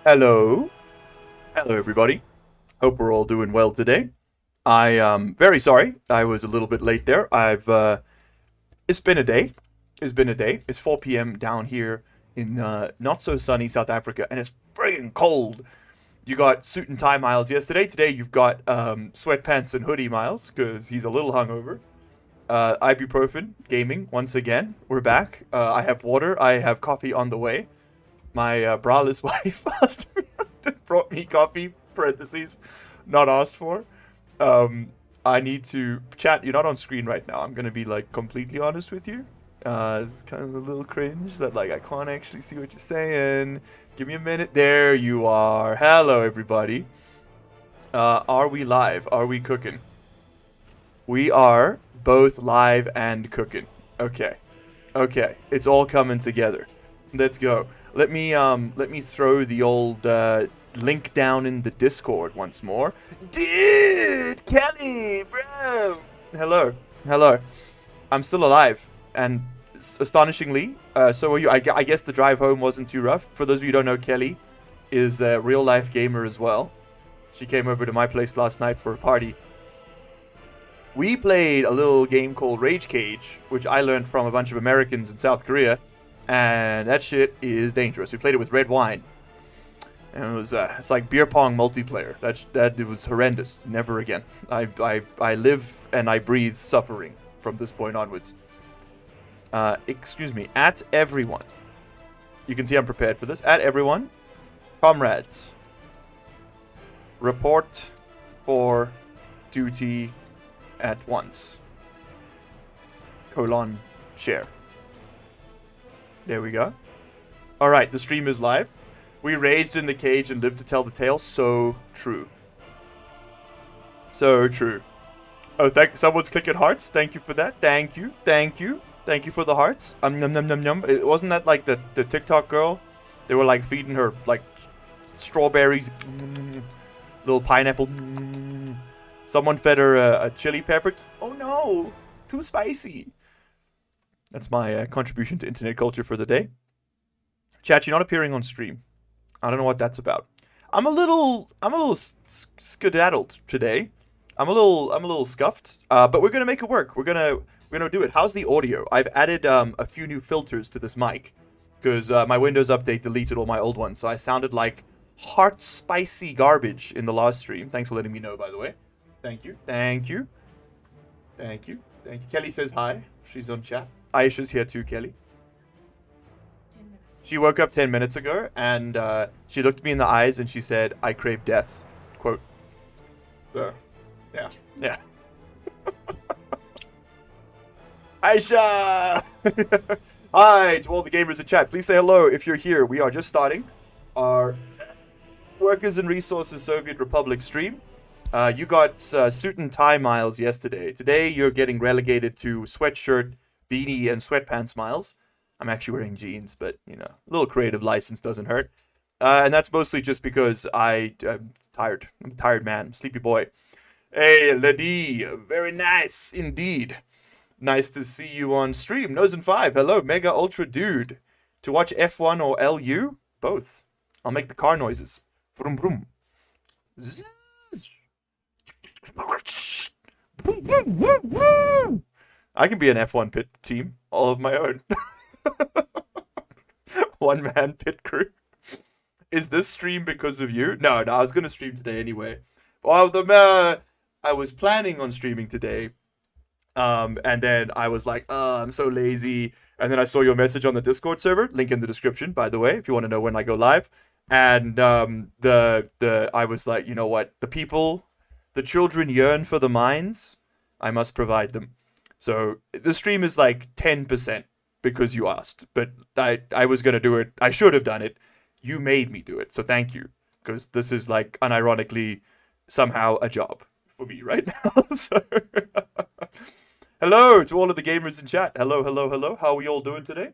Hello. Hello, everybody. Hope we're all doing well today. I am very sorry. I was a little bit late there. It's been a day. It's been a day. It's 4 p.m. down here in not so sunny South Africa, and it's friggin' cold. You got suit and tie Miles yesterday. Today you've got sweatpants and hoodie Miles because he's a little hungover. Ibuprofen gaming once again. We're back. I have water. I have coffee on the way. My braless wife asked me, brought me coffee, parentheses, not asked for. I need to chat. You're not on screen right now. I'm going to be like completely honest with you. It's kind of a little cringe that like I can't actually see what you're saying. Give me a minute. There you are. Hello, everybody. Are we live? Are we cooking? We are both live and cooking. Okay. Okay. It's all coming together. Let's go. Let me throw the old link down in the Discord once more. Dude, Kelly, bro. Hello, hello. I'm still alive, and astonishingly, so are you. I guess the drive home wasn't too rough. For those of you who don't know, Kelly is a real life gamer as well. She came over to my place last night for a party. We played a little game called Rage Cage, which I learned from a bunch of Americans in South Korea. And that shit is dangerous. We played it with red wine, and it was it's like beer pong multiplayer. That it was horrendous. Never again. I live and I breathe suffering from this point onwards. Excuse me. At everyone, you can see I'm prepared for this. At everyone, comrades, report for duty at once. Share. There we go. Alright, the stream is live. We raged in the cage and lived to tell the tale. So true. So true. Oh, someone's clicking hearts. Thank you for that. Thank you. Thank you. Thank you for the hearts. Num num num num. It wasn't that like the TikTok girl? They were like feeding her like strawberries. Little pineapple. Someone fed her a chili pepper. Oh no. Too spicy. That's my contribution to internet culture for the day. Chat, you're not appearing on stream. I don't know what that's about. I'm a little skedaddled today. I'm a little scuffed. But we're gonna make it work. We're gonna do it. How's the audio? I've added a few new filters to this mic because my Windows update deleted all my old ones, so I sounded like heart spicy garbage in the last stream. Thanks for letting me know, by the way. Thank you. Thank you. Thank you. Thank you. Kelly says hi. She's on chat. Aisha's here too, Kelly. She woke up 10 minutes ago, and she looked me in the eyes, and she said, "I crave death." Quote. So, yeah. Yeah. Aisha! Hi to all the gamers in chat. Please say hello if you're here. We are just starting our Workers and Resources Soviet Republic stream. You got suit and tie Miles yesterday. Today, you're getting relegated to sweatshirt, beanie, and sweatpants Miles. I'm actually wearing jeans, but, you know, a little creative license doesn't hurt. And that's mostly just because I'm tired. I'm a tired man. Sleepy boy. Hey, Lady. Very nice indeed. Nice to see you on stream. Nose and 5. Hello, Mega Ultra Dude. To watch F1 or LU? Both. I'll make the car noises. Vroom, vroom. I can be an F1 pit team, all of my own. One-man pit crew. Is this stream because of you? No, I was going to stream today anyway. Well, I was planning on streaming today, and then I was like, I'm so lazy. And then I saw your message on the Discord server, link in the description, by the way, if you want to know when I go live. And I was like, you know what? The children yearn for the mines. I must provide them. So the stream is like 10% because you asked. But I was going to do it. I should have done it. You made me do it. So thank you. Because this is like unironically somehow a job for me right now. So hello to all of the gamers in chat. Hello, hello, hello. How are we all doing today?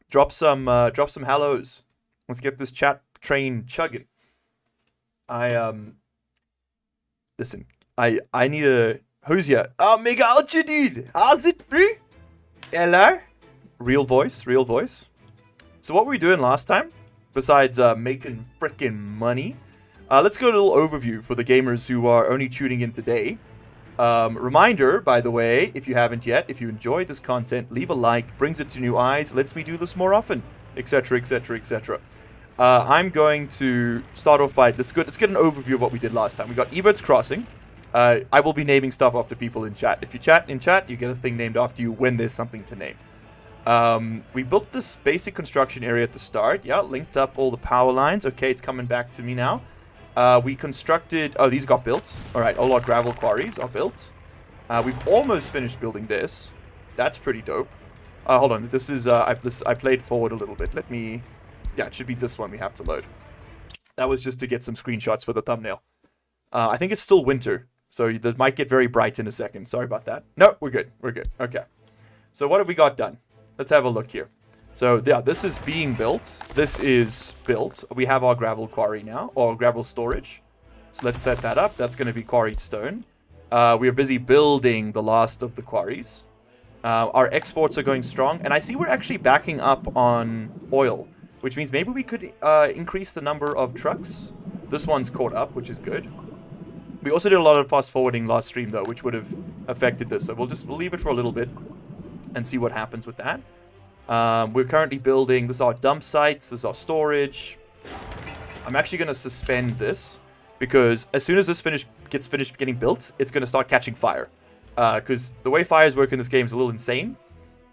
Drop some hellos. Let's get this chat train chugging. Listen, I need a... Who's here? Oh, Mega Ultra Dude! How's it, bro? Hello? Real voice, real voice. So what were we doing last time? besides making frickin' money. Let's go to a little overview for the gamers who are only tuning in today. Reminder, by the way, if you haven't yet, if you enjoy this content, leave a like, brings it to new eyes, lets me do this more often, etc., etc., etc. I'm going to start off by, let's get an overview of what we did last time. We got Ebert's Crossing. I will be naming stuff after people in chat. If you chat in chat, you get a thing named after you when there's something to name. We built this basic construction area at the start. Yeah, linked up all the power lines. Okay, it's coming back to me now. We constructed... Oh, these got built. Alright, all our gravel quarries are built. We've almost finished building this. That's pretty dope. Hold on. This is... I played forward a little bit. Let me... Yeah, it should be this one we have to load. That was just to get some screenshots for the thumbnail. I think it's still winter, so this might get very bright in a second. Sorry about that. No, we're good. We're good. Okay. So what have we got done? Let's have a look here. So, yeah, this is being built. This is built. We have our gravel quarry now, or gravel storage. So let's set that up. That's going to be quarried stone. We are busy building the last of the quarries. Our exports are going strong. And I see we're actually backing up on oil, which means maybe we could increase the number of trucks. This one's caught up, which is good. We also did a lot of fast forwarding last stream, though, which would have affected this. So we'll leave it for a little bit and see what happens with that. We're currently building, this is our dump sites, this is our storage. I'm actually going to suspend this, because as soon as this gets finished getting built, it's going to start catching fire. Because the way fires work in this game is a little insane.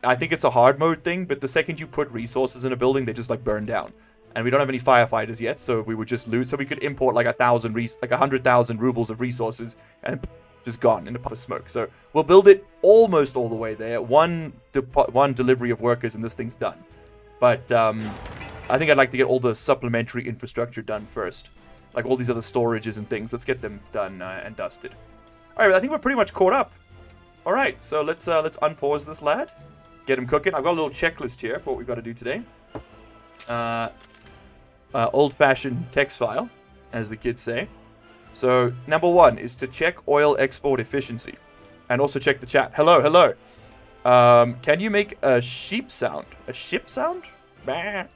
I think it's a hard mode thing, but the second you put resources in a building, they just like burn down. And we don't have any firefighters yet, so we would just lose. So we could import like 100,000 rubles of resources, and just gone in a puff of smoke. So we'll build it almost all the way there. One delivery of workers and this thing's done. But I think I'd like to get all the supplementary infrastructure done first. Like all these other storages and things. Let's get them done and dusted. Alright, I think we're pretty much caught up. Alright, so let's unpause this lad. Get him cooking. I've got a little checklist here for what we've got to do today. Old-fashioned text file, as the kids say. So, number 1 is to check oil export efficiency. And also check the chat. Hello, hello. Can you make a sheep sound? A ship sound? Bah.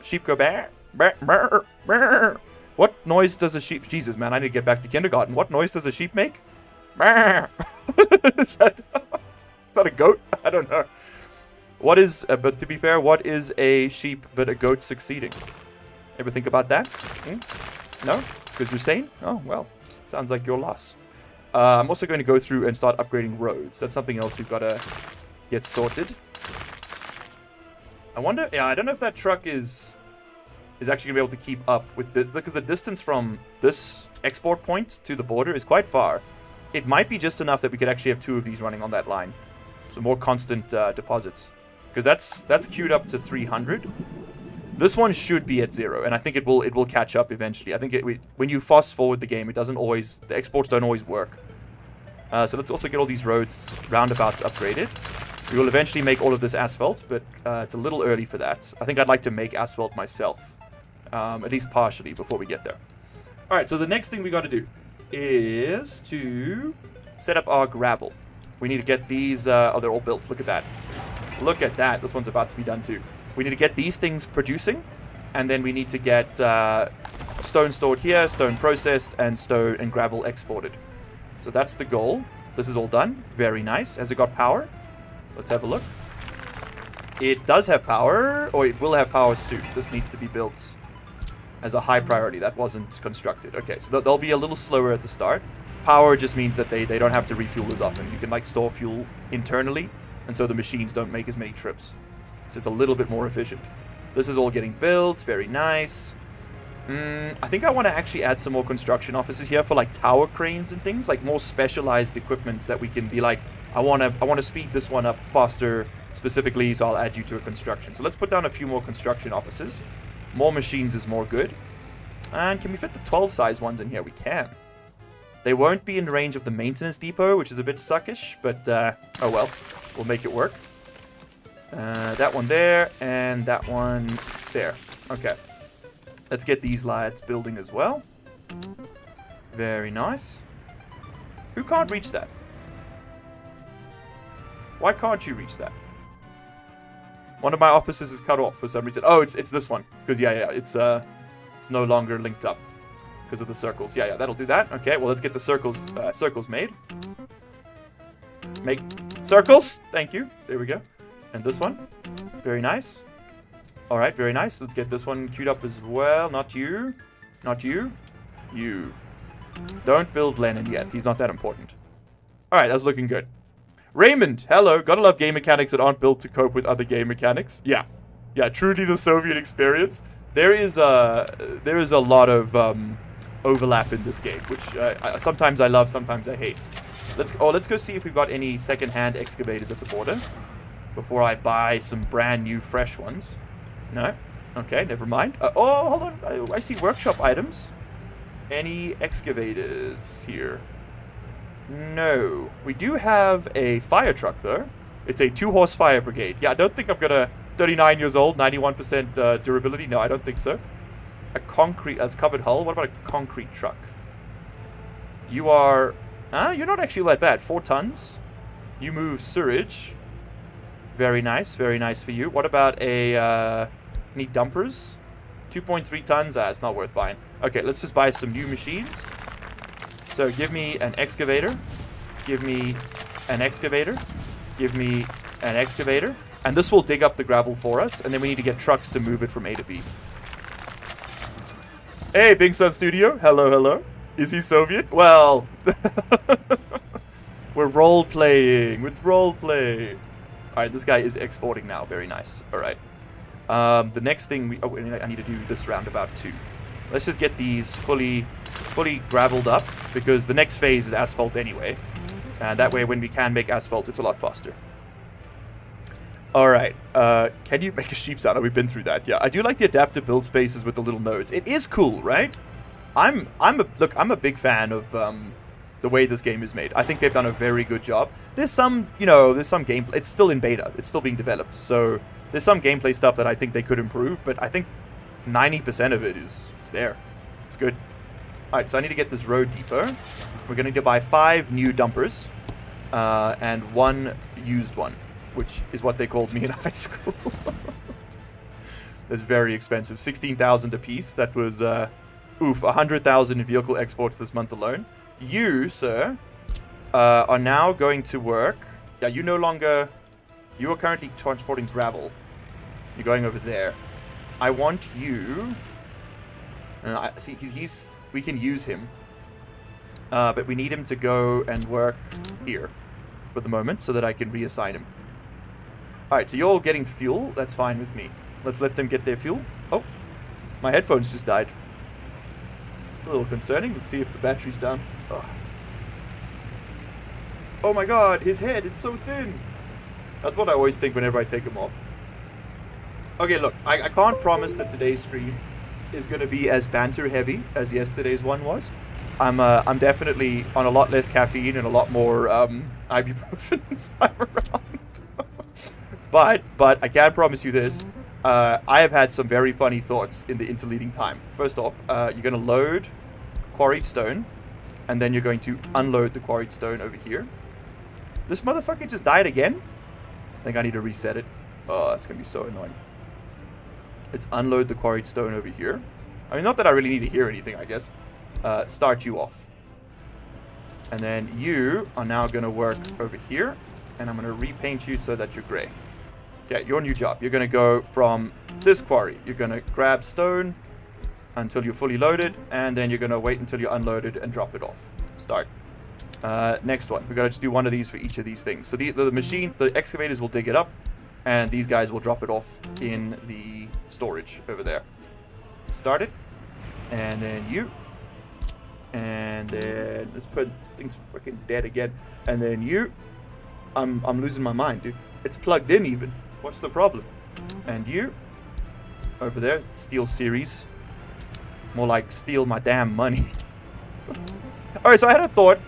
Sheep go bah. Bah, bah, bah. What noise does a sheep... Jesus, man, I need to get back to kindergarten. What noise does a sheep make? Bah. Is that a goat? I don't know. What is... but to be fair, what is a sheep but a goat succeeding? Ever think about that? No? Because you're sane? Oh, well. Sounds like your loss. I'm also going to go through and start upgrading roads. That's something else we've got to get sorted. I wonder... Yeah, I don't know if that truck is actually going to be able to keep up with this. Because the distance from this export point to the border is quite far. It might be just enough that we could actually have 2 of these running on that line. So more constant deposits. Because that's queued up to 300. This one should be at 0, and I think it will catch up eventually. I think when you fast forward the game, the exports don't always work. So let's also get all these roads, roundabouts upgraded. We will eventually make all of this asphalt, but it's a little early for that. I think I'd like to make asphalt myself, at least partially, before we get there. All right, so the next thing we got to do is to set up our gravel. We need to get these. Oh, they're all built. Look at that. Look at that. This one's about to be done too. We need to get these things producing, and then we need to get stone stored here, stone processed, and stone and gravel exported. So that's the goal. This is all done. Very nice. Has it got power? Let's have a look. It does have power, or it will have power soon. This needs to be built as a high priority. That wasn't constructed. Okay, so they'll be a little slower at the start. Power just means that they don't have to refuel as often. You can like store fuel internally, and so the machines don't make as many trips. It's just a little bit more efficient. This is all getting built. Very nice. I think I want to actually add some more construction offices here for like tower cranes and things, like more specialized equipment that we can be like, I want to speed this one up faster specifically, so I'll add you to a construction. So let's put down a few more construction offices. More machines is more good. And can we fit the 12 size ones in here? We can. They won't be in range of the maintenance depot, which is a bit suckish, but oh well, we'll make it work. That one there, and that one there. Okay. Let's get these lads building as well. Very nice. Who can't reach that? Why can't you reach that? One of my offices is cut off for some reason. Oh, it's this one. Because, yeah, it's no longer linked up because of the circles. Yeah, that'll do that. Okay, well, let's get the circles made. Make circles. Thank you. There we go. And this one. Very nice. All right, very nice. Let's get this one queued up as well. Not you. Not you. You. Don't build Lennon yet. He's not that important. All right, that's looking good. Raymond, hello. Gotta love game mechanics that aren't built to cope with other game mechanics. Yeah. Yeah, truly the Soviet experience. There is a lot of overlap in this game, which sometimes I love, sometimes I hate. Let's go see if we've got any second-hand excavators at the border before I buy some brand new fresh ones. No? Okay, never mind. Oh, hold on. I see workshop items. Any excavators here? No. We do have a fire truck, though. It's a 2-horse fire brigade. Yeah, I don't think I'm gonna... 39 years old, 91% durability. No, I don't think so. A concrete... covered hull. What about a concrete truck? You are... you're not actually that bad. 4 tons. You move sewage. Very nice. Very nice for you. What about a... any dumpers? 2.3 tons. It's not worth buying. Okay, let's just buy some new machines. So give me an excavator. Give me an excavator. Give me an excavator. And this will dig up the gravel for us. And then we need to get trucks to move it from A to B. Hey, Big Sun Studio. Hello, hello. Is he Soviet? Well, we're role-playing. It's role-play. All right, this guy is exporting now. Very nice. All right. The next thing I need to do this roundabout too. Let's just get these fully graveled up, because the next phase is asphalt anyway. And that way, when we can make asphalt, it's a lot faster. All right. Can you make a sheep sound? Oh, we've been through that. Yeah, I do like the adaptive build spaces with the little nodes. It is cool, right? I'm a big fan of the way this game is made. I think they've done a very good job. There's some gameplay. It's still in beta. It's still being developed. So there's some gameplay stuff that I think they could improve, but I think 90% of it is there. It's good. All right, so I need to get this road deeper. We're going to need to buy 5 new dumpers and 1 used one, which is what they called me in high school. That's very expensive. 16,000 a piece. That was, 100,000 in vehicle exports this month alone. You, sir, are now going to work. Yeah, you are currently transporting gravel. You're going over there. I want you... see, we can use him. But we need him to go and work here for the moment so that I can reassign him. Alright, so you're all getting fuel. That's fine with me. Let's let them get their fuel. Oh, my headphones just died. A little concerning. Let's see if the battery's down. Oh my god, his head, it's so thin. That's what I always think whenever I take him off. Okay, look, I can't promise that today's stream is going to be as banter heavy as yesterday's one was. I'm definitely on a lot less caffeine and a lot more ibuprofen this time around. but I can promise you this. I have had some very funny thoughts in the interleading time. First off, you're going to load quarried stone, and then you're going to unload the quarried stone over here. This motherfucker just died again? I think I need to reset it. Oh, that's going to be so annoying. Let's unload the quarried stone over here. I mean, not that I really need to hear anything, I guess. Start you off. And then you are now going to work over here, and I'm going to repaint you so that you're gray. Yeah, your new job. You're going to go from this quarry. You're going to grab stone until you're fully loaded, and then you're going to wait until you're unloaded and drop it off. Start. Next one. We're going to just do one of these for each of these things. So the excavators will dig it up, and these guys will drop it off in the storage over there. Start it. And then you. And then let's put this thing's freaking dead again. And then you. I'm losing my mind, dude. It's plugged in even. What's the problem? And you. Over there. Steal series. More like steal my damn money. Alright, so I had a thought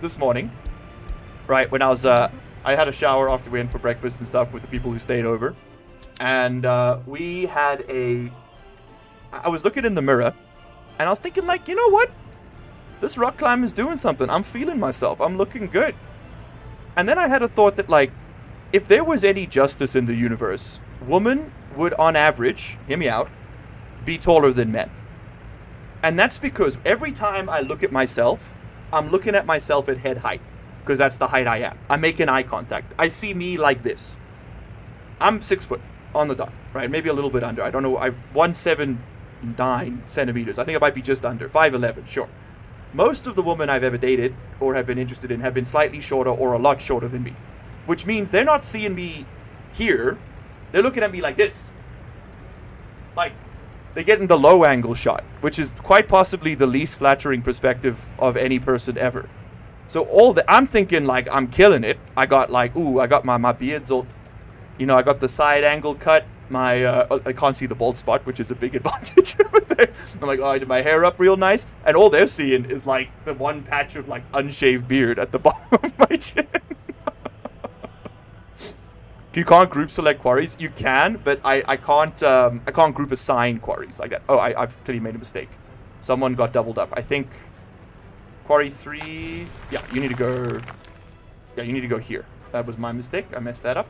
this morning. Right, when I was I had a shower after we went for breakfast and stuff with the people who stayed over. And we had I was looking in the mirror. And I was thinking, like, you know what? This rock climb is doing something. I'm feeling myself. I'm looking good. And then I had a thought that, like, if there was any justice in the universe, women would, on average, hear me out, be taller than men. And that's because every time I look at myself, I'm looking at myself at head height, because that's the height I am. I'm making eye contact. I see me like this. I'm 6 foot on the dot, right? Maybe a little bit under. I don't know. 179 centimeters. I think I might be just under 5'11", sure. Most of the women I've ever dated or have been interested in have been slightly shorter or a lot shorter than me, which means they're not seeing me here. They're looking at me like this. Like, they're getting the low angle shot, which is quite possibly the least flattering perspective of any person ever. So I'm thinking like I'm killing it. I got like, I got my beard's all, I got the side angle cut. I can't see the bald spot, which is a big advantage over there. I'm like, I did my hair up real nice. And all they're seeing is like the one patch of like unshaved beard at the bottom of my chin. You can't group select quarries. You can, but I can't group assign quarries like that. Oh, I've clearly made a mistake. Someone got doubled up. I think quarry 3. Yeah, you need to go. Yeah, you need to go here. That was my mistake. I messed that up.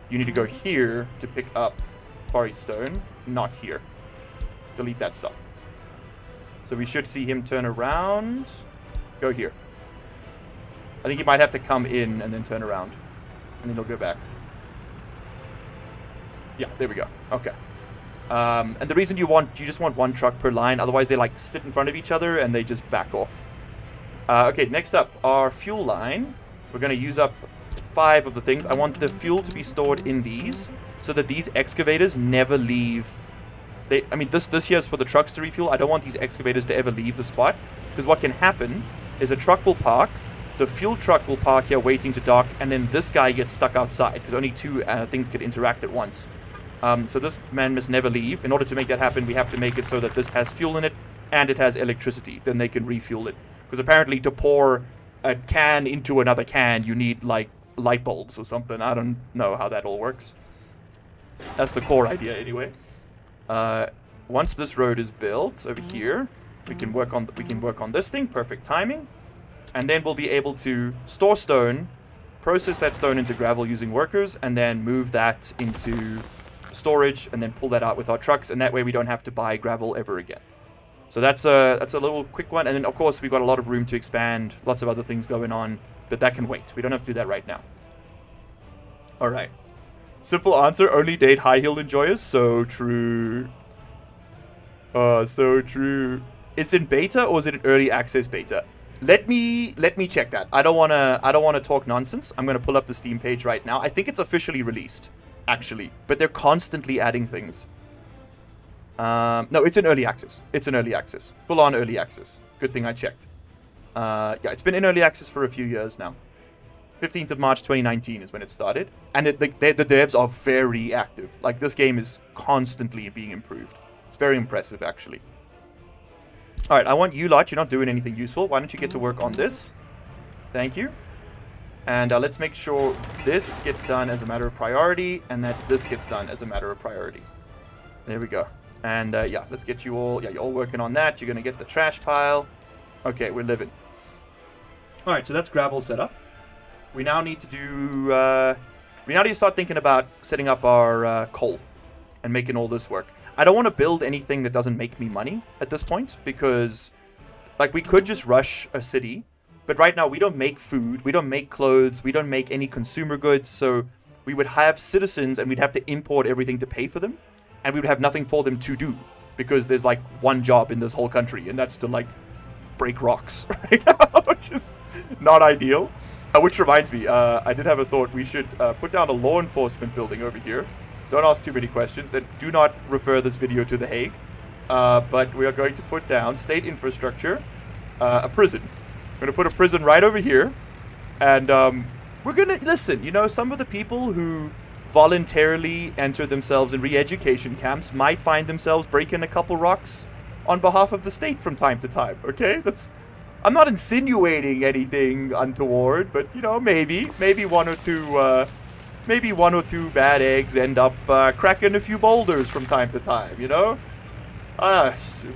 You need to go here to pick up quarried stone, not here. Delete that stuff. So we should see him turn around. Go here. I think he might have to come in and then turn around, and then he'll go back. Yeah, there we go. Okay. And the reason you just want one truck per line, otherwise they like sit in front of each other and they just back off. Okay, next up, our fuel line. We're going to use up 5 of the things. I want the fuel to be stored in these, so that these excavators never leave. This here is for the trucks to refuel. I don't want these excavators to ever leave the spot, because what can happen is a truck will park, the fuel truck will park here waiting to dock, and then this guy gets stuck outside, because only 2 things could interact at once. So this man must never leave. In order to make that happen, we have to make it so that this has fuel in it, and it has electricity. Then they can refuel it. Because apparently to pour a can into another can, you need, like, light bulbs or something. I don't know how that all works. That's the core idea, anyway. Once this road is built over here, we can work on this thing. Perfect timing. And then we'll be able to store stone, process that stone into gravel using workers, and then move that into storage, and then pull that out with our trucks, and that way we don't have to buy gravel ever again. So that's a little quick one. And then of course we've got a lot of room to expand, lots of other things going on, but that can wait. We don't have to do that right now. All right. Simple answer, only date high heel enjoyers. So true. Oh, so true. It's in beta, or is it an early access beta? Let me check that. I don't wanna talk nonsense. I'm gonna pull up the Steam page right now. I think it's officially released, actually, but they're constantly adding things. No, it's in early access. It's in early access. Full on early access. Good thing I checked. Yeah, it's been in early access for a few years now. 15th of March 2019 is when it started. And the devs are very active. Like, this game is constantly being improved. It's very impressive, actually. Alright, I want you lot. You're not doing anything useful. Why don't you get to work on this? Thank you. And let's make sure this gets done as a matter of priority, and that this gets done as a matter of priority. There we go. And yeah, let's get you all... Yeah, you're all working on that. You're going to get the trash pile. Okay, we're living. Alright, so that's gravel set up. We now need to do... we now need to start thinking about setting up our coal and making all this work. I don't want to build anything that doesn't make me money at this point, because like we could just rush a city, but right now we don't make food, we don't make clothes, we don't make any consumer goods, so we would have citizens and we'd have to import everything to pay for them, and we would have nothing for them to do, because there's like one job in this whole country, and that's to like break rocks right now, which is not ideal. Which reminds me, I did have a thought. We should put down a law enforcement building over here. Don't ask too many questions. Then do not refer this video to The Hague. But we are going to put down state infrastructure, a prison. We're going to put a prison right over here. And we're going to, listen, you know, some of the people who voluntarily enter themselves in re-education camps might find themselves breaking a couple rocks on behalf of the state from time to time, okay? I'm not insinuating anything untoward, but, you know, maybe one or two bad eggs end up cracking a few boulders from time to time, you know?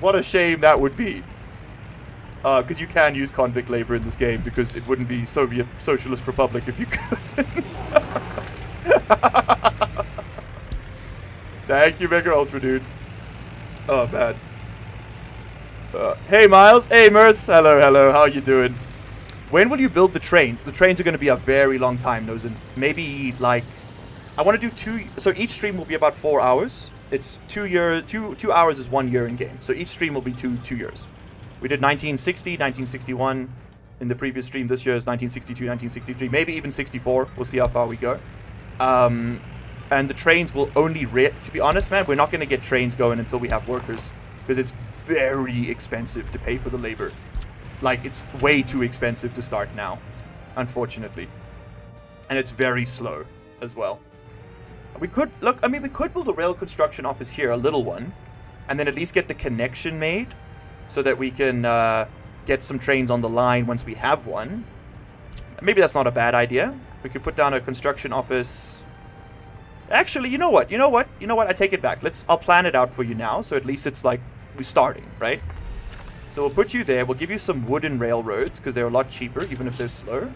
What a shame that would be. Because you can use convict labor in this game, because it wouldn't be Soviet Socialist Republic if you couldn't. Thank you, Mega Ultra, dude. Oh, man. Hey, Miles. Hey, Merce. Hello, hello. How you doing? When will you build the trains? The trains are going to be a very long time, Nozen. Maybe, like... I want to do 2... So each stream will be about 4 hours. It's 2 years... 2 hours is 1 year in game. So each stream will be 2 years. We did 1960, 1961 in the previous stream. This year is 1962, 1963, maybe even 64. We'll see how far we go. And the trains will only... To be honest, man, we're not going to get trains going until we have workers. Because it's very expensive to pay for the labor. Like, it's way too expensive to start now, unfortunately. And it's very slow as well. We could... Look, I mean, we could build a rail construction office here, a little one. And then at least get the connection made. So that we can get some trains on the line once we have one. Maybe that's not a bad idea. We could put down a construction office... Actually, you know what? You know what? You know what? I take it back. I'll plan it out for you now. So at least it's like we're starting, right? So we'll put you there. We'll give you some wooden railroads because they're a lot cheaper, even if they're slow.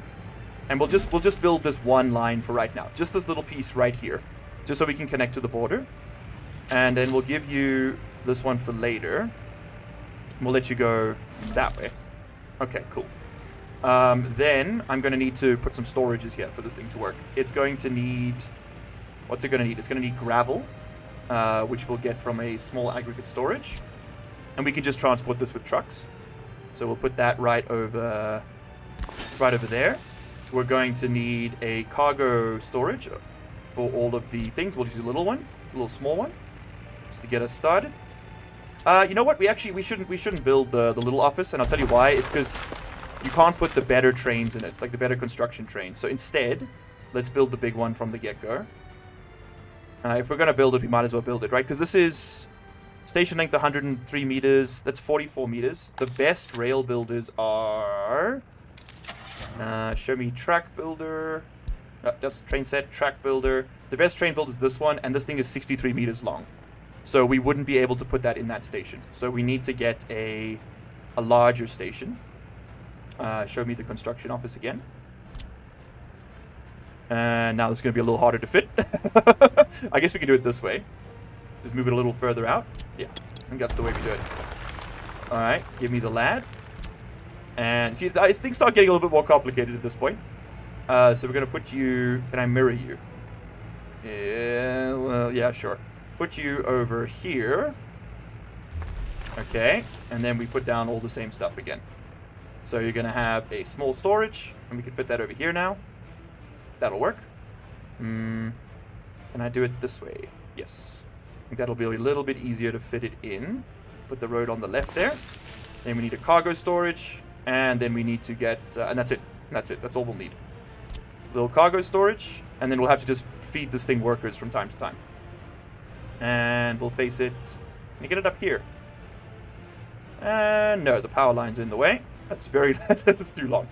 And we'll just build this one line for right now. Just this little piece right here, just so we can connect to the border. And then we'll give you this one for later. We'll let you go that way. Okay, cool. Then I'm going to need to put some storages here for this thing to work. It's going to need... What's it going to need? It's going to need gravel, which we'll get from a small aggregate storage. And we can just transport this with trucks. So we'll put that right over there. We're going to need a cargo storage for all of the things. We'll use a little one, a little small one, just to get us started. You know what? We shouldn't build the little office, and I'll tell you why. It's because you can't put the better trains in it, like the better construction trains. So instead, let's build the big one from the get-go. If we're going to build it, we might as well build it, right? Because this is station length 103 meters. That's 44 meters. The best rail builders are... show me track builder. That's train set, track builder. The best train builder is this one, and this thing is 63 meters long. So we wouldn't be able to put that in that station. So we need to get a larger station. Show me the construction office again. And now it's going to be a little harder to fit. I guess we can do it this way. Just move it a little further out. Yeah, I think that's the way we do it. Alright, give me the lad. And see, things start getting a little bit more complicated at this point. So we're going to put you... Can I mirror you? Yeah, well, yeah, sure. Put you over here. Okay, and then we put down all the same stuff again. So you're going to have a small storage, and we can fit that over here now. That'll work. Can I do it this way? Yes. I think that'll be a little bit easier to fit it in. Put the road on the left there. Then we need a cargo storage. And then we need to get... and that's it. That's it. That's all we'll need. Little cargo storage. And then we'll have to just feed this thing workers from time to time. And we'll face it... Can you get it up here? And no, the power line's in the way. That's very... That's too long.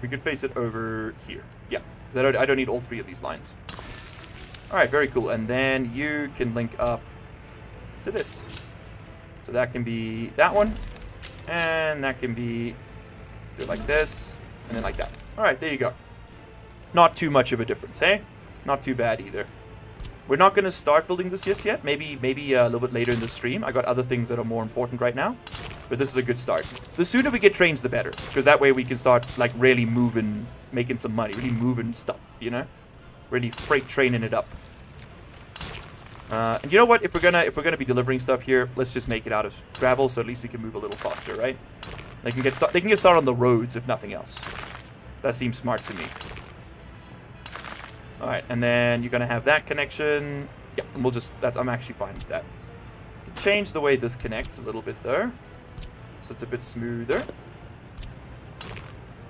We could face it over here. Yeah. Because I don't need all three of these lines. Alright, very cool. And then you can link up to this. So that can be that one. And that can be do it like this. And then like that. Alright, there you go. Not too much of a difference, hey? Not too bad either. We're not going to start building this just yet. Maybe a little bit later in the stream. I got other things that are more important right now. But this is a good start. The sooner we get trains, the better. Because that way we can start, like, really moving, making some money. Really moving stuff, you know? Really freight training it up. And you know what? If we're gonna be delivering stuff here, let's just make it out of gravel, so at least we can move a little faster, right? They can get started on the roads, if nothing else. That seems smart to me. All right, and then you're gonna have that connection. Yeah, and we'll just I'm actually fine with that. Change the way this connects a little bit there, so it's a bit smoother.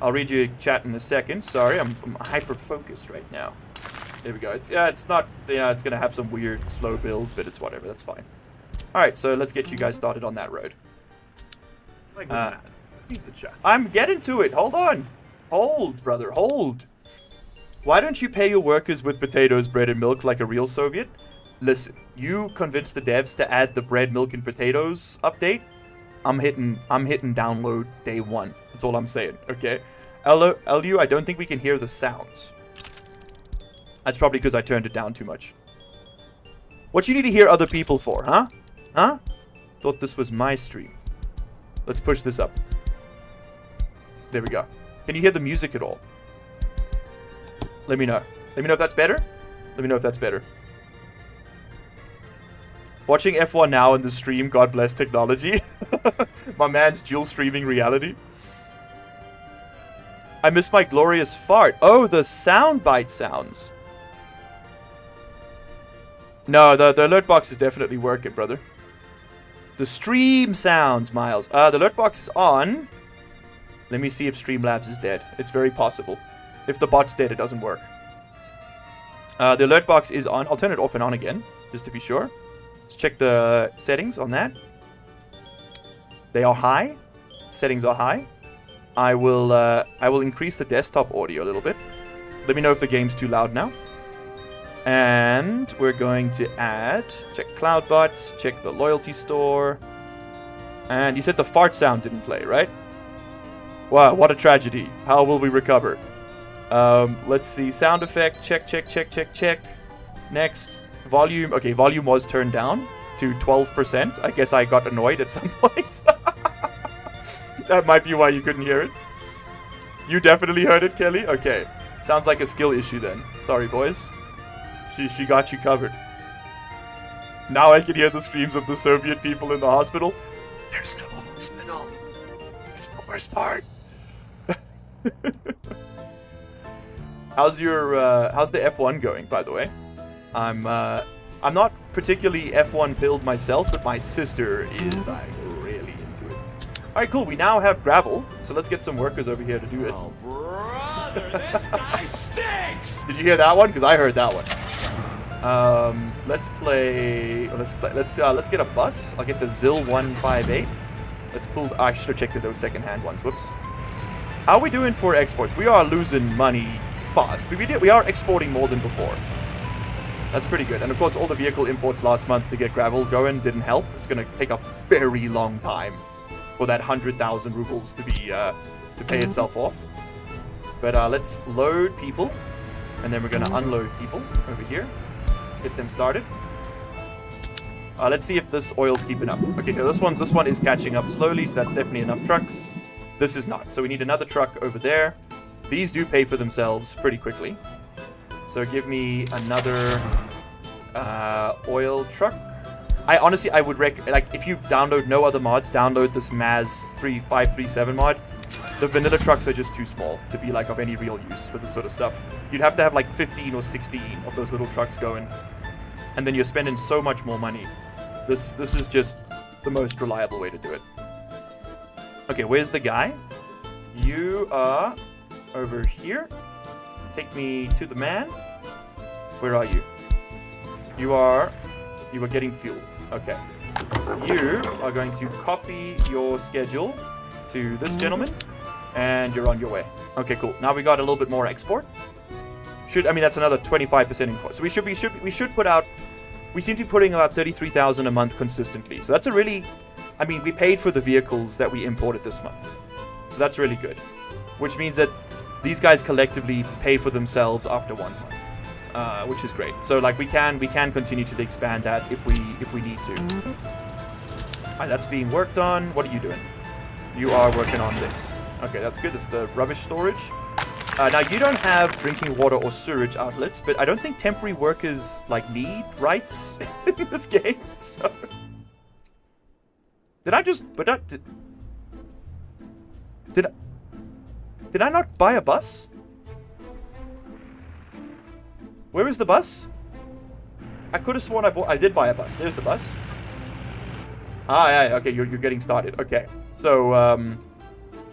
I'll read you chat in a second. Sorry, I'm hyper focused right now. There we go. It's not, it's gonna have some weird slow builds, but it's whatever. That's fine. All right, so let's get you guys started on that road. Read the chat. I'm getting to it. Hold on. Hold, brother. Hold. Why don't you pay your workers with potatoes, bread, and milk like a real Soviet? Listen, you convinced the devs to add the bread, milk, and potatoes update. I'm hitting download day one. That's all I'm saying. Okay. LU, I don't think we can hear the sounds. That's probably because I turned it down too much. What you need to hear other people for, huh? Huh? Thought this was my stream. Let's push this up. There we go. Can you hear the music at all? Let me know. Let me know if that's better. Let me know if that's better. Watching F1 now in the stream, God bless technology. My man's dual streaming reality. I miss my glorious fart. Oh, the soundbite sounds. No, the alert box is definitely working, brother. The stream sounds, Miles. The alert box is on. Let me see if Streamlabs is dead. It's very possible. If the bot's dead, it doesn't work. The alert box is on. I'll turn it off and on again, just to be sure. Let's check the settings on that. They are high. Settings are high. I will increase the desktop audio a little bit. Let me know if the game's too loud now. And we're going to add, check CloudBots, check the loyalty store. And you said the fart sound didn't play, right? Wow, what a tragedy. How will we recover? Let's see, sound effect, check, check, check, check, check. Next, volume. Okay, volume was turned down to 12%. I guess I got annoyed at some point. That might be why you couldn't hear it. You definitely heard it, Kelly? Okay. Sounds like a skill issue then. Sorry, boys. She got you covered. Now I can hear the screams of the Soviet people in the hospital. There's no hospital. It's the worst part. How's the F1 going, by the way? I'm not particularly F1 pilled myself, but my sister is like really into it. All right, cool. We now have gravel, so let's get some workers over here to do it. Oh, brother, this guy stinks! Did you hear that one? Because I heard that one. Let's get a bus. I'll get the ZIL 158. Let's pull. I should have checked those second-hand ones. Whoops. How are we doing for exports? We are losing money fast. We are exporting more than before. That's pretty good. And of course, all the vehicle imports last month to get gravel going didn't help. It's going to take a very long time for that 100,000 rubles to be to pay itself off. But let's load people, and then we're going to unload people over here. Get them started. Let's see if this oil's keeping up. Okay, so this one is catching up slowly, so that's definitely enough trucks. This is not. So we need another truck over there. These do pay for themselves pretty quickly. So give me another oil truck. I would if you download no other mods, download this Maz 3537 mod. The vanilla trucks are just too small to be like of any real use for this sort of stuff. You'd have to have like 15 or 16 of those little trucks going. And then you're spending so much more money. This is just the most reliable way to do it. Okay, where's the guy? You are over here. Take me to the man. Where are you? You are getting fuel. Okay. You are going to copy your schedule to this gentleman, and you're on your way. Okay, cool. Now we got a little bit more export. That's another 25% import. So we should put out. We seem to be putting about 33,000 a month consistently. So that's a really, we paid for the vehicles that we imported this month. So that's really good. Which means that these guys collectively pay for themselves after 1 month, which is great. So like we can continue to expand that if we need to. Alright, that's being worked on. What are you doing? You are working on this. Okay, that's good. It's the rubbish storage. Now you don't have drinking water or sewage outlets, but I don't think temporary workers need rights in this game. So did I not buy a bus? Where is the bus? I could have sworn I did buy a bus. There's the bus. Ah, yeah, okay, you're getting started. Okay, so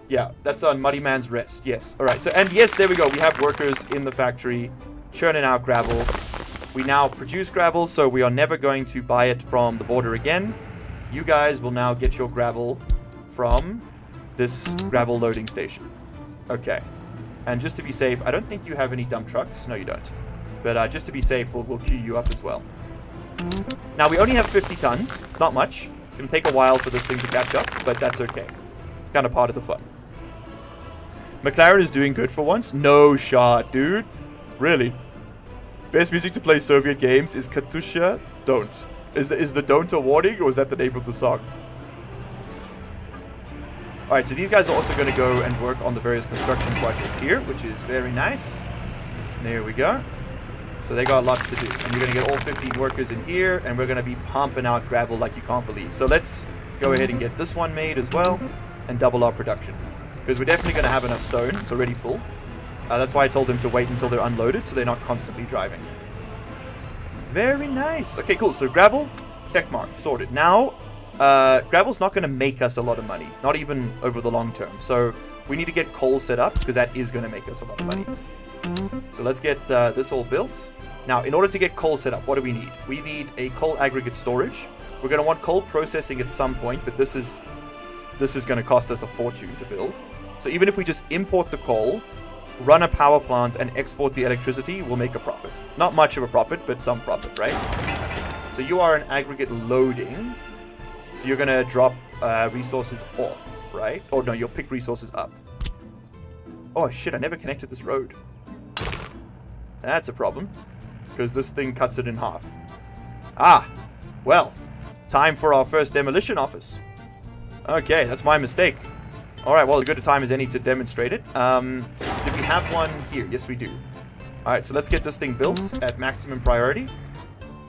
yeah, that's on Muddy Man's Rest. Yes, all right. So and yes, there we go. We have workers in the factory churning out gravel. We now produce gravel, so we are never going to buy it from the border again. You guys will now get your gravel from this gravel loading station. Okay. And just to be safe, I don't think you have any dump trucks. No, you don't. But just to be safe, we'll queue you up as well. Now, we only have 50 tons. It's not much. It's going to take a while for this thing to catch up, but that's okay. It's kind of part of the fun. McLaren is doing good for once? No shot, dude. Really? Best music to play Soviet games is Katusha Don't. Is the Don't a warning, or is that the name of the song? Alright, so these guys are also going to go and work on the various construction projects here, which is very nice. There we go. So they got lots to do. And you're going to get all 15 workers in here, and we're going to be pumping out gravel like you can't believe. So let's go ahead and get this one made as well, and double our production. Because we're definitely going to have enough stone. It's already full. That's why I told them to wait until they're unloaded, so they're not constantly driving. Very nice. Okay, cool. So gravel, check mark, sorted. Now, gravel's not going to make us a lot of money, not even over the long term. So we need to get coal set up, because that is going to make us a lot of money. So let's get this all built. Now, in order to get coal set up, what do we need? We need a coal aggregate storage. We're going to want coal processing at some point, but this is going to cost us a fortune to build. So even if we just import the coal, run a power plant, and export the electricity, we'll make a profit. Not much of a profit, but some profit, right? So you are an aggregate loading. So you're going to drop resources off, right? Oh, no, you'll pick resources up. Oh, shit, I never connected this road. That's a problem, because this thing cuts it in half. Ah, well, time for our first demolition office. Okay, that's my mistake. Alright, well, as good a time as any to demonstrate it. Do we have one here? Yes, we do. Alright, so let's get this thing built at maximum priority,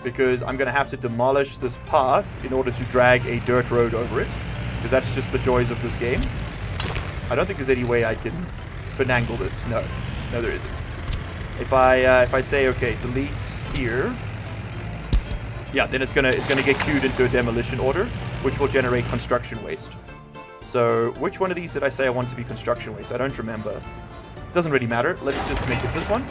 because I'm going to have to demolish this path in order to drag a dirt road over it, because that's just the joys of this game. I don't think there's any way I can finagle this. No, there isn't. If I say, okay, delete here, yeah, then it's gonna get queued into a demolition order, which will generate construction waste. So which one of these did I say I want to be construction waste? I don't remember. Doesn't really matter. Let's just make it this one.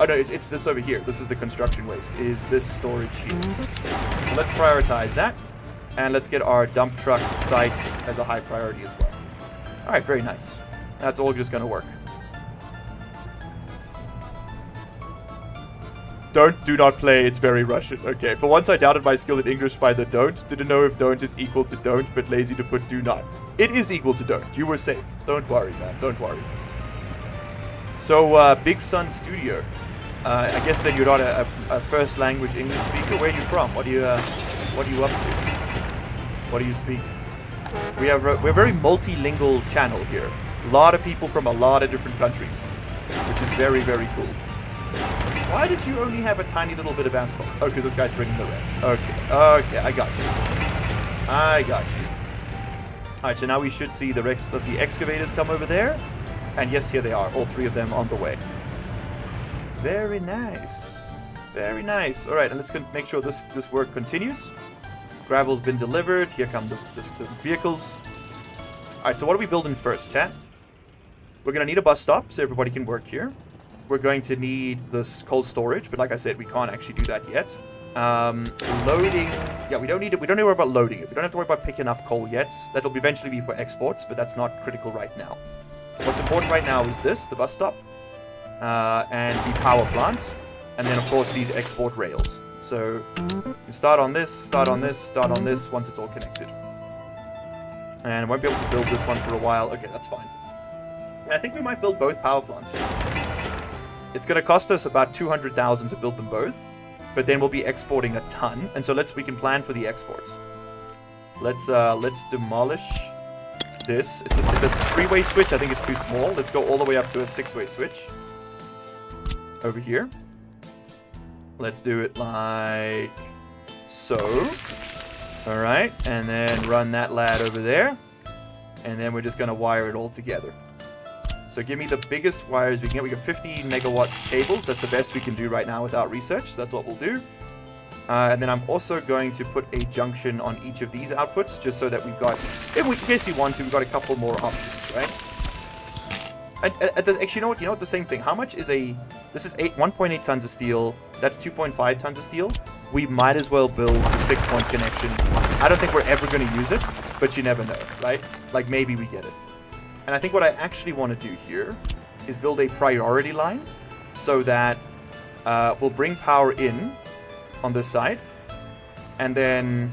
Oh no, it's this over here. This is the construction waste. Is this storage here? So let's prioritize that, and let's get our dump truck site as a high priority as well. All right, very nice. That's all just gonna work. Do not play, it's very Russian. Okay, for once I doubted my skill in English by the don't. Didn't know if don't is equal to don't, but lazy to put do not. It is equal to don't. You were safe. Don't worry, man. Don't worry. So, Big Sun Studio. I guess then you're not a first language English speaker. Where are you from? What are you up to? What do you speak? We're a very multilingual channel here. A lot of people from a lot of different countries, which is very, very cool. Why did you only have a tiny little bit of asphalt? Oh, because this guy's bringing the rest. Okay, I got you. Alright, so now we should see the rest of the excavators come over there. And yes, here they are. All three of them on the way. Very nice. Very nice. Alright, and let's make sure this work continues. Gravel's been delivered. Here come the vehicles. Alright, so what are we building first, chat? We're going to need a bus stop so everybody can work here. We're going to need this cold storage, but like I said, we can't actually do that yet. Loading. Yeah, we don't need to worry about loading it. We don't have to worry about picking up coal yet. That'll eventually be for exports, but that's not critical right now. What's important right now is this, the bus stop, and the power plant, and then of course these export rails. So you start on this once it's all connected. And I won't be able to build this one for a while. Okay, that's fine. Yeah, I think we might build both power plants. It's going to cost us about 200,000 to build them both, but then we'll be exporting a ton, and so we can plan for the exports. Let's demolish this. It's a three-way switch. I think it's too small. Let's go all the way up to a six-way switch over here. Let's do it like so. All right, and then run that lad over there, and then we're just going to wire it all together. So give me the biggest wires we can get. We got 50 megawatt cables. That's the best we can do right now without research. So that's what we'll do. And then I'm also going to put a junction on each of these outputs, just so that we've got, in case you want to, we've got a couple more options, right? Actually, you know what? The same thing. How much is this is 1.8 tons of steel. That's 2.5 tons of steel. We might as well build the 6-point connection. I don't think we're ever going to use it, but you never know, right? Like, maybe we get it. And I think what I actually want to do here is build a priority line so that we'll bring power in on this side, and then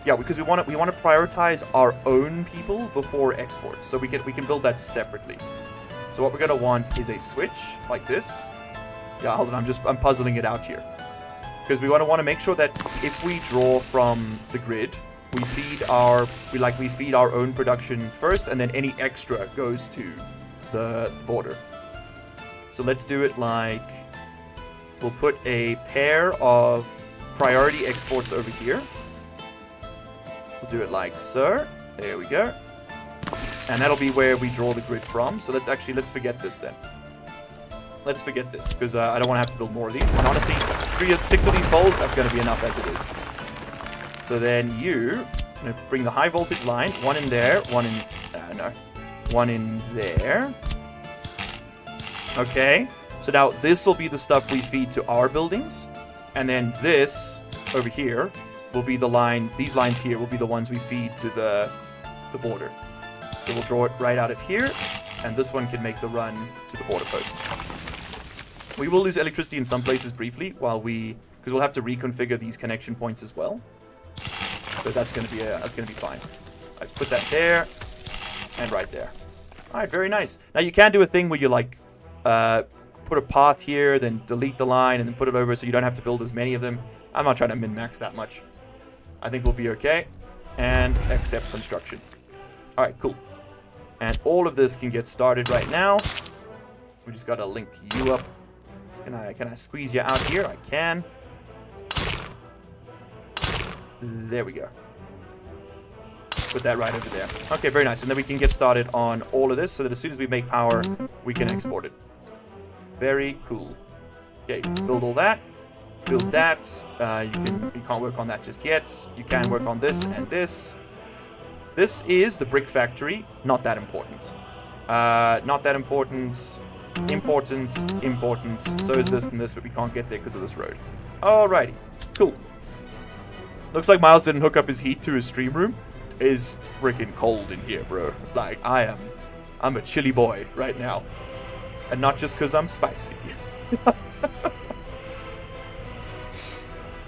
because we want to prioritize our own people before exports, so we can build that separately. So what we're going to want is a switch like this, Yeah, hold on. I'm puzzling it out here. Because we want to make sure that if we draw from the grid, we feed our own production first, and then any extra goes to the border. So let's do it like we'll put a pair of priority exports over here. We'll do it like so. There we go. And that'll be where we draw the grid from. So let's forget this then. Let's forget this, because I don't want to have to build more of these. And honestly, 6 of these poles, that's going to be enough as it is. So then you bring the high voltage line, one in there, one in there. Okay. So now this will be the stuff we feed to our buildings. And then this over here will be the line, these lines here will be the ones we feed to the border. So we'll draw it right out of here. And this one can make the run to the border post. We will lose electricity in some places briefly because we'll have to reconfigure these connection points as well. But that's gonna be fine. I put that there and right there. All right, very nice. Now you can do a thing where you like put a path here, then delete the line, and then put it over so you don't have to build as many of them. I'm not trying to min-max that much. I think we'll be okay. And accept construction. All right, cool. And all of this can get started right now. We just gotta link you up. Can I squeeze you out here? I can. There we go. Put that right over there. Okay, very nice. And then we can get started on all of this so that as soon as we make power, we can export it. Very cool. Okay, build all that. Build that. You can't work on that just yet. You can work on this and this. This is the brick factory. Not that important. Not that important. Importance. So is this and this, but we can't get there because of this road. Alrighty. Cool. Looks like Miles didn't hook up his heat to his stream room. It's freaking cold in here, bro. Like, I'm a chilly boy right now. And not just because I'm spicy.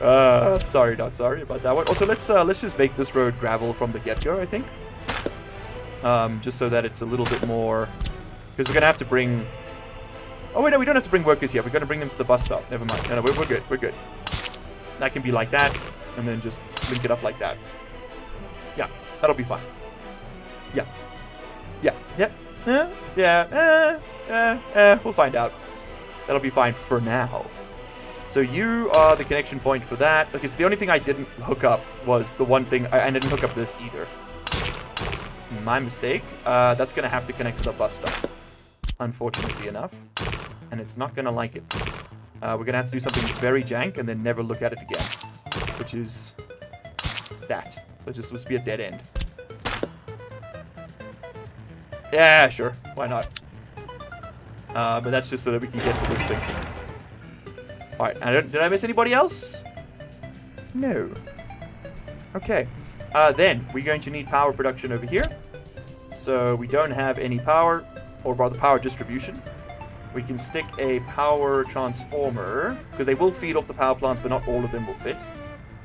Sorry, not sorry about that one. Also, let's just make this road gravel from the get-go, I think. Just so that it's a little bit more... Because we're going to have to bring... Oh, wait, no, we don't have to bring workers here. We're going to bring them to the bus stop. Never mind. No, we're good. We're good. That can be like that. And then just link it up like that. Yeah, that'll be fine. Yeah. We'll find out. That'll be fine for now. So you are the connection point for that. Okay, so the only thing I didn't hook up was the one thing... I didn't hook up this either. My mistake. That's going to have to connect to the bus stop. Unfortunately enough. And it's not going to like it. We're going to have to do something very jank and then never look at it again. Which is... that. So just let's be a dead end. Yeah, sure. Why not? But that's just so that we can get to this thing. Alright, did I miss anybody else? No. Okay. Then, we're going to need power production over here. So, we don't have any power, or rather power distribution. We can stick a power transformer, because they will feed off the power plants, but not all of them will fit.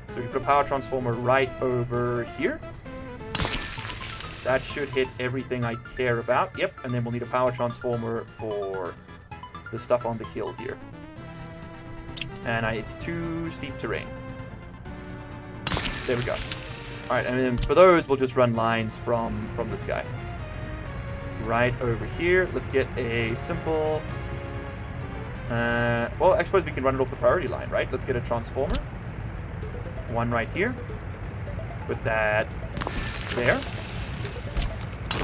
So, we can put a power transformer right over here. That should hit everything I care about. Yep, and then we'll need a power transformer for the stuff on the hill here. And it's too steep terrain. There we go. Alright, and then for those, we'll just run lines from this guy. Right over here. Let's get a simple... well, I suppose we can run it off the priority line, right? Let's get a transformer. One right here. Put that there.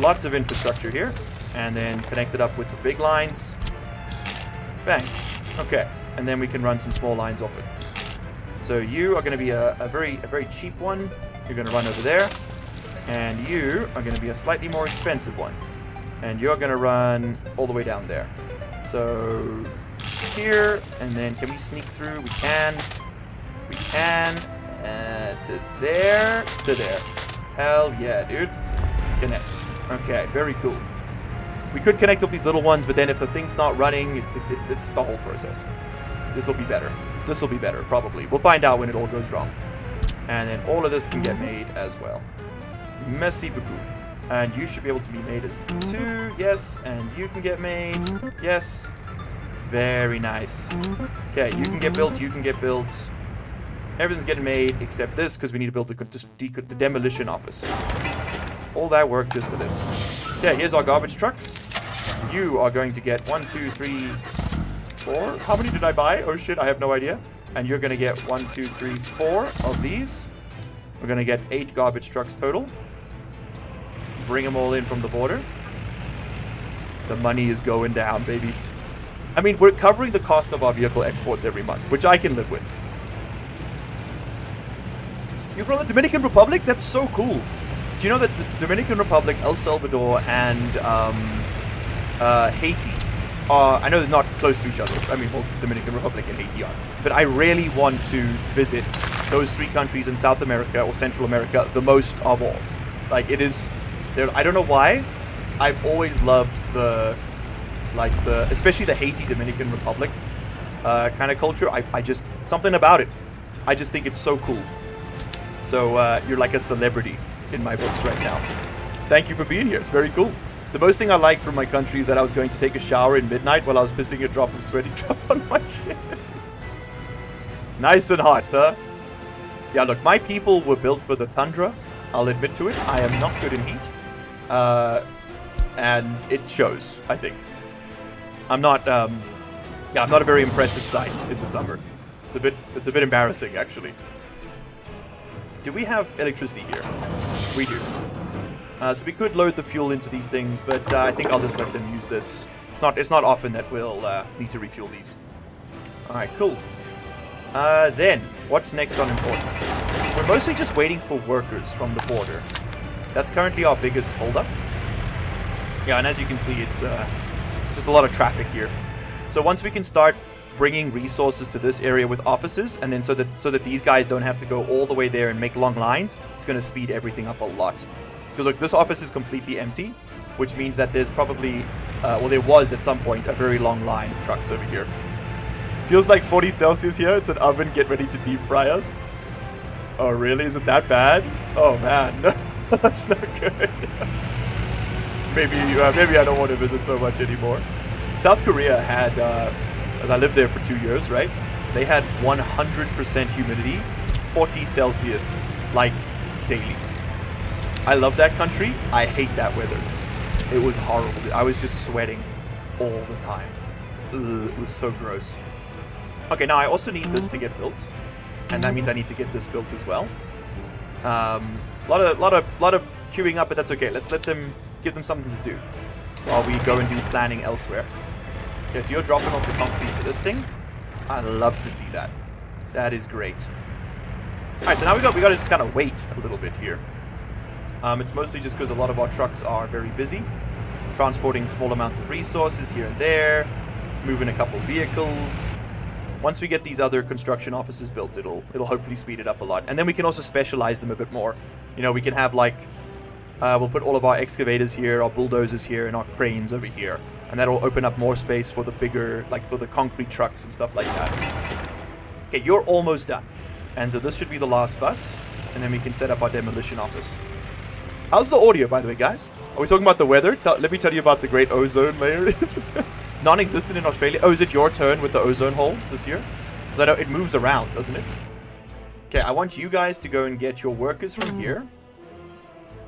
Lots of infrastructure here. And then connect it up with the big lines. Bang. Okay. And then we can run some small lines off it. So you are going to be a very cheap one. You're going to run over there. And you are going to be a slightly more expensive one. And you're going to run all the way down there. So here, and then can we sneak through? We can. We can. To there. To there. Hell yeah, dude. Connect. Okay, very cool. We could connect up these little ones, but then if the thing's not running, it's the whole process. This will be better. This will be better, probably. We'll find out when it all goes wrong. And then all of this can get made as well. Merci beaucoup. And you should be able to be made as 2. Yes. And you can get made. Yes. Very nice. Okay, you can get built, you can get built. Everything's getting made except this, because we need to build the demolition office. All that work just for this. Okay, here's our garbage trucks. You are going to get 1, 2, 3, 4. How many did I buy? Oh shit, I have no idea. And you're going to get 1, 2, 3, 4 of these. We're going to get 8 garbage trucks total. Bring them all in from the border. The money is going down, baby. I mean, we're covering the cost of our vehicle exports every month, which I can live with. You're from the Dominican Republic? That's so cool. Do you know that the Dominican Republic, El Salvador, and Haiti are, I know they're not close to each other. I mean, well, Dominican Republic and Haiti are. But I really want to visit those 3 countries in South America or Central America the most of all. Like, it is, I don't know why. I've always loved especially the Haiti Dominican Republic kind of culture. I just, something about it. I just think it's so cool. So you're like a celebrity in my books right now. Thank you for being here. It's very cool. The most thing I like from my country is that I was going to take a shower in midnight while I was pissing a drop of sweaty dropped on my chin. Nice and hot, huh? Yeah, look, my people were built for the tundra. I'll admit to it. I am not good in heat. And it shows, I think. I'm not a very impressive sight in the summer. It's a bit embarrassing, actually. Do we have electricity here? We do. So we could load the fuel into these things, but I think I'll just let them use this. It's not often that we'll need to refuel these. All right, cool. Then, what's next on importance? We're mostly just waiting for workers from the border. That's currently our biggest holdup. Yeah, and as you can see, it's just a lot of traffic here. So once we can start bringing resources to this area with offices, and then so that these guys don't have to go all the way there and make long lines, it's going to speed everything up a lot. Because look, this office is completely empty, which means that there's probably, there was at some point a very long line of trucks over here. Feels like 40 Celsius here. It's an oven. Get ready to deep fry us. Oh, really? Is it that bad? Oh, man. That's not good. Maybe I don't want to visit so much anymore. South Korea had, as I lived there for 2 years, right? They had 100% humidity, 40 Celsius, like, daily. I love that country. I hate that weather. It was horrible. I was just sweating all the time. Ugh, it was so gross. Okay, now I also need this to get built, and that means I need to get this built as well. Lot of queuing up, but that's okay. Let's give them something to do while we go and do planning elsewhere. Okay, so you're dropping off the concrete for this thing. I love to see that. That is great. All right, so now we got to just kind of wait a little bit here. It's mostly just because a lot of our trucks are very busy, transporting small amounts of resources here and there, moving a couple vehicles. Once we get these other construction offices built, it'll hopefully speed it up a lot. And then we can also specialize them a bit more. You know, we can have like, we'll put all of our excavators here, our bulldozers here, and our cranes over here. And that'll open up more space for the bigger, like for the concrete trucks and stuff like that. Okay, you're almost done. And so this should be the last bus. And then we can set up our demolition office. How's the audio, by the way, guys? Are we talking about the weather? Let me tell you about the great ozone layer it is. Non-existent in Australia. Oh, is it your turn with the ozone hole this year? Because I know it moves around, doesn't it? Okay, I want you guys to go and get your workers from here.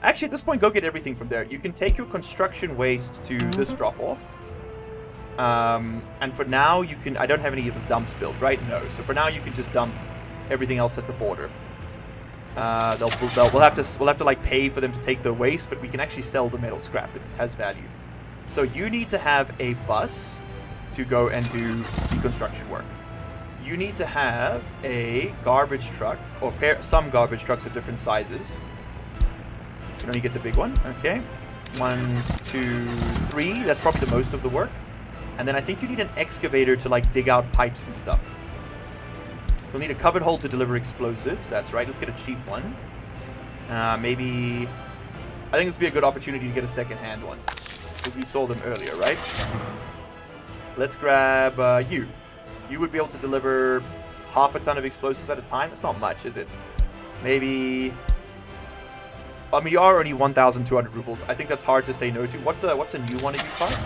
Actually, at this point, go get everything from there. You can take your construction waste to this drop-off. And for now, you can... I don't have any of the dumps built, right? No. So for now, you can just dump everything else at the border. We'll have to like pay for them to take the waste, but we can actually sell the metal scrap. It has value. So you need to have a bus to go and do the construction work. You need to have a garbage truck, or some garbage trucks of different sizes. You only get the big one. Okay. 1, 2, 3. That's probably the most of the work. And then I think you need an excavator to like dig out pipes and stuff. You'll need a covered hole to deliver explosives. That's right. Let's get a cheap one. Maybe... I think this would be a good opportunity to get a second-hand one. Because we saw them earlier, right? Let's grab you. You would be able to deliver half a ton of explosives at a time. It's not much, is it? Maybe... I mean, you are only 1,200 rubles. I think that's hard to say no to. What's a new one of you cost?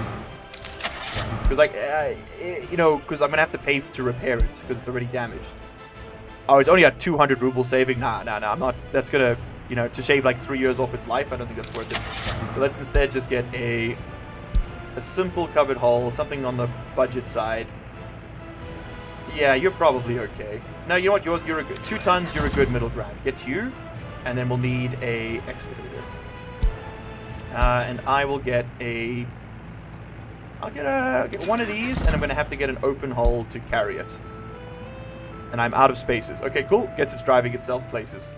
Because, like, you know, because I'm going to have to pay to repair it because it's already damaged. Oh, it's only got 200 ruble saving? Nah, I'm not. That's going to, you know, to shave like 3 years off its life, I don't think that's worth it. So let's instead just get a simple covered hull, something on the budget side. Yeah, you're probably okay. No, you know what? You're a good 2 tons. You're a good middle ground. Get you, and then we'll need a excavator. And I will get a. I'll get one of these, and I'm gonna have to get an open hull to carry it. And I'm out of spaces. Okay, cool. Guess it's driving itself places.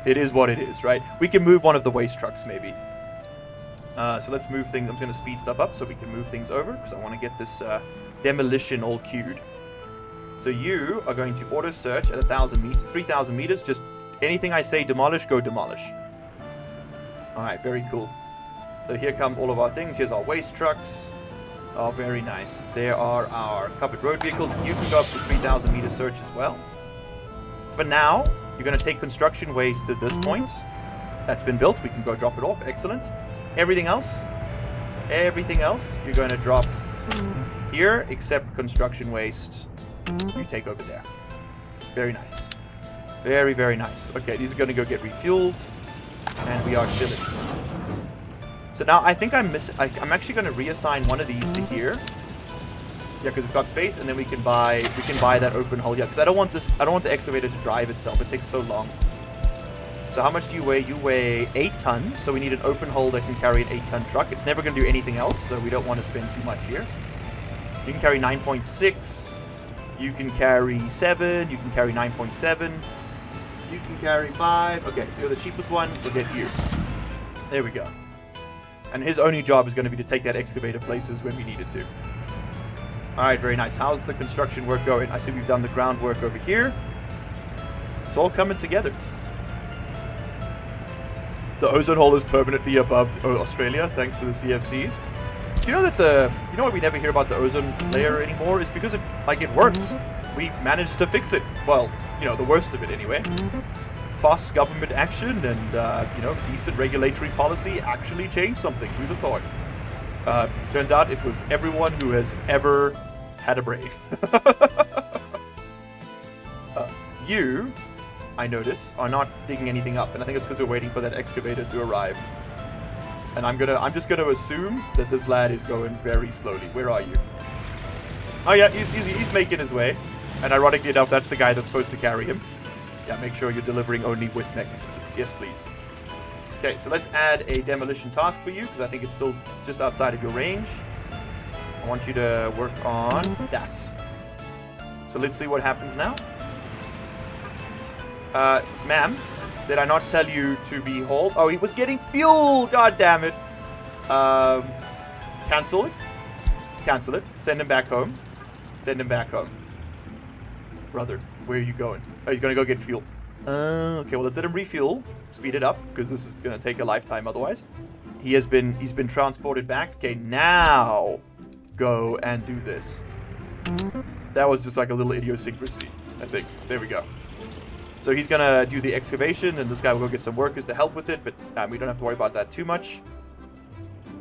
It is what it is, right? We can move one of the waste trucks, maybe. So let's move things. I'm gonna speed stuff up so we can move things over because I want to get this demolition all queued. So you are going to auto search at 1,000 meters, 3,000 meters. Just anything I say demolish, go demolish. All right, very cool. So here come all of our things. Here's our waste trucks. Oh, very nice. There are our covered road vehicles. You can go up to 3,000 meter search as well. For now, you're going to take construction waste to this point. That's been built. We can go drop it off. Excellent. Everything else, you're going to drop here, except construction waste. You take over there. Very nice. Very, very nice. Okay, these are going to go get refueled. And we are chilling. So now I think I'm actually going to reassign one of these to here. Yeah, because it's got space, and then we can buy that open hull. Yeah, because I don't want the excavator to drive itself. It takes so long. So how much do you weigh? You weigh 8 tons. So we need an open hull that can carry an 8-ton truck. It's never going to do anything else, so we don't want to spend too much here. You can carry 9.6. You can carry 7. You can carry 9.7. You can carry 5. Okay, you're the cheapest one. We'll get you. There we go. And his only job is going to be to take that excavator places when we need it to. Alright, very nice. How's the construction work going? I see we've done the groundwork over here. It's all coming together. The ozone hole is permanently above Australia, thanks to the CFCs. Do you know that you know why we never hear about the ozone layer anymore? Is because it works. We managed to fix it. Well, you know, the worst of it anyway. Fast government action and, you know, decent regulatory policy actually changed something. Who'd have thought? Turns out it was everyone who has ever had a brain. You, I notice, are not digging anything up, and I think it's because we're waiting for that excavator to arrive. And I'm just gonna assume that this lad is going very slowly. Where are you? Oh yeah, he's making his way. And ironically enough, that's the guy that's supposed to carry him. Yeah, make sure you're delivering only with mechanisms. Yes, please. Okay, so let's add a demolition task for you, because I think it's still just outside of your range. I want you to work on that. So let's see what happens now. Ma'am, did I not tell you to be hauled? Oh, he was getting fuel! God damn it! Cancel it. Cancel it. Send him back home. Send him back home. Brother, where are you going? Oh, he's gonna go get fuel. Okay, well, let's let him refuel. Speed it up, because this is gonna take a lifetime otherwise. He's been transported back. Okay, now go and do this. That was just like a little idiosyncrasy, I think. There we go. So he's gonna do the excavation, and this guy will go get some workers to help with it, but we don't have to worry about that too much.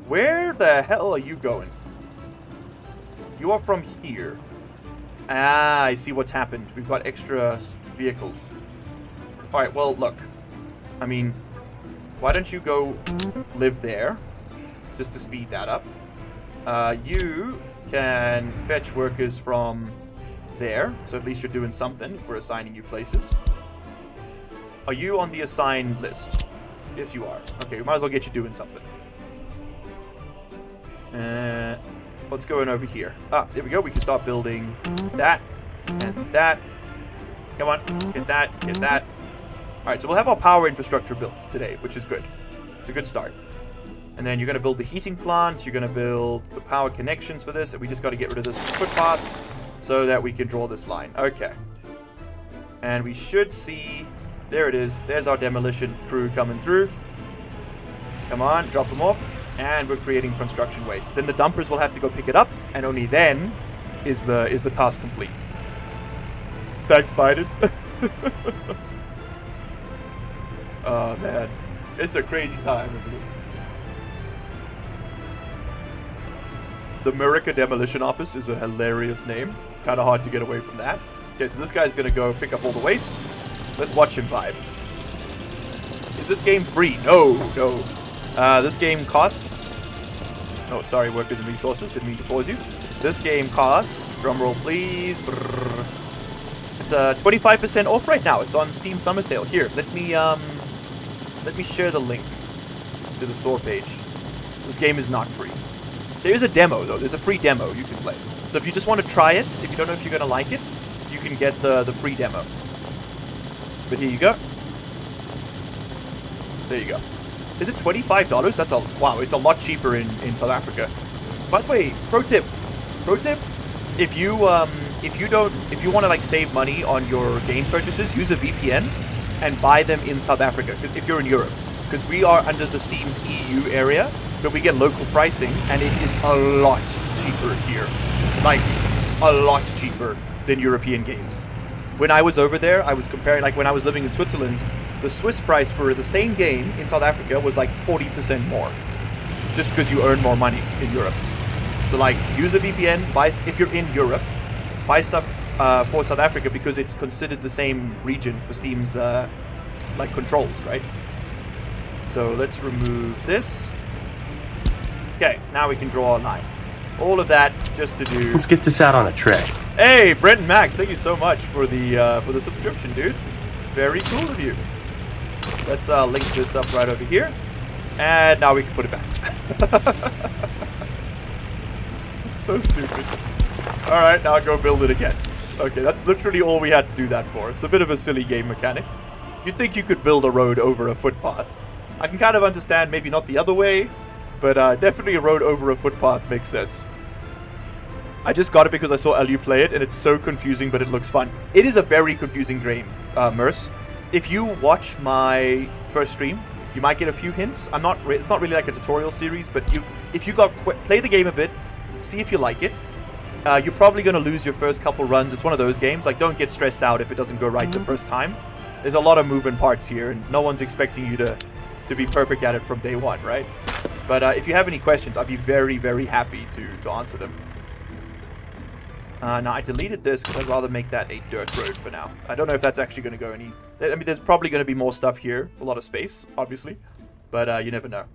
Where the hell are you going? You are from here. Ah, I see what's happened. We've got extra vehicles. Alright, well, look. I mean, why don't you go live there, just to speed that up. You can fetch workers from there, so at least you're doing something if we're assigning you places. Are you on the assigned list? Yes, you are. Okay, we might as well get you doing something. What's going over here? Ah, there we go. We can start building that and that. Come on, get that, get that. All right, so we'll have our power infrastructure built today, which is good. It's a good start. And then you're going to build the heating plants. You're going to build the power connections for this. And we just got to get rid of this footpath so that we can draw this line. Okay. And we should see... There it is. There's our demolition crew coming through. Come on, drop them off. And we're creating construction waste. Then the dumpers will have to go pick it up, and only then is the task complete. Thanks, Biden. Oh man, it's a crazy time, isn't it? The Murica Demolition Office is a hilarious name. Kind of hard to get away from that. Okay, so this guy's gonna go pick up all the waste. Let's watch him vibe. Is this game free? No, no. This game costs... Oh, sorry, workers and resources. Didn't mean to pause you. This game costs... Drumroll, please. Brrr. It's 25% off right now. It's on Steam Summer Sale. Here, let me share the link to the store page. This game is not free. There is a demo, though. There's a free demo you can play. So if you just want to try it, if you don't know if you're going to like it, you can get the free demo. But here you go. There you go. Is it $25? That's a... Wow, it's a lot cheaper in South Africa. By the way, pro tip. If you want to like save money on your game purchases, use a VPN and buy them in South Africa if you're in Europe. Because we are under the Steam's EU area, but we get local pricing, and it is a lot cheaper here. Like, a lot cheaper than European games. When I was over there, I was comparing, like when I was living in Switzerland, the Swiss price for the same game in South Africa was like 40% more. Just because you earn more money in Europe. So like, use a VPN, if you're in Europe, buy stuff for South Africa because it's considered the same region for Steam's like controls, right? So let's remove this. Okay, now we can draw a line. All of that just to do... Let's get this out on a tray. Hey, Brent and Max, thank you so much for the subscription, dude. Very cool of you. Let's link this up right over here. And now we can put it back. So stupid. Alright, now go build it again. Okay, that's literally all we had to do that for. It's a bit of a silly game mechanic. You'd think you could build a road over a footpath. I can kind of understand maybe not the other way, but definitely a road over a footpath makes sense. I just got it because I saw Elu play it, and it's so confusing, but it looks fun. It is a very confusing game, Merce. If you watch my first stream, you might get a few hints. It's not really like a tutorial series, but if you play the game a bit, see if you like it. You're probably going to lose your first couple runs. It's one of those games. Like, don't get stressed out if it doesn't go right the first time. There's a lot of moving parts here, and no one's expecting you to be perfect at it from day one, right? But if you have any questions, I'd be very, very happy to answer them. Now, I deleted this because I'd rather make that a dirt road for now. I don't know if that's actually going to go any... I mean, there's probably going to be more stuff here. It's a lot of space, obviously. But you never know.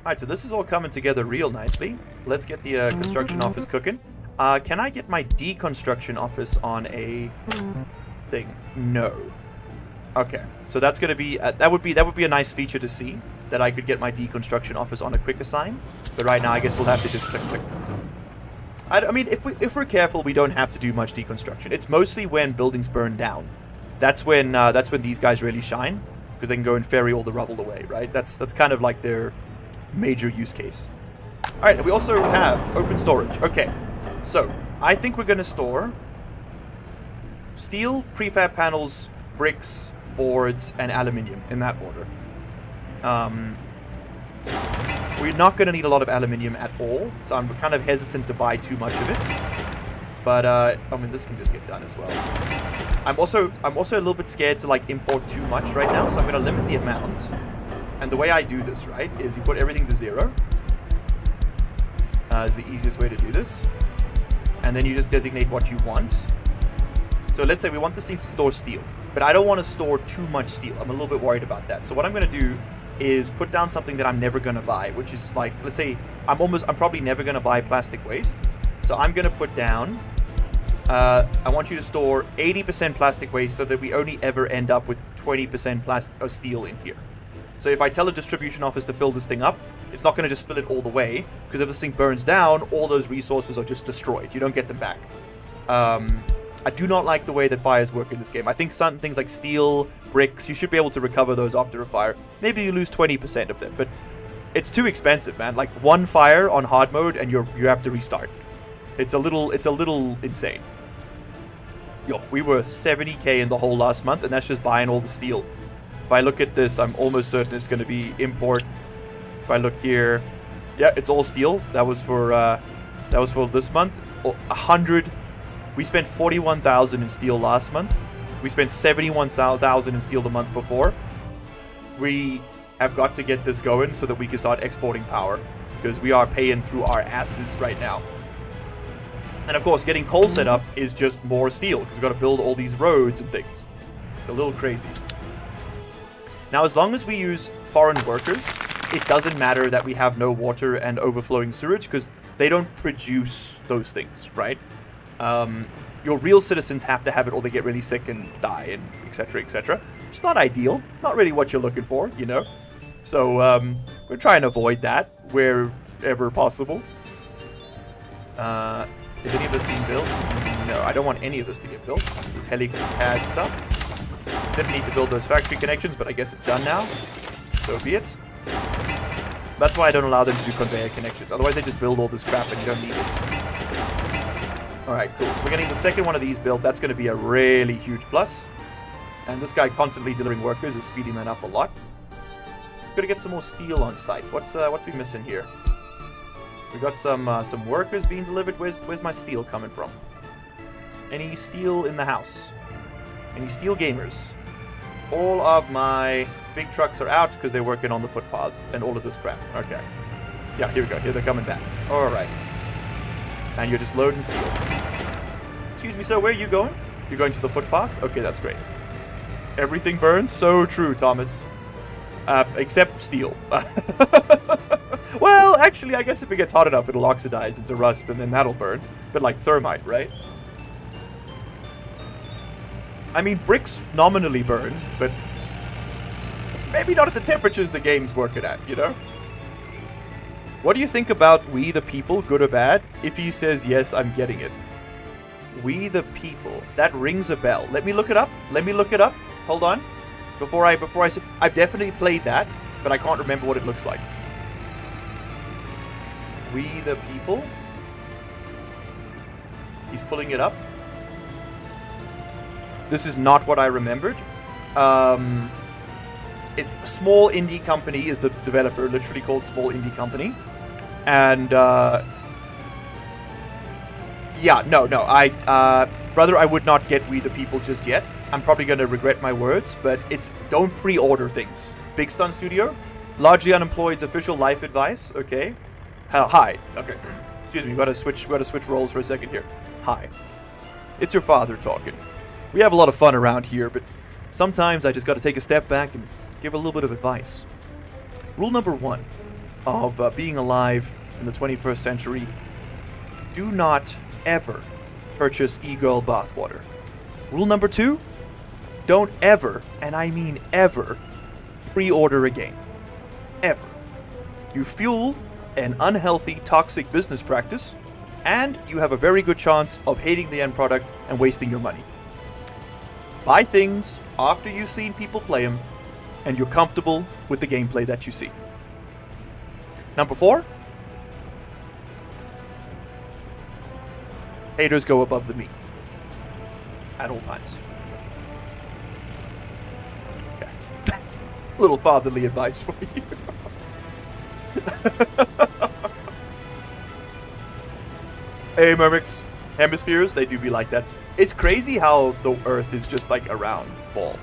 Alright, so this is all coming together real nicely. Let's get the construction office cooking. Can I get my deconstruction office on a thing? No. Okay, so that's going to be... that would be a nice feature to see. That I could get my deconstruction office on a quick assign. But right now, I guess we'll have to just click, click. I mean, if we're careful, we don't have to do much deconstruction. It's mostly when buildings burn down. That's when these guys really shine, because they can go and ferry all the rubble away, right? That's kind of like their major use case. All right, and we also have open storage. Okay, so I think we're going to store steel, prefab panels, bricks, boards, and aluminium in that order. We're not going to need a lot of aluminium at all, so I'm kind of hesitant to buy too much of it. But I mean, this can just get done as well. I'm also a little bit scared to like import too much right now, so I'm going to limit the amount. And the way I do this, right, is you put everything to 0. Is the easiest way to do this. And then you just designate what you want. So let's say we want this thing to store steel, but I don't want to store too much steel. I'm a little bit worried about that. So what I'm going to do is put down something that I'm never going to buy, which is like, let's say I'm probably never going to buy plastic waste. So I'm going to put down, I want you to store 80% plastic waste so that we only ever end up with 20% steel in here. So if I tell a distribution office to fill this thing up, it's not going to just fill it all the way, because if this thing burns down, all those resources are just destroyed. You don't get them back. I do not like the way that fires work in this game. I think some things like steel, bricks, you should be able to recover those after a fire. Maybe you lose 20% of them, but it's too expensive, man. Like one fire on hard mode and you have to restart. It's a little insane. Yo, we were 70k in the whole last month, and that's just buying all the steel. If I look at this, I'm almost certain it's going to be import. If I look here, yeah, it's all steel. That was for this month. 100. We spent 41,000 in steel last month. We spent 71,000 in steel the month before. We have got to get this going so that we can start exporting power. because we are paying through our asses right now. And of course, getting coal set up is just more steel, because we've got to build all these roads and things. It's a little crazy. Now, as long as we use foreign workers, it doesn't matter that we have no water and overflowing sewage, because they don't produce those things, right? Your real citizens have to have it, or they get really sick and die, and etc., etc. It's not ideal. Not really what you're looking for, you know? So, we're trying to avoid that wherever possible. Is any of this being built? No, I don't want any of this to get built. This helipad stuff. Didn't need to build those factory connections, but I guess it's done now. So be it. That's why I don't allow them to do conveyor connections. Otherwise, they just build all this crap and you don't need it. Alright, cool. So we're getting the second one of these built. That's going to be a really huge plus. And this guy constantly delivering workers is speeding that up a lot. Gotta get some more steel on site. What's we missing here? We got some workers being delivered. Where's my steel coming from? Any steel in the house? Any steel gamers? All of my big trucks are out because they're working on the footpaths and all of this crap. Okay. Yeah, here we go. Here they're coming back. All right. And you're just loading steel. Excuse me, sir. Where are you going? You're going to the footpath? Okay, that's great. Everything burns? So true, Thomas. Except steel. Well, actually, I guess if it gets hot enough, it'll oxidize into rust, and then that'll burn. But like thermite, right? I mean, bricks nominally burn, but maybe not at the temperatures the game's working at, you know? What do you think about we the people, good or bad? If he says yes, I'm getting it. We the people. That rings a bell. Let me look it up. Let me look it up. Hold on. Before I say, I've definitely played that, but I can't remember what it looks like. We the people. He's pulling it up. This is not what I remembered. It's a small indie company is the developer, literally called Small Indie Company. And, yeah, no, brother, I would not get We the People just yet. I'm probably going to regret my words, but don't pre-order things. Big Stun Studio, largely unemployed's official life advice, okay? Hi, okay, excuse me, we gotta switch roles for a second here. Hi, it's your father talking. We have a lot of fun around here, but sometimes I just gotta take a step back and give a little bit of advice. Rule number 1 of being alive in the 21st century, do not ever purchase e-girl bathwater. Rule number 2, don't ever, and I mean ever, pre-order a game. Ever. You fuel an unhealthy, toxic business practice, and you have a very good chance of hating the end product and wasting your money. Buy things after you've seen people play them, and you're comfortable with the gameplay that you see. Number 4, haters go above the meat. At all times. Okay. Little fatherly advice for you. Hey, Mermix. Hemispheres, they do be like that. It's crazy how the Earth is just like a round ball,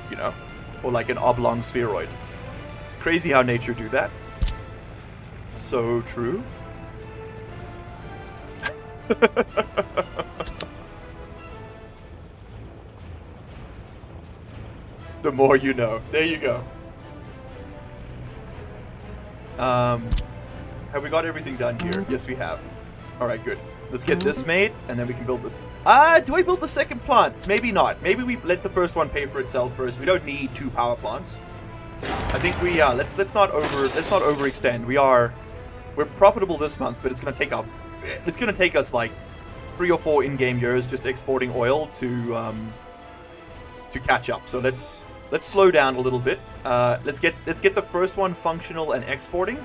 you know? Or like an oblong spheroid. Crazy how nature do that. So true. The more you know. There you go. Have we got everything done here? Yes, we have. Alright, good. Let's get this made, and then we can build the... do I build the second plant? Maybe not. Maybe we let the first one pay for itself first. We don't need 2 power plants. I think we, let's not overextend. We're profitable this month, but it's gonna take us like 3 or 4 in-game years just exporting oil to catch up. So let's slow down a little bit. Let's get the first one functional and exporting,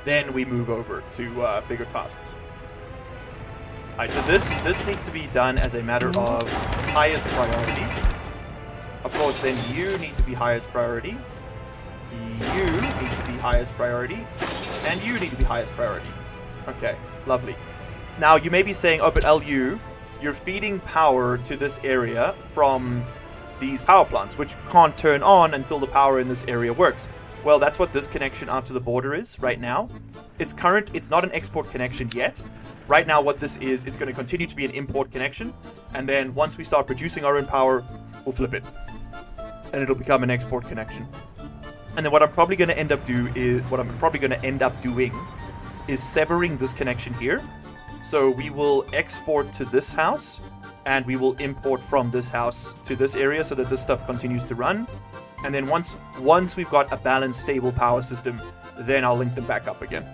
then we move over to bigger tasks. Alright, so this needs to be done as a matter of highest priority. Of course, then you need to be highest priority. You need to be highest priority. And you need to be highest priority. Okay, lovely. Now, you may be saying, oh, but LU, you're feeding power to this area from these power plants, which can't turn on until the power in this area works. Well, that's what this connection out to the border is right now. It's not an export connection yet. Right now what this is, it's going to continue to be an import connection. And then once we start producing our own power, we'll flip it. And it'll become an export connection. And then what I'm probably going to end up doing is severing this connection here. So we will export to this house, and we will import from this house to this area so that this stuff continues to run. And then once we've got a balanced, stable power system, then I'll link them back up again.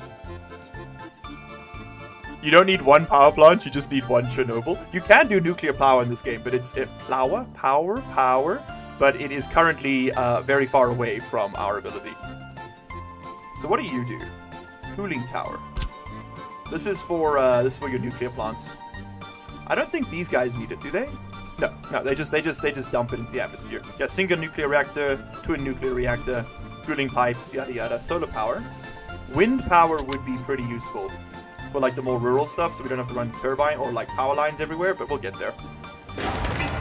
You don't need one power plant, you just need one Chernobyl. You can do nuclear power in this game, but it's power, but it is currently very far away from our ability. So what do you do? Cooling tower. This is for your nuclear plants. I don't think these guys need it, do they? No, they just dump it into the atmosphere. Yeah, single nuclear reactor, twin nuclear reactor, cooling pipes, yada yada. Solar power. Wind power would be pretty useful for like the more rural stuff, so we don't have to run turbine or like power lines everywhere, but we'll get there.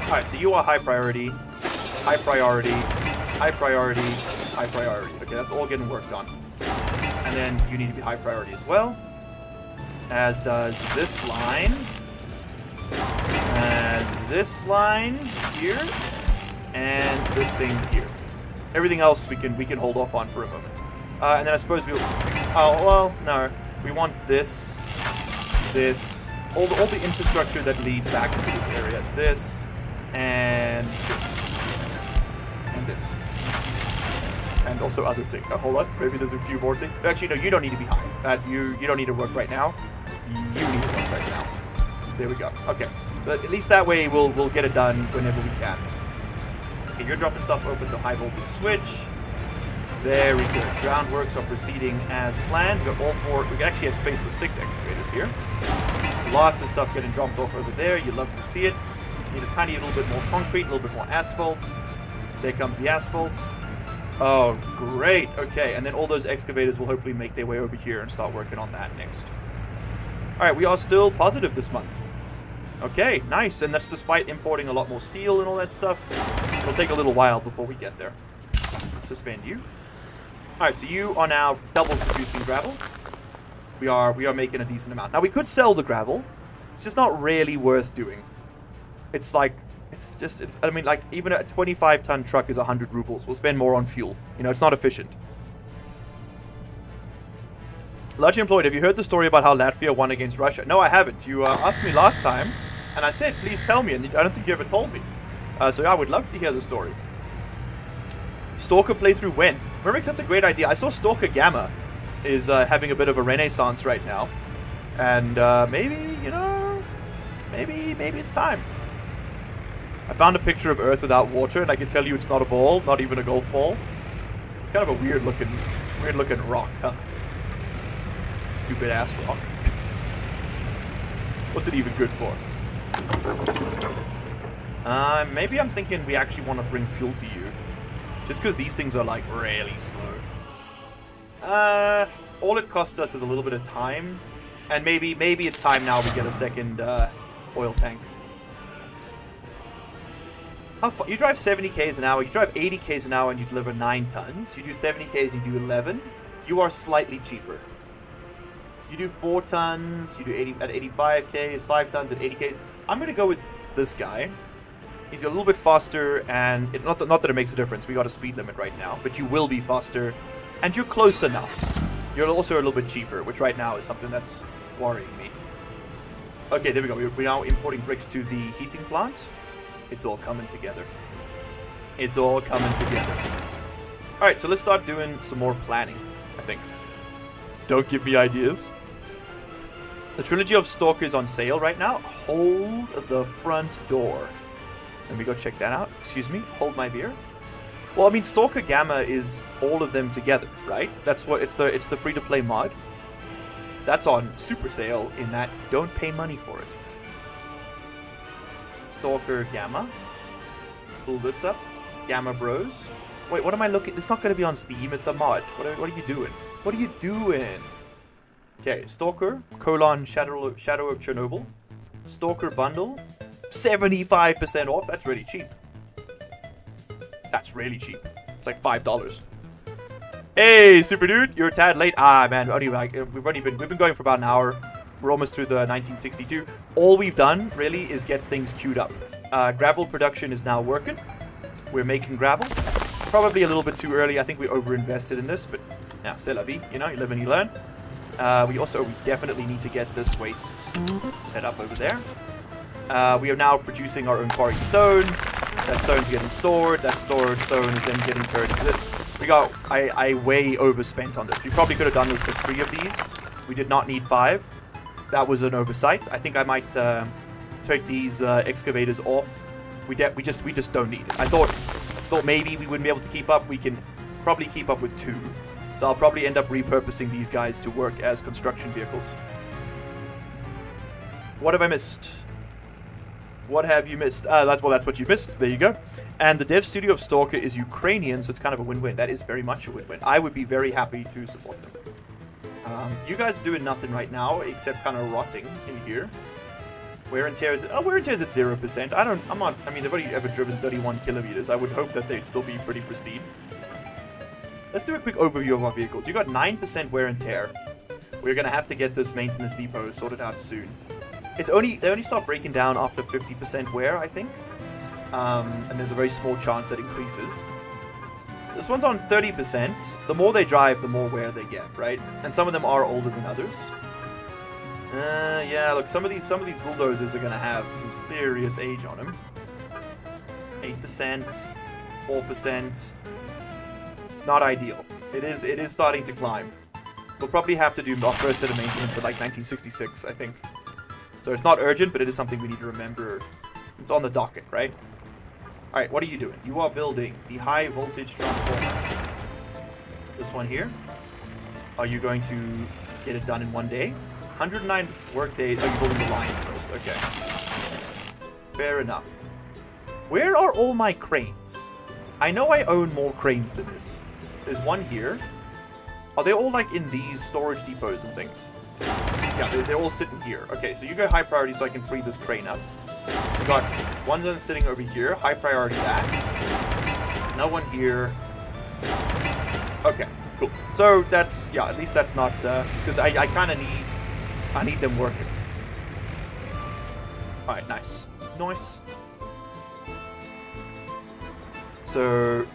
Alright, so you are high priority, high priority, high priority, high priority. Okay, that's all getting worked on. And then you need to be high priority as well. As does this line. And this line here. And this thing here. Everything else we can hold off on for a moment. And then I suppose we'll... Oh, well, no. We want this, all the infrastructure that leads back into this area. This, and this. And this. And also other things. Oh, hold on, maybe there's a few more things. Actually, no, you don't need to be high. You don't need to work right now. You need to work right now. There we go. Okay. But at least that way we'll get it done whenever we can. Okay, you're dropping stuff over the high voltage switch. Very good. Groundworks are proceeding as planned. We got all four. We actually have space for 6 excavators here. Lots of stuff getting dropped off over there. You love to see it. Need a tiny little bit more concrete, a little bit more asphalt. There comes the asphalt. Oh, great. Okay, and then all those excavators will hopefully make their way over here and start working on that next. All right, we are still positive this month. Okay, nice. And that's despite importing a lot more steel and all that stuff. It'll take a little while before we get there. Suspend you. Alright, so you are now double producing gravel. We are making a decent amount. Now we could sell the gravel. It's just not really worth doing. It's like, I mean, like, even a 25-ton truck is 100 rubles. We'll spend more on fuel. You know, it's not efficient. Largely Employed, have you heard the story about how Latvia won against Russia? No, I haven't. You asked me last time, and I said, please tell me, and I don't think you ever told me. So I would love to hear the story. Stalker playthrough when? Mermix, that's a great idea. I saw Stalker Gamma is having a bit of a renaissance right now. And maybe, you know, maybe it's time. I found a picture of Earth without water, and I can tell you it's not a ball, not even a golf ball. It's kind of a weird looking rock, huh? Stupid ass rock. What's it even good for? Maybe I'm thinking we actually want to bring fuel to you. Just because these things are, like, really slow. All it costs us is a little bit of time. And maybe it's time now we get a second, oil tank. How far? You drive 70 k's an hour, you drive 80 k's an hour and you deliver 9 tons. You do 70 k's and you do 11. You are slightly cheaper. You do 4 tons, you do 80 at 85 k's, 5 tons at 80 k's. I'm going to go with this guy. He's a little bit faster, and not that it makes a difference. We got a speed limit right now, but you will be faster, and you're close enough. You're also a little bit cheaper, which right now is something that's worrying me. Okay, there we go. We're now importing bricks to the heating plant. It's all coming together. It's all coming together. All right, so let's start doing some more planning, I think. Don't give me ideas. The Trilogy of Stalker is on sale right now. Hold the front door. Let me go check that out. Excuse me. Hold my beer. Well, I mean, Stalker Gamma is all of them together, right? That's what it's the free-to-play mod. That's on super sale in that don't pay money for it. Stalker Gamma. Pull this up. Gamma Bros. Wait, what am I looking? It's not going to be on Steam. It's a mod. What are you doing? What are you doing? Okay, Stalker, Shadow of Chernobyl. Stalker Bundle. 75% off. That's really cheap. That's really cheap. It's like $5. Hey, super dude, you're a tad late. Ah, man, we've been going for about an hour. We're almost through the 1962. All we've done really is get things queued up. Gravel production is now working. We're making gravel. Probably a little bit too early. I think we overinvested in this, but now, c'est la vie. You know, you live and you learn. We definitely need to get this waste set up over there. We are now producing our own quarried stone. That stone's getting stored. That stored stone is then getting turned into this. I way overspent on this. We probably could have done this with 3 of these. We did not need 5. That was an oversight. I think I might take these excavators off. We just don't need it. I thought maybe we wouldn't be able to keep up. We can probably keep up with 2. So I'll probably end up repurposing these guys to work as construction vehicles. What have I missed? What have you missed? That's what you missed. There you go. And the dev studio of Stalker is Ukrainian, so it's kind of a win-win. That is very much a win-win. I would be very happy to support them. You guys are doing nothing right now except kind of rotting in here. Wear and tear is at 0%. I mean, they've only ever driven 31 kilometers. I would hope that they'd still be pretty pristine. Let's do a quick overview of our vehicles. You got 9% wear and tear. We're gonna have to get this maintenance depot sorted out soon. They only start breaking down after 50% wear, I think. And there's a very small chance that increases. This one's on 30%. The more they drive, the more wear they get, right? And some of them are older than others. Yeah, look, some of these bulldozers are gonna have some serious age on them. 8%, 4%. It's not ideal. It is starting to climb. We'll probably have to do our first set of maintenance at like 1966, I think. So it's not urgent, but it is something we need to remember. It's on the docket, right? Alright, what are you doing? You are building the high voltage transformer. This one here. Are you going to get it done in one day? 109 work days. Oh, you're building the lines first. Okay. Fair enough. Where are all my cranes? I know I own more cranes than this. There's one here. Are they all like in these storage depots and things? Yeah, they're all sitting here. Okay, so you go high priority so I can free this crane up. We got one of them sitting over here. High priority that. No one here. Okay, cool. So that's, yeah, at least that's not, because I kind of need them working. Alright, nice. Nice. So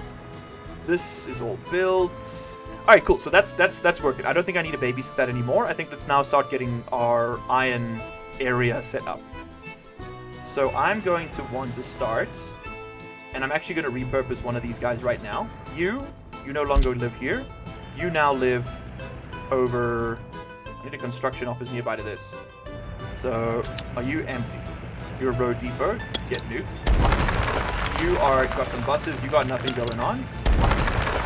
this is all built. Alright, cool. So that's working. I don't think I need to babysit that anymore. I think let's now start getting our iron area set up. So I'm going to want to start, and I'm actually going to repurpose one of these guys right now. You no longer live here. You now live over... I need a construction office nearby to this. So, are you empty? You're a road depot. Get nuked. You are got some buses. You got nothing going on.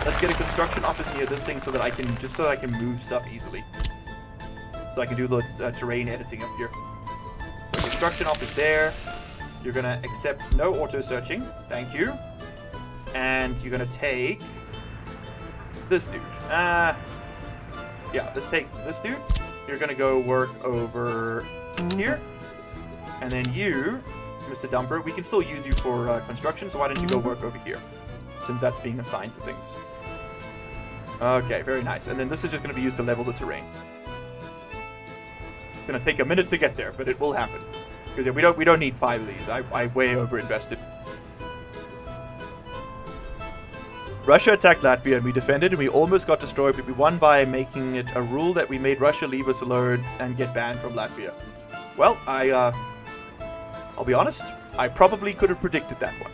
Let's get a construction office near this thing so that I can move stuff easily. So I can do the terrain editing up here. So construction office there. You're gonna accept no auto searching. Thank you. And you're gonna take this dude. Yeah, let's take this dude. You're gonna go work over here. And then you, Mr. Dumper, we can still use you for construction, so why don't you go work over here? Since that's being assigned to things. Okay, very nice. And then this is just going to be used to level the terrain. It's going to take a minute to get there, but it will happen. Because yeah, we don't need 5 of these. I way overinvested. Russia attacked Latvia and we defended and we almost got destroyed, but we won by making it a rule that we made Russia leave us alone and get banned from Latvia. Well, I'll be honest, I probably could have predicted that one,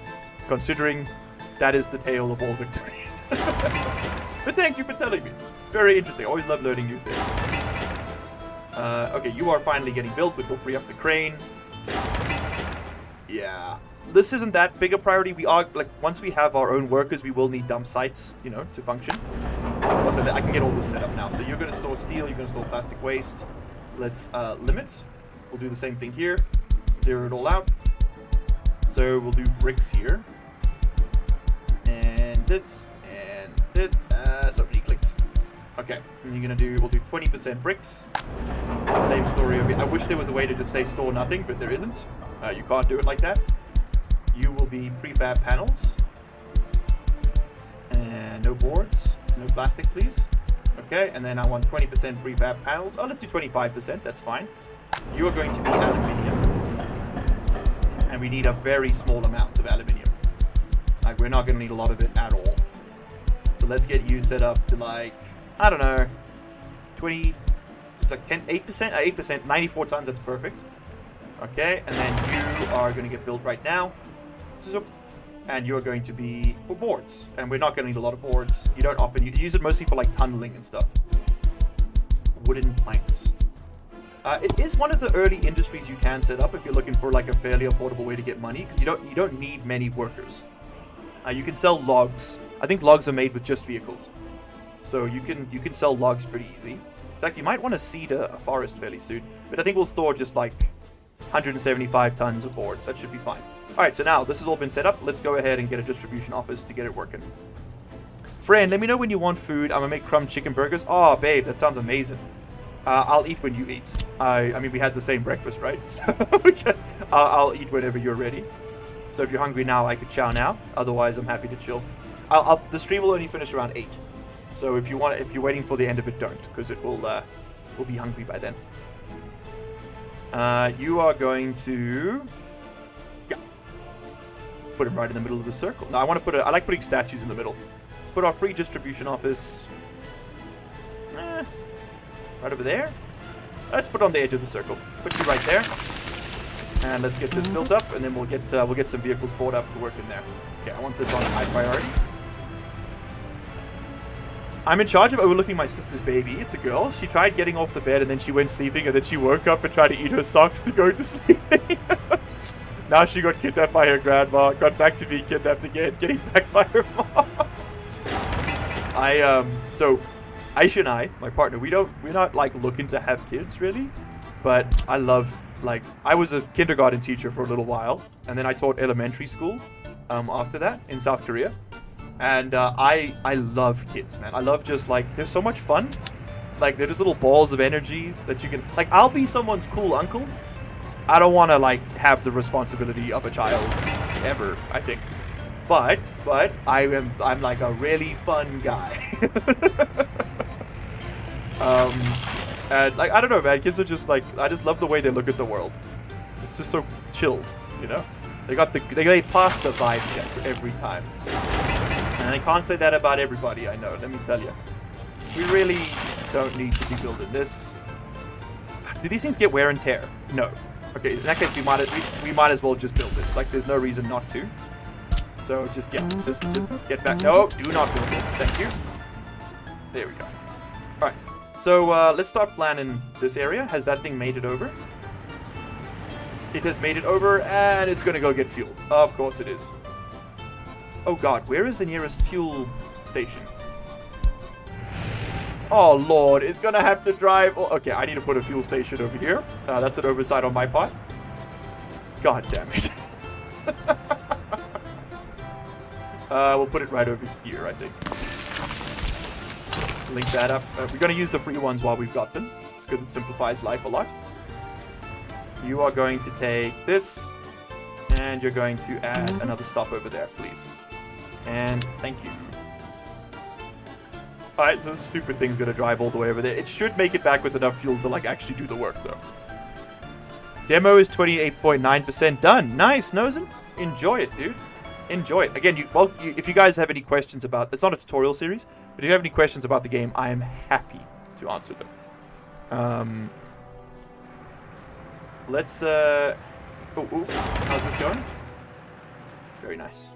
considering that is the tale of all victories. But thank you for telling me. Very interesting. I always love learning new things. Okay, you are finally getting built, which will free up the crane. Yeah. This isn't that big a priority. We are, like, once we have our own workers, we will need dump sites, you know, to function. Also, I can get all this set up now. So you're going to store steel, you're going to store plastic waste. Let's limit. We'll do the same thing here. Zero it all out. So we'll do bricks here. And this. So many clicks. Okay, and you're gonna do, we'll do 20% bricks. Same story over here. I wish there was a way to just say store nothing, but there isn't. You can't do it like that. You will be prefab panels. And no boards. No plastic, please. Okay, and then I want 20% prefab panels. Oh, let's do 25%. That's fine. You are going to be aluminium. And we need a very small amount of aluminium. Like, we're not going to need a lot of it at all. So let's get you set up to, like, I don't know, 20, like 8%? 8%, 94 tons, that's perfect. Okay, and then you are going to get built right now. And you're going to be for boards. And we're not going to need a lot of boards. You don't often use it mostly for, like, tunneling and stuff. Wooden planks. It is one of the early industries you can set up if you're looking for like a fairly affordable way to get money, because you don't need many workers. You can sell logs. I think logs are made with just vehicles, so you can sell logs pretty easy. In fact, you might want to seed a forest fairly soon, but I think we'll store just like 175 tons of boards. That should be fine. All right, so now this has all been set up. Let's go ahead and get a distribution office to get it working. Friend, let me know when you want food. I'm gonna make crumb chicken burgers. Oh, babe, that sounds amazing. I'll eat when you eat. I mean, we had the same breakfast, right? So I'll eat whenever you're ready. So if you're hungry now, I could chow now. Otherwise, I'm happy to chill. The stream will only finish around 8. So if you're waiting for the end of it, don't, because it will we'll be hungry by then. You are going to, yeah, put him right in the middle of the circle. Now I like putting statues in the middle. Let's put our free distribution office. Right over there. Let's put it on the edge of the circle. Put you right there. And let's get this built up, and then we'll get some vehicles brought up to work in there. Okay, I want this on high priority. I'm in charge of overlooking my sister's baby. It's a girl. She tried getting off the bed, and then she went sleeping, and then she woke up and tried to eat her socks to go to sleep. Now she got kidnapped by her grandma, got back to being kidnapped again, getting back by her mom. So Aisha and I, my partner, we're not like looking to have kids really, but I love, like, I was a kindergarten teacher for a little while, and then I taught elementary school after that in South Korea, and I love kids, man. I love just like, they're so much fun. Like, they're just little balls of energy that you can, like, I'll be someone's cool uncle. I don't want to like have the responsibility of a child ever, I think. But I'm like a really fun guy. And like, I don't know, man, kids are just like, I just love the way they look at the world. It's just so chilled, you know? They pass the vibe check every time. And I can't say that about everybody I know, let me tell you. We really don't need to be building this. Do these things get wear and tear? No. Okay, in that case, we might as well just build this. Like, there's no reason not to. So just get back. No, do not build this. Thank you. There we go. All right. So let's start planning this area. Has that thing made it over? It has made it over, and it's gonna go get fuel. Of course it is. Oh God, where is the nearest fuel station? Oh Lord, it's gonna have to drive. Oh, okay, I need to put a fuel station over here. That's an oversight on my part. God damn it. We'll put it right over here, I think. Link that up. We're gonna use the free ones while we've got them, just because it simplifies life a lot. You are going to take this, and you're going to add another stop over there, please. And thank you. Alright, so this stupid thing's gonna drive all the way over there. It should make it back with enough fuel to like actually do the work though. Demo is 28.9% done. Nice, Nozen. Enjoy it, dude. Enjoy it. Again, if you guys have any questions about, it's not a tutorial series, but if you have any questions about the game, I am happy to answer them. Let's how's this going? Very nice.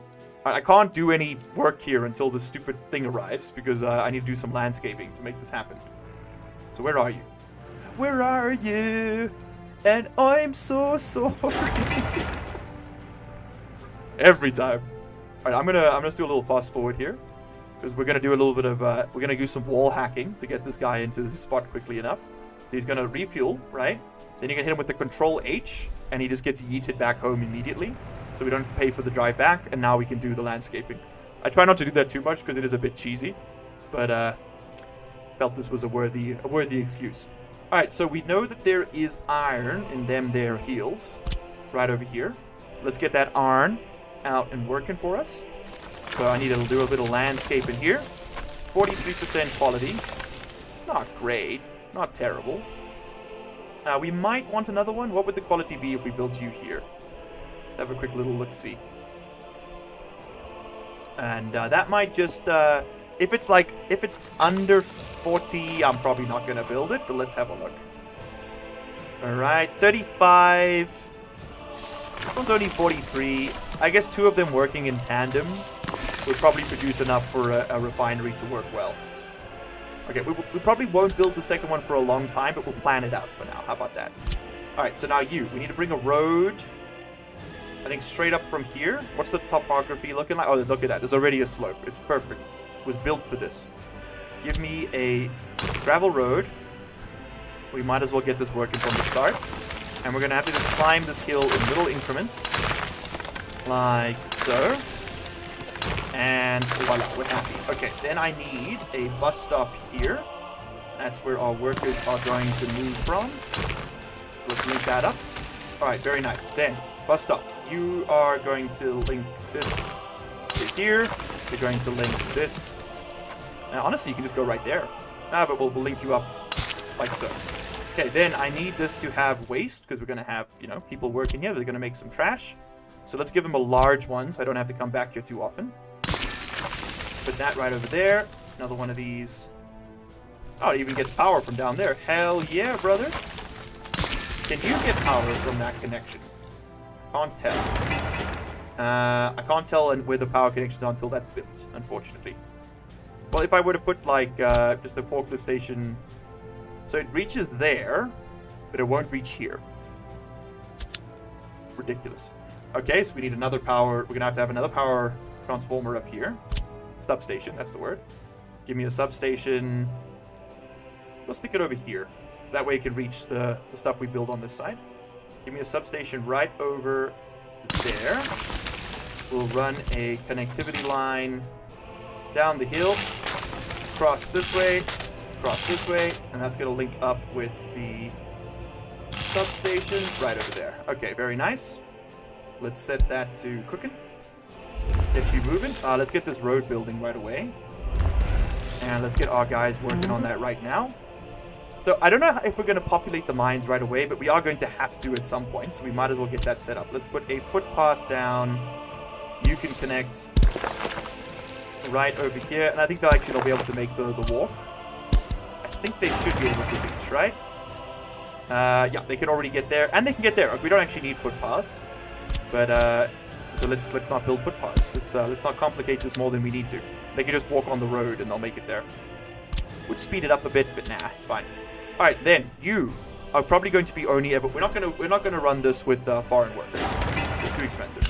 I can't do any work here until the stupid thing arrives, because I need to do some landscaping to make this happen. So where are you? Where are you? And I'm so sorry. Every time. All right, I'm gonna just do a little fast forward here, because we're gonna do a little bit of we're gonna do some wall hacking to get this guy into his spot quickly enough. So he's gonna refuel, right? Then you can hit him with the Control H, and he just gets yeeted back home immediately. So we don't have to pay for the drive back, and now we can do the landscaping. I try not to do that too much because it is a bit cheesy, but felt this was a worthy excuse. All right, so we know that there is iron in them there heels, right over here. Let's get that iron out and working for us. So I need to do a bit of landscaping here. 43% quality. Not great. Not terrible. We might want another one. What would the quality be if we built you here? Let's have a quick little look-see. And that might just... if it's under 40, I'm probably not going to build it, but let's have a look. Alright, 35. This one's only 43. I guess 2 of them working in tandem would probably produce enough for a refinery to work well. Okay, we probably won't build the second one for a long time, but we'll plan it out for now. How about that? Alright, so now we need to bring a road, I think, straight up from here. What's the topography looking like? Oh, look at that. There's already a slope. It's perfect. It was built for this. Give me a gravel road. We might as well get this working from the start. And we're going to have to just climb this hill in little increments. Like so. And voila, we're happy. Okay, then I need a bus stop here. That's where our workers are going to move from. So let's link that up. Alright, very nice. Then, bus stop. You are going to link this to here. You're going to link this. Now, honestly, you can just go right there. But we'll link you up like so. Okay, then I need this to have waste, because we're going to have, people working here. They're going to make some trash. So let's give them a large one, so I don't have to come back here too often. Put that right over there. Another one of these. Oh, it even gets power from down there. Hell yeah, brother. Can you get power from that connection? Can't tell. I can't tell where the power connection is until that's built, unfortunately. Well, if I were to put, just a forklift station... So it reaches there, but it won't reach here. Ridiculous. Okay, so we need another power... We're going to have another power transformer up here. Substation, that's the word. Give me a substation. We'll stick it over here. That way it can reach the stuff we build on this side. Give me a substation right over there. We'll run a connectivity line down the hill, across this way, and that's going to link up with the substation right over there. Okay, very nice. Let's set that to cooking. Get you moving. Let's get this road building right away. And let's get our guys working on that right now. So I don't know if we're going to populate the mines right away, but we are going to have to at some point, so we might as well get that set up. Let's put a footpath down. You can connect right over here, and I think they'll be able to make the walk. I think they should be able to reach, right? Yeah, they can already get there, and they can get there. We don't actually need footpaths, but so let's not build footpaths. Let's not complicate this more than we need to. They can just walk on the road and they'll make it there. Would speed it up a bit, but nah, it's fine. All right, then you are probably going to be only ever. We're not gonna run this with foreign workers. It's too expensive.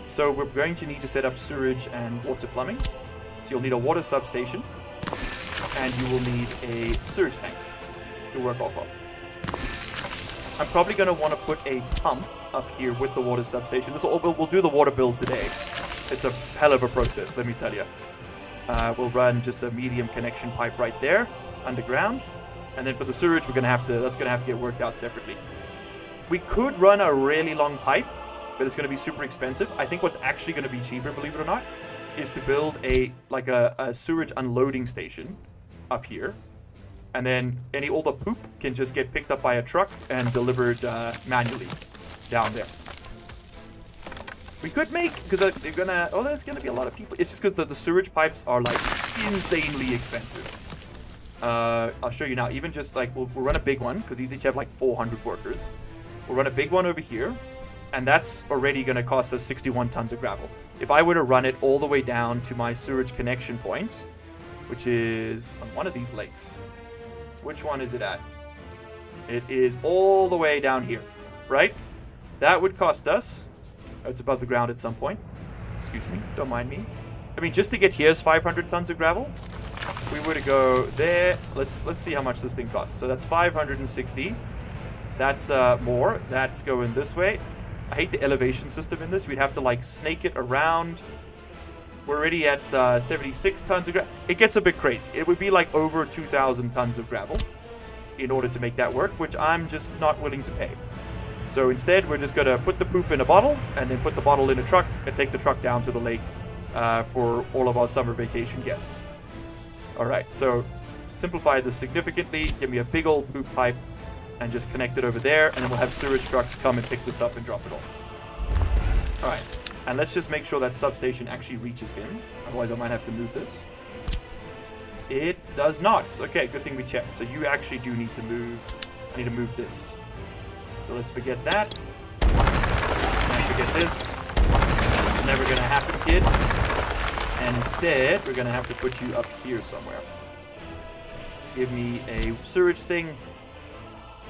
So we're going to need to set up sewerage and water plumbing. So you'll need a water substation, and you will need a sewage tank to work off of. I'm probably going to want to put a pump up here with the water substation. We'll do the water build today. It's a hell of a process, let me tell you. We'll run just a medium connection pipe right there, underground. And then for the sewage, that's going to have to get worked out separately. We could run a really long pipe, but it's going to be super expensive. I think what's actually going to be cheaper, believe it or not, is to build a sewage unloading station up here. And then all the poop can just get picked up by a truck and delivered manually down there. We could make, because there's going to be a lot of people. It's just because the sewage pipes are insanely expensive. I'll show you now. Even just we'll run a big one, because these each have 400 workers. We'll run a big one over here, and that's already going to cost us 61 tons of gravel. If I were to run it all the way down to my sewage connection point, which is on one of these lakes. Which one is it at? It is all the way down here, right? That would cost us... It's above the ground at some point. Excuse me, don't mind me. I mean, just to get here is 500 tons of gravel. If we were to go there, let's see how much this thing costs. So that's 560. That's more. That's going this way. I hate the elevation system in this. We'd have to snake it around. We're already at 76 tons of gravel. It gets a bit crazy. It would be over 2,000 tons of gravel in order to make that work, which I'm just not willing to pay. So instead, we're just going to put the poop in a bottle and then put the bottle in a truck and take the truck down to the lake for all of our summer vacation guests. Alright, so simplify this significantly. Give me a big old poop pipe and just connect it over there. And then we'll have sewage trucks come and pick this up and drop it off. Alright, and let's just make sure that substation actually reaches him. Otherwise I might have to move this. It does not. Okay, good thing we checked. So you actually do need to move. I need to move this. So let's forget that. And forget this. Never gonna happen, kid. And instead, we're gonna have to put you up here somewhere. Give me a sewage thing.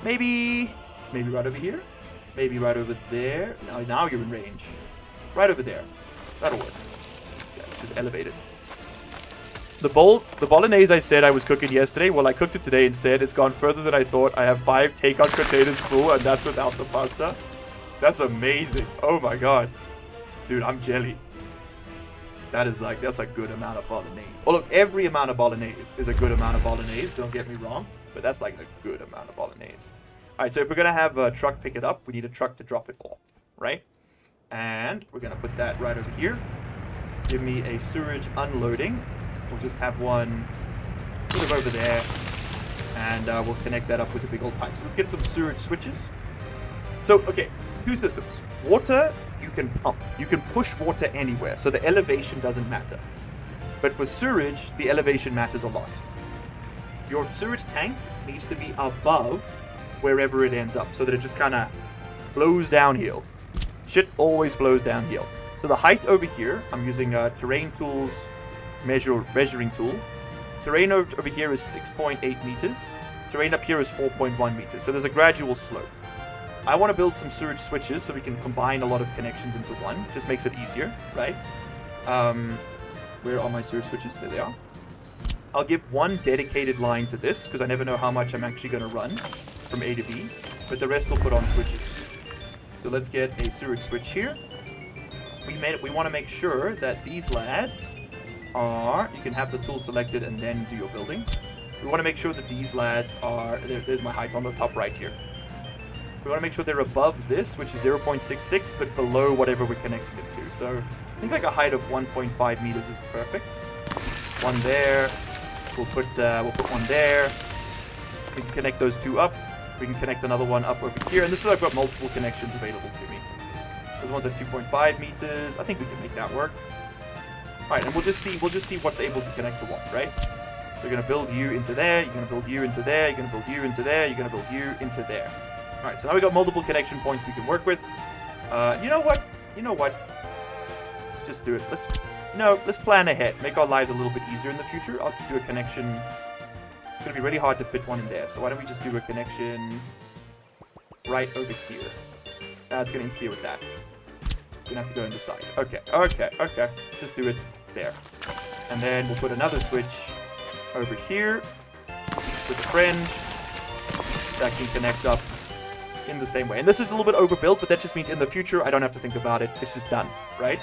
Maybe right over here. Maybe right over there. Now you're in range. Right over there. That'll work. Yeah, let's just elevate it. The bolognese I said I was cooking yesterday, well, I cooked it today instead. It's gone further than I thought. I have 5 take-out containers full, and that's without the pasta. That's amazing. Oh my god. Dude, I'm jelly. That's a good amount of bolognese. Oh, look, every amount of bolognese is a good amount of bolognese. Don't get me wrong, but that's like a good amount of bolognese. All right, so if we're gonna have a truck pick it up, we need a truck to drop it off, right? And we're gonna put that right over here. Give me a sewage unloading. We'll just have one sort of over there, and we'll connect that up with a big old pipe. So let's get some sewage switches. So, okay, 2 systems. Water, you can pump. You can push water anywhere, so the elevation doesn't matter. But for sewage, the elevation matters a lot. Your sewage tank needs to be above wherever it ends up, so that it just kind of flows downhill. Shit always flows downhill. So the height over here, I'm using Terrain Tools measuring tool. Terrain over here is 6.8 meters. Terrain up here is 4.1 meters. So there's a gradual slope. I want to build some sewage switches so we can combine a lot of connections into one. Just makes it easier, right? Where are my sewage switches? There they are. I'll give one dedicated line to this because I never know how much I'm actually going to run from A to B. But the rest will put on switches. So let's get a sewage switch here. We want to make sure that these lads are, you can have the tool selected and then do your building. We want to make sure that these lads are, there's my height on the top right here. We want to make sure they're above this, which is 0.66, but below whatever we're connecting it to. So I think like a height of 1.5 meters is perfect. One there. We'll put one there. We can connect those 2 up. We can connect another one up over here. And this is I've got multiple connections available to me. Those ones at 2.5 meters. I think we can make that work. Alright, and we'll just see what's able to connect to what, right? So you're gonna build you into there, you're gonna build you into there, you're gonna build you into there, you're gonna build you into there. Alright, so now we got multiple connection points we can work with. You know what? Let's just do it. Let's plan ahead. Make our lives a little bit easier in the future. I'll do a connection. It's gonna be really hard to fit one in there, so why don't we just do a connection right over here? It's gonna interfere with that. We're gonna have to go in the side. Okay. Just do it there. And then we'll put another switch over here with a friend that can connect up in the same way. And this is a little bit overbuilt, but that just means in the future I don't have to think about it. It's just done, right?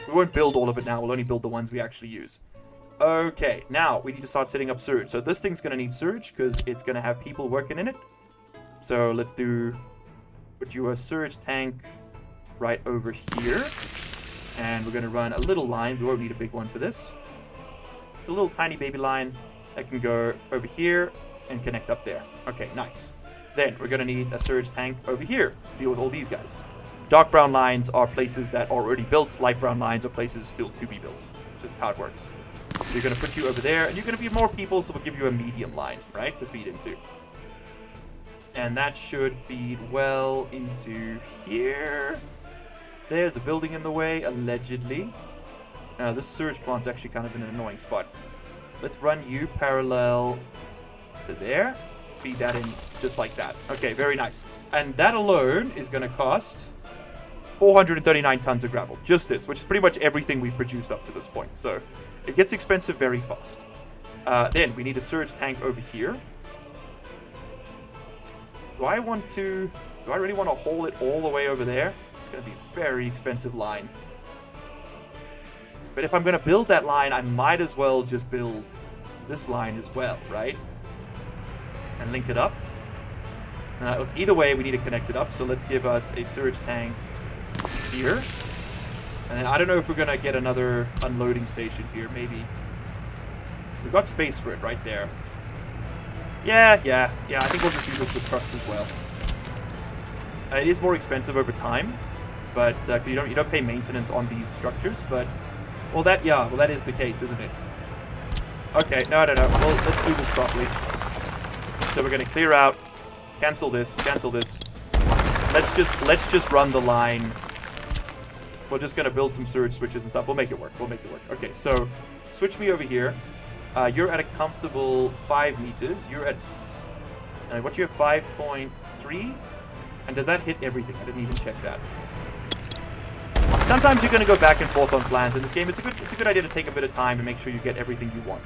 We won't build all of it now. We'll only build the ones we actually use. Okay, now we need to start setting up sewage. So this thing's gonna need sewage because it's gonna have people working in it. So let's put you a sewage tank right over here. And we're gonna run a little line. We won't need a big one for this. A little tiny baby line that can go over here and connect up there. Okay, nice. Then we're gonna need a sewage tank over here to deal with all these guys. Dark brown lines are places that are already built. Light brown lines are places still to be built. Just how it works. So you're gonna put you over there, and you're gonna be more people, so we'll give you a medium line, right, to feed into. And that should feed well into here. There's a building in the way, allegedly. This sewage plant's actually kind of in an annoying spot. Let's run you parallel to there. Feed that in just like that. Okay, very nice. And that alone is going to cost 439 tons of gravel. Just this, which is pretty much everything we've produced up to this point. So it gets expensive very fast. Then we need a sewage tank over here. Do I really want to haul it all the way over there? It's going to be a very expensive line. But if I'm going to build that line, I might as well just build this line as well, right? And link it up. Either way, we need to connect it up, so let's give us a sewage tank here. And then I don't know if we're going to get another unloading station here, maybe. We've got space for it right there. Yeah. I think we'll just do this with trucks as well. It is more expensive over time, but you don't pay maintenance on these structures. But that is the case, isn't it? Okay, no. Well, let's do this properly. So we're gonna clear out, cancel this. Let's just run the line. We're just gonna build some sewage switches and stuff. We'll make it work. Okay, so switch me over here. You're at a comfortable 5 meters. You're at what? You have 5.3, and does that hit everything? I didn't even check that. Sometimes you're gonna go back and forth on plans in this game. It's a good idea to take a bit of time and make sure you get everything you want.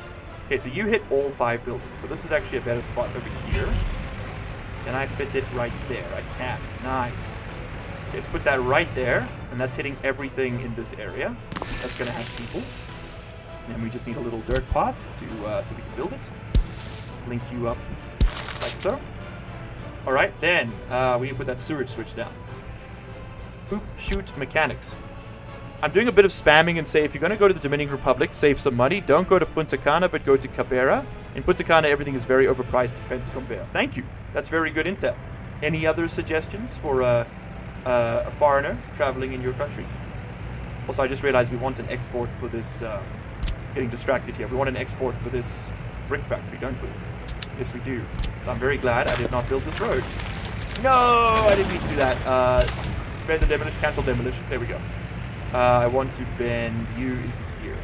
Okay, so you hit all 5 buildings. So this is actually a better spot over here. Can I fit it right there? I can. Nice. Okay, let's put that right there, and that's hitting everything in this area. That's gonna have people. And we just need a little dirt path to so we can build it. Link you up like so. All right, then we need to put that sewage switch down. Oop, shoot mechanics. I'm doing a bit of spamming and say if you're going to go to the Dominican Republic, save some money. Don't go to Punta Cana, but go to Cabrera. In Punta Cana, everything is very overpriced compared to Cabrera. Thank you. That's very good intel. Any other suggestions for a foreigner traveling in your country? Also, I just realized we want an export for this. Getting distracted here. We want an export for this brick factory, don't we? Yes, we do. So I'm very glad I did not build this road. No, I didn't mean to do that. Suspend the demolition, cancel demolition. There we go. I want to bend you into here.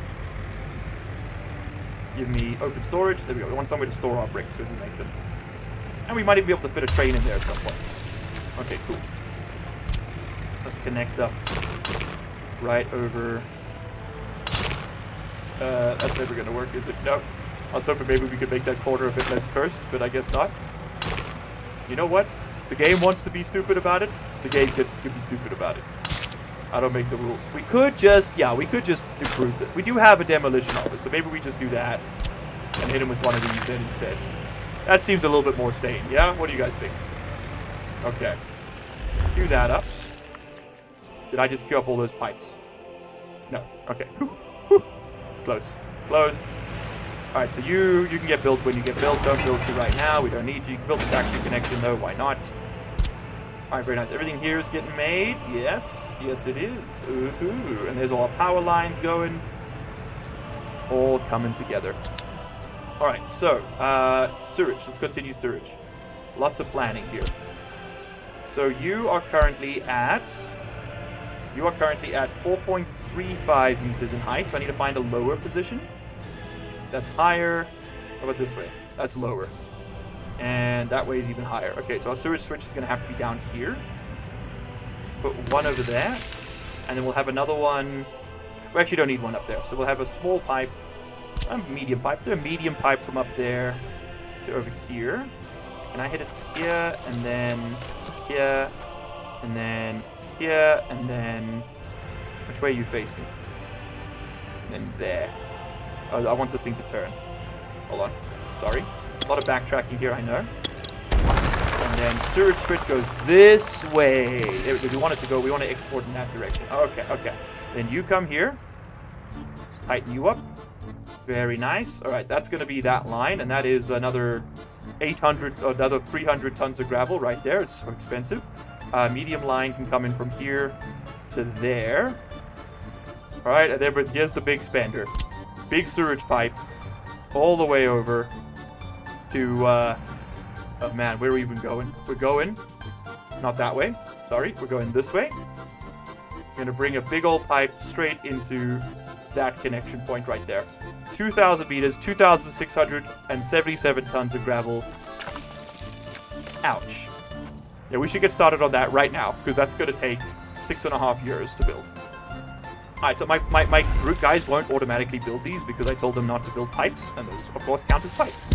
Give me open storage. There we go. We want somewhere to store our bricks when we make them. And we might even be able to fit a train in there at some point. Okay, cool. Let's connect up right over. That's never going to work, is it? No. I was hoping maybe we could make that corner a bit less cursed, but I guess not. You know what? The game wants to be stupid about it. The game gets to be stupid about it. I don't make the rules. We could just improve it. We do have a demolition office, so maybe we just do that and hit him with one of these then instead. That seems a little bit more sane, yeah? What do you guys think? Okay. Queue that up. Did I just queue up all those pipes? No. Okay. Whew. Whew. Close. Alright, so you can get built when you get built. Don't build you right now. We don't need you. You can build the factory connection though. Why not? Alright, very nice. Everything here is getting made. Yes. Yes, it is. Ooh. And there's all our power lines going. It's all coming together. Alright, so, sewage. Let's continue sewage. Lots of planning here. So you are currently at 4.35 meters in height, so I need to find a lower position. That's higher. How about this way? That's lower. And that way is even higher. Okay, so our sewage switch is going to have to be down here. Put one over there. And then we'll have another one. We actually don't need one up there. So we'll have a small pipe, a medium pipe. Do a medium pipe from up there to over here. And I hit it here, and then here, and then here, and then which way are you facing? And then there. Oh, I want this thing to turn. Hold on. Sorry. A lot of backtracking here, I know. And then sewage switch goes this way. We want it to go. We want to export in that direction. Okay. Then you come here. Let's tighten you up. Very nice. All right, that's going to be that line, and that is another 300 tons of gravel right there. It's so expensive. Medium line can come in from here to there. All right, and then here's the big spender. Big sewage pipe all the way over to, oh man, where are we even going? We're going, not that way, sorry, we're going this way. We're going to bring a big old pipe straight into that connection point right there. 2,000 meters, 2,677 tons of gravel. Ouch. Yeah, we should get started on that right now, because that's going to take 6.5 years to build. Alright, so my group guys won't automatically build these because I told them not to build pipes, and those, of course, count as pipes.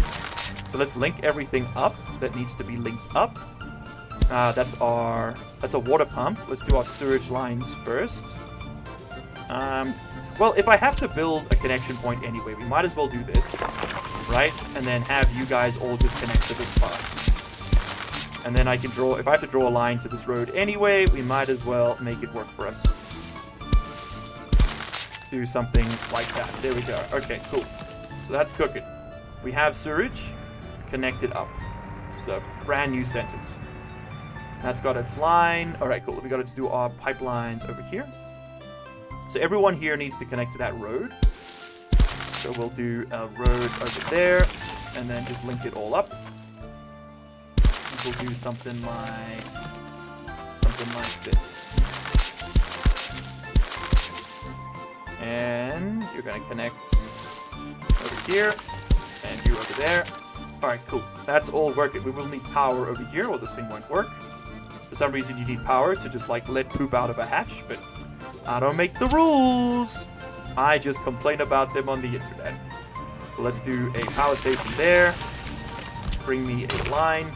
So let's link everything up that needs to be linked up. That's a water pump. Let's do our sewage lines first. Well, if I have to build a connection point anyway, we might as well do this, right? And then have you guys all just connect to this part. And then I can draw, if I have to draw a line to this road anyway, we might as well make it work for us. Do something like that. There we go. Okay, cool. So that's cooking. We have sewage connected up. So brand new sentence. That's got its line. All right, cool. We got to do our pipelines over here. So everyone here needs to connect to that road. So we'll do a road over there, and then just link it all up. We'll do something like this. And you're gonna connect over here, and you over there. All right, cool. That's all working. We will need power over here, or this thing won't work. For some reason, you need power to just like let poop out of a hatch, but I don't make the rules. I just complain about them on the internet. So let's do a power station there. Bring me a line.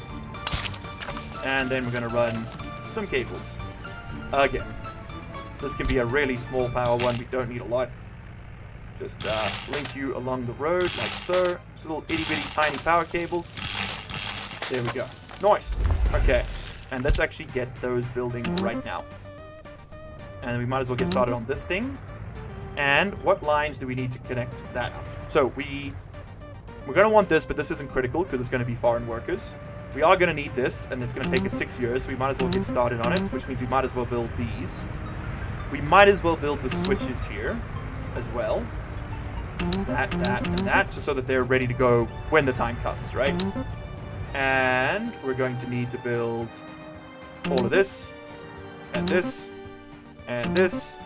And then we're going to run some cables. Again. This can be a really small power one. We don't need a lot. Just link you along the road like so. Just little itty bitty tiny power cables. There we go. Nice. Okay. And let's actually get those building right now. And we might as well get started on this thing. And what lines do we need to connect that up? So we're going to want this, but this isn't critical because it's going to be foreign workers. We are going to need this, and it's going to take us 6 years, so we might as well get started on it, which means we might as well build these. We might as well build the switches here as well. That, and that, just so that they're ready to go when the time comes, right? And we're going to need to build all of this, and this, and this,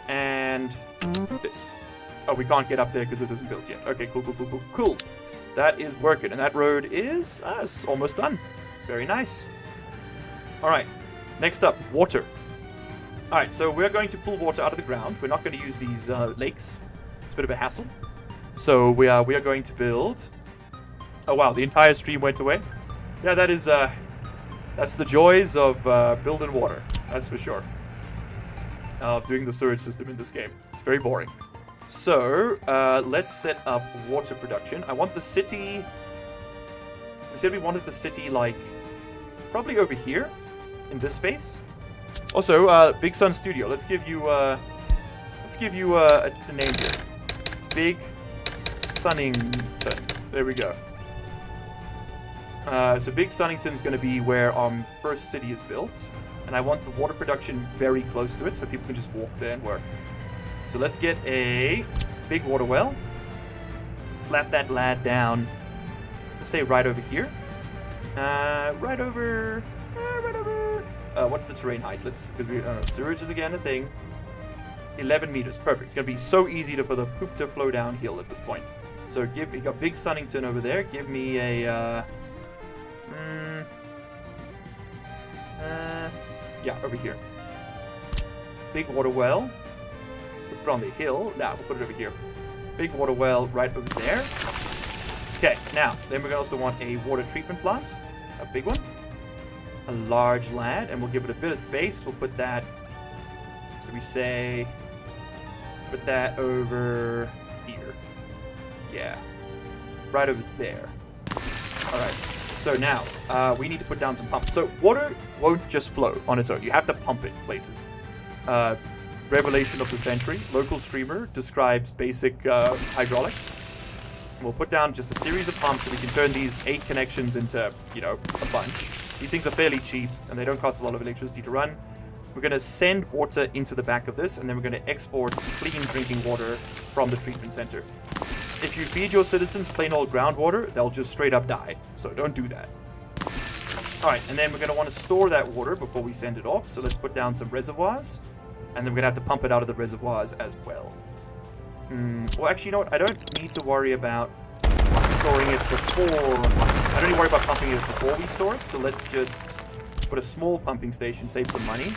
and this. Oh, we can't get up there because this isn't built yet. Okay, cool. That is working, and that road is it's almost done. Very nice. All right, next up, water. All right, so we're going to pull water out of the ground. We're not going to use these lakes. It's a bit of a hassle. So we are going to build. Oh wow, the entire stream went away. Yeah, that is that's the joys of building water. That's for sure. Of doing the sewage system in this game. It's very boring. So, let's set up water production. I want the city... We said we wanted the city, like, probably over here, in this space. Also, Big Sun Studio. Let's give you a name here. Big Sunnington. There we go. So Big Sunnington's going to be where our first city is built. And I want the water production very close to it, so people can just walk there and work. So let's get a big water well. Slap that lad down. Let's say right over here. Right over. What's the terrain height? Let's because we sewage is again a thing. 11 meters, perfect. It's gonna be so easy for the poop to flow downhill at this point. So we got Big Sunnington over there. Give me a. Yeah, over here. Big water well. We'll put it on the hill. Nah, we'll put it over here. Big water well right over there. Okay, now, then we're going to also want a water treatment plant. A big one. A large land, and we'll give it a bit of space. We'll put that, so we say, put that over here. Yeah. Right over there. Alright, so now, we need to put down some pumps. So water won't just flow on its own. You have to pump it places. Revelation of the century. Local streamer describes basic hydraulics. We'll put down just a series of pumps so we can turn these 8 connections into, you know, a bunch. These things are fairly cheap and they don't cost a lot of electricity to run. We're going to send water into the back of this, and then we're going to export clean drinking water from the treatment center. If you feed your citizens plain old groundwater, they'll just straight up die. So don't do that. Alright, and then we're going to want to store that water before we send it off. So let's put down some reservoirs. And then we're going to have to pump it out of the reservoirs as well. Well, actually, you know what? I don't need to worry about storing it before... I don't need to worry about pumping it before we store it. So let's just put a small pumping station, save some money.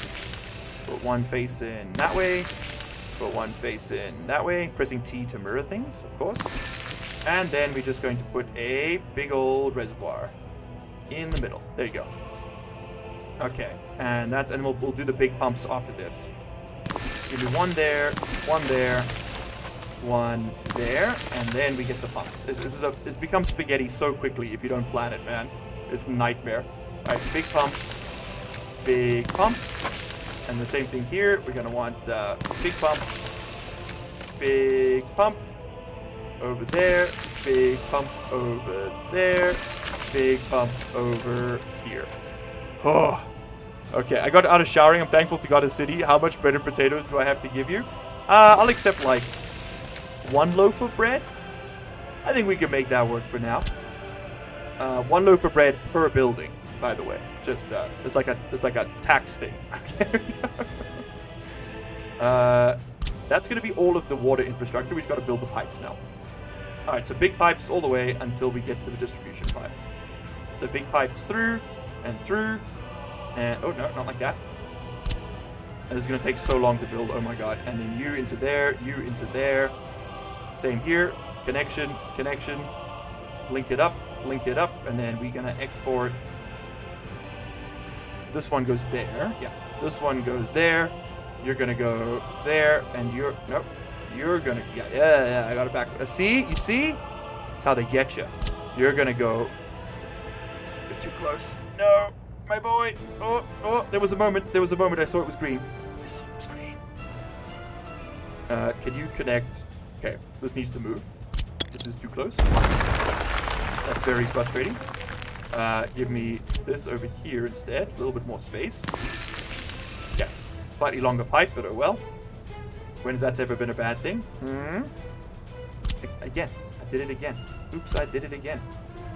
Put one face in that way. Put one face in that way. Pressing T to mirror things, of course. And then we're just going to put a big old reservoir in the middle. There you go. Okay, and we'll do the big pumps after this. Give me one there, one there, one there, and then we get the pumps. It's become spaghetti so quickly if you don't plan it, man. It's a nightmare. Alright, big pump, and the same thing here. We're gonna want big pump, over there, big pump over there, big pump over here. Oh, okay. I got out of showering. I'm thankful to God a city. How much bread and potatoes do I have to give you? I'll accept like 1 loaf of bread. I think we can make that work for now. 1 loaf of bread per building, by the way. Just it's like a tax thing. Okay. That's gonna be all of the water infrastructure. We've got to build the pipes now. All right, so big pipes all the way until we get to the distribution pipe. The big pipes through and through, and oh no, not like that. And it's gonna take so long to build. Oh my god! And then you into there, you into there. Same here. Connection, connection. Link it up, and then we're gonna export. This one goes there. Yeah. This one goes there. You're gonna go there, and you're nope. You're gonna yeah. I got it back. See, you see? That's how they get you. You're gonna go. You're too close. No, my boy. Oh. There was a moment. I saw it was green. I saw it was green. Can you connect? Okay, this needs to move. This is too close. That's very frustrating. Give me this over here instead. A little bit more space. Yeah, slightly longer pipe, but oh well. When has that ever been a bad thing? Again, I did it again. Oops, I did it again.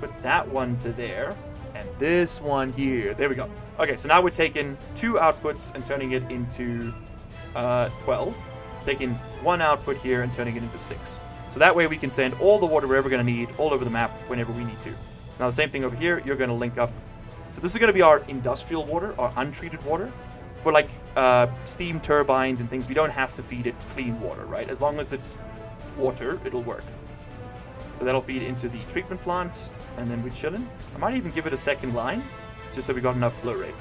Put that one to there, and this one here. There we go. Okay, so now we're taking 2 outputs and turning it into 12. Taking 1 output here and turning it into 6. So that way we can send all the water we're ever going to need all over the map whenever we need to. Now the same thing over here, you're going to link up. So this is going to be our industrial water, our untreated water. For like steam turbines and things, we don't have to feed it clean water, right? As long as it's water, it'll work. So that'll feed into the treatment plant, and then we're chilling. I might even give it a second line, just so we got enough flow rate.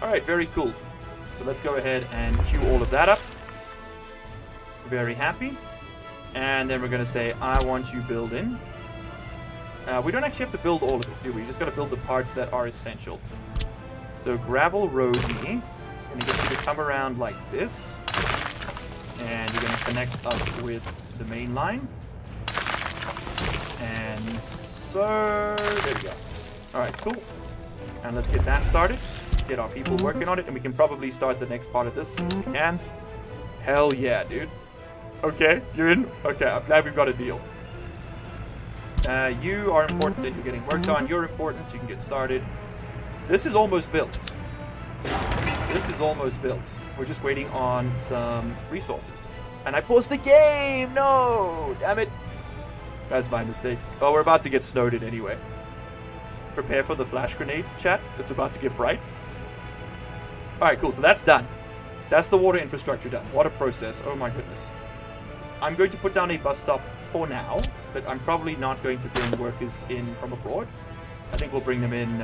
All right, very cool. So let's go ahead and queue all of that up. Very happy. And then we're going to say, I want you building. We don't actually have to build all of it, do we? Just got to build the parts that are essential. So gravel road me. Going to get you to come around like this. And you're going to connect up with the main line. And so, there we go. Alright, cool. And let's get that started. Get our people working on it. And we can probably start the next part of this as we can. Hell yeah, dude. Okay, you're in? Okay, I'm glad we've got a deal. You are important that you're getting worked on. You're important. You can get started. This is almost built. We're just waiting on some resources. And I paused the game! No! Damn it. That's my mistake. Oh, we're about to get snowed in anyway. Prepare for the flash grenade, chat. It's about to get bright. Alright, cool. So that's done. That's the water infrastructure done. Water process. Oh my goodness. I'm going to put down a bus stop for now, but I'm probably not going to bring workers in from abroad. I think we'll bring them in,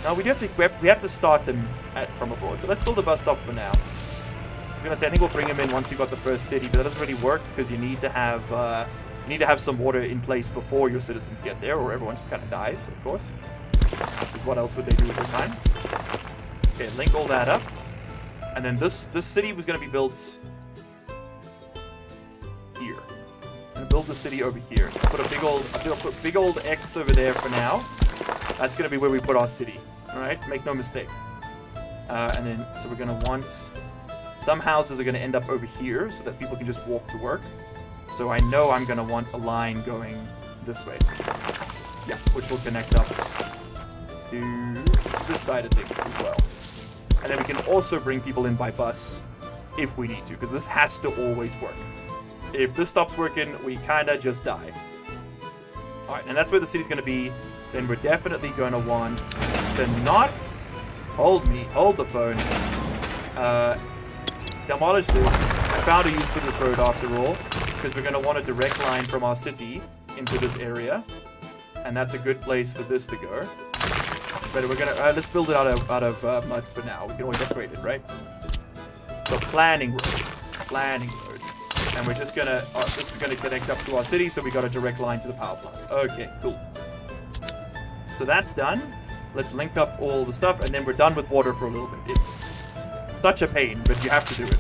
No, we have to start them from abroad. So let's build a bus stop for now. I'm gonna say I think we'll bring them in once you've got the first city, but that doesn't really work because you need to have some water in place before your citizens get there, or everyone just kind of dies, of course. Because what else would they do with their time? Okay, link all that up. And then this city was going to be built here. I'm going to build the city over here. Put a big old X over there for now. That's going to be where we put our city. All right, make no mistake. And then so we're going to want some houses are going to end up over here so that people can just walk to work. So I know I'm going to want a line going this way. Yeah, which will connect up to this side of things as well. And then we can also bring people in by bus if we need to, because this has to always work. If this stops working, we kind of just die. Alright, and that's where the city's going to be. Then we're definitely going to want to not... Hold the phone. Demolish this. I found a use for this road after all, because we're going to want a direct line from our city into this area. And that's a good place for this to go. But we're gonna let's build it out of mud for now. We can always upgrade it, right? So planning road, and we're just gonna this is gonna connect up to our city, so we got a direct line to the power plant. Okay, cool. So that's done. Let's link up all the stuff, and then we're done with water for a little bit. It's such a pain, but you have to do it.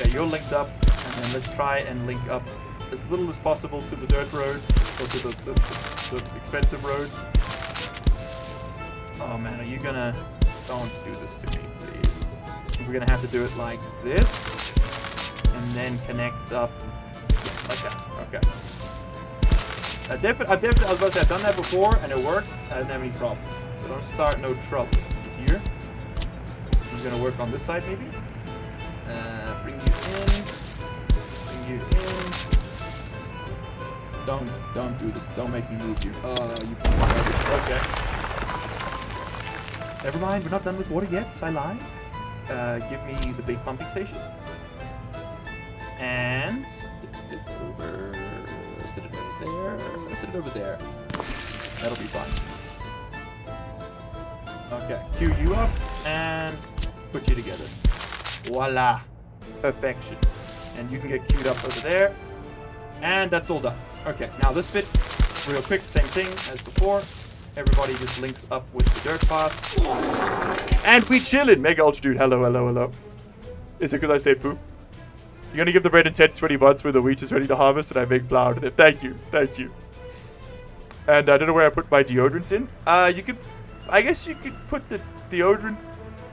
Okay, you're linked up, and then let's try and link up as little as possible to the dirt road, or to the expensive road. Oh man, are you gonna... Don't do this to me, please. We're gonna have to do it like this, and then connect up like that. Okay. I was about to say, I've done that before, and it worked. I didn't have any problems. So don't start no trouble. You hear? I'm gonna work on this side, maybe. Bring you in. Bring you in. Don't do this. Don't make me move you. Oh, you piece of garbage. Okay. Never mind. We're not done with water yet. I lied. Give me the big pumping station. And stick it over. Sit it over there. Sit it over there. That'll be fun. Okay. Queue you up and put you together. Voila. Perfection. And you can get queued up over there. And that's all done. Okay. Now this bit, real quick, same thing as before. Everybody just links up with the dirt path. And we chillin'. Mega Ultra Dude. Hello, hello, hello. Is it because I said poop? You're gonna give the bread in 10 to 20 months when the wheat is ready to harvest and I make flour with it. Thank you. Thank you. And I don't know where I put my deodorant in. You could... I guess you could put the deodorant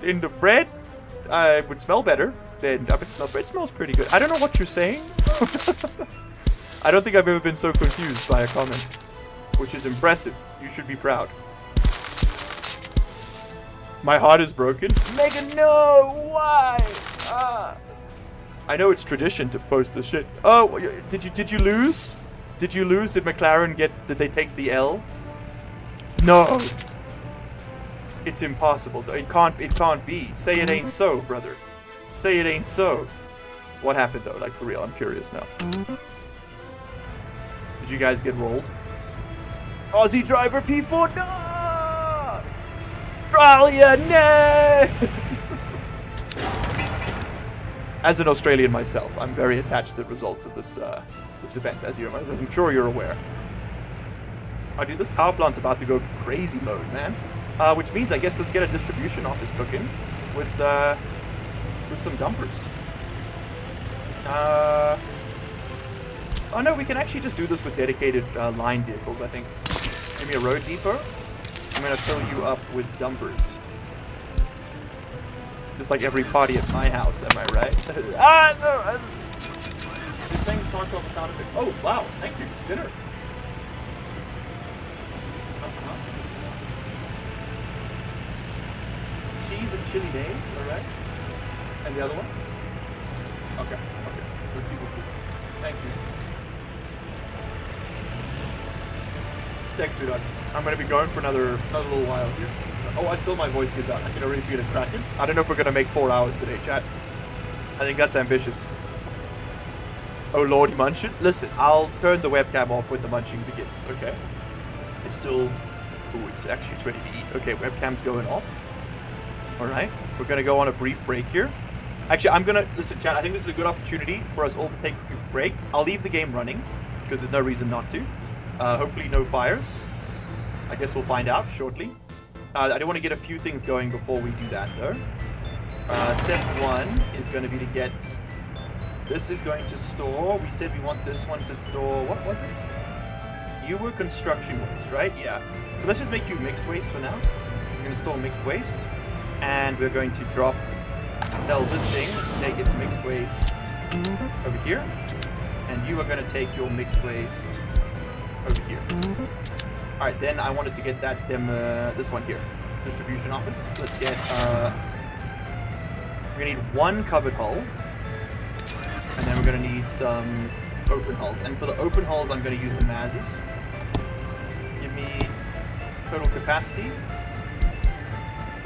in the bread. It would smell better than... If it smells... It smells pretty good. I don't know what you're saying. I don't think I've ever been so confused by a comment. Which is impressive. You should be proud. My heart is broken. Mega, no! Why? I know it's tradition to post this shit. Oh, did you lose? Did you lose? Did McLaren did they take the L? No. It's impossible. It can't be. Say it ain't so, brother. Say it ain't so. What happened though? Like for real, I'm curious now. Did you guys get rolled? Aussie driver P4, no! Australia, no! As an Australian myself, I'm very attached to the results of this event, as I'm sure you're aware. Oh, dude, this power plant's about to go crazy mode, man. Which means, I guess, let's get a distribution office cooking with some dumpers. Oh no, we can actually just do this with dedicated line vehicles, I think. Give me a road depot. I'm gonna fill you up with dumpers. Just like every party at my house, am I right? No! This thing talked about the sound effect. Oh, wow, thank you. Dinner. Cheese and chili days, alright. And the other one? Okay. Let's see what we do. Thank you. Thanks, sweetheart. I'm gonna be going for another little while here. Oh, until my voice gives out. I can already feel it cracking. I don't know if we're gonna make 4 hours today, chat. I think that's ambitious. Oh lordy, munching. Listen, I'll turn the webcam off when the munching begins, okay? It's still... Ooh, it's actually ready to eat. Okay, webcam's going off. Alright, we're gonna go on a brief break here. Actually, I'm gonna... Listen, chat, I think this is a good opportunity for us all to take a quick break. I'll leave the game running, because there's no reason not to. Hopefully no fires. I guess we'll find out shortly. I do want to get a few things going before we do that, though. Step 1 is going to be to get... This is going to store... We said we want this one to store... What was it? You were construction waste, right? Yeah. So let's just make you mixed waste for now. We're going to store mixed waste. And we're going to tell this thing to take its mixed waste over here. And you are going to take your mixed waste over here. Alright, then I wanted to get this one here. Distribution office. Let's get, we're gonna need 1 covered hull. And then we're gonna need some open hulls. And for the open hulls, I'm gonna use the Mazes. Give me total capacity.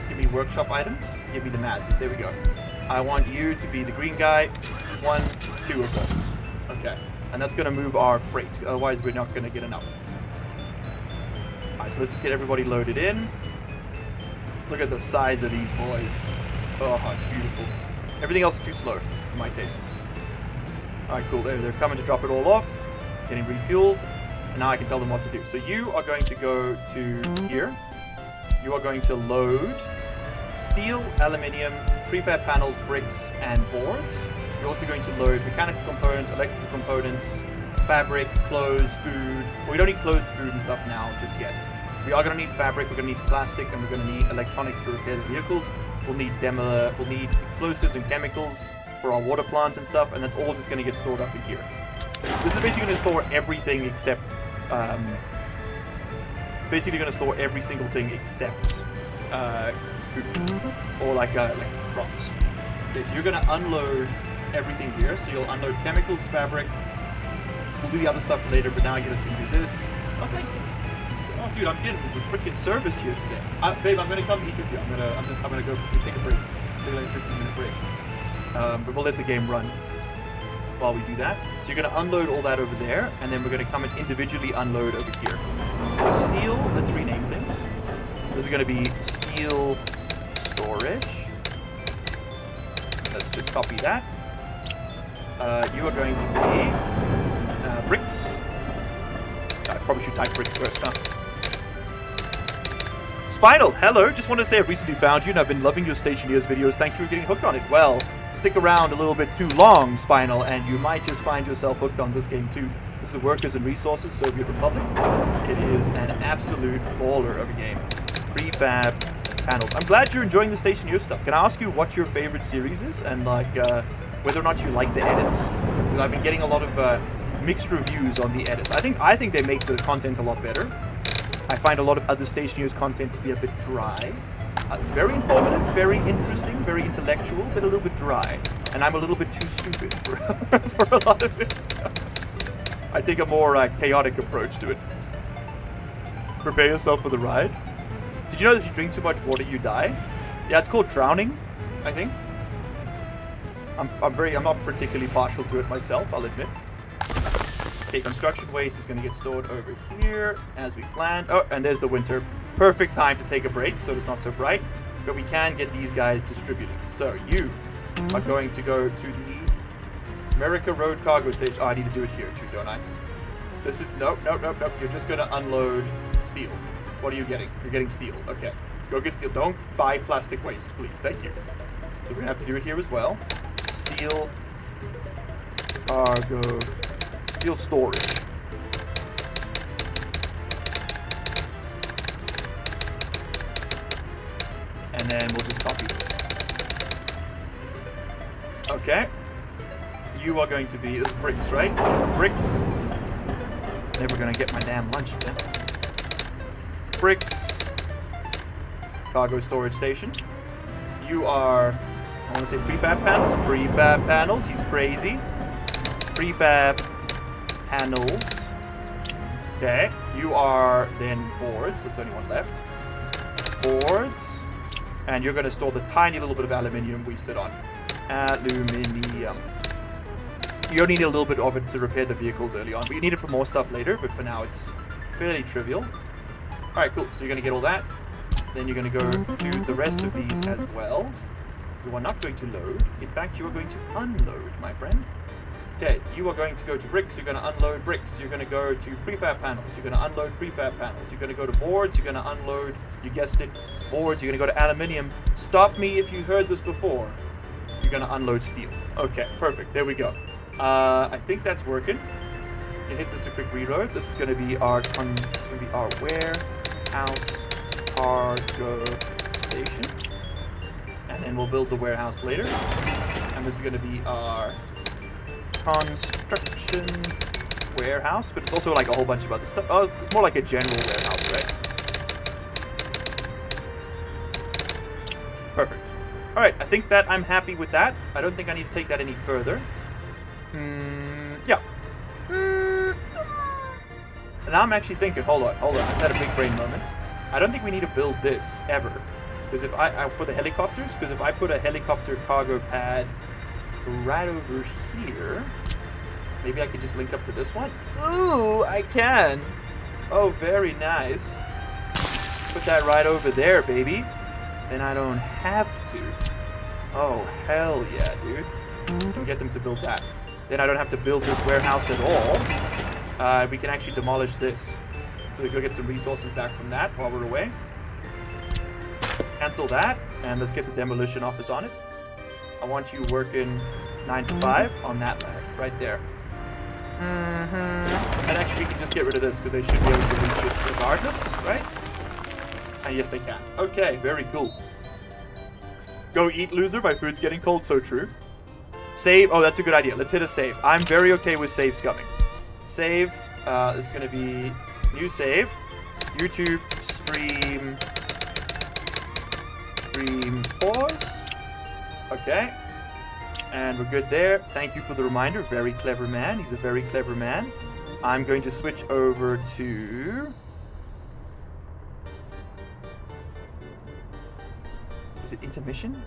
Give me workshop items. Give me the Mazes. There we go. I want you to be the green guy. 1, 2 of those. Okay. And that's gonna move our freight. Otherwise, we're not gonna get enough. Alright, so let's just get everybody loaded in. Look at the size of these boys. Oh, it's beautiful. Everything else is too slow for my tastes. Alright, cool. They're coming to drop it all off. Getting refueled. And now I can tell them what to do. So you are going to go to here. You are going to load steel, aluminium, prefab panels, bricks, and boards. You're also going to load mechanical components, electrical components, fabric, clothes, food. Well, we don't need clothes, food, and stuff now just yet. We are going to need fabric, we're going to need plastic, and we're going to need electronics to repair the vehicles. We'll need explosives and chemicals for our water plants and stuff, and that's all just going to get stored up in here. This is basically going to store everything except, basically going to store every single thing except food, or like crops. Okay, so you're going to unload everything here. So you'll unload chemicals, fabric. We'll do the other stuff later, but now I get us to do this. Oh, thank you. Oh, dude, I'm getting freaking service here today. Babe, I'm gonna come eat with you. I'm gonna go take a break. Take like a 15-minute break. But we'll let the game run while we do that. So you're gonna unload all that over there, and then we're gonna come and individually unload over here. So steel, let's rename things. This is gonna be steel storage. Let's just copy that. You are going to be bricks. I probably should type bricks first, huh? Spinal, hello. Just wanted to say I've recently found you and I've been loving your Stationeers videos. Thank you for getting hooked on it. Well, stick around a little bit too long, Spinal, and you might just find yourself hooked on this game too. This is Workers and Resources, Soviet Republic. It is an absolute baller of a game. Prefab panels. I'm glad you're enjoying the Stationeer stuff. Can I ask you what your favorite series is and like whether or not you like the edits? Because I've been getting a lot of mixed reviews on the edits. I think they make the content a lot better. I find a lot of other Stationeers content to be a bit dry. Very informative, very interesting, very intellectual, but a little bit dry. And I'm a little bit too stupid for, for a lot of it. I take a more chaotic approach to it. Prepare yourself for the ride. Did you know that if you drink too much water, you die? Yeah, it's called drowning, I think. I'm not particularly partial to it myself, I'll admit. Okay, construction waste is going to get stored over here as we planned. Oh, and there's the winter. Perfect time to take a break, so it's not so bright. But we can get these guys distributed. So you are going to go to the America Road Cargo Station. Oh, I need to do it here too, don't I? This is... Nope. You're just going to unload steel. What are you getting? You're getting steel. Okay. Go get steel. Don't buy plastic waste, please. Thank you. So we're going to have to do it here as well. Steel cargo... Steel storage. And then we'll just copy this. Okay. You are going to be... This is bricks, right? Bricks. Never gonna get my damn lunch again. Bricks. Cargo storage station. You are... I want to say prefab panels. Prefab panels. He's crazy. Prefab panels. Okay. You are then boards. That's only one left. Boards. And you're going to store the tiny little bit of aluminium we sit on. Aluminium. You only need a little bit of it to repair the vehicles early on. But you need it for more stuff later. But for now, it's fairly trivial. Alright, cool. So you're going to get all that. Then you're going to go to the rest of these as well. You are not going to load. In fact, you are going to unload, my friend. Okay, you are going to go to bricks, you're going to unload bricks. You're going to go to prefab panels, you're going to unload prefab panels. You're going to go to boards, you're going to unload, you guessed it, boards. You're going to go to aluminium. Stop me if you heard this before. You're going to unload steel. Okay, perfect. There we go. I think that's working. You can hit this a quick reload. This is going to be our warehouse cargo station. And then we'll build the warehouse later. And this is going to be our construction warehouse, but it's also like a whole bunch of other stuff. Oh, it's more like a general warehouse, right? Perfect. Alright, I think that I'm happy with that. I don't think I need to take that any further. Yeah. And now I'm actually thinking, hold on. I've had a big brain moment. I don't think we need to build this ever. Because if for the helicopters, because if I put a helicopter cargo pad right over here, maybe I could just link up to this one. Ooh, I can. Oh, very nice. Put that right over there, baby. Then I don't have to. Oh, hell yeah, dude. And get them to build that. Then I don't have to build this warehouse at all. We can actually demolish this. So we go get some resources back from that while we're away. Cancel that, and let's get the demolition office on it. I want you working 9 to 5 on that ladder, right there. And actually, we can just get rid of this because they should be able to reach it regardless, right? And yes, they can. Okay, very cool. Go eat, loser. My food's getting cold. So true. Save. Oh, that's a good idea. Let's hit a save. I'm very okay with saves coming. Save. This is going to be new save. YouTube stream pause. Okay. And we're good there. Thank you for the reminder. Very clever man. He's a very clever man. I'm going to switch over to... Is it intermission?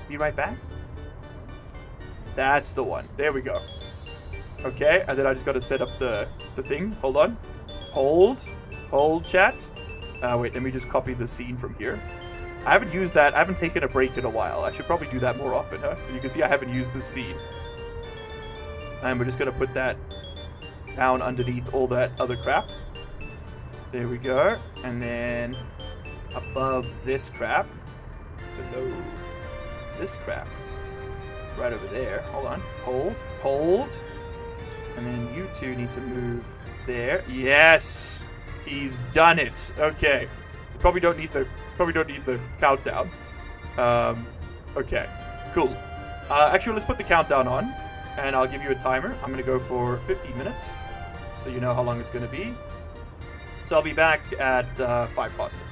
Be right back? That's the one. There we go. Okay, and then I just got to set up the thing. Hold on. Hold, chat. Wait, let me just copy the scene from here. I haven't used that. I haven't taken a break in a while. I should probably do that more often, huh? You can see I haven't used this scene. And we're just going to put that down underneath all that other crap. There we go. And then above this crap, below this crap, right over there. Hold on. Hold. And then you two need to move there. Yes! He's done it. Okay. You probably don't need the countdown. Okay. Cool. Actually, let's put the countdown on, and I'll give you a timer. I'm going to go for 15 minutes, so you know how long it's going to be. So I'll be back at 6:05.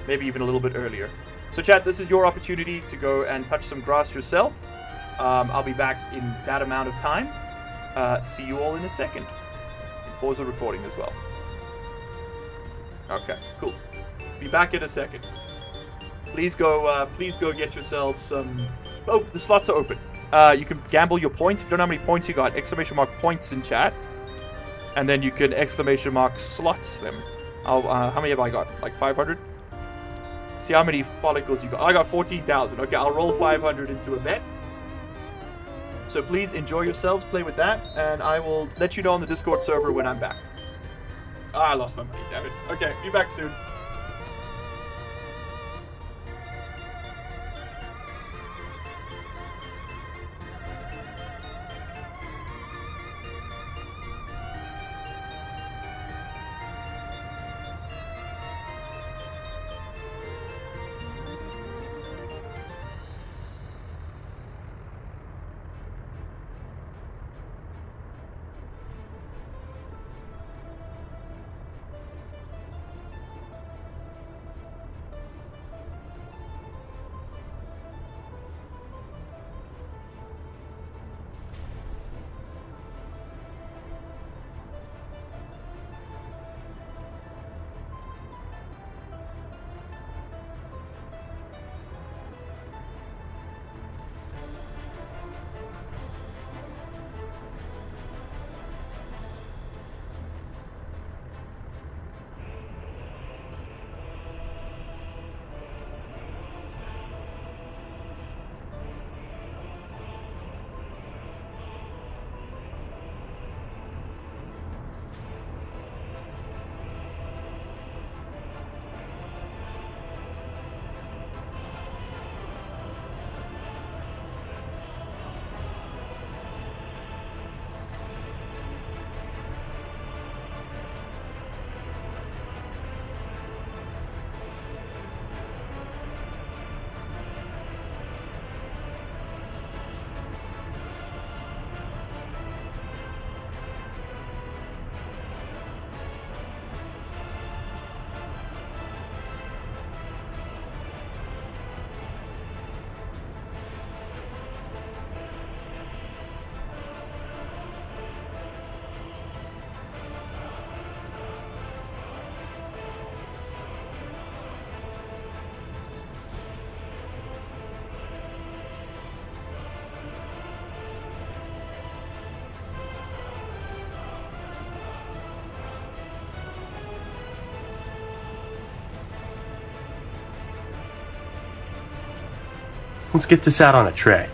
Maybe even a little bit earlier. So chat, this is your opportunity to go and touch some grass yourself. I'll be back in that amount of time. See you all in a second. Pause the recording as well. Okay, cool. Be back in a second. Please go get yourselves some... Oh, the slots are open. You can gamble your points. If you don't know how many points you got, exclamation mark points in chat. And then you can exclamation mark slots them. How many have I got? Like 500? See how many follicles you got. I got 14,000. Okay, I'll roll 500 into a bet. So please enjoy yourselves, play with that, and I will let you know on the Discord server when I'm back. Ah, I lost my money, damn it. Okay, be back soon. Let's get this out on a tray.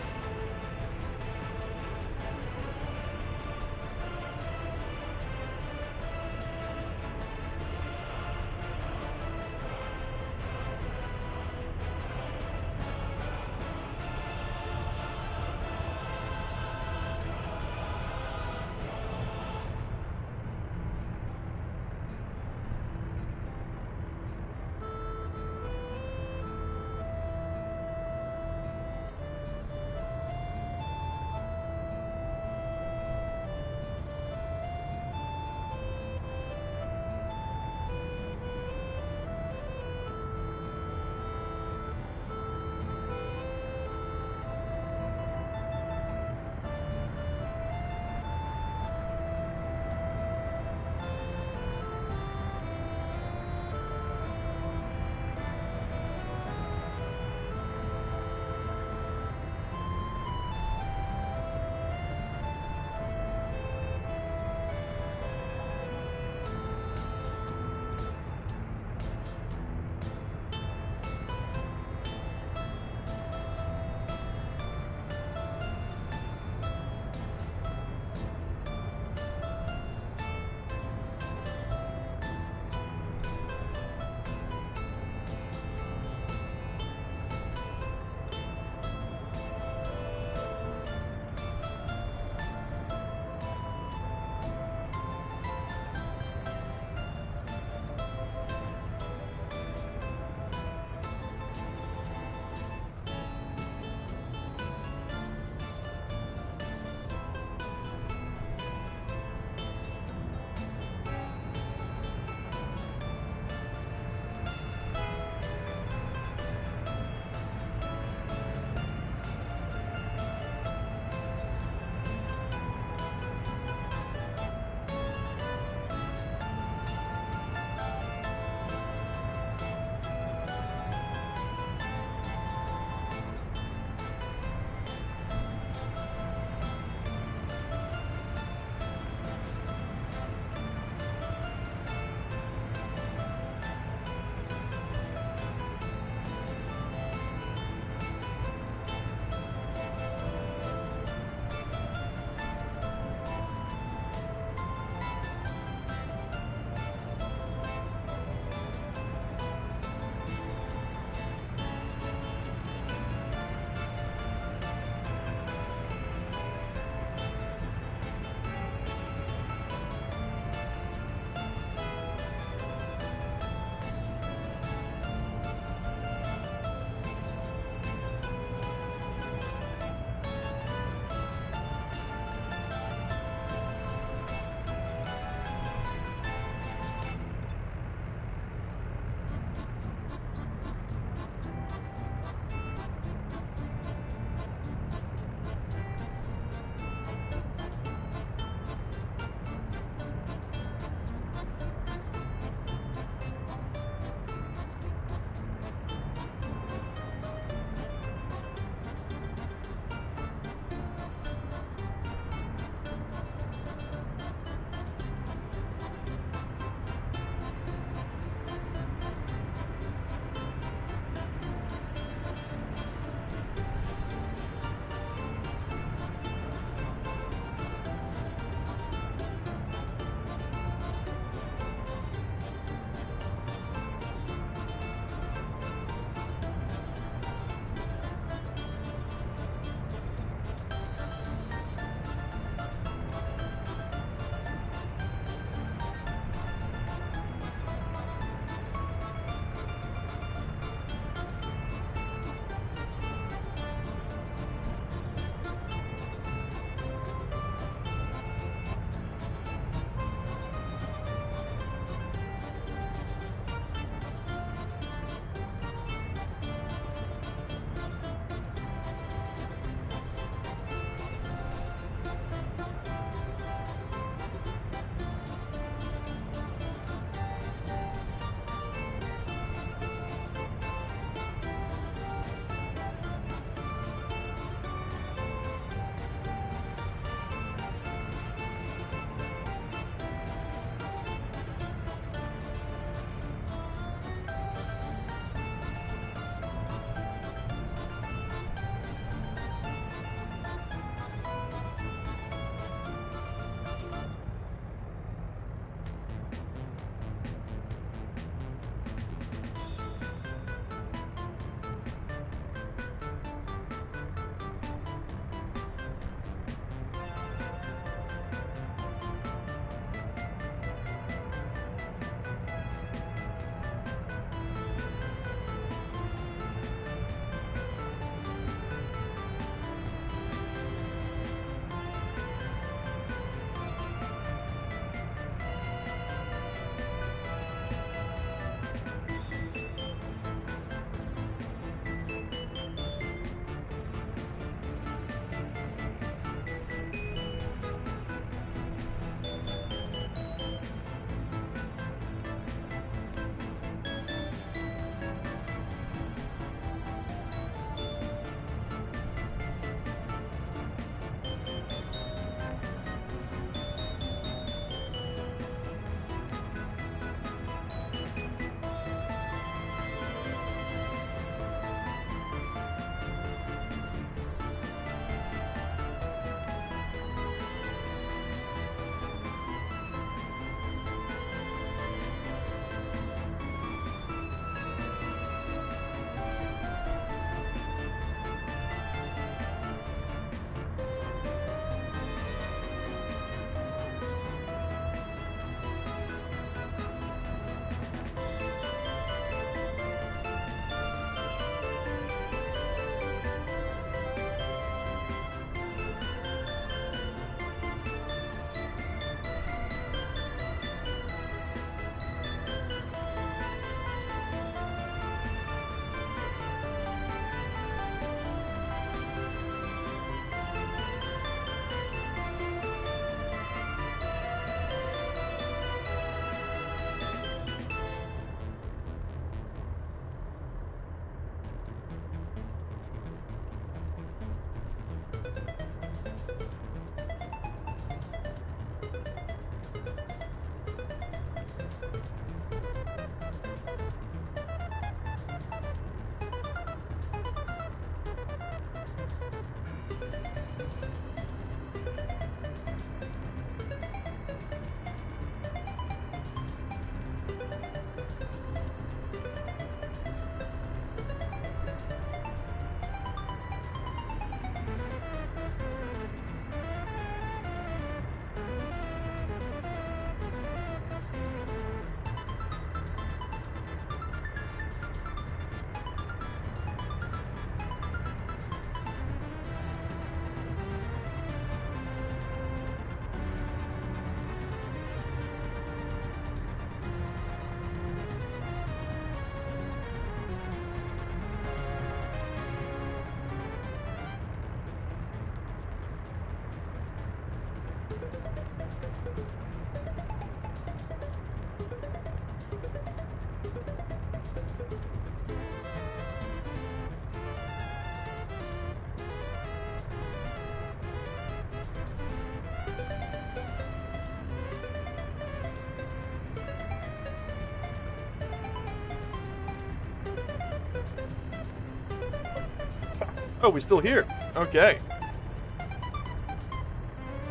Oh, we're still here. Okay.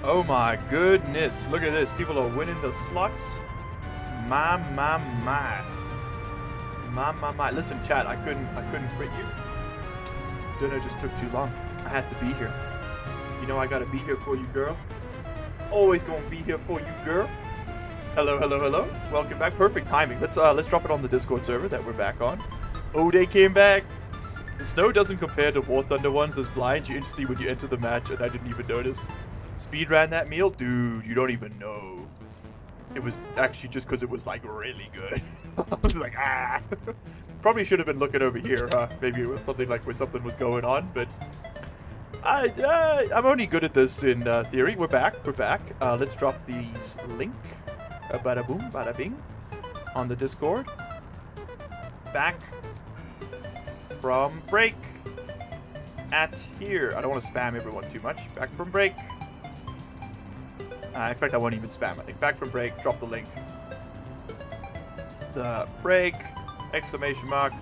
Oh my goodness. Look at this. People are winning the slots. My. My. Listen, chat, I couldn't quit you. Dinner just took too long. I had to be here. You know I gotta be here for you, girl. Always gonna be here for you, girl. Hello. Welcome back. Perfect timing. Let's drop it on the Discord server that we're back on. Oh, they came back. The snow doesn't compare to War Thunder ones as blind. You instantly when you enter the match, and I didn't even notice. Speed ran that meal, dude. You don't even know. It was actually just because it was like really good. I was like, ah. Probably should have been looking over here, huh? Maybe it was something like where something was going on, but I'm only good at this in theory. We're back. Let's drop the link. Bada boom, bada bing, on the Discord. Back from break at here. I don't want to spam everyone too much. Back from break. In fact, I won't even spam. I think back from break. Drop the link. The break. Exclamation mark.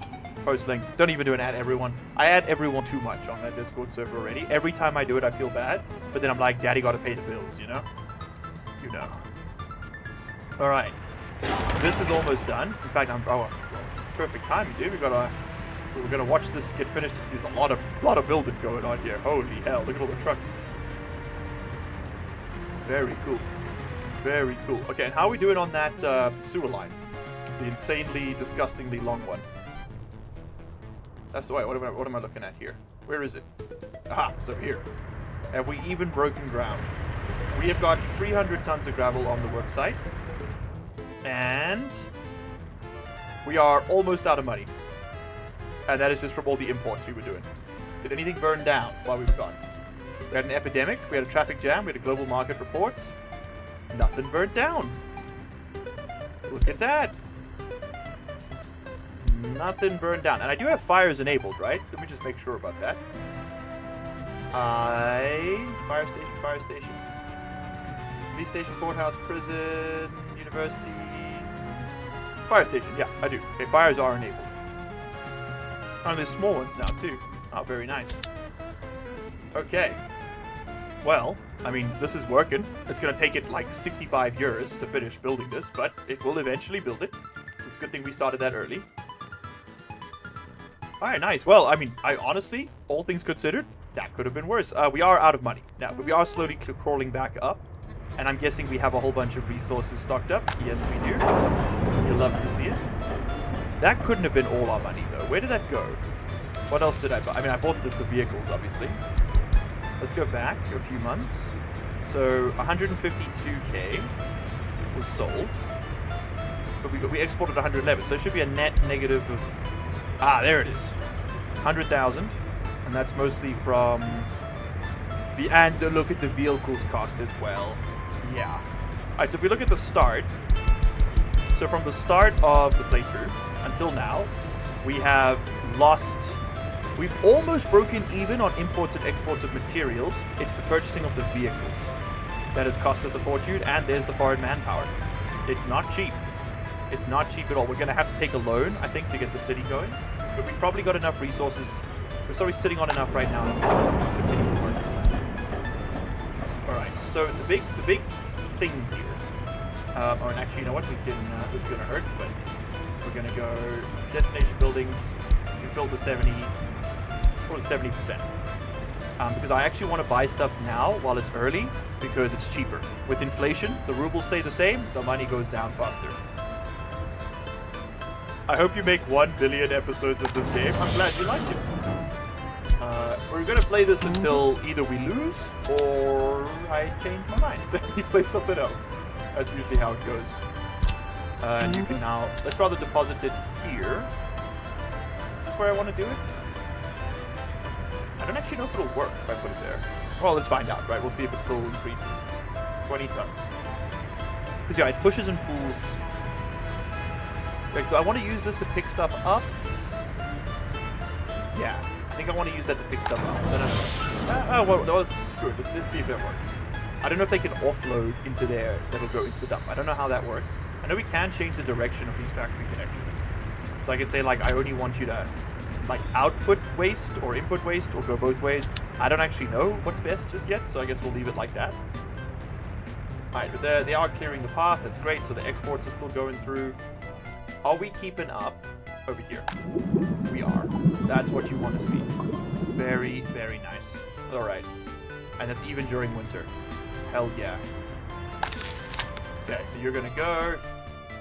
Post link. Don't even do an add everyone. I add everyone too much on that Discord server already. Every time I do it, I feel bad. But then I'm like, Daddy got to pay the bills, you know? You know. All right. This is almost done. In fact, well, it's perfect timing, dude. We're gonna watch this get finished. There's a lot of building going on here. Holy hell! Look at all the trucks. Very cool. Very cool. Okay, and how are we doing on that sewer line? The insanely, disgustingly long one. That's the way. What am I looking at here? Where is it? Aha! It's over here. Have we even broken ground? We have got 300 tons of gravel on the work site. And we are almost out of money. And that is just from all the imports we were doing. Did anything burn down while we were gone? We had an epidemic, we had a traffic jam, we had a global market report. Nothing burnt down. Look at that. Nothing burned down. And I do have fires enabled, right? Let me just make sure about that. Fire station. Police station, courthouse, prison, university. Fire station, yeah, I do. Okay, fires are enabled. Oh, there's small ones now, too. Oh, very nice. Okay. Well, I mean, this is working. It's going to take it like 65 years to finish building this, but it will eventually build it. So it's a good thing we started that early. Alright, nice. Well, I mean, I honestly, all things considered, that could have been worse. We are out of money now, but we are slowly crawling back up. And I'm guessing we have a whole bunch of resources stocked up. Yes, we do. You'll love to see it. That couldn't have been all our money, though. Where did that go? What else did I buy? I mean, I bought the vehicles, obviously. Let's go back a few months. So, 152k was sold. But we exported 111, so it should be a net negative of... Ah, there it is. 100,000. And that's mostly from... And look at the vehicles cost as well. Yeah. Alright, so if we look at the start... So from the start of the playthrough until now, we have lost... We've almost broken even on imports and exports of materials. It's the purchasing of the vehicles that has cost us a fortune, and there's the foreign manpower. It's not cheap. It's not cheap at all. We're going to have to take a loan, I think, to get the city going. But we've probably got enough resources. We're probably sitting on enough right now to continue the work. Alright, so the big thing here, or actually, you know what, we can, this is going to hurt, but we're going to go destination buildings, we build the 70% because I actually want to buy stuff now while it's early because it's cheaper. With inflation, the rubles stay the same, the money goes down faster. I hope you make 1 billion episodes of this game. I'm glad you like it. We're gonna play this until either we lose or I change my mind. We play something else. That's usually how it goes. And you can now, let's rather deposit it here. Is this where I want to do it? I don't actually know if it'll work if I put it there. Well, let's find out, right? We'll see if it still increases. 20 tons. Because yeah, it pushes and pulls. Like, do I want to use this to pick stuff up? Yeah, I think I want to use that to pick stuff up. So well, screw it. Let's see if that works. I don't know if they can offload into there that'll go into the dump. I don't know how that works. I know we can change the direction of these factory connections. So I can say, like, I only want you to like output waste or input waste or go both ways. I don't actually know what's best just yet, so I guess we'll leave it like that. Alright, but they are clearing the path. That's great. So the exports are still going through. Are we keeping up over here? We are. That's what you want to see. Very, very nice. Alright. And that's even during winter. Hell yeah. Okay, so you're going to go.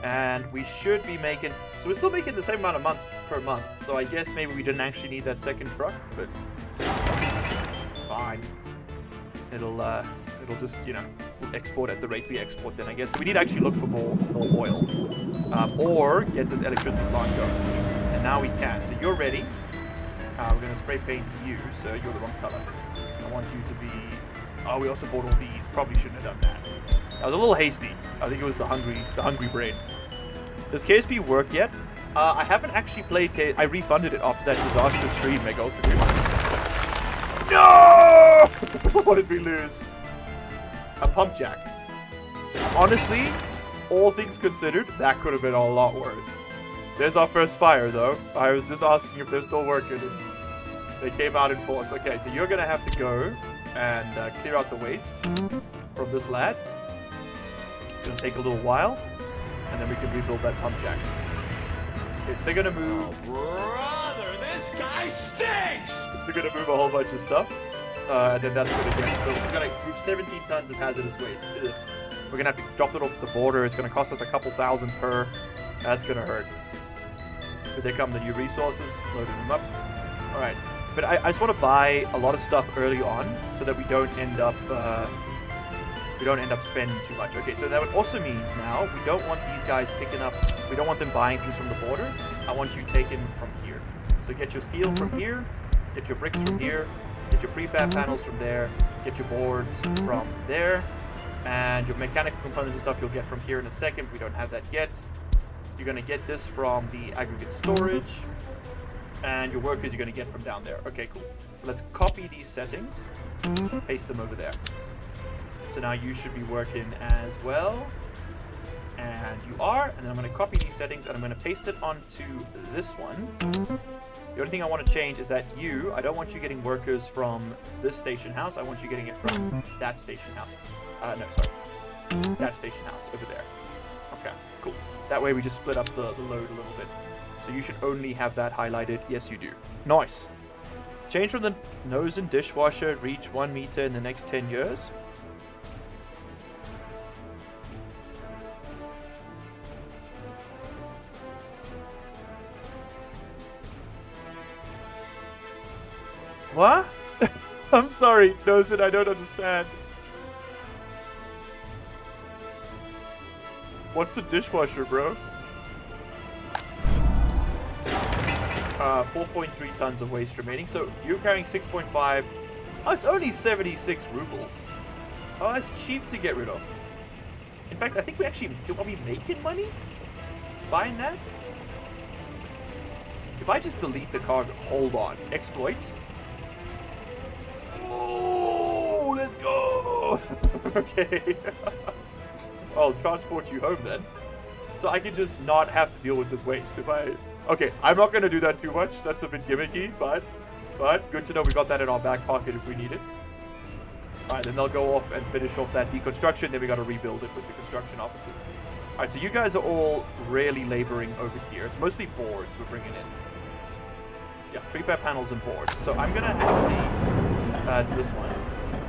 And we should be making... So we're still making the same amount of per month. So I guess maybe we didn't actually need that second truck, but it's fine. It's fine. It'll just, you know, export at the rate we export then, I guess. So we need to actually look for more oil. Or get this electricity plant going. And now we can. So you're ready. We're going to spray paint you, so you're the wrong color. I want you to be... Oh, we also bought all these. Probably shouldn't have done that. I was a little hasty. I think it was the hungry brain. Does KSP work yet? I haven't actually played I refunded it after that disastrous stream, Mega Ultra Dream. No! What did we lose? A pump jack. Honestly, all things considered, that could have been a lot worse. There's our first fire, though. I was just asking if they're still working, and they came out in force. Okay, so you're going to have to go and clear out the waste from this lad. It's going to take a little while, and then we can rebuild that pump jack. Okay, so they're going to move... Oh, brother, this guy stinks! They're going to move a whole bunch of stuff, and then that's going to get... So we're going to group 17 tons of hazardous waste. Ugh. We're going to have to drop it off the border. It's going to cost us a couple thousand per. That's going to hurt. But there come the new resources, loading them up. Alright, but I just want to buy a lot of stuff early on so that we don't end up spending too much. Okay, so that also means now we don't want these guys picking up, we don't want them buying things from the border. I want you taking from here. So get your steel from here, get your bricks from here, get your prefab panels from there, get your boards from there, and your mechanical components and stuff you'll get from here in a second. We don't have that yet. You're going to get this from the aggregate storage, and your workers you're going to get from down there. Okay, cool. Let's copy these settings, paste them over there. So now you should be working as well, and you are, and then I'm going to copy these settings, and I'm going to paste it onto this one. The only thing I want to change is that I don't want you getting workers from this station house, I want you getting it from that station house. That station house over there. Okay, cool. That way we just split up the load a little bit. So you should only have that highlighted. Yes, you do. Nice. Change from the nose and dishwasher, reach 1 meter in the next 10 years. What? I'm sorry, Nosen, I don't understand. What's the dishwasher, bro? 4.3 tons of waste remaining. So you're carrying 6.5. Oh, it's only 76 rubles. Oh, that's cheap to get rid of. In fact, I think are we making money buying that? If I just delete the cargo, hold on, exploit. Oh, let's go. Okay. I'll transport you home then. So I can just not have to deal with this waste if I... Okay, I'm not going to do that too much. That's a bit gimmicky, but good to know we got that in our back pocket if we need it. Alright, then they'll go off and finish off that deconstruction. Then we got to rebuild it with the construction offices. Alright, so you guys are all really laboring over here. It's mostly boards we're bringing in. Yeah, prefab panels and boards. So I'm going to actually... it's this one.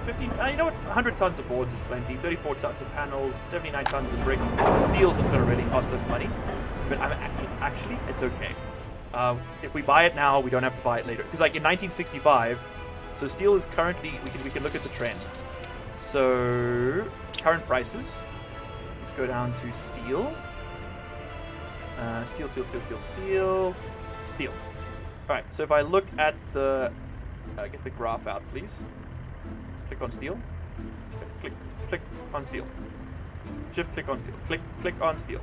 50, you know what? 100 tons of boards is plenty. 34 tons of panels, 79 tons of bricks. Steel's what's going to really cost us money. But actually, it's okay. If we buy it now, we don't have to buy it later. Because like in 1965, so steel is currently, we can look at the trend. So current prices. Let's go down to steel. Steel. All right. So if I look at the, get the graph out, please. Click on steel. Click on steel. Shift click on steel. Click on steel.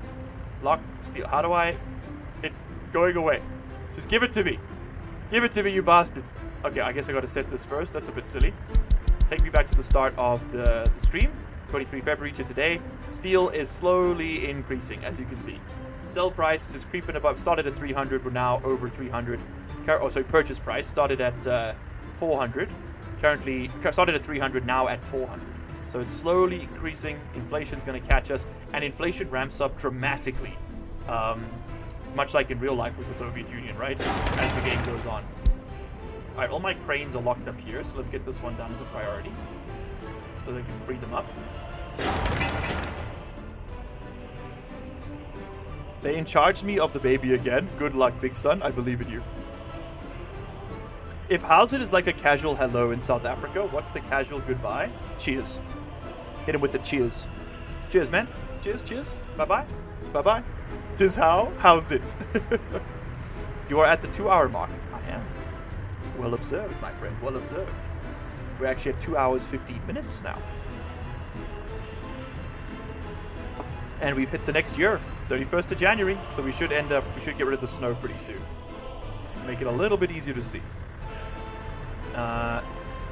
Lock steel. How do I... It's going away. Just give it to me. Give it to me, you bastards. Okay, I guess I gotta set this first. That's a bit silly. Take me back to the start of the stream. 23 February to today. Steel is slowly increasing, as you can see. Sell price just creeping above. Started at 300. We're now over 300. purchase price started at 400. Currently started at 300, now at 400. So it's slowly increasing. Inflation's going to catch us, and inflation ramps up dramatically, much like in real life with the Soviet Union, right? As the game goes on. All right, all my cranes are locked up here, so let's get this one done as a priority, so they can free them up. They in charge me of the baby again. Good luck, big son. I believe in you. If how's it is like a casual hello in South Africa, what's the casual goodbye? Cheers. Hit him with the cheers. Cheers, man. Cheers, cheers. Bye-bye. Bye-bye. Tis how? How's it? You are at the 2-hour mark. I am. Well observed, my friend. Well observed. We're actually at 2 hours, 15 minutes now. And we've hit the next year, 31st of January. So we should get rid of the snow pretty soon. Make it a little bit easier to see.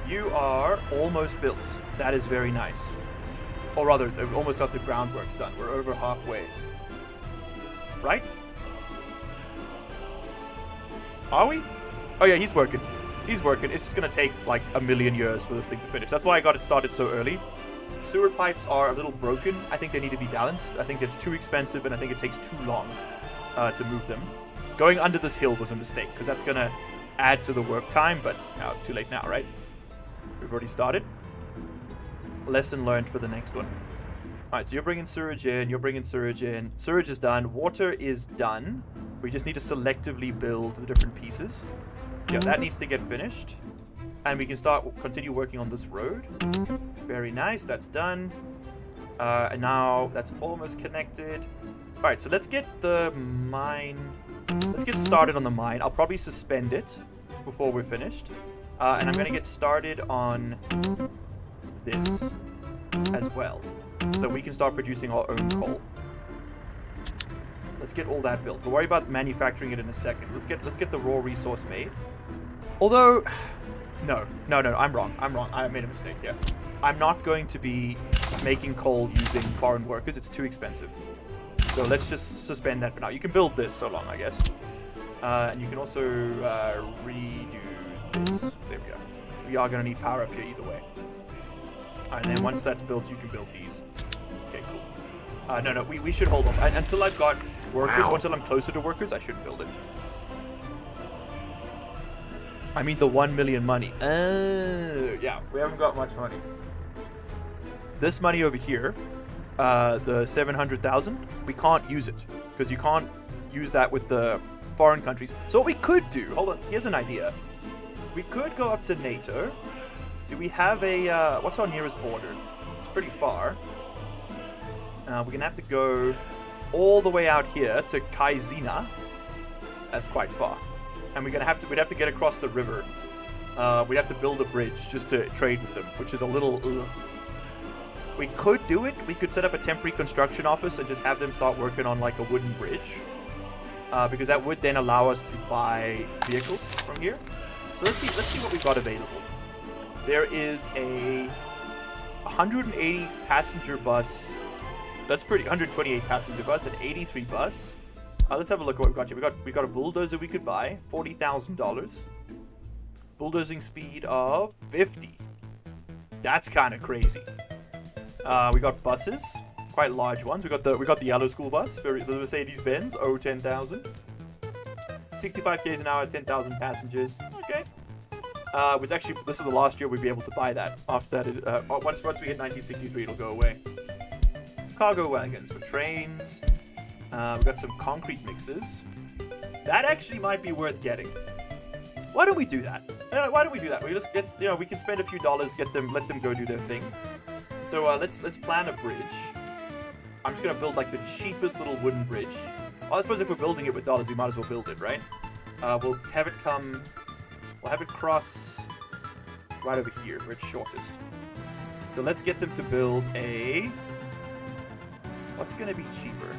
You are almost built. That is very nice. Or rather, they've almost got the groundworks done. We're over halfway. Right? Are we? Oh yeah, he's working. He's working. It's just going to take like a million years for this thing to finish. That's why I got it started so early. Sewer pipes are a little broken. I think they need to be balanced. I think it's too expensive, and I think it takes too long to move them. Going under this hill was a mistake, because that's going to add to the work time, but now it's too late now, right? We've already started. Lesson learned for the next one. Alright, so you're bringing sewage in, you're bringing sewage in. Sewage is done. Water is done. We just need to selectively build the different pieces. Yeah, that needs to get finished. And we can continue working on this road. Very nice, that's done. And now that's almost connected. Alright, so let's get the mine. Let's get started on the mine. I'll probably suspend it before we're finished. And I'm going to get started on this as well. So we can start producing our own coal. Let's get all that built. We'll worry about manufacturing it in a second. Let's get the raw resource made. Although, no, I'm wrong. I made a mistake here. I'm not going to be making coal using foreign workers. It's too expensive. So let's just suspend that for now. You can build this so long, I guess. And you can also redo this. There we go. We are going to need power up here either way. And then once that's built, you can build these. Okay, cool. No, we should hold off. Until I've got workers, or until I'm closer to workers, I shouldn't build it. I mean the 1 million money. Yeah, we haven't got much money. This money over here, the 700,000, we can't use it because you can't use that with the foreign countries. So what we could do, hold on, here's an idea. We could go up to NATO. Do we have a, what's our nearest border? It's pretty far. We're gonna have to go all the way out here to Kaizina. That's quite far. And we'd have to get across the river. We'd have to build a bridge just to trade with them, which is a little... We could do it. We could set up a temporary construction office and just have them start working on like a wooden bridge. Because that would then allow us to buy vehicles from here. So let's see what we've got available. There is a 180 passenger bus. That's pretty. 128 passenger bus, an 83 bus. Let's have a look at what we've got here. We got a bulldozer we could buy, $40,000. Bulldozing speed of 50. That's kind of crazy. We got buses, quite large ones. We got the yellow school bus, the Mercedes-Benz, 10,000. 65 km an hour, 10,000 passengers. Okay. Which actually, this is the last year we'd be able to buy that. After that, once we hit 1963, it'll go away. Cargo wagons for trains. We've got some concrete mixers. That actually might be worth getting. Why don't we do that? Why don't we do that? We just get, we can spend a few dollars, let them go do their thing. So let's plan a bridge. I'm just gonna build like the cheapest little wooden bridge. Well, I suppose if we're building it with dollars, we might as well build it, right? We'll have it cross right over here, where it's shortest. So let's get them to build a... What's gonna be cheaper?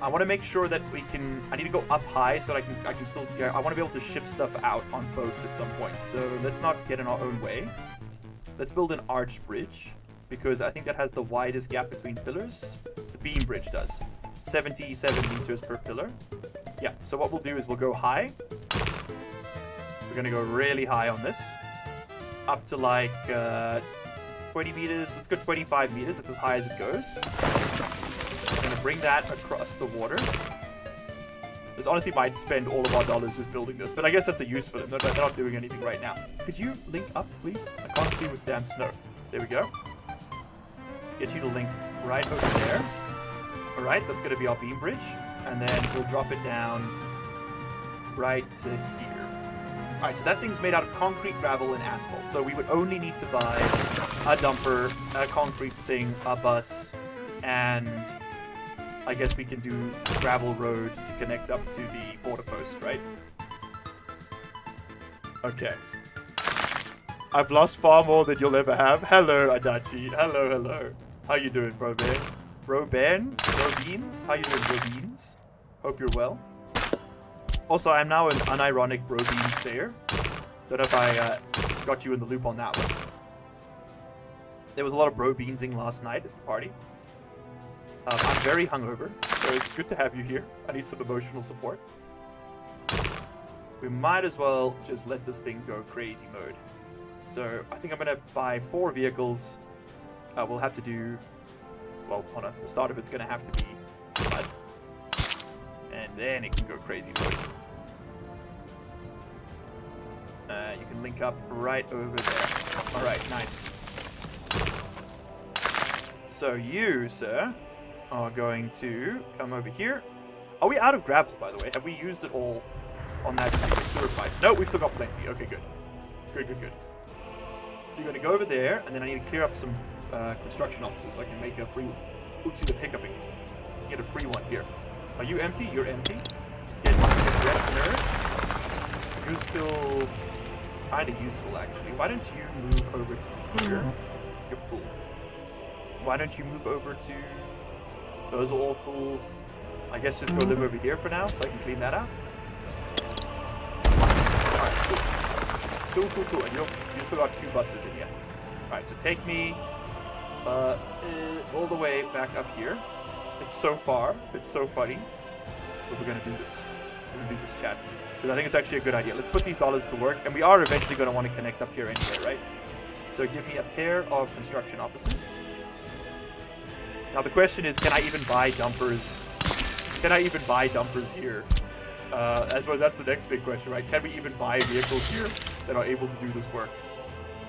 I want to make sure that we can... I need to go up high so that I can still... I want to be able to ship stuff out on boats at some point. So let's not get in our own way. Let's build an arch bridge, because I think that has the widest gap between pillars. The beam bridge does. 77 meters per pillar. Yeah, so what we'll do is we'll go high. We're going to go really high on this. Up to like 20 meters. Let's go 25 meters. That's as high as it goes. We're going to bring that across the water. This honestly might spend all of our dollars just building this, but I guess that's a use for them. They're not doing anything right now. Could you link up, please? I can't see with damn snow. There we go. Get you to link right over there. Alright, that's going to be our beam bridge. And then we'll drop it down right to here. Alright, so that thing's made out of concrete, gravel, and asphalt. So we would only need to buy a dumper, a concrete thing, a bus, and I guess we can do gravel road to connect up to the border post, right? Okay. I've lost far more than you'll ever have. Hello, Adachi. Hello, hello. How you doing, bro Ben? Bro Ben? Bro Beans? How you doing, Bro Beans? Hope you're well. Also, I'm now an unironic Bro Beans sayer. Don't know if I got you in the loop on that one. There was a lot of Bro Beansing last night at the party. I'm very hungover, so it's good to have you here. I need some emotional support. We might as well just let this thing go crazy mode. So I think I'm going to buy 4 vehicles. We'll have to do... Well, hold on. The start of it's going to have to be mud. And then it can go crazy mode. You can link up right over there. Alright, nice. So you, sir, are going to come over here. Are we out of gravel, by the way? Have we used it all on that sewer pipe? No, we've still got plenty. Okay, good. Good, good, good. You're going to go over there, and then I need to clear up some construction offices so I can make a free one. Oopsie, the hiccuping. Get a free one here. Are you empty? You're empty. Get wrecked, nerd. You're still kind of useful, actually. Why don't you move over to here? You're full. Why don't you move over to... Those are all cool. I guess just go live over here for now so I can clean that out. Alright, cool. Cool, cool. And you still got 2 buses in here. Alright, so take me all the way back up here. It's so far. It's so funny. But we're going to do this. We're going to do this, chat. Because I think it's actually a good idea. Let's put these dollars to work. And we are eventually going to want to connect up here anyway, right? So give me a pair of construction offices. Now the question is, can I even buy dumpers? Can I even buy dumpers here? I suppose that's the next big question, right? Can we even buy vehicles here that are able to do this work?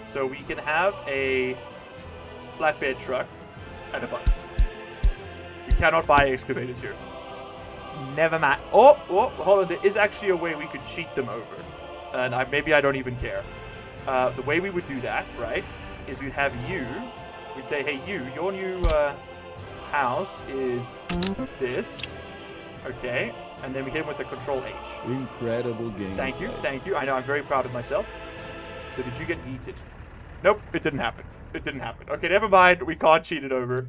So we can have a flatbed truck and a bus. We cannot buy excavators here. Never mind. Oh, hold on. There is actually a way we could cheat them over. And maybe I don't even care. The way we would do that, right, is we'd have you. We'd say, hey, your new house is this. Okay. And then we hit him with the Control H. Incredible game. Thank you. Thank you. I know. I'm very proud of myself. So did you get yeeted? Nope. It didn't happen. It didn't happen. Okay, never mind. We can't cheat it over.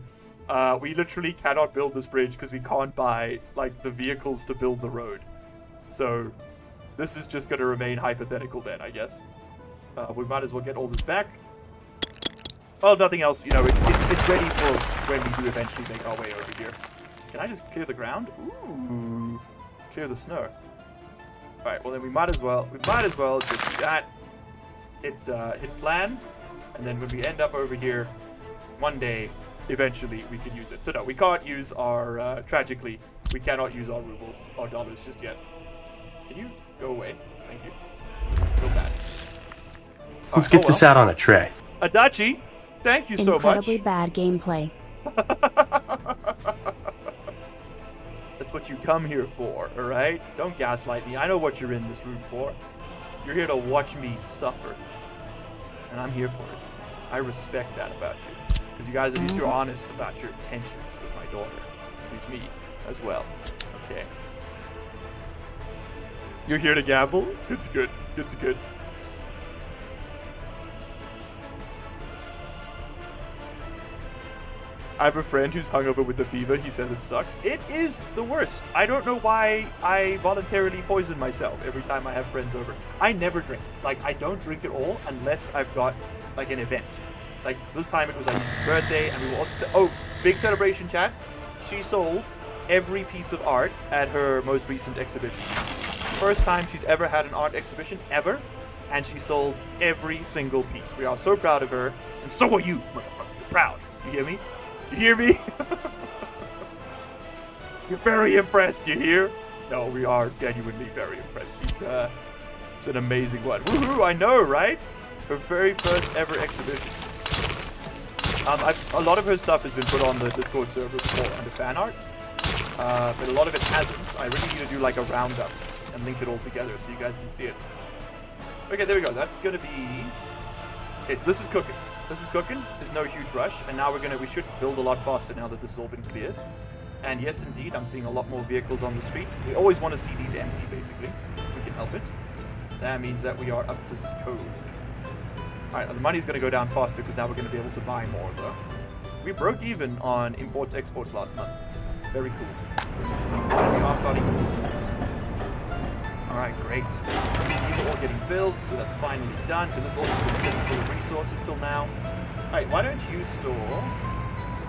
We literally cannot build this bridge because we can't buy, like, the vehicles to build the road. So this is just going to remain hypothetical then, I guess. We might as well get all this back. Well, nothing else. You know, it's ready for when we do eventually make our way over here. Can I just clear the ground? Ooh. Clear the snow. Alright, well then we might as well just do that. Hit plan. And then when we end up over here, one day, eventually, we can use it. So no, we can't use our, tragically, we cannot use our rubles, our dollars just yet. Can you go away? Thank you. So bad. Let's get this out on a tray. Adachi, thank you so much. Incredibly bad gameplay. That's what you come here for, alright? Don't gaslight me. I know what you're in this room for. You're here to watch me suffer. And I'm here for it. I respect that about you. Because you guys, at least you're honest about your intentions with my daughter. Who's me as well. Okay. You're here to gamble? It's good. It's good. I have a friend who's hungover with the fever. He says it sucks. It is the worst. I don't know why I voluntarily poison myself every time I have friends over. I never drink. Like, I don't drink at all unless I've got, like, an event. Like, this time it was, like, his birthday, and we were also... Oh, big celebration, chat. She sold every piece of art at her most recent exhibition. First time she's ever had an art exhibition, ever. And she sold every single piece. We are so proud of her. And so are you, motherfucker. You're proud. You hear me? You hear me? You're very impressed, you hear? No, we are genuinely very impressed. It's an amazing one. Woohoo, I know, right? Her very first ever exhibition. A lot of her stuff has been put on the Discord server before under fan art. But a lot of it hasn't. I really need to do like a roundup and link it all together so you guys can see it. Okay, there we go. That's gonna be... Okay, so this is cooking. This is cooking. There's no huge rush. And now we should build a lot faster now that this has all been cleared. And yes, indeed, I'm seeing a lot more vehicles on the streets. We always want to see these empty, basically. If we can help it. That means that we are up to code. Alright, the money's going to go down faster because now we're going to be able to buy more, though. We broke even on imports-exports last month. Very cool. And we are starting to lose money. Alright, great. These are all getting built, so that's finally done, because it's all just been sitting full of resources till now. Alright, why don't you store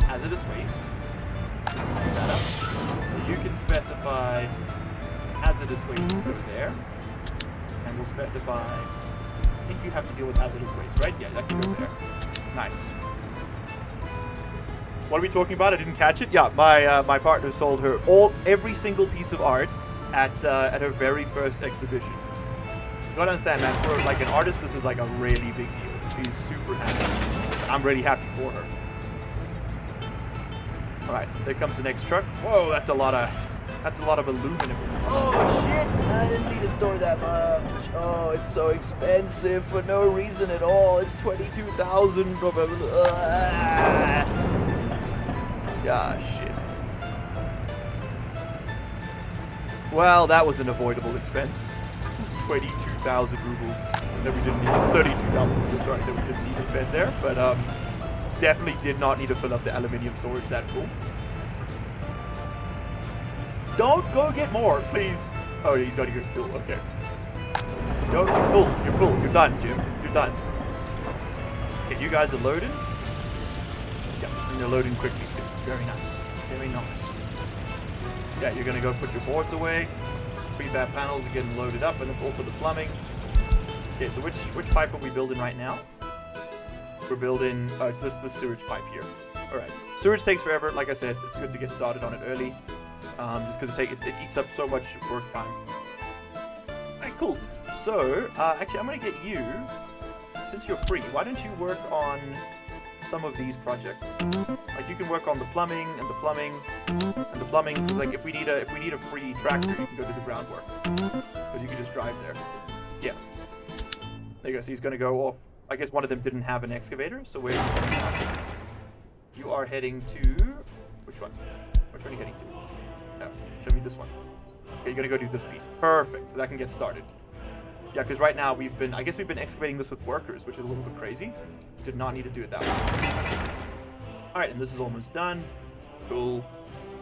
hazardous waste? That up. So you can specify hazardous waste to go there. And we'll specify... I think you have to deal with hazardous waste, right? Yeah, that can go there. Nice. What are we talking about? I didn't catch it. Yeah, my partner sold her every single piece of art at her very first exhibition. You gotta understand, man. For like an artist, this is like a really big deal. She's super happy. I'm really happy for her. All right, there comes the next truck. Whoa, that's a lot of aluminum. Oh shit! I didn't need to store that much. Oh, it's so expensive for no reason at all. It's 22,000. Yeah, shit. Well, that was an avoidable expense. It was 22,000 rubles that we didn't need. 32,000 rubles, sorry, that we didn't need to spend there. But definitely did not need to fill up the aluminium storage that full. Don't go get more, please. Oh, he's got to get fuel. Okay. Go, you're full. You're done, Jim. You're done. Okay, you guys are loaded. Yeah, and you're loading quickly too. Very nice. Very nice. Yeah, you're gonna go put your boards away. Prefab panels are getting loaded up, and it's all for the plumbing. Okay, so which pipe are we building right now? We're building. Oh, it's this sewage pipe here. All right. Sewage takes forever. Like I said, it's good to get started on it early. Just because it eats up so much work time. Alright, cool. So, actually, I'm going to get you, since you're free, why don't you work on some of these projects? Like, you can work on the plumbing, and the plumbing, and the plumbing. Because, like, if we need a free tractor, you can go do the groundwork. Because you can just drive there. Yeah. There you go. So he's going to go off. I guess one of them didn't have an excavator, so where are you heading now? You are heading to... Which one? Which one are you heading to? No, show me this one. Okay, you're gonna go do this piece. Perfect. So that can get started. Yeah, because right now I guess we've been excavating this with workers, which is a little bit crazy. Did not need to do it that way. Alright, and this is almost done. Cool.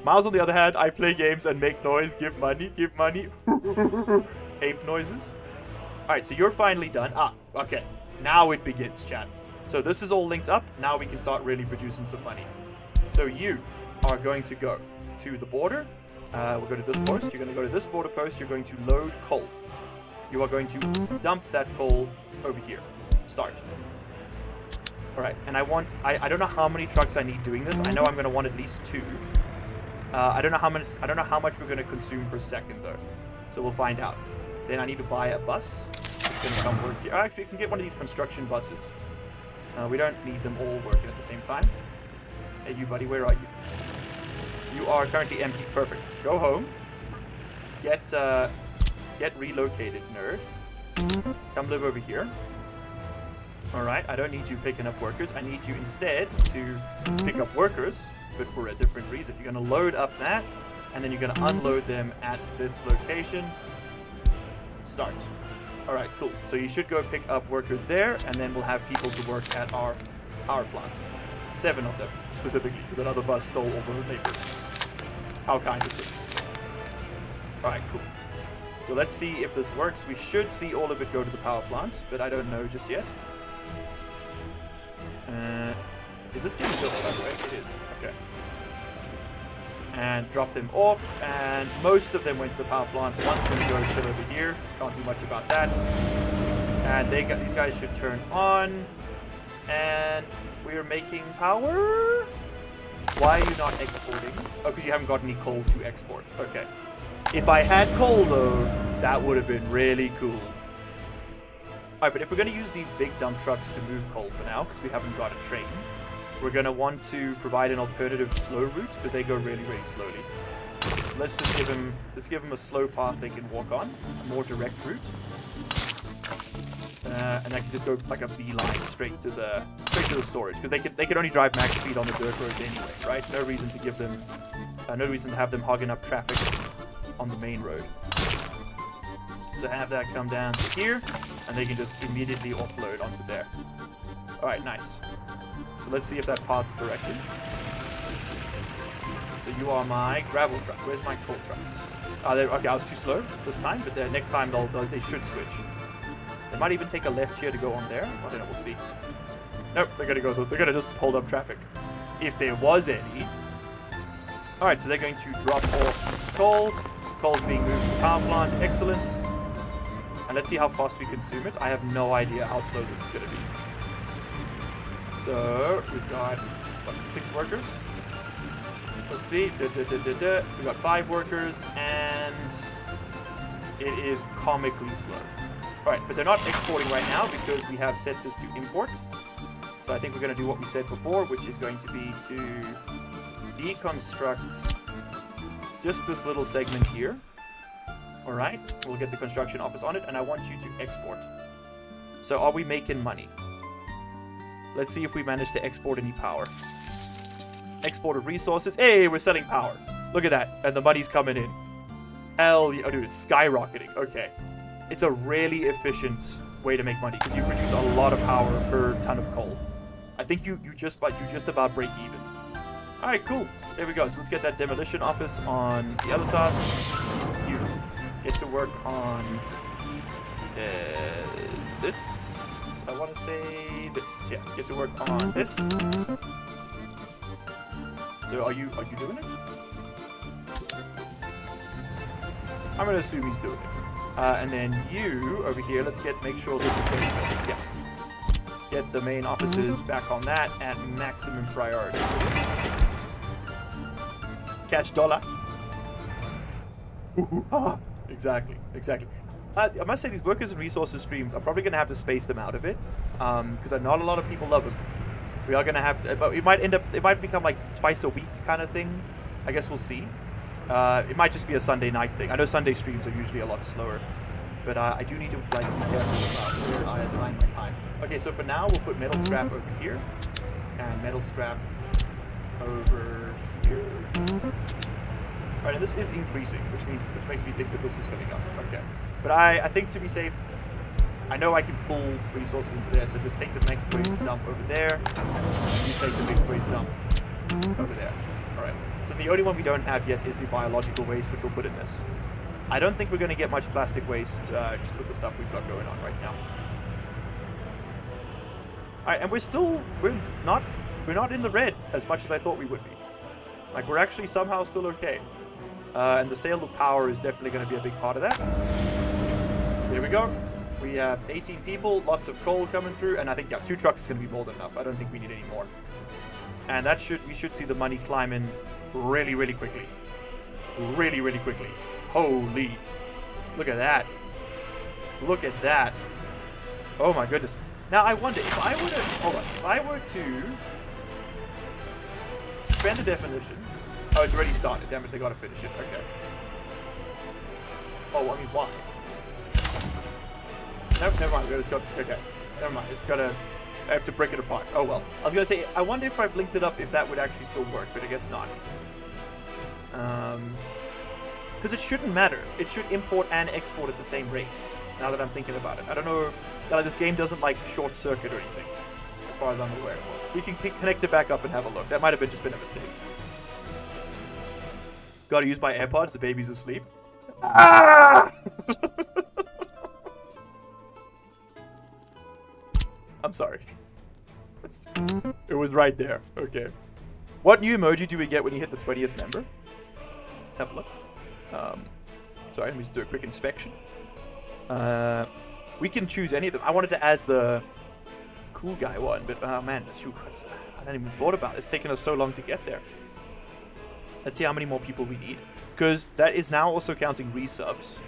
Miles, on the other hand, I play games and make noise, give money, ape noises. Alright, so you're finally done. Ah, okay. Now it begins, chat. So this is all linked up. Now we can start really producing some money. So you are going to go to the border. We'll go to this post. You're going to go to this border post. You're going to load coal. You are going to dump that coal over here. Start. All right. And I don't know how many trucks I need doing this. I know I'm going to want at least 2. I don't know how much we're going to consume per second though. So we'll find out. Then I need to buy a bus. It's going to come work here. Actually, you can get one of these construction buses. We don't need them all working at the same time. Hey, you buddy, where are you? You are currently empty. Perfect. Go home. Get relocated, nerd. Come live over here. Alright, I don't need you picking up workers. I need you instead to pick up workers, but for a different reason. You're going to load up that, and then you're going to unload them at this location. Start. Alright, cool. So you should go pick up workers there, and then we'll have people to work at our power plant. 7 of them, specifically, because another bus stole all the neighbors. How kind of it. Alright, cool. So let's see if this works. We should see all of it go to the power plants, but I don't know just yet. Is this getting built, by the way? It is. Okay. and drop them off, and most of them went to the power plant. One's going to go chill over here. Can't do much about that. And these guys should turn on, and we're making power. Why are you not exporting? Oh, because you haven't got any coal to export. Okay. If I had coal, though, that would have been really cool. Alright, but if we're going to use these big dump trucks to move coal for now, because we haven't got a train, we're going to want to provide an alternative slow route, because they go really, really slowly. So let's just give them a slow path they can walk on, a more direct route. And I can just go like a beeline straight to the storage, because they can only drive max speed on the dirt roads anyway, right? No reason to give them, no reason to have them hogging up traffic on the main road. So have that come down to here, and they can just immediately offload onto there. All right, nice. So let's see if that path's corrected. So you are my gravel truck. Where's my coal trucks? Okay, I was too slow this time, but next time they should switch. They might even take a left here to go on there. I don't know, we'll see. Nope, they're gonna just hold up traffic. If there was any. Alright, so they're going to drop off coal. Coal's being moved to the power plant. Excellent. And let's see how fast we consume it. I have no idea how slow this is gonna be. So we've got what, 6 workers. Let's see. We got 5 workers, and it is comically slow. Alright, but they're not exporting right now because we have set this to import. So I think we're going to do what we said before, which is going to be to deconstruct just this little segment here. Alright, we'll get the construction office on it, and I want you to export. So are we making money? Let's see if we manage to export any power. Export of resources. Hey, we're selling power. Look at that. And the money's coming in. Hell yeah. Oh, dude, it's skyrocketing. Okay. It's a really efficient way to make money because you produce a lot of power per ton of coal. I think you just about break even. All right, cool. There we go. So let's get that demolition office on the other task. You get to work on this. I want to say this. Yeah, get to work on this. So are you doing it? I'm gonna assume he's doing it. And then you, over here, make sure this is getting fixed. Yeah. Get the main offices back on that at maximum priority. Catch dollar. Exactly. I must say these workers and resources streams, I'm probably going to have to space them out a bit. Because not a lot of people love them. We are going to have to, but it might become like twice a week kind of thing. I guess we'll see. It might just be a Sunday night thing. I know Sunday streams are usually a lot slower, but I do need to like be careful about where I assign my time. Okay, so for now we'll put metal scrap over here, and metal scrap over here. Alright, and this is increasing, which makes me think that this is filling up. Okay, but I think to be safe, I know I can pull resources into there. So just take the next waste dump over there, and you take the next waste dump over there. Alright. So the only one we don't have yet is the biological waste, which we'll put in this. I don't think we're going to get much plastic waste just with the stuff we've got going on right now. Alright, and we're not in the red as much as I thought we would be. Like, we're actually somehow still okay. And the sale of power is definitely going to be a big part of that. There we go. We have 18 people, lots of coal coming through, and I think, yeah, 2 trucks is going to be more than enough. I don't think we need any more. And we should see the money climbing really, really quickly. Really, really quickly. Holy. Look at that. Look at that. Oh my goodness. Now I wonder if I were to spend a definition. Oh, it's already started. Damn it, they gotta finish it. Okay. Oh, I mean, why? Nope, never mind. Okay. Never mind. It's gotta. I have to break it apart. Oh well. I was gonna say, I wonder if I blinked it up if that would actually still work, but I guess not. Because it shouldn't matter. It should import and export at the same rate. Now that I'm thinking about it, I don't know. Like, this game doesn't like short circuit or anything, as far as I'm aware. We can connect it back up and have a look. That might have just been a mistake. Gotta use my AirPods. The baby's asleep. Ah! I'm sorry. It was right there. Okay. What new emoji do we get when you hit the 20th member? Let's have a look. Sorry, let me just do a quick inspection. We can choose any of them. I wanted to add the cool guy one, but oh man, shoot, I hadn't even thought about it. It's taken us so long to get there. Let's see how many more people we need, because that is now also counting resubs,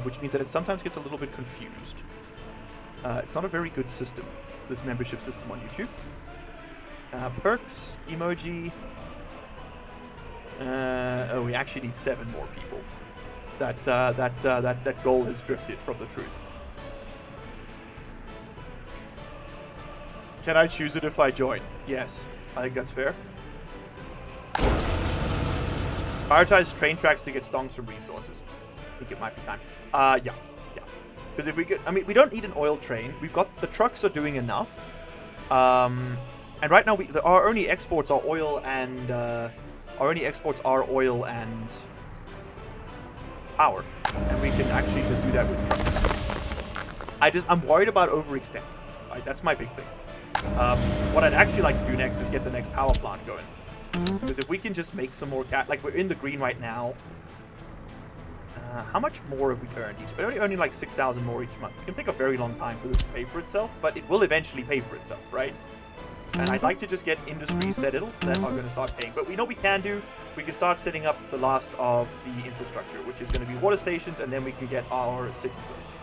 which means that it sometimes gets a little bit confused. It's not a very good system, this membership system on YouTube. Perks, emoji. Oh, we actually need 7 more people. That goal has drifted from the truth. Can I choose it if I join? Yes, I think that's fair. Prioritize train tracks to get stongs from resources. I think it might be time. Yeah. Because if we get, I mean, we don't need an oil train. We've got, the trucks are doing enough. And right now our only exports are oil and power, and we can actually just do that with trucks. I'm worried about overextending. Right, that's my big thing. What I'd actually like to do next is get the next power plant going, because if we can just make some more like we're in the green right now. How much more have we earned each? We're only earning like 6,000 more each month. It's gonna take a very long time for this to pay for itself, but it will eventually pay for itself, right? And I'd like to just get industries settled that are going to start paying. But we know we can do. We can start setting up the last of the infrastructure, which is going to be water stations, and then we can get our city built.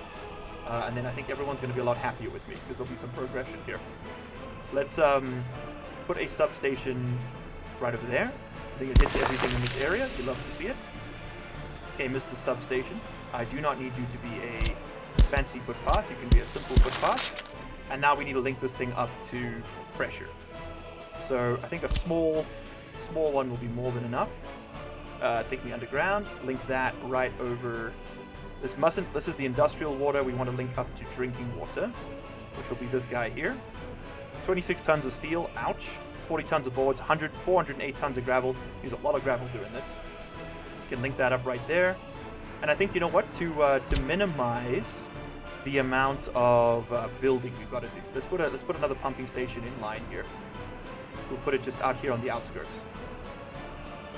And then I think everyone's going to be a lot happier with me, because there'll be some progression here. Let's put a substation right over there. I think it hits everything in this area. You'd love to see it. Okay, Mr. Substation. I do not need you to be a fancy footpath. You can be a simple footpath. And now we need to link this thing up to pressure. So I think a small one will be more than enough. Take me underground, link that right over. This is the industrial water. We want to link up to drinking water, which will be this guy here. 26 tons of steel, ouch. 40 tons of boards, 408 tons of gravel. Use a lot of gravel doing this. You can link that up right there. And I think, you know what, to minimize the amount of building we've got to do. Let's put another pumping station in line here. We'll put it just out here on the outskirts.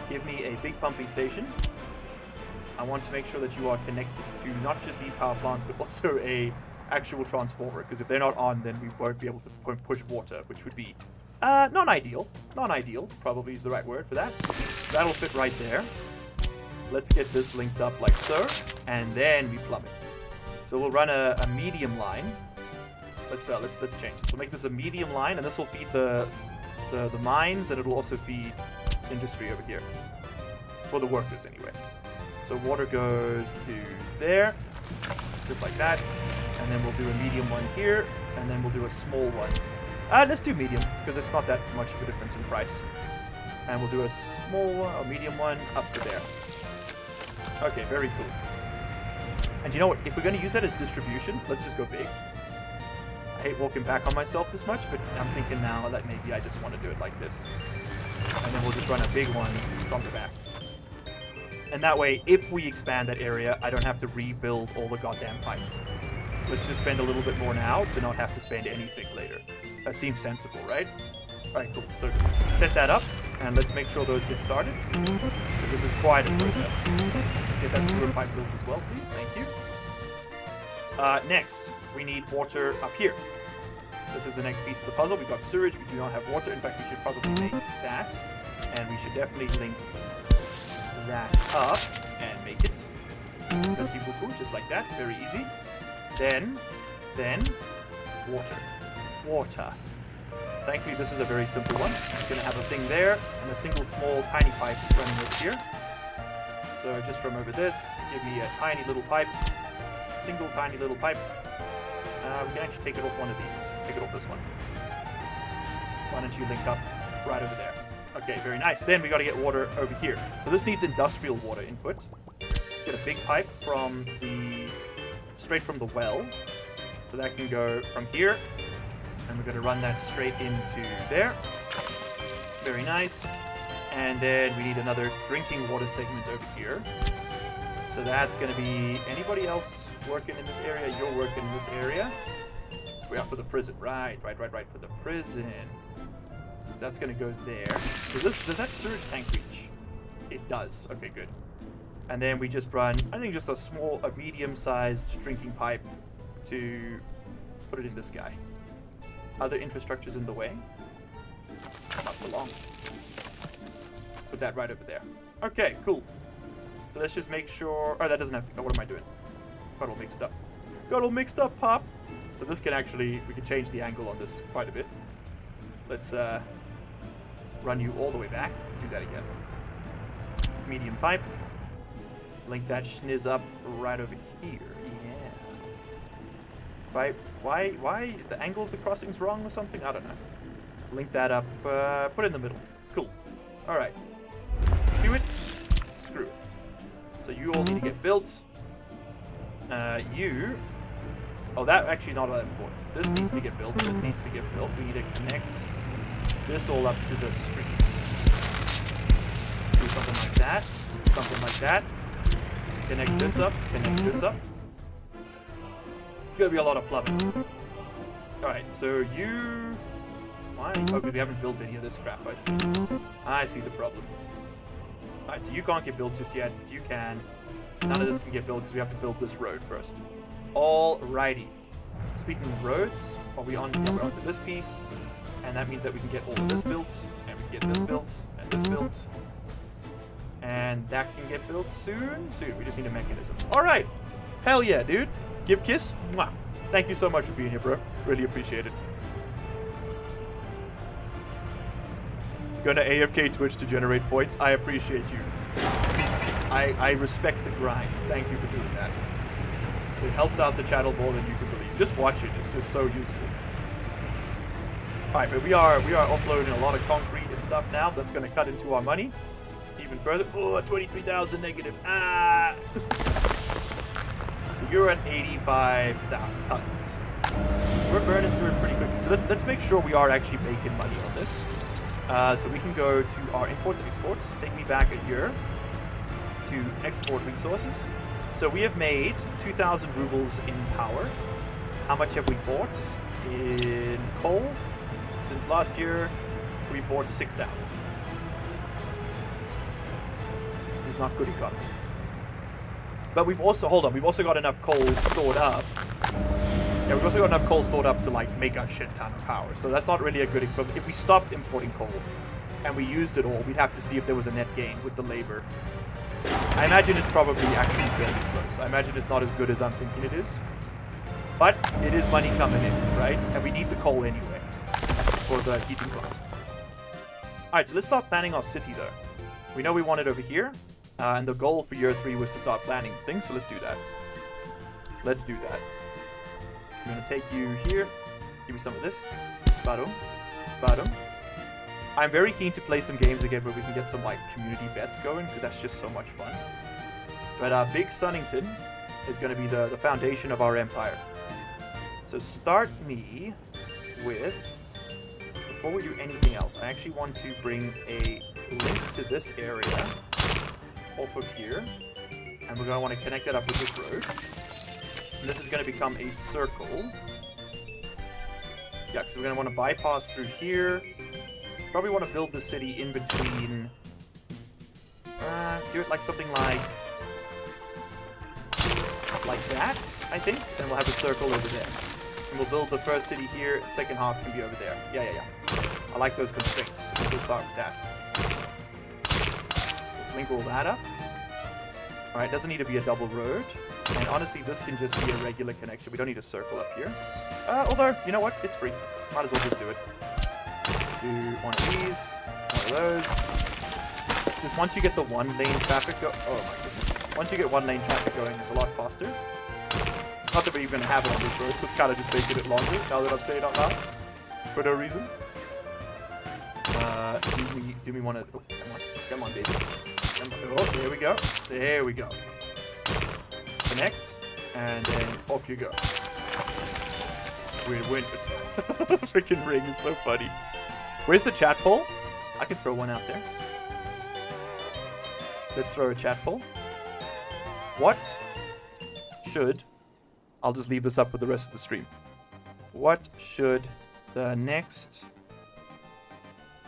Give me a big pumping station. I want to make sure that you are connected to not just these power plants, but also a actual transformer. Because if they're not on, then we won't be able to push water, which would be non-ideal. Non-ideal probably is the right word for that. So that'll fit right there. Let's get this linked up like so, and then we plumb it. So we'll run a medium line. Let's change it. So make this a medium line, and this will feed the mines, and it'll also feed industry over here for the workers anyway. So water goes to there, just like that, and then we'll do a medium one here, and then we'll do a small one. Let's do medium because it's not that much of a difference in price. And we'll do a small one, a medium one up to there. Okay, very cool. And you know what? If we're going to use that as distribution, let's just go big. I hate walking back on myself this much, but I'm thinking now that maybe I just want to do it like this. And then we'll just run a big one from the back. And that way, if we expand that area, I don't have to rebuild all the goddamn pipes. Let's just spend a little bit more now to not have to spend anything later. That seems sensible, right? Alright, cool. So set that up, and let's make sure those get started. Because this is quite a process. Get that sewer pipe built as well, please. Thank you. Next, we need water up here. This is the next piece of the puzzle. We've got sewage. We do not have water. In fact, we should probably make that. And we should definitely link that up and make it. Merci beaucoup. Just like that. Very easy. Then, water. Water. Thankfully, this is a very simple one. It's going to have a thing there and a single small tiny pipe running over here. So just from over this, give me a tiny little pipe. Single tiny little pipe. We can actually take it off one of these. Take it off this one. Why don't you link up right over there? Okay, very nice. Then we got to get water over here. So this needs industrial water input. Let's get a big pipe from straight from the well. So that can go from here. And we're going to run that straight into there. Very nice. And then we need another drinking water segment over here. So that's going to be anybody else working in this area? You're working in this area. We are for the prison. Right. For the prison. That's going to go there. Does that sewage tank reach? It does. Okay, good. And then we just run, I think, just a medium-sized drinking pipe to put it in this guy. Other infrastructures in the way? Not for long. Put that right over there. Okay, cool. So let's just make sure... Oh, that doesn't have to... Oh, what am I doing? Got all mixed up. Got all mixed up, Pop! So this can actually... We can change the angle on this quite a bit. Let's run you all the way back. Do that again. Medium pipe. Link that schniz up right over here. Yeah. Why the angle of the crossing's wrong or something? I don't know. Link that up, put it in the middle. Cool. Alright. Do it. Screw it. So you all need to get built. Oh, that actually not that important. This needs to get built. This needs to get built. We need to connect this all up to the streets. Do something like that. Something like that. Connect this up. Connect this up. It's gonna be a lot of plumbing. Alright, so you... Why? Okay, we haven't built any of this crap, I see. I see the problem. Alright, so you can't get built just yet. You can. None of this can get built because we have to build this road first. Alrighty. Speaking of roads, are we on? Yeah, we're onto this piece, and that means that we can get all of this built, and we can get this built, and this built, and that can get built soon. Soon. We just need a mechanism. All right. Hell yeah, dude. Give kiss. Mwah. Thank you so much for being here, bro. Really appreciate it. Gonna AFK Twitch to generate points. I appreciate you. I respect the grind. Thank you for doing that. It helps out the channel more than you can believe. Just watch it. It's just so useful. Alright, but we are uploading a lot of concrete and stuff now. That's going to cut into our money even further. Oh, 23,000 negative. Ah! So you're at 85,000 tons. We're burning through it pretty quickly. So let's make sure we are actually making money on this. So we can go to our imports and exports. Take me back a year to export resources. So we have made 2,000 rubles in power. How much have we bought in coal? Since last year, we bought 6,000. This is not good economy. But we've also, hold on, we've also got enough coal stored up. Yeah, we've also got enough coal stored up to like make a shit ton of power. So that's not really a good equivalent. If we stopped importing coal and we used it all, we'd have to see if there was a net gain with the labor. I imagine it's probably actually fairly close. I imagine it's not as good as I'm thinking it is. But it is money coming in, right? And we need the coal anyway for the heating plant. Alright, so let's start planning our city though. We know we want it over here. And the goal for year 3 was to start planning things, so let's do that. Let's do that. I'm going to take you here. Give me some of this. Bottom. Bottom. I'm very keen to play some games again where we can get some like community bets going, because that's just so much fun. But Big Sunnington is going to be the foundation of our empire. So start me with, before we do anything else, I actually want to bring a link to this area off of here. And we're going to want to connect that up with this road. And this is going to become a circle. Yeah, because we're going to want to bypass through here. Probably want to build the city in between. Do it like something like that, I think. Then we'll have a circle over there. And we'll build the first city here. Second half can be over there. Yeah. I like those constraints. So we'll start with that. Let's link all that up. Alright, doesn't need to be a double road. And honestly, this can just be a regular connection. We don't need a circle up here. Although, you know what? It's free. Might as well just do it. Do one of these, one of those. Just once you get the one lane traffic oh my goodness. Once you get one lane traffic going, it's a lot faster. Not that we're even going to have it on this road, so it's kind of just making it longer, now that I'm saying it out loud. For no reason. Do we want to... Oh, come on, baby. Come on. Oh, there we go. There we go. Connect, and then off you go. Weird win. Freaking ring is so funny. Where's the chat poll? I can throw one out there. Let's throw a chat poll. What should... I'll just leave this up for the rest of the stream. What should the next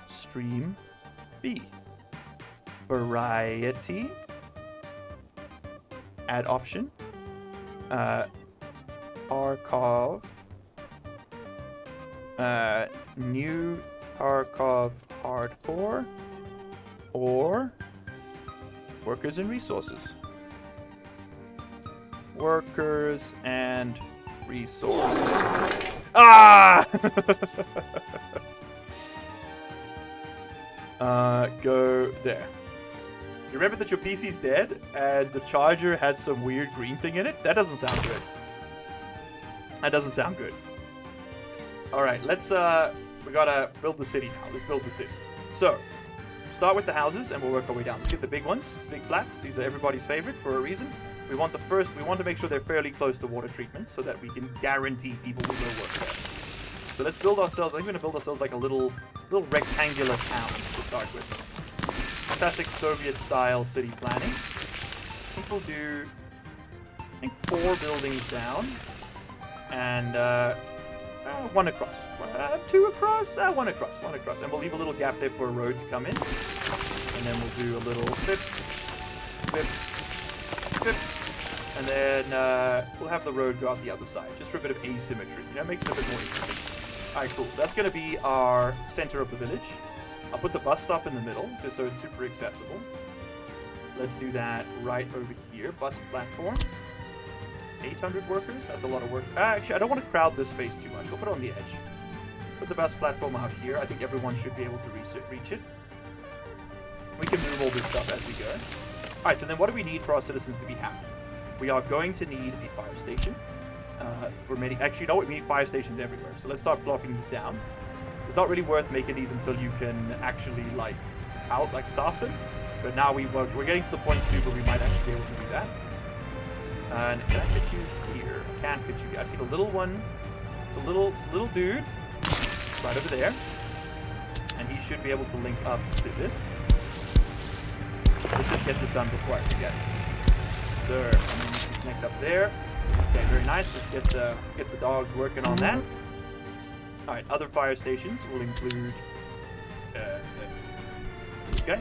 stream be? variety. Add option. Tarkov. New Tarkov hardcore. Or workers and resources. Workers and resources. Ah! Go there. You remember that your PC's dead and the charger had some weird green thing in it? That doesn't sound good. That doesn't sound good. Alright, let's, we gotta build the city now. Let's build the city. So, start with the houses and we'll work our way down. Let's get the big ones, big flats. These are everybody's favorite for a reason. We want to make sure they're fairly close to water treatment so that we can guarantee people will go work there. So let's build ourselves, I'm going to build ourselves like a little rectangular town to start with. Classic Soviet-style city planning. I think we'll do, 4 buildings down. And, 1 across. 2 across? 1 across. 1 across. And we'll leave a little gap there for a road to come in. And then we'll do a little flip, flip, flip. And then we'll have the road go out the other side, just for a bit of asymmetry. You know, it makes it a bit more interesting. Alright, cool. So that's going to be our center of the village. I'll put the bus stop in the middle, just so it's super accessible. Let's do that right over here. Bus platform. 800 workers? That's a lot of work. Actually, I don't want to crowd this space too much. We'll put it on the edge. Put the bus platform out here. I think everyone should be able to reach it. We can move all this stuff as we go. Alright, so then what do we need for our citizens to be happy? We are going to need a fire station. Actually, you know what? We need fire stations everywhere. So let's start blocking these down. It's not really worth making these until you can actually, staff them. But now we're getting to the point soon where we might actually be able to do that. And can I fit you here? I can fit you here. I've seen a little one. It's a little dude. Right over there. And he should be able to link up to this. Let's just get this done before I forget. Sir, and then you can connect up there. Okay, very nice. Let's get the dogs working on that. Alright, other fire stations will include... okay.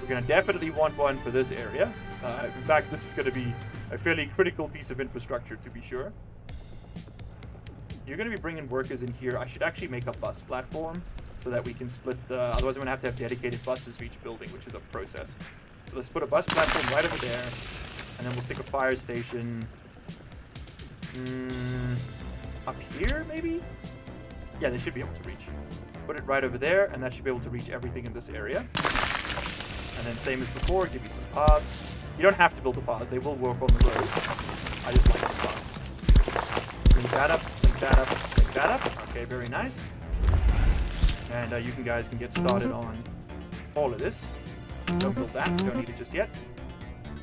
We're going to definitely want one for this area. In fact, this is going to be a fairly critical piece of infrastructure, to be sure. You're going to be bringing workers in here. I should actually make a bus platform so that we can split the... Otherwise, I'm going to have dedicated buses for each building, which is a process. So let's put a bus platform right over there. And then we'll stick a fire station... up here, maybe? Yeah, they should be able to reach. Put it right over there, and that should be able to reach everything in this area. And then same as before, give you some paths. You don't have to build the paths, they will work on the road. I just like the paths. Bring that up, bring that up, bring that up. Okay, very nice. And you guys can get started on all of this. Don't build that, don't need it just yet.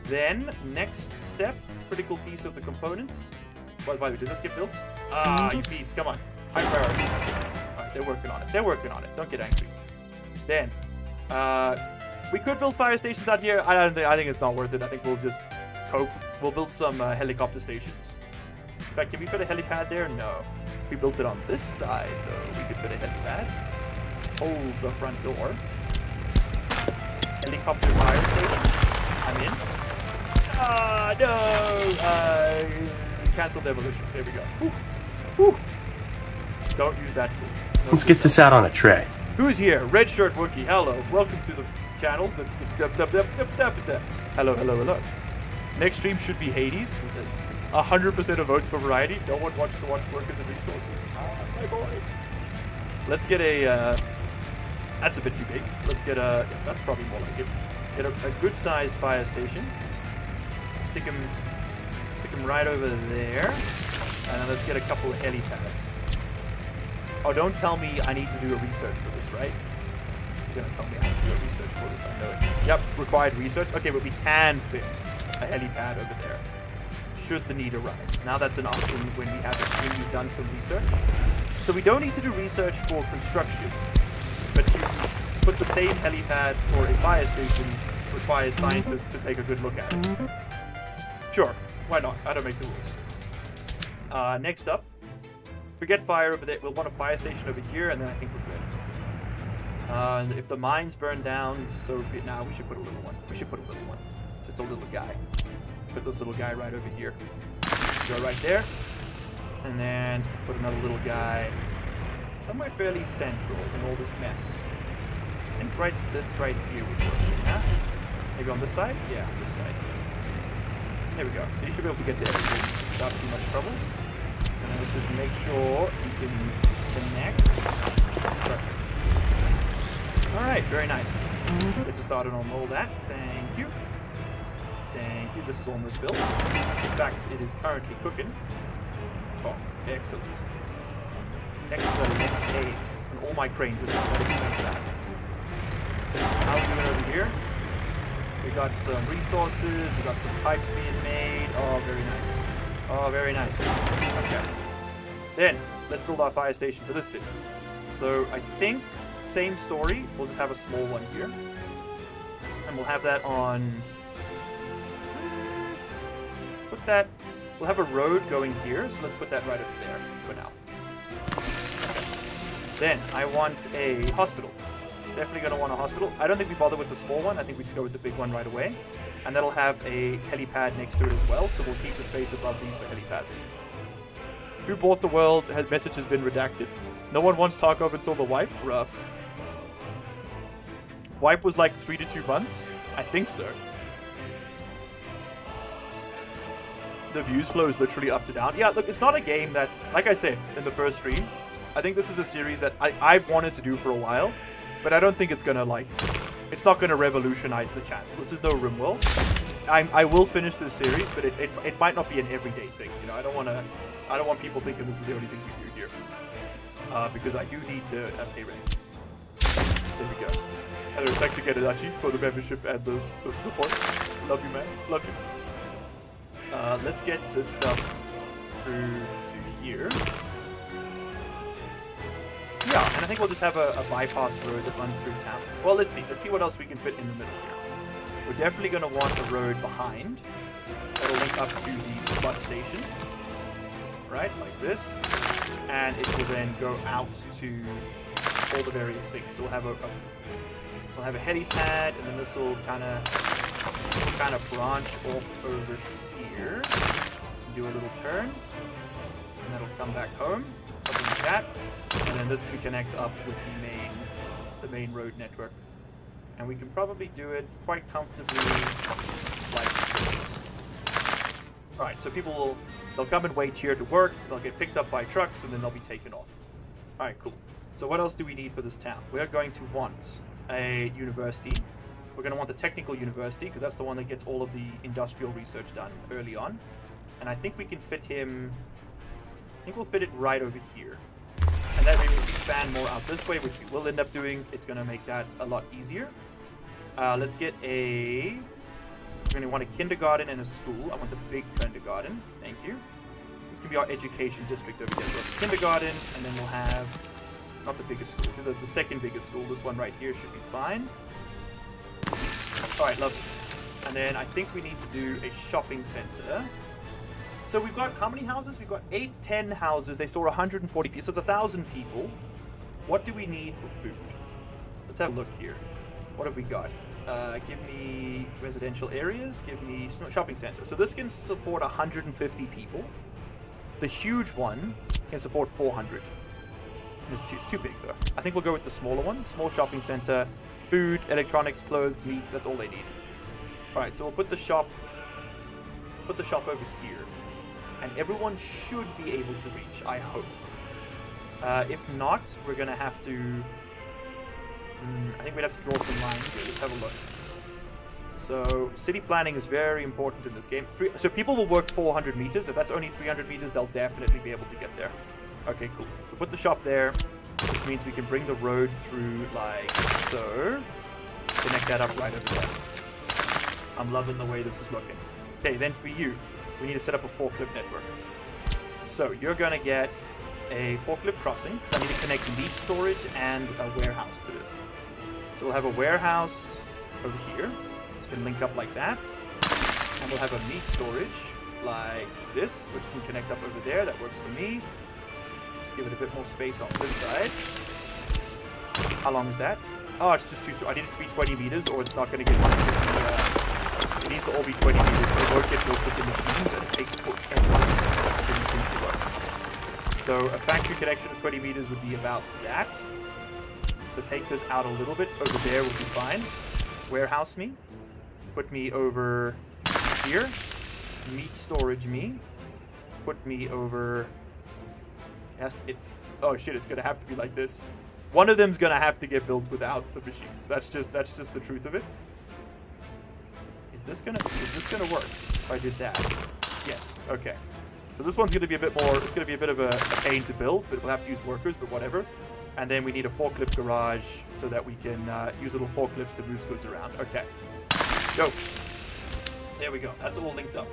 Then, next step, critical piece of the components. By the way, did this get built? Ah, you piece, come on. High priority. Alright, they're working on it. They're working on it. Don't get angry. Then, we could build fire stations out here. I think it's not worth it. I think we'll just cope. We'll build some helicopter stations. In fact, can we put a helipad there? No. If we built it on this side, though, we could put a helipad. Hold the front door. Helicopter fire station. I'm in. Ah, no! Cancel demolition. There we go. Whew. Whew. Don't use that tool. Let's get this out on a tray. Who's here? Red Shirt Wookie. Hello. Welcome to the channel. Hello, hello, hello. Next stream should be Hades. 100% of votes for variety. No one wants to watch workers and resources. Ah, my boy. Let's get a... that's a bit too big. Let's get a... Yeah, that's probably more like it. Get a good-sized fire station. Stick him right over there. And then let's get a couple of helipads. Oh, don't tell me I need to do a research for this, right? You're gonna tell me I have to do a research for this, I know it. Yep, required research. Okay, but we can fit a helipad over there, should the need arise. Now that's an option when we've done some research. So we don't need to do research for construction, but to put the same helipad for a fire station requires scientists to take a good look at it. Sure, why not? I don't make the rules. Next up, forget fire over there. We'll want a fire station over here, and then I think we're good. And if the mines burn down, so be it. Now we should put a little one. We should put a little one. Just a little guy. Put this little guy right over here. Go right there. And then put another little guy somewhere fairly central in all this mess. I think this right here would work. Yeah? Maybe on this side? Yeah, on this side. There we go. So you should be able to get to everything without too much trouble. And then let's just make sure you can connect. Perfect. Alright, very nice. Get started on all that. Thank you. Thank you. This is almost built. In fact, it is currently cooking. Oh, excellent. Excellent. Hey, and all my cranes are doing that. Explains that. How are we doing over here? We got some resources, we got some pipes being made. Oh, very nice. Oh, very nice. Okay. Then, let's build our fire station for this city. So, I think, same story, we'll just have a small one here. And we'll have that on... Put that... We'll have a road going here, so let's put that right over there for now. Okay. Then, I want a hospital. Definitely going to want a hospital. I don't think we bother with the small one. I think we just go with the big one right away. And that'll have a helipad next to it as well, so we'll keep the space above these for helipads. Who bought the world? Message has been redacted. No one wants Tarkov until the wipe? Rough. Wipe was like 3 to 2 months? I think so. The views flow is literally up to down. Yeah, look, it's not a game that, like I said in the first stream, I think this is a series that I've wanted to do for a while. But I don't think it's gonna it's not gonna revolutionize the channel. This is no RimWorld. I will finish this series, but it might not be an everyday thing. You know, I don't want people thinking this is the only thing we do here. Because I do need to pay rent. There we go. Hello, thanks again, Adachi, for the membership and the support. Love you, man. Love you. Let's get this stuff through to here. Yeah, and I think we'll just have a bypass road that runs through town. Well, let's see. Let's see what else we can fit in the middle here. We're definitely going to want a road behind. That'll link up to the bus station. Right, like this. And it will then go out to all the various things. So we'll have a helipad, and then this will kind of branch off over here. Do a little turn. And that'll come back home. Something like that. And then this can connect up with the main road network. And we can probably do it quite comfortably like this. Alright, so they'll come and wait here to work, they'll get picked up by trucks, and then they'll be taken off. Alright, cool. So what else do we need for this town? We're going to want a university. We're going to want the technical university, because that's the one that gets all of the industrial research done early on. And I think we can fit him... I think we'll fit it right over here. And that way we expand more out this way, which we will end up doing. It's going to make that a lot easier. Let's get a... We're going to want a kindergarten and a school. I want the big kindergarten. Thank you. This can be our education district over here. So kindergarten, and then we'll have... Not the biggest school, the second biggest school. This one right here should be fine. Alright, lovely. And then I think we need to do a shopping center. So we've got how many houses? We've got 10 houses. They store 140 people. So it's 1,000 people. What do we need for food? Let's have a look here. What have we got? Give me residential areas. Give me shopping center. So this can support 150 people. The huge one can support 400. It's too big though. I think we'll go with the smaller one. Small shopping center. Food, electronics, clothes, meat. That's all they need. All right. So we'll put the shop over here. And everyone should be able to reach, I hope. If not, we're going to have to... I think we'd have to draw some lines here. Let's have a look. So, city planning is very important in this game. So people will work 400 meters. If that's only 300 meters, they'll definitely be able to get there. Okay, cool. So put the shop there, which means we can bring the road through like so. Connect that up right over there. I'm loving the way this is looking. Okay, then for you, we need to set up a forklift network. So you're going to get a forklift crossing. So I need to connect meat storage and a warehouse to this. So we'll have a warehouse over here. It's going to link up like that. And we'll have a meat storage like this, which can connect up over there. That works for me. Let's give it a bit more space on this side. How long is that? Oh, it's just too short. I need it to be 20 meters, or it's not going to get it needs to all be 20 meters, so it won't get built with the machines, and it takes forever for these things to work. So a factory connection of 20 meters would be about that. So take this out a little bit. Over there will be fine. Warehouse me. Put me over here. Meat storage me. Put me over... oh shit, it's going to have to be like this. One of them's going to have to get built without the machines. That's just the truth of it. Is this gonna work if I did that? Yes. Okay. So this one's gonna be a bit more. It's gonna be a bit of a pain to build, but we'll have to use workers. But whatever. And then we need a forklift garage so that we can use little forklifts to move goods around. Okay. Go. There we go. That's all linked up.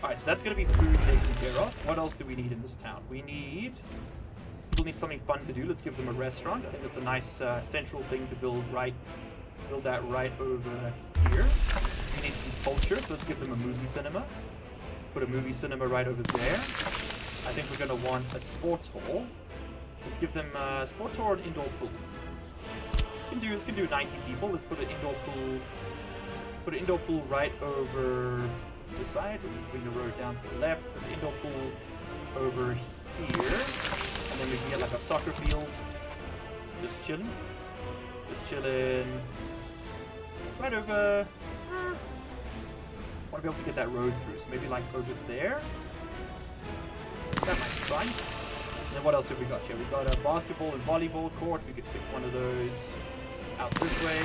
All right. So that's gonna be food taken care of. What else do we need in this town? People need something fun to do. Let's give them a restaurant. I think that's a nice central thing to build that right over here. We need some culture, so let's give them a movie cinema. Put a movie cinema right over there. I think we're going to want a sports hall. Let's give them a sports hall or an indoor pool. This can do 90 people. Let's put an indoor pool. Put an indoor pool right over the side. Bring the road down to the left. Put the indoor pool over here. And then we can get like a soccer field. Just chilling. Right over. Want to be able to get that road through, so maybe like over there. That might be fine. And then what else have we got here? We've got a basketball and volleyball court. We could stick one of those out this way.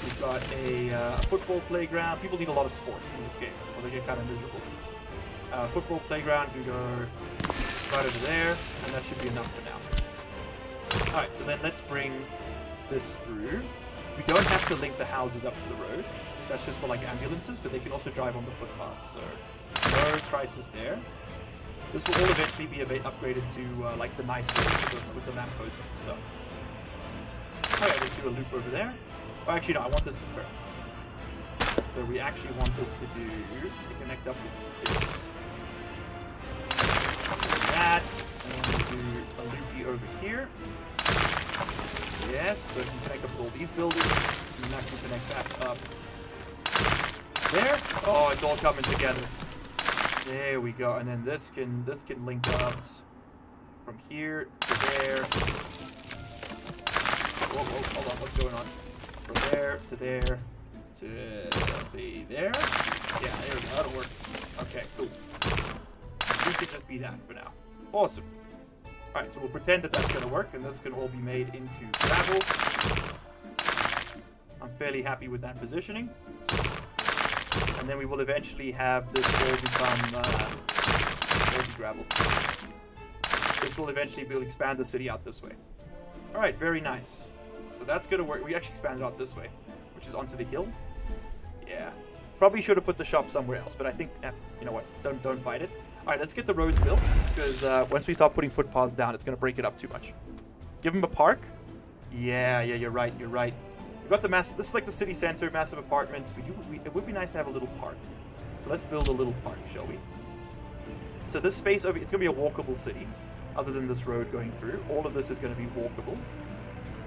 We've got a football playground. People need a lot of sport in this game, or they get kind of miserable. Football playground can go right over there, and that should be enough for now. Alright, so then let's bring this through. We don't have to link the houses up to the road. That's just for like ambulances, but they can also drive on the footpath, so no crisis there. This will all eventually be upgraded to like the nice roads with the lampposts and stuff. Oh yeah, let's do a loop over there. Oh, actually no, I want this to turn. So we actually want this to connect up with this. That, and then do a loopy over here. Yes, so you can connect up with all these buildings. You can actually connect that up there. Oh, it's all coming together. There we go. And then this can link up from here to there. Whoa, hold on, what's going on? From there to there to see there. Yeah, there we go. That'll work. Okay, cool. This could just be that for now. Awesome. Alright, so we'll pretend that that's going to work, and this can all be made into gravel. I'm fairly happy with that positioning. And then we will eventually have this all become gravel. This will eventually expand the city out this way. Alright, very nice. So that's going to work. We actually expanded out this way, which is onto the hill. Yeah. Probably should have put the shop somewhere else, but I think, you know what, don't fight it. Alright, let's get the roads built, because once we start putting footpaths down, it's going to break it up too much. Give them a park? Yeah, you're right. We've got the this is like the city center, massive apartments. It would be nice to have a little park. So let's build a little park, shall we? So this space, it's going to be a walkable city, other than this road going through. All of this is going to be walkable.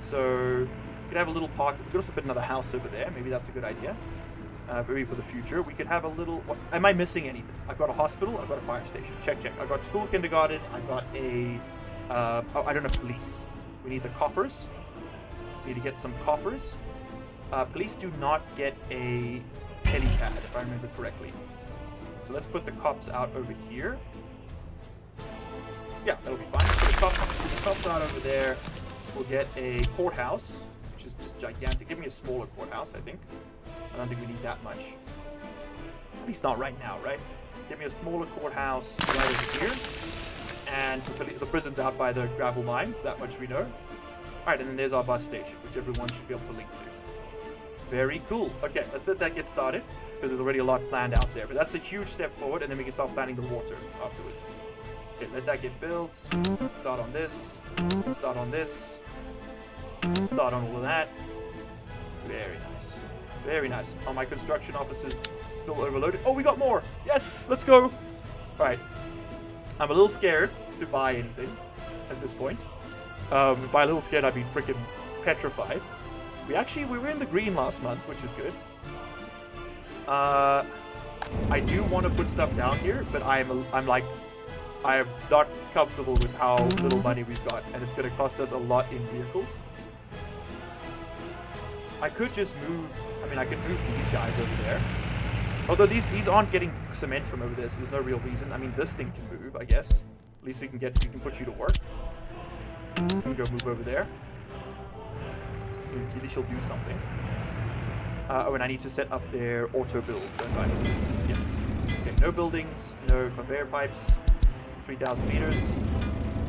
So we could have a little park. We could also fit another house over there. Maybe that's a good idea. Maybe for the future. We could have a little... Am I missing anything? I've got a hospital. I've got a fire station. Check. I've got school, kindergarten. I've got a... I don't have police. We need the coppers. We need to get some coppers. Police do not get a helipad, if I remember correctly. So let's put the cops out over here. Yeah, that'll be fine. So the cops out over there. We'll get a courthouse, which is just gigantic. Give me a smaller courthouse, I think. I don't think we need that much. At least not right now, right? Give me a smaller courthouse right over here. And the prison's out by the gravel mines, that much we know. Alright, and then there's our bus station, which everyone should be able to link to. Very cool. Okay, let's let that get started, because there's already a lot planned out there. But that's a huge step forward, and then we can start planning the water afterwards. Okay, let that get built. Start on this. Start on this. Start on all of that. Very nice. Very nice. Are my construction offices still overloaded? Oh, we got more! Yes! Let's go! Alright. I'm a little scared to buy anything at this point. By a little scared, I mean freaking petrified. We were in the green last month, which is good. I do want to put stuff down here, but I am not comfortable with how little money we've got, and it's going to cost us a lot in vehicles. I could just move. I mean, I could move these guys over there. Although these aren't getting cement from over there, so there's no real reason. I mean, this thing can move, I guess. At least we can put you to work. You can go move over there. At least you'll do something. Oh, and I need to set up their auto build, don't I? Yes. Okay, no buildings, no conveyor pipes, 3,000 meters.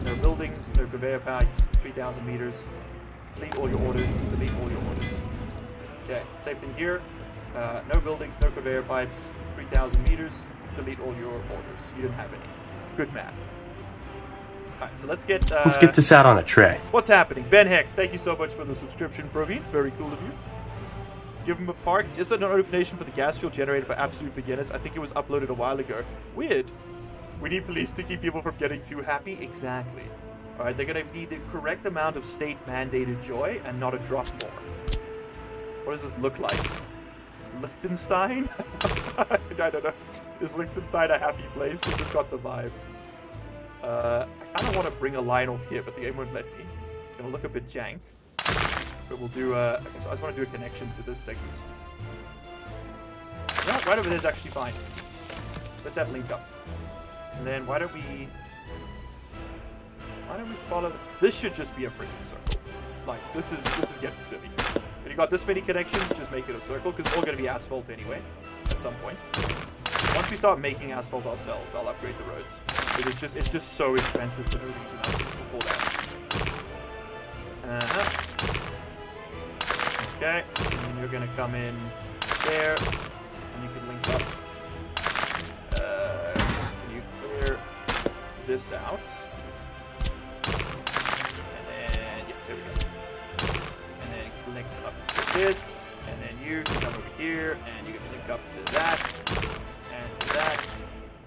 No buildings, no conveyor pipes, 3,000 meters. Delete all your orders, delete all your orders. Okay, same thing here. No buildings, no conveyor pipes, 3,000 meters. Delete all your orders. You didn't have any. Good math. Alright, so let's get this out on a tray. What's happening? Ben Heck, thank you so much for the subscription, Province. Very cool of you. Give him a park. Just a notification for the gas fuel generator for absolute beginners. I think it was uploaded a while ago. Weird. We need police to keep people from getting too happy. Exactly. Alright, they're going to be the correct amount of state-mandated joy and not a drop more. What does it look like? Liechtenstein? I don't know. Is Liechtenstein a happy place? It just got the vibe. I kind of want to bring a line off here, but the game won't let me. It's going to look a bit jank. But we'll do I guess I just want to do a connection to this segment. Yeah, right over there is actually fine. Let that link up. And then why don't we follow... This should just be a freaking circle. Like, this is getting silly. When you got this many connections, just make it a circle, because it's all going to be asphalt anyway, at some point. Once we start making asphalt ourselves, I'll upgrade the roads. It's just so expensive for no reason. I'll just pull that. Okay, and then you're gonna come in there, and you can link up. Can you clear this out? And then, yeah, there we go. And then connect up to this, and then you can come over here, and you can link up to that, and to that.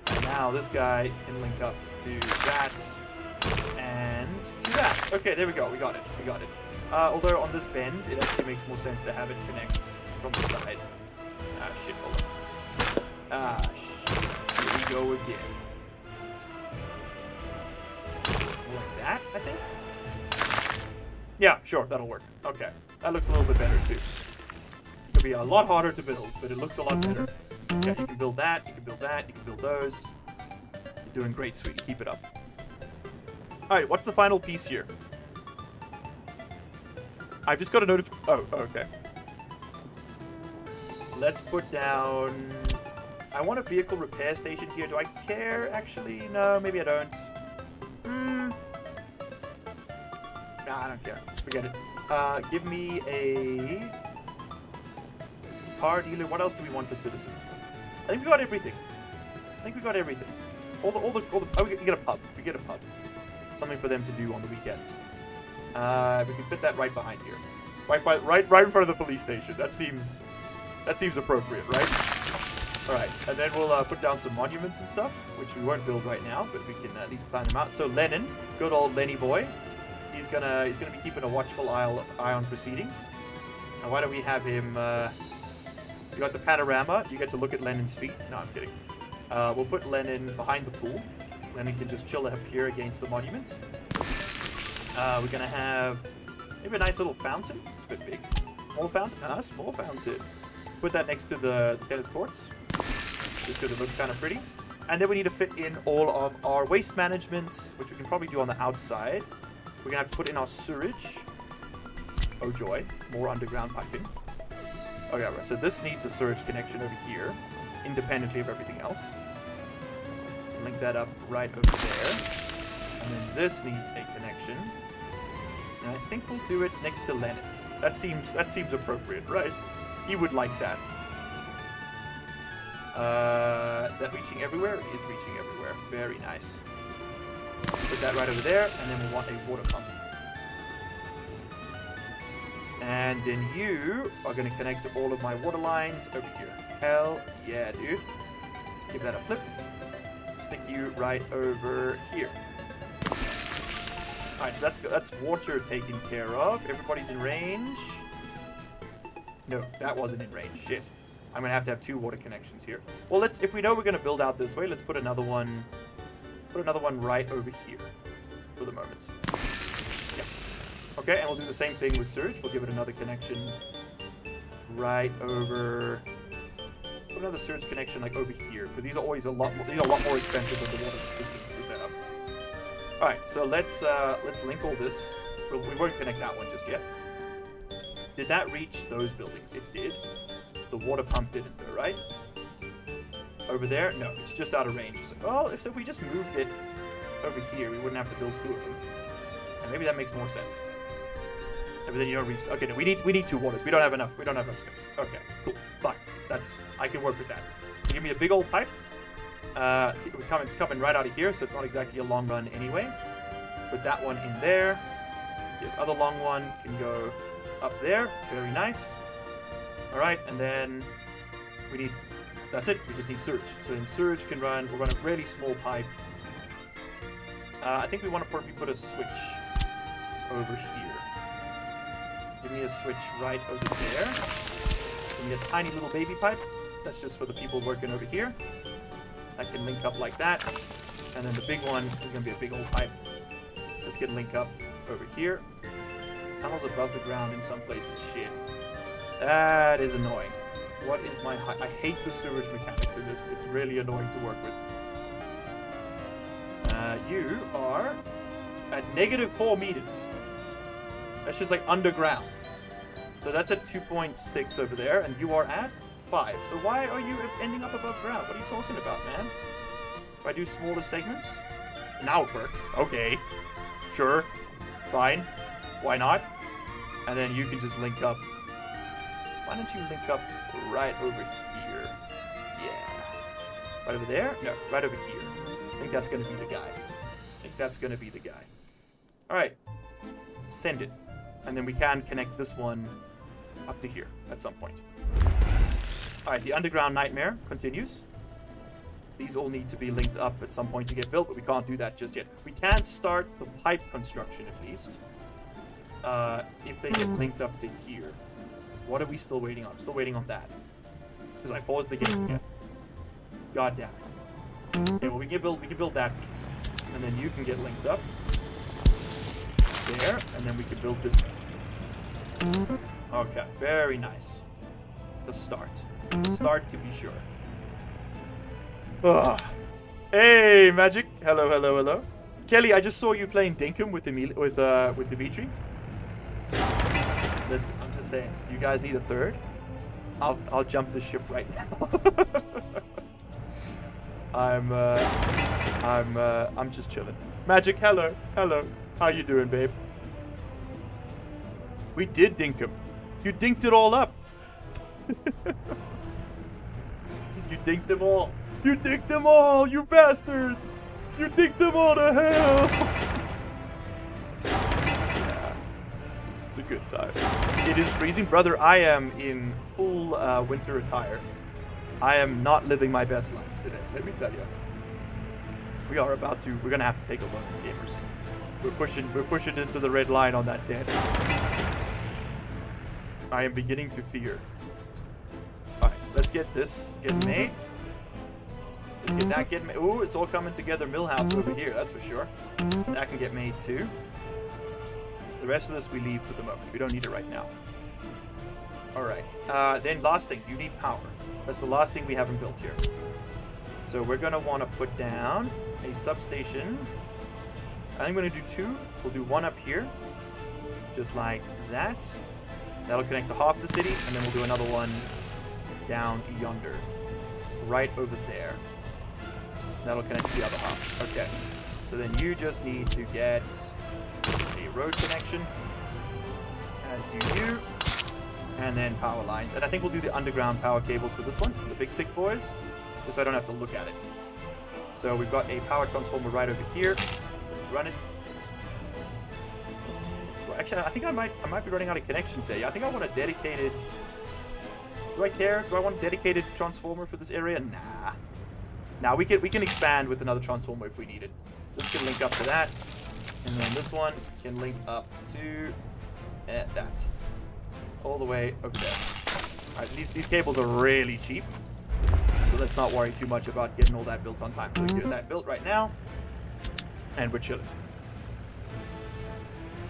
And now this guy can link up to that, and to that. Okay, there we go. We got it. Although on this bend, it actually makes more sense to have it connect from the side. Ah, shit, hold on. Ah, shit. Here we go again. Like that, I think? Yeah, sure, that'll work. Okay, that looks a little bit better, too. It could be a lot harder to build, but it looks a lot better. Yeah, you can build that, you can build that, you can build those. You're doing great, sweetie. Keep it up. Alright, what's the final piece here? I've just got a notification. Oh, okay. Let's put down... I want a vehicle repair station here. Do I care, actually? No, maybe I don't. Nah, I don't care. Forget it. Give me a... car dealer. What else do we want for citizens? I think we got everything. All the oh, we get a pub. Something for them to do on the weekends. We can fit that right behind here. Right in front of the police station. That seems appropriate, right? Alright, and then we'll put down some monuments and stuff, which we won't build right now, but we can at least plan them out. So Lenin, good old Lenny boy, he's gonna be keeping a watchful eye on proceedings. Now why don't we have him you got the panorama, you get to look at Lenin's feet. No, I'm kidding. We'll put Lenin behind the pool. Lenin can just chill up here against the monument. We're gonna have maybe a nice little fountain. It's a bit big. Small fountain? Small fountain. Put that next to the tennis courts. Just because it looks kind of pretty. And then we need to fit in all of our waste management, which we can probably do on the outside. We're gonna have to put in our sewage. Oh joy, more underground piping. Okay, right, so this needs a sewage connection over here, independently of everything else. Link that up right over there. And then this needs a connection. And I think we'll do it next to Lenin. That seems appropriate, right? He would like that. That reaching everywhere? It is reaching everywhere. Very nice. Put that right over there, and then we want a water pump. And then you are going to connect to all of my water lines over here. Hell yeah, dude. Just give that a flip. Stick you right over here. Alright, so that's water taken care of. Everybody's in range. No, that wasn't in range. Shit. I'm gonna have to have 2 water connections here. Well, if we know we're gonna build out this way, let's put another one. Put another one right over here for the moment. Yep. Okay, and we'll do the same thing with Surge. We'll give it another connection right over. Put another Surge connection like over here, because these are always a lot more expensive than the water systems to set up. All right, so let's link all this. We won't connect that one just yet. Did that reach those buildings? It did. The water pump didn't, though, right? Over there? No, it's just out of range. So, well, if we just moved it over here, we wouldn't have to build 2 of them. And maybe that makes more sense. And then you don't reach. Okay, no, we need 2 waters. We don't have enough. We don't have enough space. Okay, cool, fine. I can work with that. Give me a big old pipe. It's coming right out of here, so it's not exactly a long run anyway. Put that one in there. This other long one can go up there. Very nice. All right, and then we need. That's it. We just need Surge. So then Surge can run. We'll run a really small pipe. I think we want to probably put a switch over here. Give me a switch right over there. Give me a tiny little baby pipe. That's just for the people working over here. That can link up like that. And then the big one is going to be a big old pipe. This can link up over here. Tunnels above the ground in some places. Shit. That is annoying. What is my height? I hate the sewage mechanics in this. It's really annoying to work with. You are at -4 meters. That's just like underground. So that's at 2.6 over there, and you are at 5. So why are you ending up above ground? What are you talking about, man? If I do smaller segments? Now it works. Okay. Sure. Fine. Why not? And then you can just link up. Why don't you link up right over here? Yeah. Right over there? No, right over here. I think that's going to be the guy. Alright. Send it. And then we can connect this one up to here at some point. Alright, the underground nightmare continues. These all need to be linked up at some point to get built, but we can't do that just yet. We can start the pipe construction at least. If they get linked up to here. What are we still waiting on? I'm still waiting on that. Because I paused the game again. God damn it. Okay, well we can build that piece. And then you can get linked up. There, and then we can build this. Okay, very nice. The start. Start to be sure. Ugh. Hey, Magic. Hello, hello, hello. Kelly, I just saw you playing Dinkum with Dimitri. I'm just saying, you guys need a third. I'll jump the ship right now. I'm just chilling. Magic, hello, hello. How you doing, babe? We did Dinkum. You dinked it all up. You dinked them all. You dinked them all, you bastards. You dinked them all to hell. Yeah. It's a good time. It is freezing. Brother, I am in full winter attire. I am not living my best life today, let me tell you. We're gonna have to take a look, gamers. We're pushing into the red line on that dead. I am beginning to fear. Alright, let's get this made. Let's get made. Ooh, it's all coming together. Millhouse over here, that's for sure. That can get made too. The rest of this we leave for the moment. We don't need it right now. Alright. Then last thing, you need power. That's the last thing we haven't built here. So we're gonna want to put down a substation. I'm gonna do 2. We'll do 1 up here. Just like that. That'll connect to half the city, and then we'll do another one down yonder. Right over there. That'll connect to the other half. Okay. So then you just need to get a road connection. As do you. And then power lines. And I think we'll do the underground power cables for this one. The big thick boys. Just so I don't have to look at it. So we've got a power transformer right over here. Let's run it. Well, actually, I think I might be running out of connections there. Yeah, I think I want a dedicated... Do I care? Do I want a dedicated transformer for this area? Nah. Nah, we can expand with another transformer if we need it. This can link up to that. And then this one can link up to that. All the way over there. Alright, these cables are really cheap. So let's not worry too much about getting all that built on time. So we can get that built right now. And we're chilling.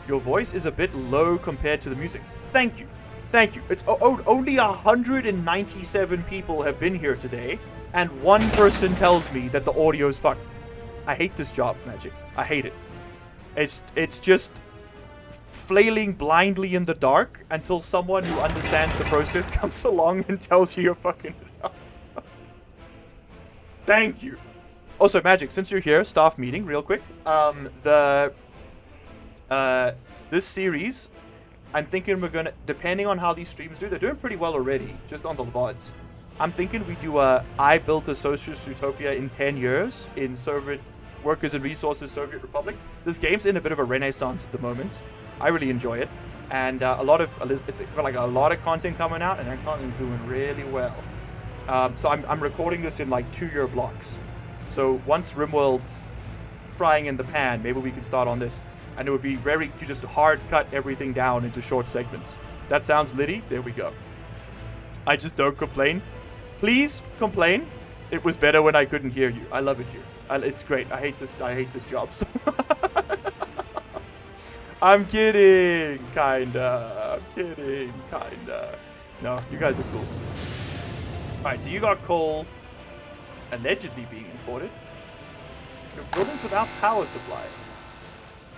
Your voice is a bit low compared to the music. Thank you. Thank you. It's only 197 people have been here today, and one person tells me that the audio is fucked. I hate this job, Magic. I hate it. It's just flailing blindly in the dark until someone who understands the process comes along and tells you you're fucking it up. Thank you. Also, Magic, since you're here, staff meeting, real quick. This series, I'm thinking we're gonna, depending on how these streams do, they're doing pretty well already, just on the VODs. I'm thinking we do I built a socialist utopia in 10 years in Soviet workers and resources Soviet Republic. This game's in a bit of a renaissance at the moment. I really enjoy it, and it's got like a lot of content coming out, and that content's doing really well. So I'm recording this in like 2-year blocks. So once RimWorld's frying in the pan, maybe we can start on this. And it would be you just hard cut everything down into short segments. That sounds litty. There we go. I just don't complain. Please complain. It was better when I couldn't hear you. I love it here. It's great. I hate this job. So I'm kidding, kinda. I'm kidding, kinda. No, you guys are cool. Alright, so you got coal allegedly being imported. Your buildings without power supply.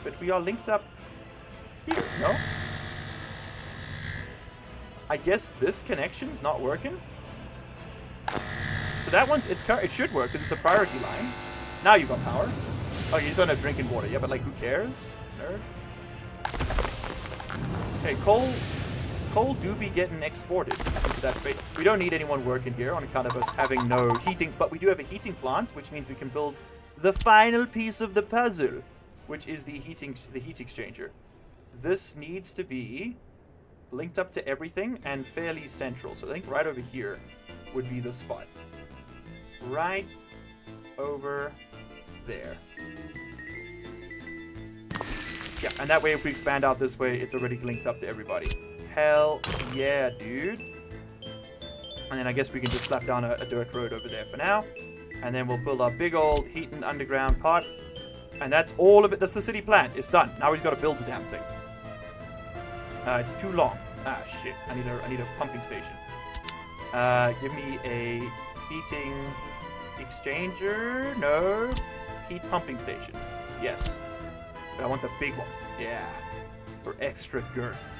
But we are linked up here, no? I guess this connection's not working. So that one's, it should work because it's a priority line. Now you got power. Oh, you just don't have drinking water. Yeah, but like, who cares? Nerd. Okay, coal do be getting exported into that space. We don't need anyone working here on account of us having no heating, but we do have a heating plant, which means we can build the final piece of the puzzle, which is the heat exchanger. This needs to be linked up to everything and fairly central. So I think right over here would be the spot. Right over there. Yeah, and that way if we expand out this way, it's already linked up to everybody. Hell yeah, dude. And then I guess we can just slap down a dirt road over there for now. And then we'll build our big old heating underground pot. And that's all of it. That's the city plan. It's done. Now we've got to build the damn thing. It's too long. Ah, shit. I need a pumping station. Give me a heating exchanger. No. Heat pumping station. Yes. But I want the big one. Yeah. For extra girth.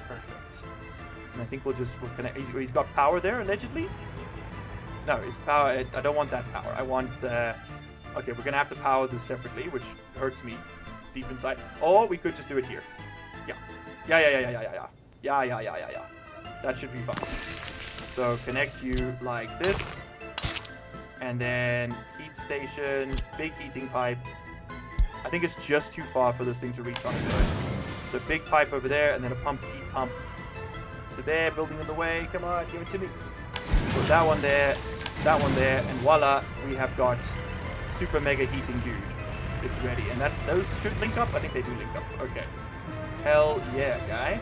Perfect. And I think we'll connect. He's got power there, allegedly? No, his power. I don't want that power. I want... Okay, we're gonna have to power this separately, which hurts me deep inside. Or we could just do it here. Yeah. Yeah. That should be fine. So connect you like this. And then heat station, big heating pipe. I think it's just too far for this thing to reach on its own. So big pipe over there, and then a heat pump to there, building in the way. Come on, give it to me. Put that one there, and voila, we have got super mega heating dude. It's ready, and those should link up. I think they do link up. Okay. Hell yeah, guy.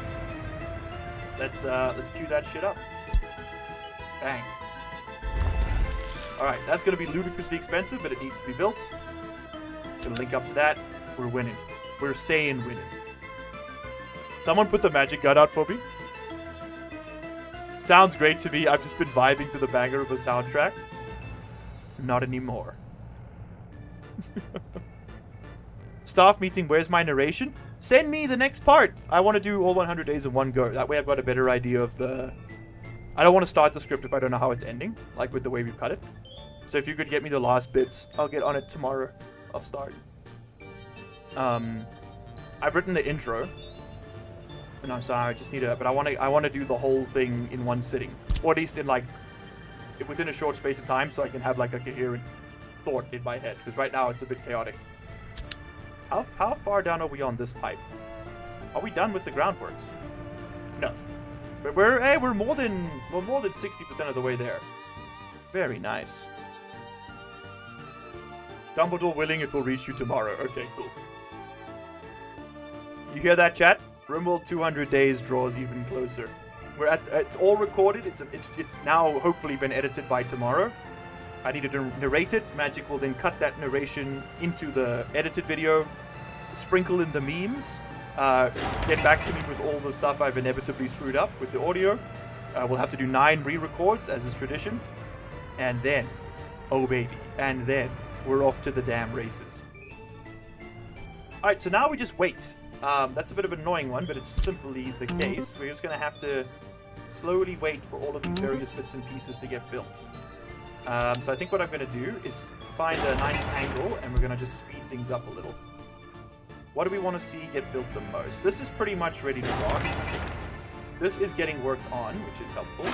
Let's cue that shit up. Bang. All right, that's gonna be ludicrously expensive, but it needs to be built. Gonna link up to that. We're winning. We're staying winning. Someone put the magic gun out for me. Sounds great to me. I've just been vibing to the banger of a soundtrack. Not anymore. Staff meeting, where's my narration? Send me the next part. I want to do all 100 days in one go. That way I've got a better idea of the... I don't want to start the script if I don't know how it's ending, like with the way we've cut it. So if you could get me the last bits, I'll get on it tomorrow. I'll start. I've written the intro. And I'm sorry, I just need but I want to do the whole thing in one sitting. Or at least in like, within a short space of time so I can have like a coherent thought in my head. Because right now it's a bit chaotic. How far down are we on this pipe? Are we done with the groundworks? No. But we're more than 60% of the way there. Very nice. Dumbledore willing, it will reach you tomorrow. Okay, cool. You hear that, chat? RimWorld 200 days draws even closer. It's all recorded. It's now hopefully been edited by tomorrow. I need to narrate it. Magic will then cut that narration into the edited video, sprinkle in the memes, get back to me with all the stuff I've inevitably screwed up with the audio. We'll have to do 9 re-records, as is tradition. And then, oh baby, and then we're off to the damn races. Alright, so now we just wait. That's a bit of an annoying one, but it's simply the case. We're just going to have to slowly wait for all of these various bits and pieces to get built. So I think what I'm going to do is find a nice angle, and we're going to just speed things up a little. What do we want to see get built the most? This is pretty much ready to rock. This is getting worked on, which is helpful.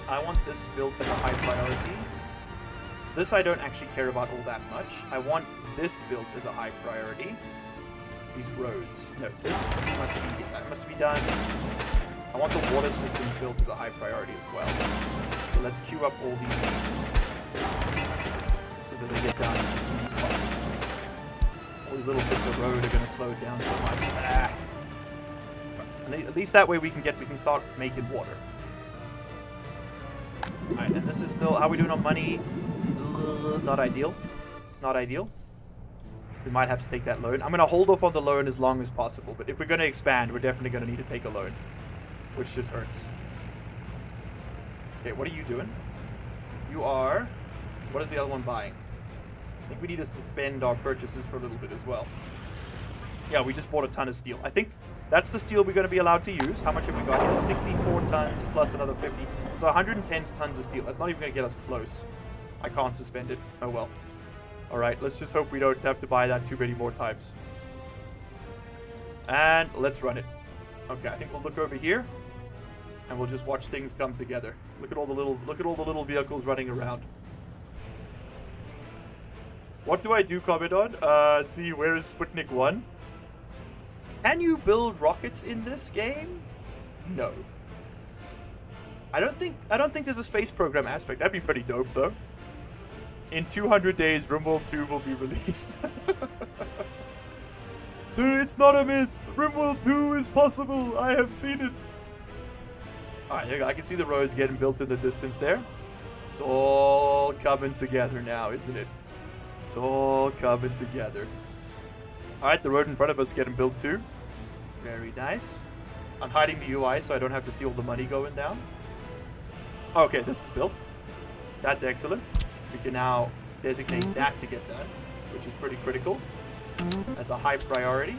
I want this built as a high priority. This I don't actually care about all that much. I want this built as a high priority. These roads. No, this must be done. I want the water system built as a high priority as well. So let's queue up all these pieces so that they get done as soon as possible. All these little bits of road are going to slow it down so much. And at least that way we can start making water. Alright, and this is still, how are we doing on money? Not ideal. Not ideal. We might have to take that loan. I'm going to hold off on the loan as long as possible, but if we're going to expand, we're definitely going to need to take a loan, which just hurts. Okay, what are you doing? You are... What is the other one buying? I think we need to suspend our purchases for a little bit as well. Yeah, we just bought a ton of steel. I think that's the steel we're going to be allowed to use. How much have we got here? 64 tons plus another 50. So 110 tons of steel. That's not even going to get us close. I can't suspend it. Oh well. Alright, let's just hope we don't have to buy that too many more times. And let's run it. Okay, I think we'll look over here. And we'll just watch things come together. Look at all the little vehicles running around. What do I do comment on? Let's see, where is Sputnik 1? Can you build rockets in this game? No. I don't think there's a space program aspect. That'd be pretty dope though. In 200 days, RimWorld 2 will be released. It's not a myth. RimWorld 2 is possible. I have seen it. Alright, there you go. I can see the roads getting built in the distance there. It's all coming together now, isn't it? It's all coming together. Alright, the road in front of us is getting built too. Very nice. I'm hiding the UI so I don't have to see all the money going down. Okay, this is built. That's excellent. We can now designate that to get done, which is pretty critical. As a high priority.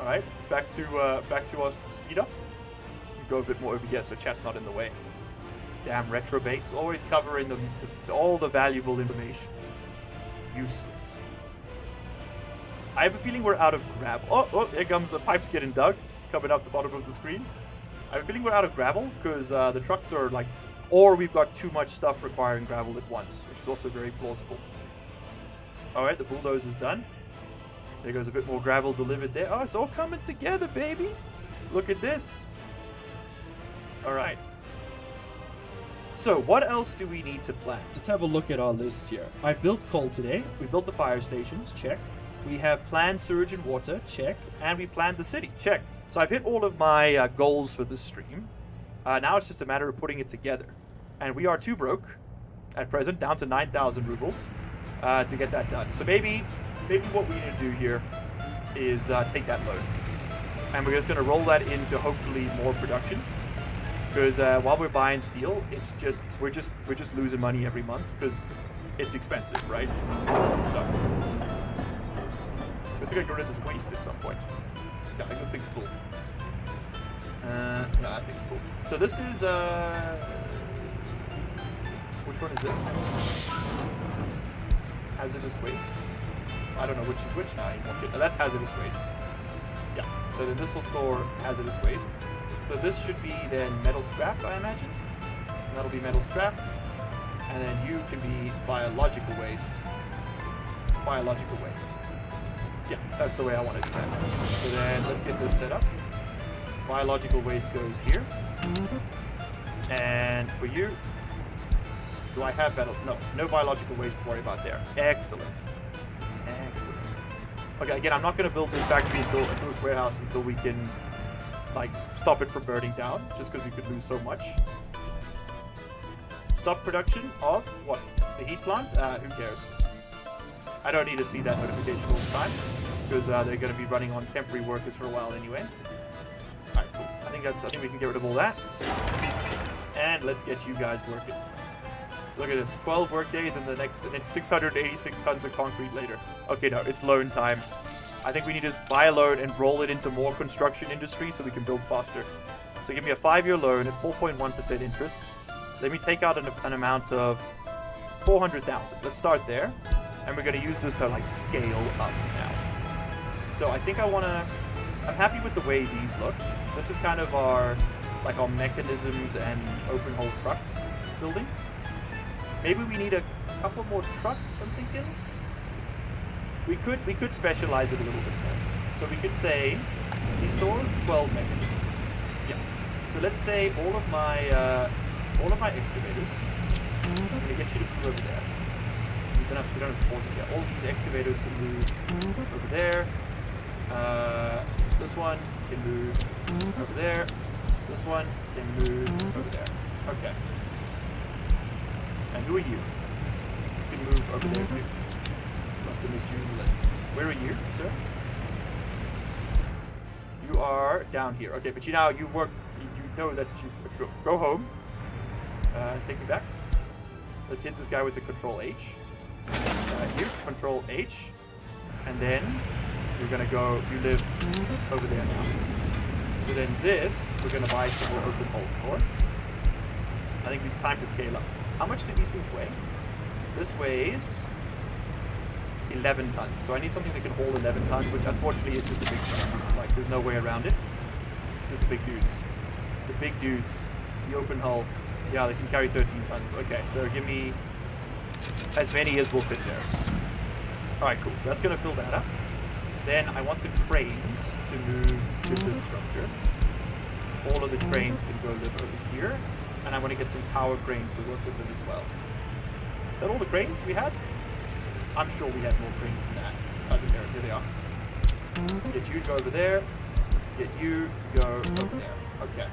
Alright, back to our speed up. Go a bit more over here so chat's not in the way. Damn retrobates, always covering all the valuable information. Useless. I have a feeling we're out of gravel. Oh, here comes the pipes getting dug, coming up the bottom of the screen. I have a feeling we're out of gravel because the trucks are like, or we've got too much stuff requiring gravel at once, which is also very plausible. Alright, the bulldoze is done. There goes a bit more gravel delivered there. Oh, it's all coming together, baby. Look at this. Alright. So, what else do we need to plan? Let's have a look at our list here. I built coal today. We built the fire stations. Check. We have planned sewage and water. Check. And we planned the city. Check. So I've hit all of my goals for this stream. Now it's just a matter of putting it together. And we are too broke at present, down to 9,000 rubles to get that done. So maybe what we need to do here is take that loan. And we're just going to roll that into hopefully more production. Because while we're buying steel, it's just we're just losing money every month because it's expensive, right? Stuff. I guess we gotta get rid of this waste at some point. Yeah, I think this thing's full. Yeah, I think it's full. So this is which one is this? Hazardous waste. I don't know which is which now anymore. Oh, that's hazardous waste. Yeah. So then this will store hazardous waste. So this should be then metal scrap, I imagine. And that'll be metal scrap. And then you can be biological waste. Biological waste. Yeah, that's the way I want to do that. So then let's get this set up. Biological waste goes here. And for you, do I have metal? No biological waste to worry about there. Excellent. Excellent. Okay, again, I'm not going to build this factory until this warehouse until we can, like, stop it from burning down, just because we could lose so much. Stop production of what? The heat plant? Who cares? I don't need to see that notification all the time, because they're going to be running on temporary workers for a while anyway. Alright, cool. I think we can get rid of all that. And let's get you guys working. Look at this, 12 work days and then 686 tons of concrete later. Okay, no, it's loan time. I think we need to just buy a loan and roll it into more construction industry so we can build faster. So give me a 5-year loan at 4.1% interest. Let me take out an amount of 400,000. Let's start there. And we're going to use this to, like, scale up now. So I think I'm happy with the way these look. This is kind of our mechanisms and open hole trucks building. Maybe we need a couple more trucks, I'm thinking. We could specialize it a little bit more. So we could say we store 12 mechanisms. Yeah. So let's say all of my excavators. I'm gonna get you to move over there. We don't have to pause it yet. All of these excavators can move over there. This one can move over there. This one can move over there. Okay. And who are you? You can move over there too. Must have missed you in the list. Where are you, sir? You are down here. Okay, but you know that you go home. Take me back. Let's hit this guy with the Control H. You Control H, and then you're gonna go. You live over there now. So then this, we're gonna buy some more open holes for. I think it's time to scale up. How much do these things weigh? This weighs 11 tons. So I need something that can hold 11 tons, which unfortunately is just the big trucks. Like, there's no way around it. It's just the big dudes. The big dudes. The open hull. Yeah, they can carry 13 tons. Okay, so give me as many as will fit there. Alright, cool. So that's going to fill that up. Then I want the cranes to move to this structure. All of the cranes can go live over here. And I want to get some tower cranes to work with them as well. Is that all the cranes we had? I'm sure we had more cranes than that. Oh, here they are. Get you to go over there. Get you to go over there. Okay.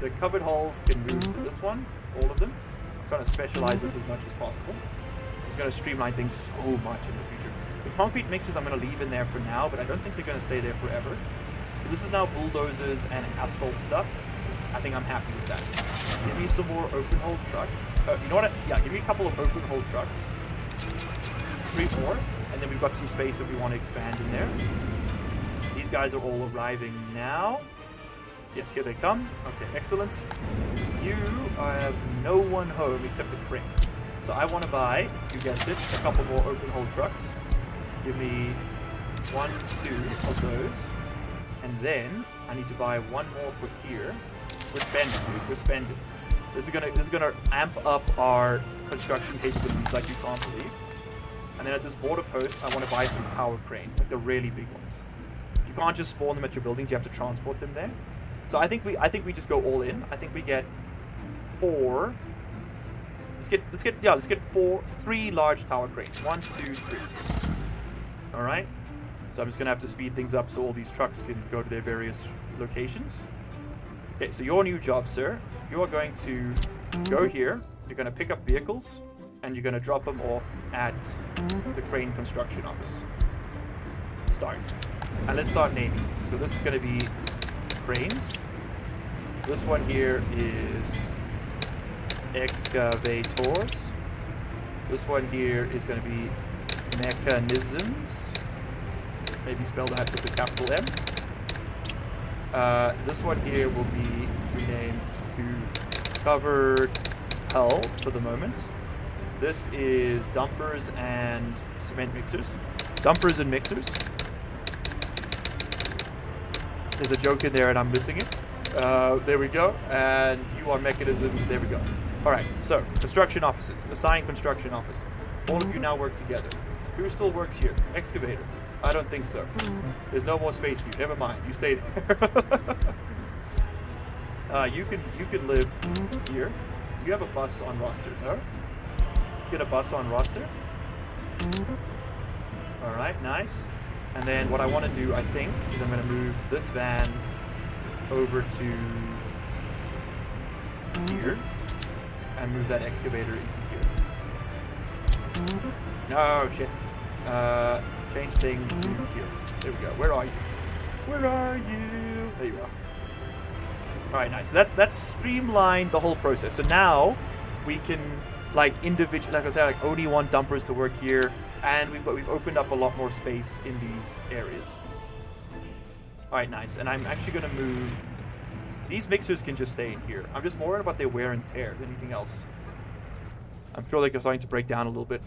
The covered hulls can move to this one. All of them. I'm trying to specialize this as much as possible. It's going to streamline things so much in the future. The concrete mixes I'm going to leave in there for now, but I don't think they're going to stay there forever. So this is now bulldozers and asphalt stuff. I think I'm happy with that. Give me some more open hole trucks. You know what? Yeah, give me a couple of open hole trucks. 3 more, and then we've got some space if we want to expand in there. These guys are all arriving now. Yes, here they come. Okay, excellent. You have no one home except the crane. So I want to buy, you guessed it, a couple more open hole trucks. Give me 1, 2 of those. And then I need to buy one more for here. We're spending, dude. We're spending. This is gonna amp up our construction capabilities like you can't believe. And then at this border post, I want to buy some tower cranes, like the really big ones. You can't just spawn them at your buildings; you have to transport them there. So I think we just go all in. I think we get 4. Let's get 3 large tower cranes. 1, 2, 3. All right. So I'm just gonna have to speed things up so all these trucks can go to their various locations. Okay, so your new job, sir, you are going to go here, you're going to pick up vehicles, and you're going to drop them off at the crane construction office. Start. And let's start naming these. So this is going to be cranes. This one here is excavators. This one here is going to be mechanisms. Maybe spell that with a capital M. This one here will be renamed to covered hull for the moment. This is dumpers and cement mixers. Dumpers and mixers. There's a joke in there and I'm missing it. There we go. And you are mechanisms. There we go. Alright, so construction offices. Assign construction office. All of you now work together. Who still works here? Excavator. I don't think so. There's no more space for you. Never mind. You stay there. You can live here. You have a bus on roster, no? Let's get a bus on roster. Alright, nice. And then what I want to do, I think, is I'm going to move this van over to here and move that excavator into here. No, shit. Change thing to here. There we go. Where are you? Where are you? There you are. Alright, nice. So that's streamlined the whole process. So now we can like individual, like I said, like only want dumpers to work here, and we've opened up a lot more space in these areas. Alright, nice. And I'm actually gonna move these mixers can just stay in here. I'm just more worried about their wear and tear than anything else. I'm sure they're starting to break down a little bit.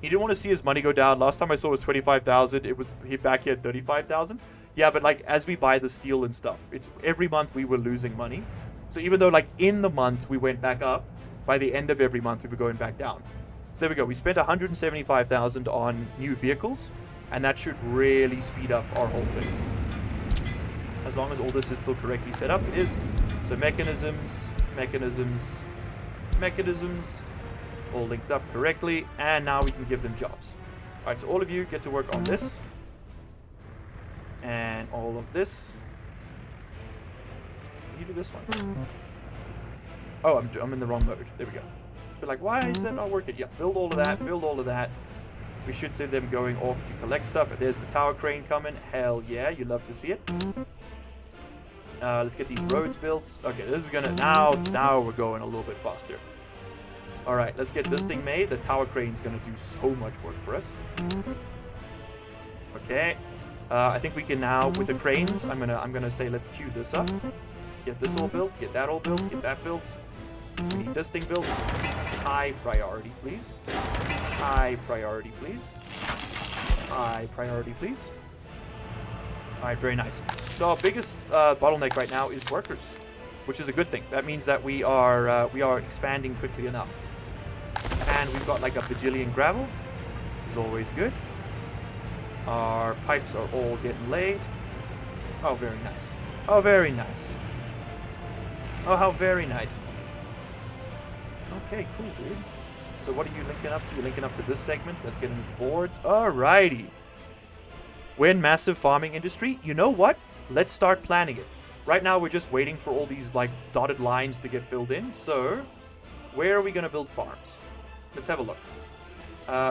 He didn't want to see his money go down. Last time I saw it was 25,000. It was back here at 35,000. Yeah, but like as we buy the steel and stuff, it's every month we were losing money. So even though like in the month we went back up, by the end of every month we were going back down. So there we go. We spent 175,000 on new vehicles, and that should really speed up our whole thing. As long as all this is still correctly set up, it is. So mechanisms, all linked up correctly, and now we can give them jobs. Alright, so all of you get to work on this. And all of this. Can you do this one? Oh, I'm in the wrong mode. There we go. But like, why is that not working? Yeah, build all of that, build all of that. We should see them going off to collect stuff. There's the tower crane coming. Hell yeah, you love to see it. Let's get these roads built. Okay, this is gonna, now we're going a little bit faster. Alright, let's get this thing made. The tower crane's gonna do so much work for us. Okay. I think we can now, with the cranes, I'm gonna say let's queue this up. Get this all built, get that all built, get that built. We need this thing built. High priority, please. High priority, please. High priority, please. Alright, very nice. So our biggest bottleneck right now is workers, which is a good thing. That means that we are expanding quickly enough. And we've got like a bajillion gravel, which is always good. Our pipes are all getting laid. Oh, very nice. Oh, very nice. Oh, how very nice. Okay, cool, dude. So what are you linking up to? You're linking up to this segment. Let's get into boards. Alrighty. We're in massive farming industry. You know what? Let's start planning it. Right now, we're just waiting for all these like dotted lines to get filled in. So, where are we going to build farms? Let's have a look.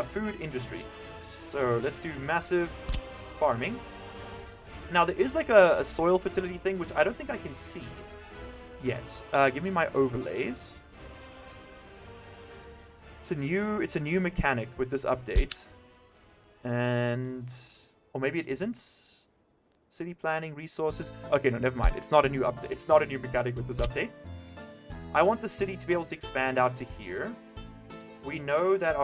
Food industry. So, let's do massive farming. Now, there is like a soil fertility thing, which I don't think I can see yet. Give me my overlays. It's a new mechanic with this update. And... or maybe it isn't. City planning, resources. Okay, no, never mind. It's not a new update. It's not a new mechanic with this update. I want the city to be able to expand out to here. We know that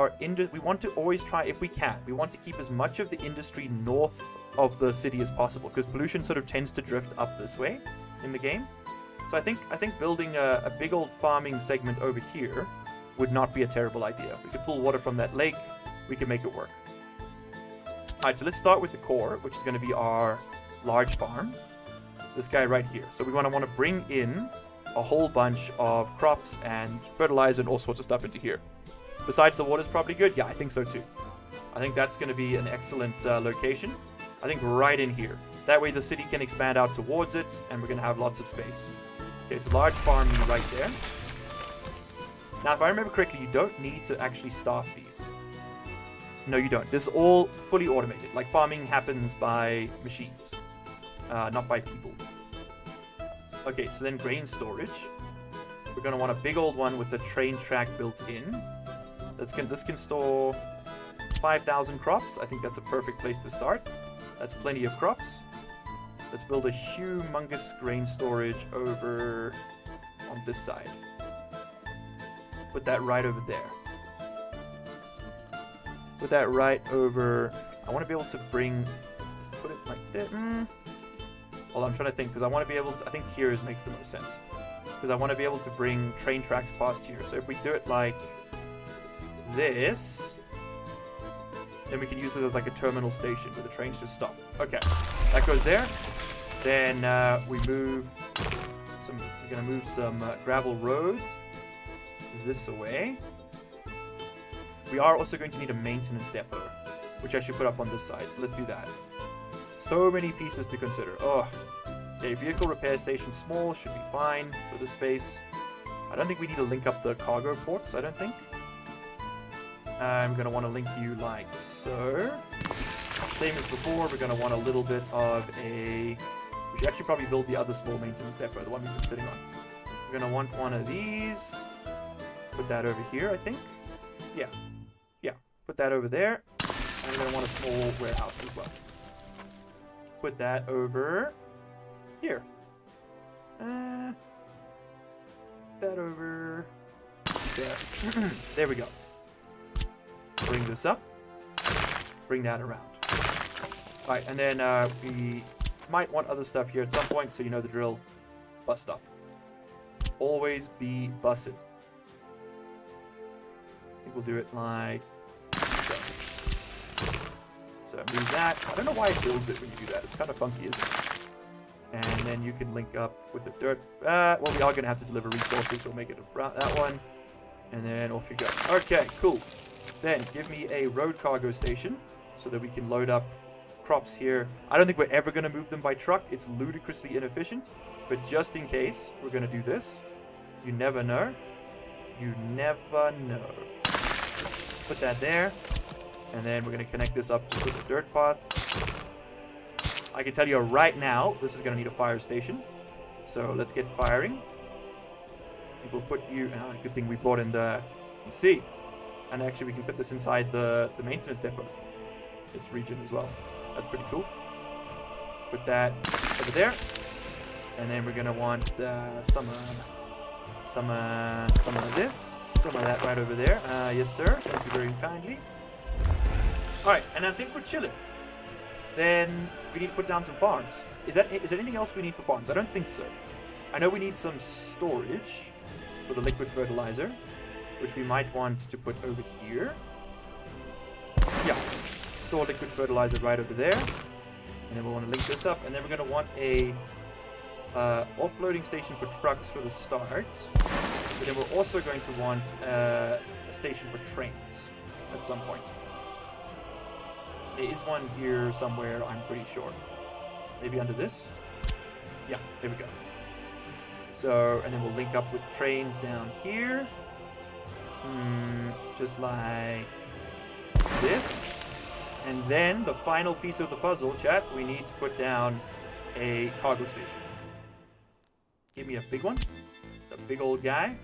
we want to always try, if we can, we want to keep as much of the industry north of the city as possible, because pollution sort of tends to drift up this way in the game. So I think building a big old farming segment over here would not be a terrible idea. We could pull water from that lake. We can make it work. Alright, so let's start with the core, which is going to be our large farm. This guy right here. So we want to bring in a whole bunch of crops and fertilizer and all sorts of stuff into here. Besides, the water's probably good. Yeah, I think so too. I think that's going to be an excellent location. I think right in here. That way the city can expand out towards it, and we're going to have lots of space. Okay, so large farm right there. Now, if I remember correctly, you don't need to actually staff these. No, you don't. This is all fully automated. Like, farming happens by machines, not by people. Okay, so then grain storage. We're going to want a big old one with a train track built in. This can store 5,000 crops. I think that's a perfect place to start. That's plenty of crops. Let's build a humongous grain storage over on this side. Put that right over there. Put that right over... I want to be able to bring... Just put it like that. Hold on, I'm trying to think, because I want to be able to... I think here makes the most sense. Because I want to be able to bring train tracks past here. So if we do it like this, then we can use it as like a terminal station where the trains just stop. Okay, that goes there. Then we move some... We're going to move some gravel roads this away. We are also going to need a maintenance depot. which I should put up on this side. So let's do that. So many pieces to consider. Oh, okay, vehicle repair station small should be fine for the space. I don't think we need to link up the cargo ports, I don't think. I'm going to want to link you like so. Same as before, we're going to want a little bit of a... We should actually probably build the other small maintenance depot, the one we've been sitting on. We're going to want one of these. Put that over here, I think. Yeah. Yeah. Put that over there. And we're going to want a small warehouse as well. Put that over here. That over there. There we go. Bring this up. Bring that around. Alright, and then we might want other stuff here at some point, so you know the drill. Bus stop. Always be busted. I think we'll do it like so. So move that. I don't know why it builds it when you do that. It's kind of funky, isn't it? And then you can link up with the dirt. Well, we are going to have to deliver resources, so we'll make it that one. And then off you go. Okay, cool. Then give me a road cargo station so that we can load up crops here. I don't think we're ever going to move them by truck. It's ludicrously inefficient. But just in case, we're going to do this. You never know. You never know. Put that there. And then we're going to connect this up just with the dirt path. I can tell you right now, this is going to need a fire station. So let's get firing. We'll put you... good thing we brought in the... You see. And actually we can put this inside the maintenance depot. Its region as well. That's pretty cool. Put that over there. And then we're going to want some of this. Some of that right over there. Yes, sir. Thank you very kindly. Alright, and I think we're chilling. Then we need to put down some farms. Is there anything else we need for farms? I don't think so. I know we need some storage for the liquid fertilizer, which we might want to put over here. Yeah, store liquid fertilizer right over there. And then we'll want to link this up, and then we're going to want a offloading station for trucks for the start. But then we're also going to want a station for trains at some point. There is one here somewhere, I'm pretty sure. Maybe under this? Yeah, there we go. So, and then we'll link up with trains down here. Just like this. And then the final piece of the puzzle, chat, we need to put down a cargo station. Give me a big one. The big old guy.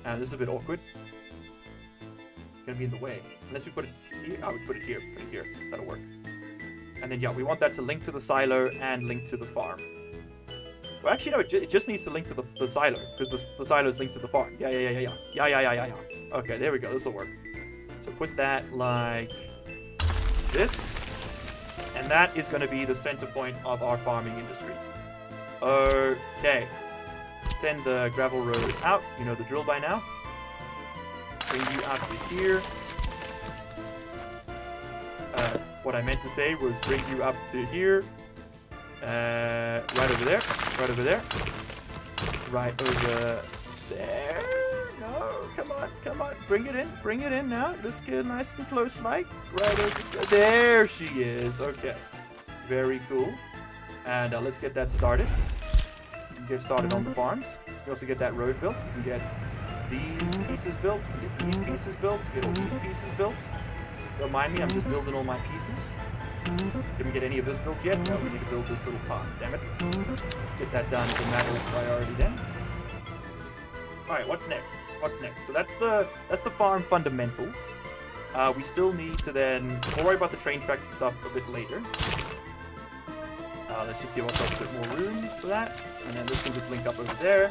This is a bit awkward. It's gonna be in the way. Unless we put it here. Oh, we put it here. Put it here. That'll work. And then, yeah, we want that to link to the silo and link to the farm. Well, actually, no, it just needs to link to the silo, because the silo is linked to the farm. Yeah. Okay, there we go. This will work. So put that like this. And that is going to be the center point of our farming industry. Okay. Send the gravel road out. You know the drill by now. Bring you out to here. What I meant to say was bring you up to here. Right over there. Right over there. Right over there. No, come on. Bring it in now. Let's get nice and close like. Right over there she is. Okay. Very cool. And let's get that started. We can get started on the farms. We can also get that road built. We can get these pieces built. We can get these pieces built. Get all these pieces built. Don't mind me, I'm just building all my pieces. Didn't get any of this built yet. No, we need to build this little path. Damn it. Get that done as a matter of priority then. Alright, what's next? So that's the farm fundamentals. We still need to then... We'll worry about the train tracks and stuff a bit later. Let's just give ourselves a bit more room for that. And then this can just link up over there.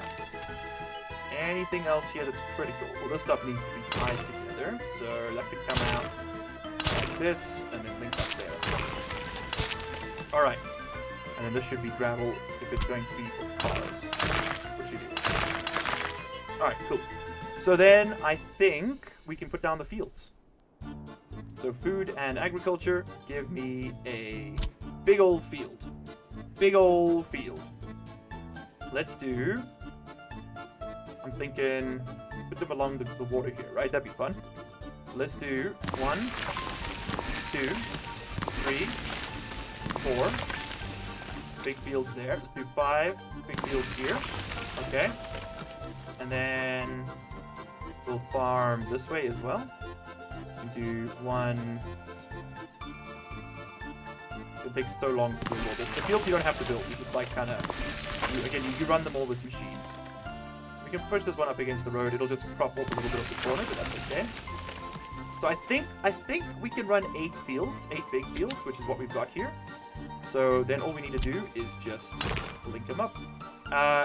Anything else here that's critical? Well, this stuff needs to be tied together. So that could come out like this, and then link up there. Alright. And then this should be gravel if it's going to be for cars. Which it is. Alright, cool. So then I think we can put down the fields. So food and agriculture, give me a big old field. Big old field. Let's do... I'm thinking... Put them along the water here, right? That'd be fun. Let's do 1, 2, 3, 4. Big fields there. Let's do 5 big fields here. Okay. And then we'll farm this way as well. We do 1. It takes so long to build all this. The fields you don't have to build. You just like kind of, again, you run them all with machines. We can push this one up against the road. It'll just crop off a little bit of the corner, but that's okay. So I think we can run 8 fields, 8 big fields, which is what we've got here. So then all we need to do is just link them up.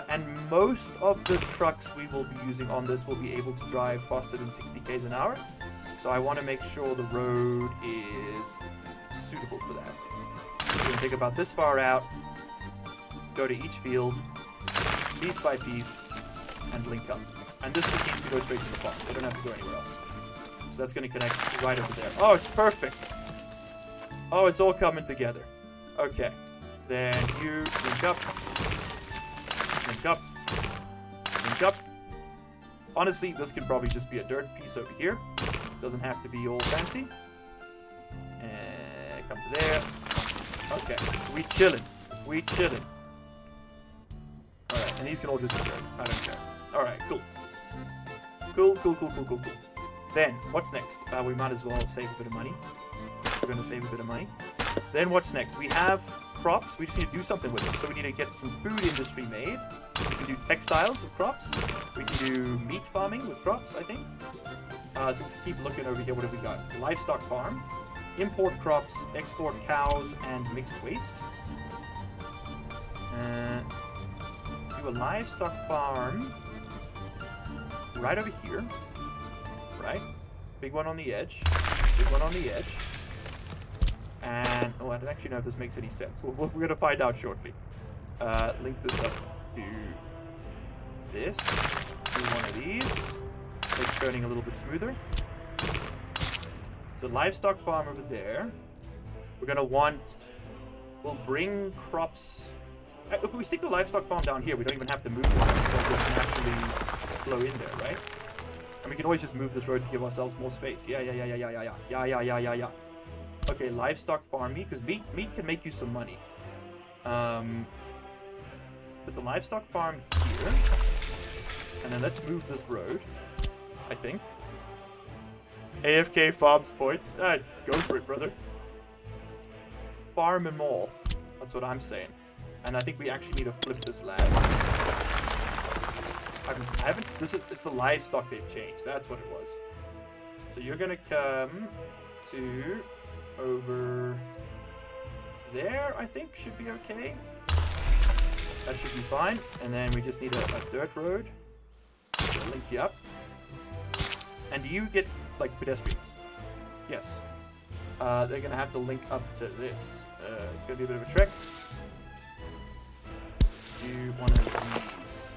And most of the trucks we will be using on this will be able to drive faster than 60 km an hour. So I want to make sure the road is suitable for that. We're going to take about this far out, go to each field, piece by piece, and link up. And this just needs to go straight to the farm. We don't have to go anywhere else. So that's going to connect right over there. Oh, it's perfect! Oh, it's all coming together. Okay. Then you link up. Link up. Link up. Honestly, this could probably just be a dirt piece over here. Doesn't have to be all fancy. And come to there. Okay. We chillin'. We chillin'. Alright, and these can all just be dirt. I don't care. Alright, cool. Cool, cool, cool, cool, cool, cool. Then, what's next? We might as well save a bit of money. We're going to save a bit of money. Then what's next? We have crops. We just need to do something with them. So we need to get some food industry made. We can do textiles with crops. We can do meat farming with crops, I think. Let's keep looking over here. What have we got? Livestock farm. Import crops, export cows, and mixed waste. Do a livestock farm right over here. Right? Big one on the edge. Big one on the edge. And, oh, I don't actually know if this makes any sense. We're going to find out shortly. Link this up to this. Do one of these. It's turning a little bit smoother. So livestock farm over there. We're going to want... We'll bring crops... If we stick the livestock farm down here, we don't even have to move it. So it'll just naturally flow in there, right? And we can always just move this road to give ourselves more space. Yeah. Okay, livestock farm meat, because meat can make you some money. Put the livestock farm here. And then let's move this road, I think. AFK farms points. Go for it, brother. Farm and all. That's what I'm saying. And I think we actually need to flip this lad. I haven't, it's the livestock they've changed. That's what it was. So you're gonna come to over there, I think should be okay. That should be fine. And then we just need a dirt road to link you up. And do you get like pedestrians? Yes. They're gonna have to link up to this. It's gonna be a bit of a trek. Do one of these.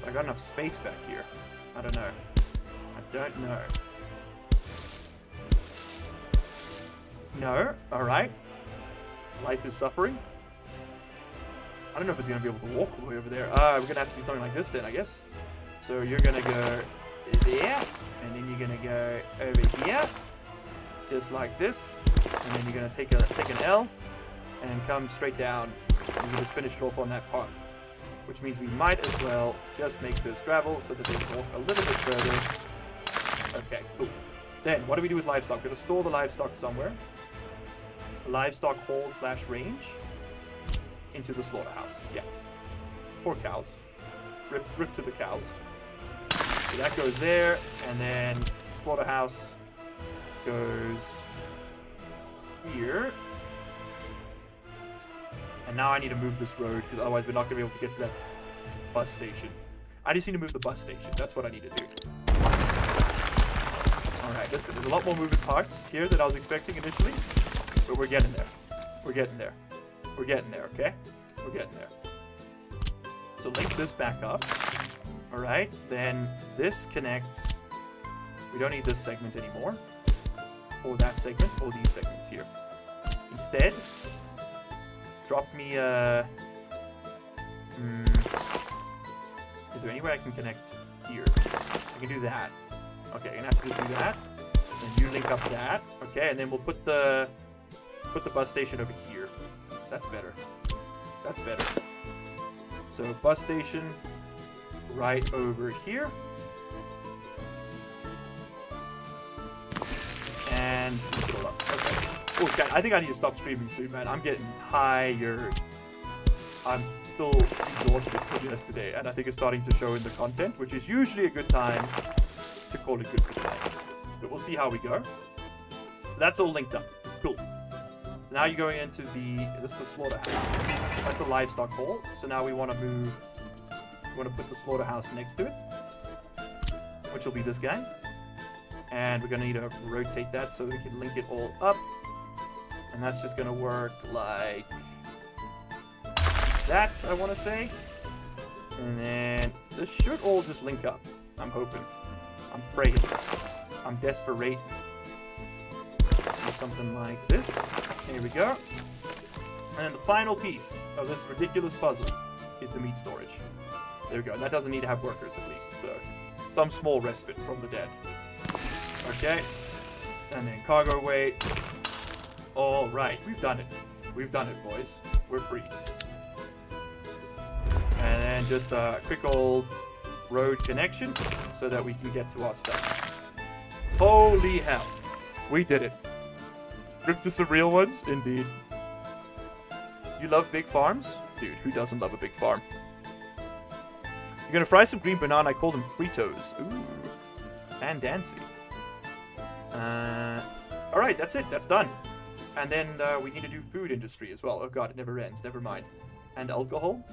I got enough space back here. I don't know. I don't know. No. Alright. Life is suffering. I don't know if it's going to be able to walk all the way over there. We're going to have to do something like this then, I guess. So you're going to go there. And then you're going to go over here. Just like this. And then you're going to take an L. And come straight down. And you just finish it off on that part. Which means we might as well just make this gravel so that they can walk a little bit further. Okay, cool. Then, what do we do with livestock? We're going to store the livestock somewhere. Livestock hold / range into the slaughterhouse. Yeah. Poor cows. Rip to the cows. So that goes there, and then slaughterhouse goes here. And now I need to move this road, because otherwise we're not going to be able to get to that bus station. I just need to move the bus station. That's what I need to do. Alright, listen, there's a lot more moving parts here than I was expecting initially. But we're getting there. We're getting there. We're getting there, okay? We're getting there. So link this back up. Alright, then this connects... We don't need this segment anymore. Or that segment, or these segments here. Instead... Drop me a... Is there anywhere I can connect here? I can do that. Okay, I'm gonna have to just do that. And you link up that. Okay, and then we'll put the bus station over here. That's better. That's better. So bus station right over here. And go up. Okay. Oh, God, I think I need to stop streaming soon, man. I'm getting tired. I'm still exhausted from yesterday, and I think it's starting to show in the content, which is usually a good time to call it good for tonight. But we'll see how we go. That's all linked up. Cool. Now you're going into this is the slaughterhouse. That's the livestock hall. So now we want to move. We want to put the slaughterhouse next to it, which will be this guy. And we're going to need to rotate that so we can link it all up. And that's just going to work like that, I want to say. And then this should all just link up. I'm hoping. I'm praying. I'm desperate. Do something like this. Here we go. And the final piece of this ridiculous puzzle is the meat storage. There we go. That doesn't need to have workers at least. So some small respite from the dead. Okay. And then cargo weight. All right. We've done it. We've done it, boys. We're free. And then just a quick old road connection so that we can get to our stuff. Holy hell. We did it. Ripped to some real ones? Indeed. You love big farms? Dude, who doesn't love a big farm? You're gonna fry some green banana. I call them fritos. Ooh. And dancy. Alright, that's it. That's done. And then we need to do food industry as well. Oh god, it never ends. Never mind. And alcohol.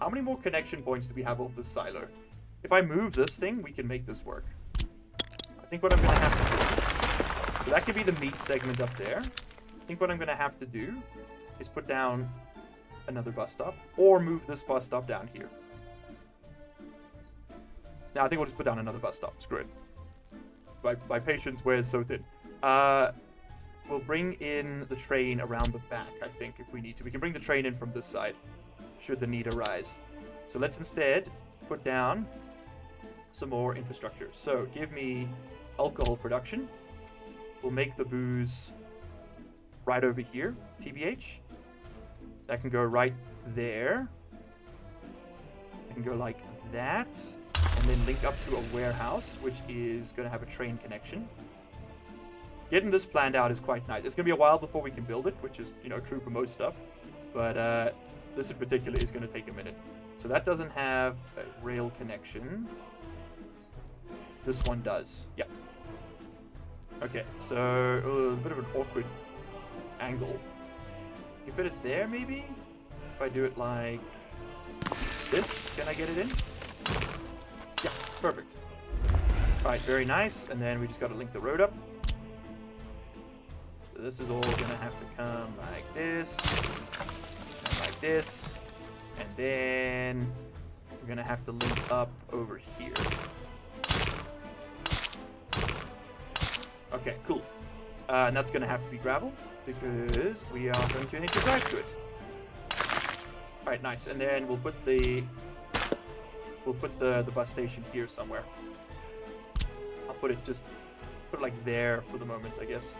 How many more connection points do we have off this silo? If I move this thing, we can make this work. I think what I'm going to have to do... So that could be the meat segment up there. I think what I'm going to have to do is put down another bus stop. Or move this bus stop down here. Now I think we'll just put down another bus stop. Screw it. My patience wears so thin. We'll bring in the train around the back, I think, if we need to. We can bring the train in from this side, should the need arise. So let's instead put down some more infrastructure. So give me alcohol production. We'll make the booze right over here, TBH. That can go right there. It can go like that. And then link up to a warehouse, which is going to have a train connection. Getting this planned out is quite nice. It's going to be a while before we can build it, which is, true for most stuff. But this in particular is going to take a minute. So that doesn't have a rail connection. This one does. Yeah. Okay, so a bit of an awkward angle. You put it there, maybe? If I do it like this, can I get it in? Yeah, perfect. Alright, very nice. And then we just got to link the road up. So this is all going to have to come like this. And like this. And then we're going to have to link up over here. Okay, cool. And that's going to have to be gravel because we are going to need to drive to it. Alright, nice. And then we'll put the bus station here somewhere. I'll put it like there for the moment, I guess.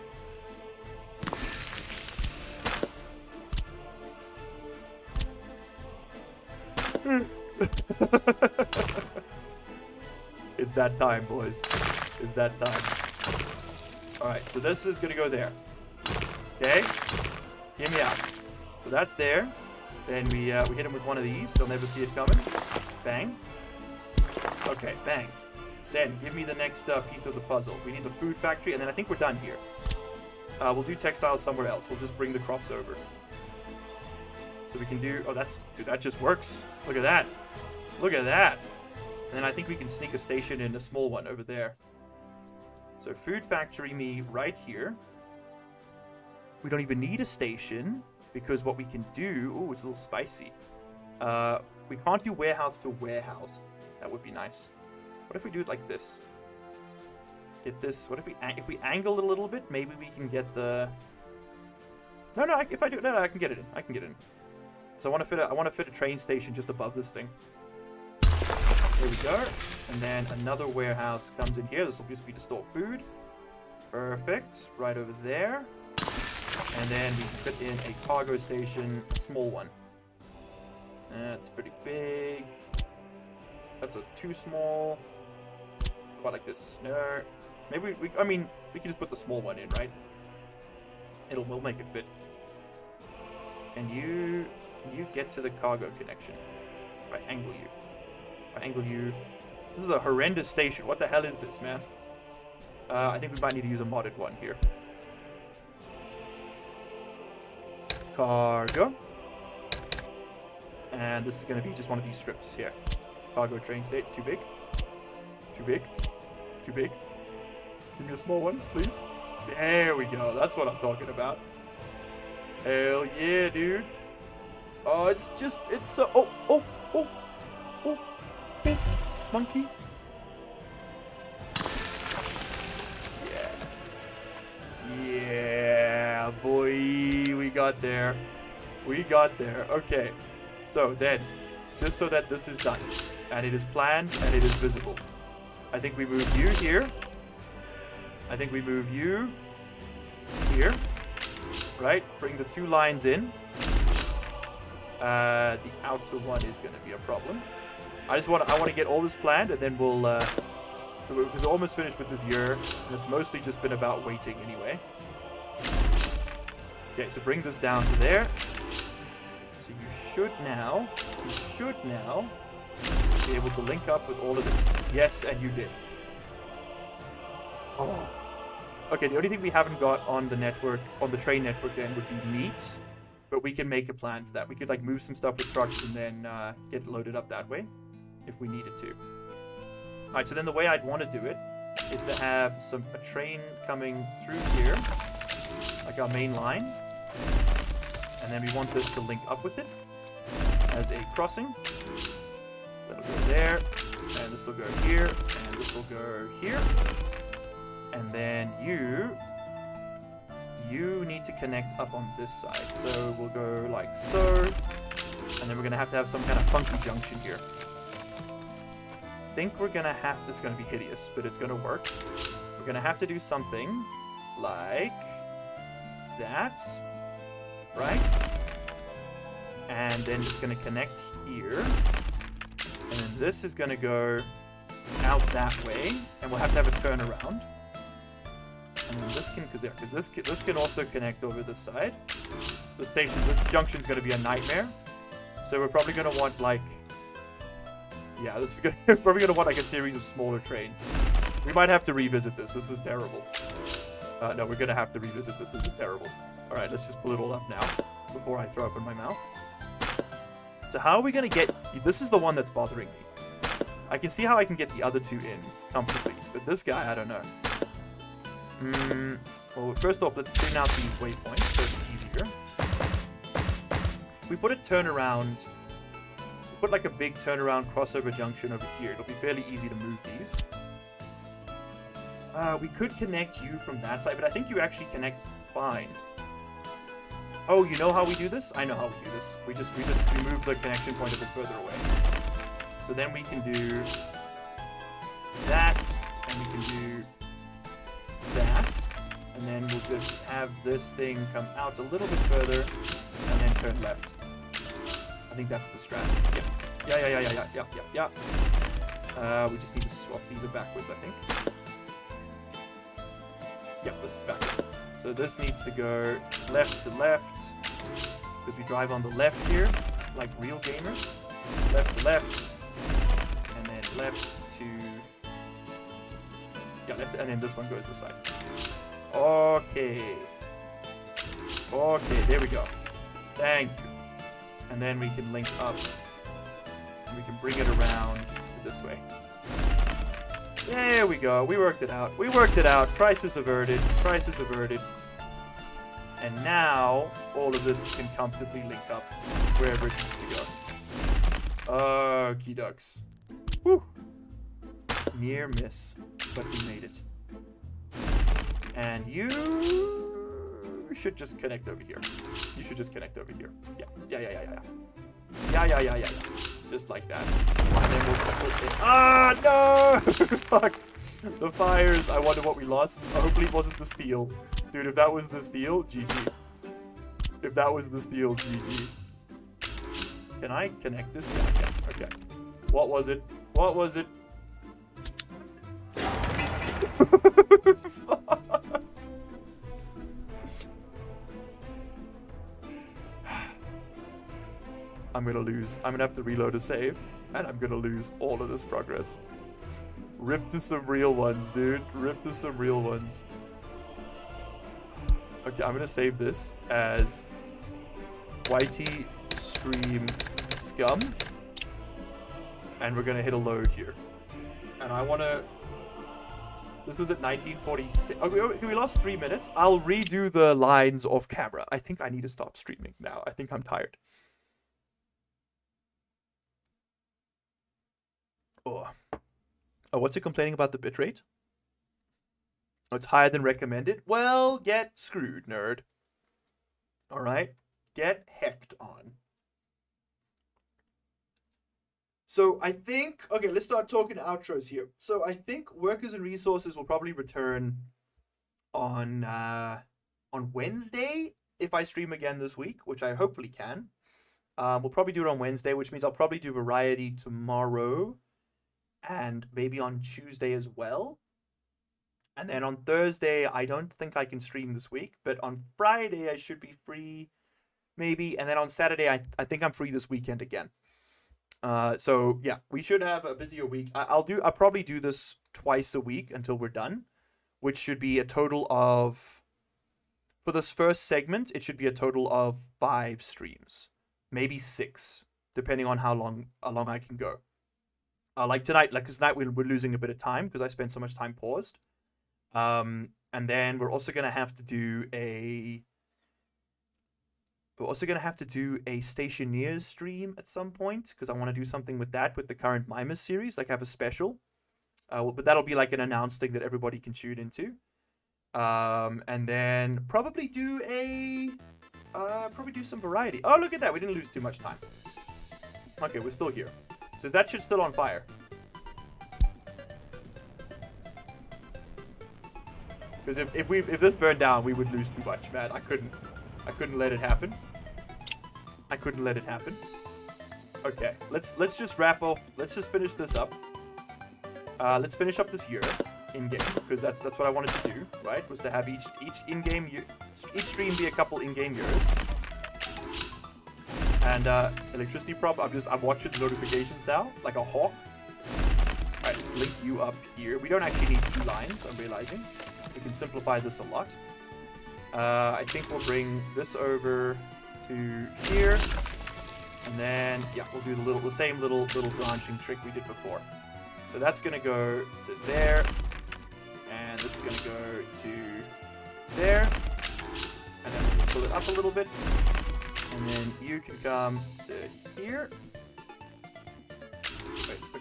It's that time, boys. It's that time. Alright, so this is gonna go there. Okay? Hear me out. So that's there. Then we hit him with one of these. They'll never see it coming. Bang. Okay, bang. Then give me the next piece of the puzzle. We need the food factory, and then I think we're done here. We'll do textiles somewhere else. We'll just bring the crops over. So we can do... Oh, dude, that just works. Look at that. Look at that. And then I think we can sneak a station in, a small one over there. So food factory me right here. We don't even need a station because what we can do... Oh, it's a little spicy. We can't do warehouse to warehouse. That would be nice. What if we do it like this? Get this... What if we angle it a little bit? Maybe we can get the... No, if I do... No, I can get it in. I can get it in. So I want to fit a train station just above this thing. There we go. And then another warehouse comes in here. This will just be to store food. Perfect. Right over there. And then we put in a cargo station, a small one. That's pretty big. That's too small. About like this. No. Maybe I mean, we can just put the small one in, right? We'll make it fit. And you get to the cargo connection. If I angle you. If I angle you. This is a horrendous station. What the hell is this, man? I think we might need to use a modded one here. Cargo. And this is going to be just one of these strips here. Cargo train state. Too big. Too big. Too big. Give me a small one, please. There we go. That's what I'm talking about. Hell yeah, dude. Oh, it's so... Oh. Monkey. Yeah, boy. We got there. Okay. So then, just so that this is done, and it is planned, and it is visible, I think we move you here. I think we move you here. Right? Bring the 2 lines in. The outer one is going to be a problem. I want to get all this planned, and then we'll because we're almost finished with this year, and it's mostly just been about waiting anyway. Okay, so bring this down to there. So you should now be able to link up with all of this. Yes, and you did. Oh. Okay, the only thing we haven't got on the network, on the train network then, would be meat. But we can make a plan for that. We could like move some stuff with trucks and then get loaded up that way if we needed to. Alright, so then the way I'd want to do it is to have a train coming through here, like our main line. And then we want this to link up with it as a crossing. That'll go there, and this will go here, and this will go here. And then you need to connect up on this side. So we'll go like so, and then we're gonna have to have some kind of funky junction here. I think we're gonna have, this is gonna be hideous, but it's gonna work. We're gonna have to do something like that, right? And then it's gonna connect here, and then this is gonna go out that way, and we'll have to have a turnaround. And then this can, because this can also connect over this side. This junction's gonna be a nightmare. So we're probably gonna want like, yeah, we're probably gonna want like a series of smaller trains. We might have to revisit this. This is terrible. No, we're gonna have to revisit this. This is terrible. All right, let's just pull it all up now before I throw up in my mouth. So how are we gonna get? This is the one that's bothering me. I can see how I can get the other 2 in comfortably, but this guy, I don't know. Well, first off, let's print out these waypoints so it's easier. We put a turnaround, put like a big turnaround crossover junction over here. It'll be fairly easy to move these. We could connect you from that side, but I think you actually connect fine. Oh, you know how we do this? I know how we do this. We move the connection point a bit further away. So then we can do that, and we can do that, and then we'll just have this thing come out a little bit further and then turn left. I think that's the strat. Yeah. We just need to swap these backwards, I think. Yep, this is backwards. So this needs to go left to left, because we drive on the left here, like real gamers. Left to left, and then left to... Yeah, left, and then this one goes this side. Okay, there we go. Thank you. And then we can link up, and we can bring it around this way. There we go. We worked it out. Crisis averted. And now, all of this can comfortably link up wherever it needs to go. Okie ducks. Whew. Near miss, but we made it. And you should just connect over here. Yeah. Yeah. Just like that. And then we'll put it. Ah, no! Fuck. The fires. I wonder what we lost. Hopefully it wasn't the steel. Dude, if that was the steel, GG. If that was the steel, GG. Can I connect this? Yeah, I can. Okay. What was it? What was it? I'm gonna lose. I'm gonna have to reload a save, and I'm gonna lose all of this progress. Rip to some real ones, dude. Rip to some real ones. Okay, I'm gonna save this as YT Stream Scum, and we're gonna hit a load here. And I wanna. This was at 1946. Okay, we lost 3 minutes. I'll redo the lines off camera. I think I need to stop streaming now. I think I'm tired. Oh, what's it complaining about the bitrate? Oh, it's higher than recommended. Well, get screwed, nerd. All right, get hecked on. So I think, okay, let's start talking outros here. So I think Workers and Resources will probably return on Wednesday if I stream again this week, which I hopefully can. We'll probably do it on Wednesday, which means I'll probably do Variety tomorrow and maybe on Tuesday as well. And then on Thursday, I don't think I can stream this week, but on Friday I should be free, maybe. And then on Saturday, I think I'm free this weekend again. So yeah, we should have a busier week. I'll probably do this twice a week until we're done, which should be a total of, for this first segment, it should be a total of 5 streams, maybe 6, depending on how long I can go. Like tonight, because tonight we're losing a bit of time because I spent so much time paused. And then we're also gonna have to do a Stationeers stream at some point because I want to do something with that, with the current Mimas series, like have a special. But that'll be like an announced thing that everybody can tune into. And then probably do some variety. Oh, look at that. We didn't lose too much time. Okay, we're still here. So is that shit still on fire? Because if this burned down, we would lose too much, man. I couldn't let it happen. I couldn't let it happen. Okay, let's just wrap up. Let's just finish this up. Let's finish up this year in game, because that's what I wanted to do, right? Was to have each stream be a couple in-game years. And electricity prop. I'm watching the notifications now like a hawk. Alright, let's link you up here. We don't actually need 2 lines, I'm realizing. We can simplify this a lot. I think we'll bring this over to here, and then yeah, we'll do the same little branching trick we did before. So that's gonna go to there, and this is gonna go to there, and then we'll pull it up a little bit, and then you can come to here.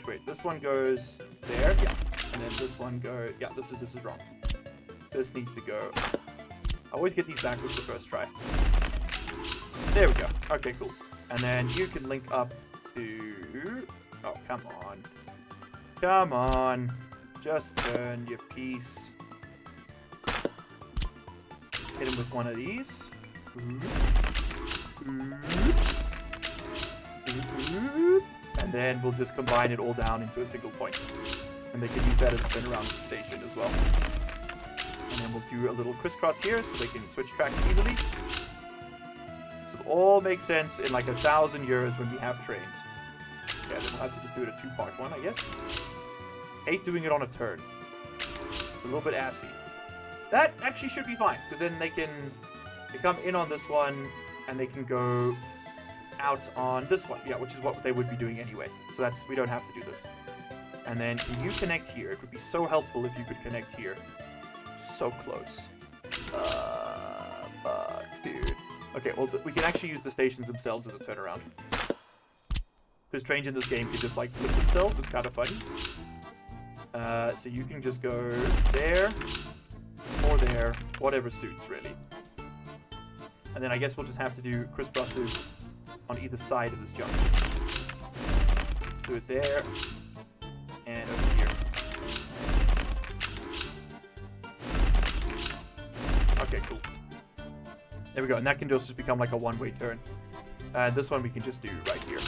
Wait. This one goes there, yeah, and then this one goes. Yeah, this is wrong. This needs to go. I always get these backwards the first try. There we go. Okay, cool. And then you can link up to... Oh, come on. Come on. Just turn your piece. Hit him with one of these. And then we'll just combine it all down into a single point. And they can use that as a turnaround station as well. And then we'll do a little crisscross here so they can switch tracks easily. So it all makes sense in like 1,000 years when we have trains. Yeah, then we'll have to just do it a 2-part one, I guess. Hate doing it on a turn. It's a little bit assy. That actually should be fine, because then they come in on this one, and they can go out on this one. Yeah, which is what they would be doing anyway. So we don't have to do this. And then can you connect here? It would be so helpful if you could connect here. So close. Fuck, dude. Okay, well, we can actually use the stations themselves as a turnaround. Because trains in this game can just, like, flip themselves. It's kind of funny. So you can just go there, or there, whatever suits, really. And then I guess we'll just have to do crisscrosses on either side of this jump. Do it there. And over here. Okay, cool. There we go. And that can just become like a one-way turn. And this one we can just do right here.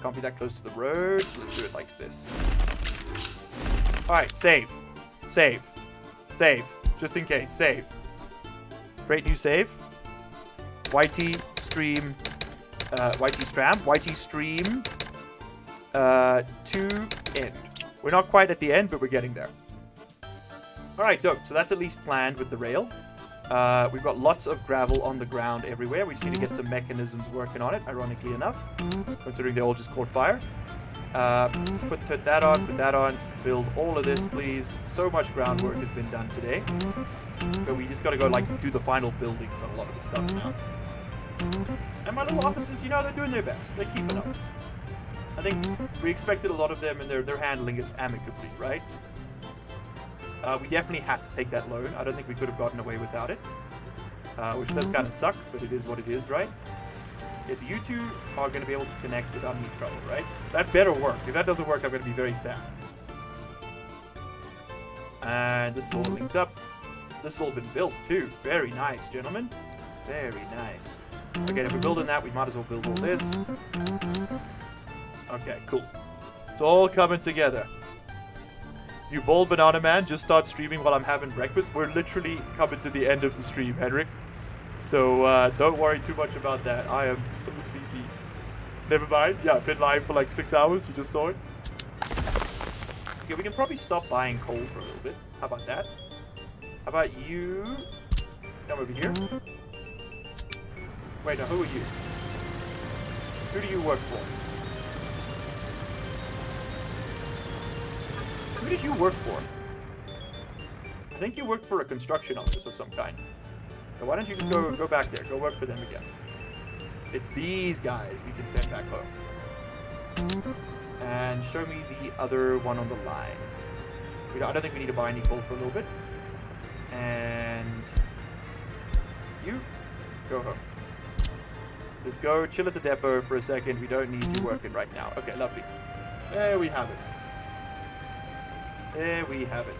Can't be that close to the road, so let's do it like this. Alright, save. Save. Save. Just in case. Save. Create new save. YT stream. YT stream. To end. We're not quite at the end, but we're getting there. Alright, dope. So that's at least planned with the rail. We've got lots of gravel on the ground everywhere. We just need to get some mechanisms working on it, ironically enough, considering they all just caught fire. Put that on, build all of this, please. So much groundwork has been done today. But we just gotta go, like, do the final buildings on a lot of the stuff now. And my little officers, you know, they're doing their best. They're keeping up. I think we expected a lot of them, and they're handling it amicably, right? We definitely had to take that loan. I don't think we could have gotten away without it. Which does kind of suck, but it is what it is, right? Okay, so you two are going to be able to connect without any trouble, right? That better work. If that doesn't work, I'm going to be very sad. And this is all linked up. This has all been built, too. Very nice, gentlemen. Very nice. Okay, if we're building that, we might as well build all this. Okay, cool. It's all coming together. You bold banana man, just start streaming while I'm having breakfast. We're literally coming to the end of the stream, Henrik. So don't worry too much about that. I am so sleepy. Never mind. Yeah, I've been live for like 6 hours. We just saw it. Okay, we can probably stop buying coal for a little bit. How about that? How about you? Come over here. Wait, now who are you? Who do you work for? Who did you work for? I think you worked for a construction office of some kind. So why don't you just go back there? Go work for them again. It's these guys we can send back home. And show me the other one on the line. I don't think we need to buy any coal for a little bit. And you go home. Just go chill at the depot for a second. We don't need you working right now. Okay, lovely. There we have it. There we have it.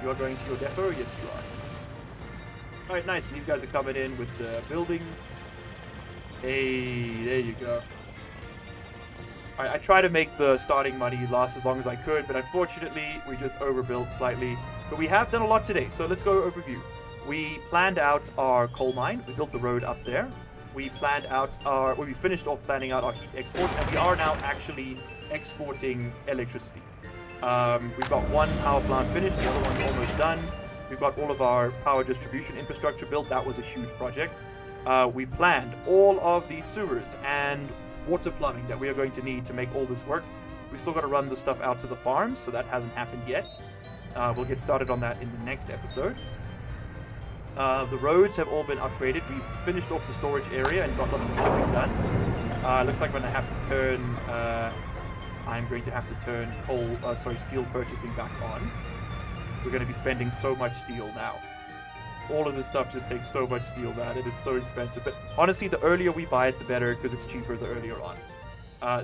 You are going to your depot? Yes, you are. Alright, nice. And these guys are coming in with the building. Hey, there you go. Alright, I tried to make the starting money last as long as I could, but unfortunately, we just overbuilt slightly. But we have done a lot today, so let's go overview. We planned out our coal mine. We built the road up there. We planned out our... Well, we finished off planning out our heat export, and we are now actually exporting electricity. We've got one power plant finished, the other one's almost done. We've got all of our power distribution infrastructure built. That was a huge project. We planned all of the sewers and water plumbing that we are going to need to make all this work. We've still got to run the stuff out to the farms, so that hasn't happened yet. We'll get started on that in the next episode. The roads have all been upgraded. We've finished off the storage area and got lots of shipping done. Looks like I'm going to have to turn... I'm going to have to turn steel purchasing back on. We're going to be spending so much steel now. All of this stuff just takes so much steel, man, and it's so expensive. But honestly, the earlier we buy it, the better, because it's cheaper the earlier on.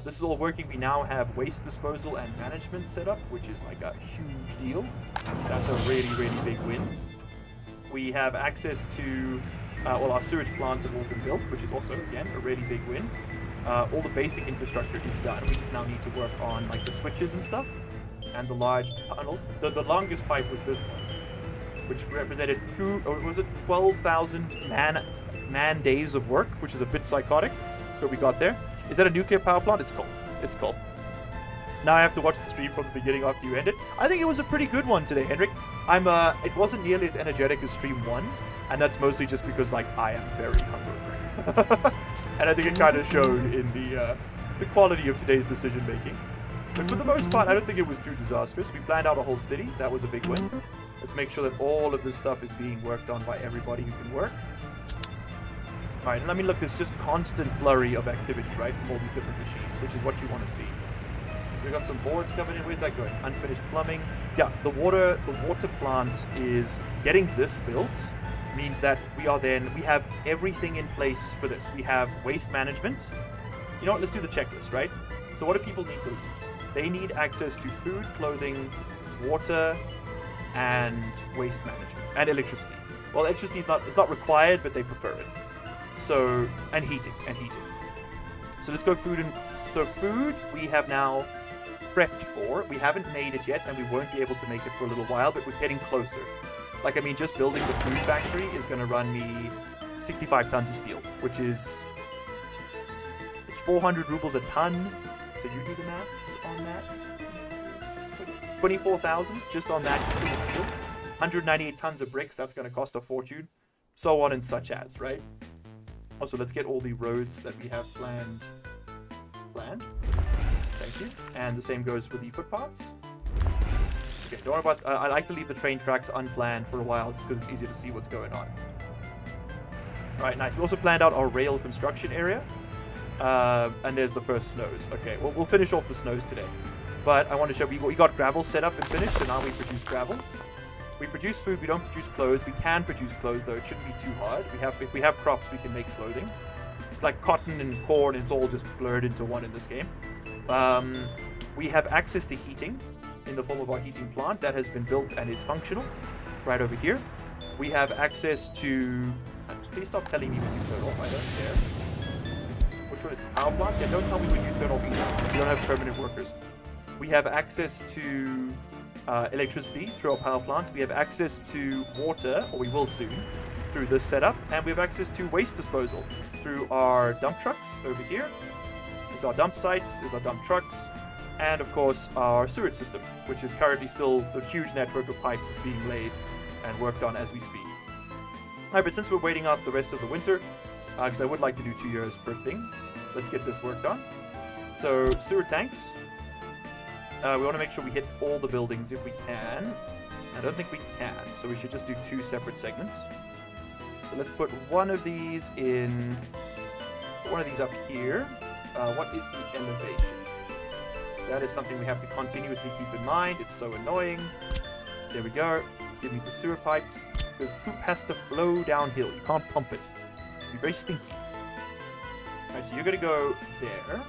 This is all working. We now have waste disposal and management set up, which is like a huge deal. That's a really, really big win. We have access to, our sewage plants have all been built, which is also, again, a really big win. All the basic infrastructure is done. We just now need to work on like the switches and stuff. And the large tunnel. The longest pipe was this one, which represented 12,000 man days of work, which is a bit psychotic, but we got there. Is that a nuclear power plant? It's cool. It's cool. Now I have to watch the stream from the beginning after you end it. I think it was a pretty good one today, Henrik. It wasn't nearly as energetic as stream 1, and that's mostly just because like I am very hungry. And I think it kind of showed in the quality of today's decision making. But for the most part, I don't think it was too disastrous. We planned out a whole city. That was a big win. Let's make sure that all of this stuff is being worked on by everybody who can work. Alright, and I mean, look, there's just constant flurry of activity, right, from all these different machines, which is what you want to see. So we got some boards coming in. Where's that going? Unfinished plumbing. Yeah, the water plant is getting this built means that we have everything in place for this. We have waste management. You know what? Let's do the checklist, right? So what do people need to? They need access to food, clothing, water, and waste management, and electricity. Well, electricity is not required, but they prefer it. So, and heating. So let's go food and so food we have now prepped for. We haven't made it yet, and we won't be able to make it for a little while, but we're getting closer. Like, I mean, just building the food factory is going to run me 65 tons of steel, which is it's 400 rubles a ton. So you do the maths on that. 24,000 just on that, just for the steel. 198 tons of bricks. That's going to cost a fortune. So on and such as, right? Also, let's get all the roads that we have planned. Thank you. And the same goes for the footpaths. Okay, don't worry about... I like to leave the train tracks unplanned for a while just because it's easier to see what's going on. Alright, nice. We also planned out our rail construction area. And there's the first snows. Okay, well, we'll finish off the snows today. But I want to show we got gravel set up and finished, so now we produce gravel. We produce food, we don't produce clothes. We can produce clothes, though. It shouldn't be too hard. If we have crops, we can make clothing. Like cotton and corn, it's all just blurred into one in this game. We have access to heating in the form of our heating plant that has been built and is functional right over here. We have access to... Please stop telling me when you turn off. I don't care. Which one is power plant? Yeah, don't tell me when you turn off either, because you don't have permanent workers. We have access to electricity through our power plants. We have access to water, or we will soon, through this setup. And we have access to waste disposal through our dump trucks over here. There's our dump sites, there's our dump trucks, and of course our sewage system, which is currently still the huge network of pipes is being laid and worked on as we speak. Alright, but since we're waiting out the rest of the winter, because I would like to do 2 years per thing, let's get this worked on. So, sewer tanks. We want to make sure we hit all the buildings if we can. I don't think we can, so we should just do 2 separate segments. So let's put one of these in... Put one of these up here. What is the elevation? That is something we have to continuously keep in mind. It's so annoying. There we go. Give me the sewer pipes. Because poop has to flow downhill. You can't pump it. It'll be very stinky. Alright, so you're going to go there.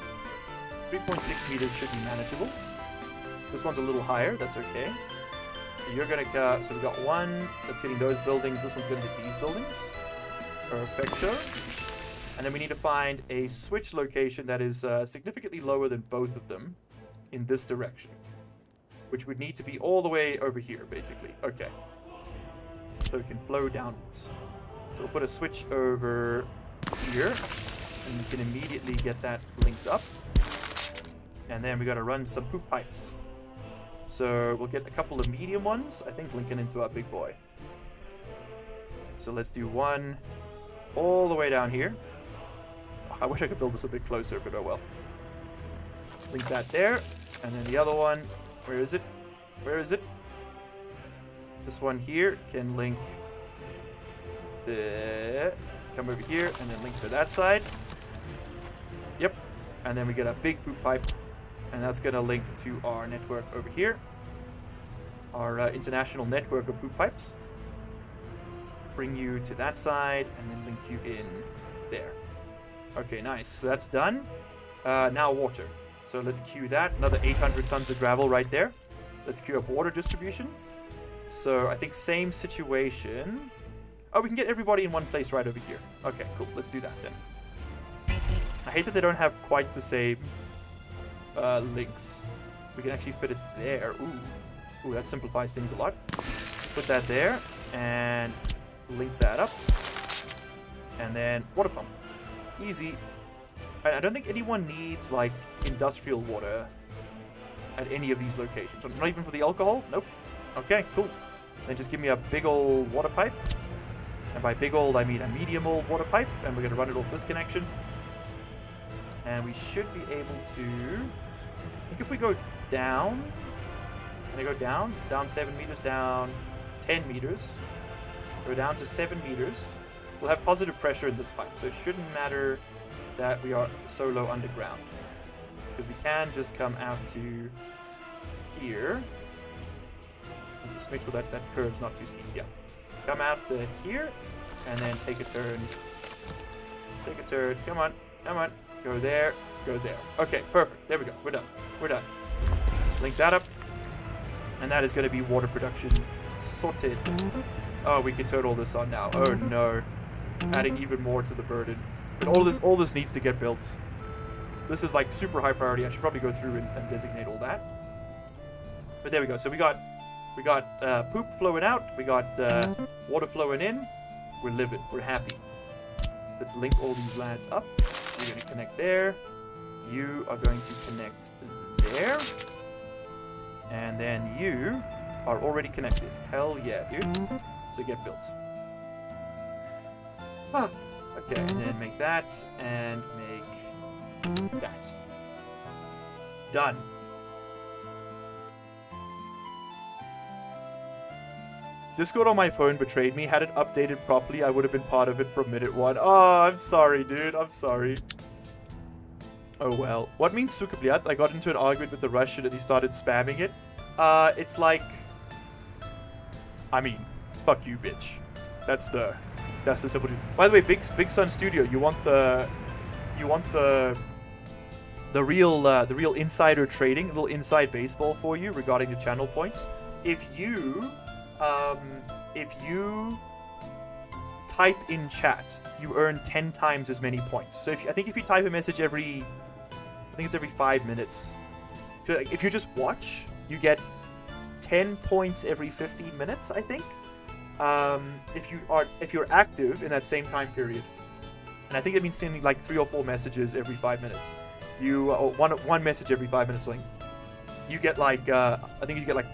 3.6 meters should be manageable. This one's a little higher. That's okay. So you're going to... so we got one that's hitting those buildings. This one's going to hit these buildings. Perfecto. And then we need to find a switch location that is significantly lower than both of them in this direction. Which would need to be all the way over here, basically. Okay. So it can flow downwards. So we'll put a switch over here. And you can immediately get that linked up. And then we got to run some poop pipes. So we'll get a couple of medium ones, I think, linking into our big boy. So let's do one all the way down here. I wish I could build this a bit closer, but oh well. Link that there. And then the other one, where is it? Where is it? This one here can link the... Come over here and then link to that side. Yep. And then we get a big poop pipe. And that's going to link to our network over here. Our international network of poop pipes. Bring you to that side and then link you in there. Okay, nice. So that's done. Now water. So let's queue that. Another 800 tons of gravel right there. Let's queue up water distribution. So I think same situation. Oh, we can get everybody in one place right over here. Okay, cool. Let's do that then. I hate that they don't have quite the same links. We can actually fit it there. Ooh, that simplifies things a lot. Put that there and link that up. And then water pump. Easy. I don't think anyone needs, like, industrial water at any of these locations. Not even for the alcohol? Nope. Okay, cool. Then just give me a big old water pipe. And by big old, I mean a medium old water pipe. And we're going to run it off this connection. And we should be able to... I think if we go down... Can I go down? Down 7 meters, down 10 meters. Go down to 7 meters. We'll have positive pressure in this pipe, so it shouldn't matter that we are so low underground. Because we can just come out to here. Just make sure that curve's not too steep. Yeah. come out to here, and then take a turn. Take a turn. Come on. Come on. Go there. Go there. Okay, perfect. There we go. We're done. We're done. Link that up. And that is going to be water production sorted. Oh, we can turn all this on now. Oh no. Adding even more to the burden. But all this needs to get built. This is like super high priority. I should probably go through and designate all that. But there we go. So we got poop flowing out. We got water flowing in. We're living. We're happy. Let's link all these lads up. You're going to connect there. You are going to connect there. And then you are already connected. Hell yeah, dude. So get built. Huh. Okay, and then make that, and make that. Done. Discord on my phone betrayed me. Had it updated properly, I would have been part of it from minute 1. Oh, I'm sorry, dude. I'm sorry. Oh well. What means Sukabliat? I got into an argument with the Russian and he started spamming it. It's like... I mean, fuck you, bitch. That's the simple truth. By the way, Big Sun Studio, you want the real insider trading, a little inside baseball for you regarding the channel points. If you type in chat, you earn 10 times as many points. So I think if you type a message every 5 minutes. If you just watch, you get 10 points every 15 minutes, I think. If you're active in that same time period, and I think it means sending like 3 or 4 messages every 5 minutes. One message every 5 minutes, link. You get like I think you get like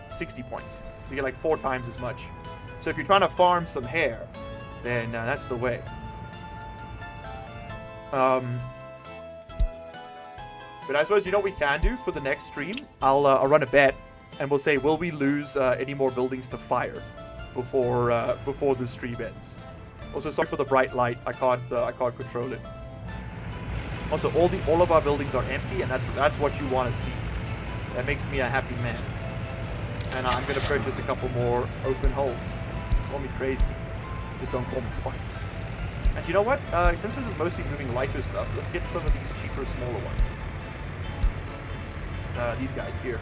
60 points. So you get like 4 times as much. So if you're trying to farm some hair, then that's the way. But I suppose you know what we can do for the next stream? I'll run a bet, and we'll say, will we lose any more buildings to fire before the stream ends? Also, sorry for the bright light. I can't control it. Also, all of our buildings are empty, and that's what you want to see. That makes me a happy man. And I'm gonna purchase a couple more open holes. Call me crazy, just don't call me twice. And you know what? Since this is mostly moving lighter stuff, let's get some of these cheaper, smaller ones. These guys here.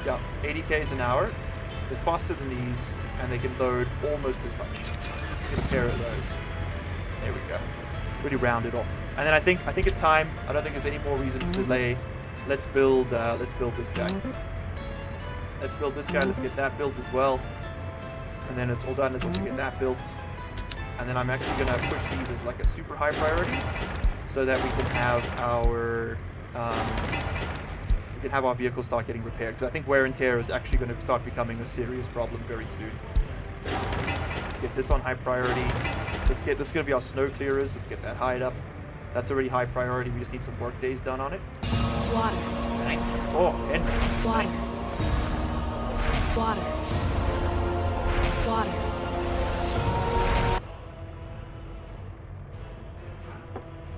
Yeah, 80 Ks an hour. They're faster than these, and they can load almost as much. Get a pair of those. There we go. Really round it off. And then I think it's time. I don't think there's any more reason to delay. Let's build this guy. Let's build this guy. Let's get that built as well. And then it's all done. Let's also get that built. And then I'm actually gonna push these as like a super high priority, so that we can have our vehicles start getting repaired. Because I think wear and tear is actually going to start becoming a serious problem very soon. Let's get this on high priority. This is going to be our snow clearers. Let's get that high up. That's already high priority. We just need some work days done on it. Water. Oh, Henry. Water. Water. Water.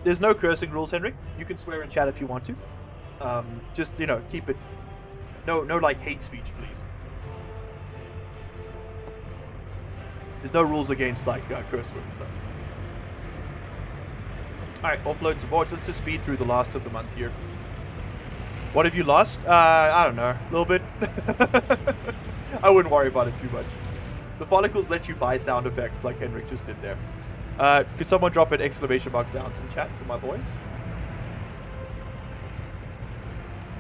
There's no cursing rules, Henrik. You can swear in chat if you want to. Just, keep it... No, like, hate speech, please. There's no rules against, like, curse words, though. Alright, offload some boards. Let's just speed through the last of the month here. What have you lost? I don't know. A little bit. I wouldn't worry about it too much. The follicles let you buy sound effects like Henrik just did there. Could someone drop an exclamation mark sounds in chat for my boys?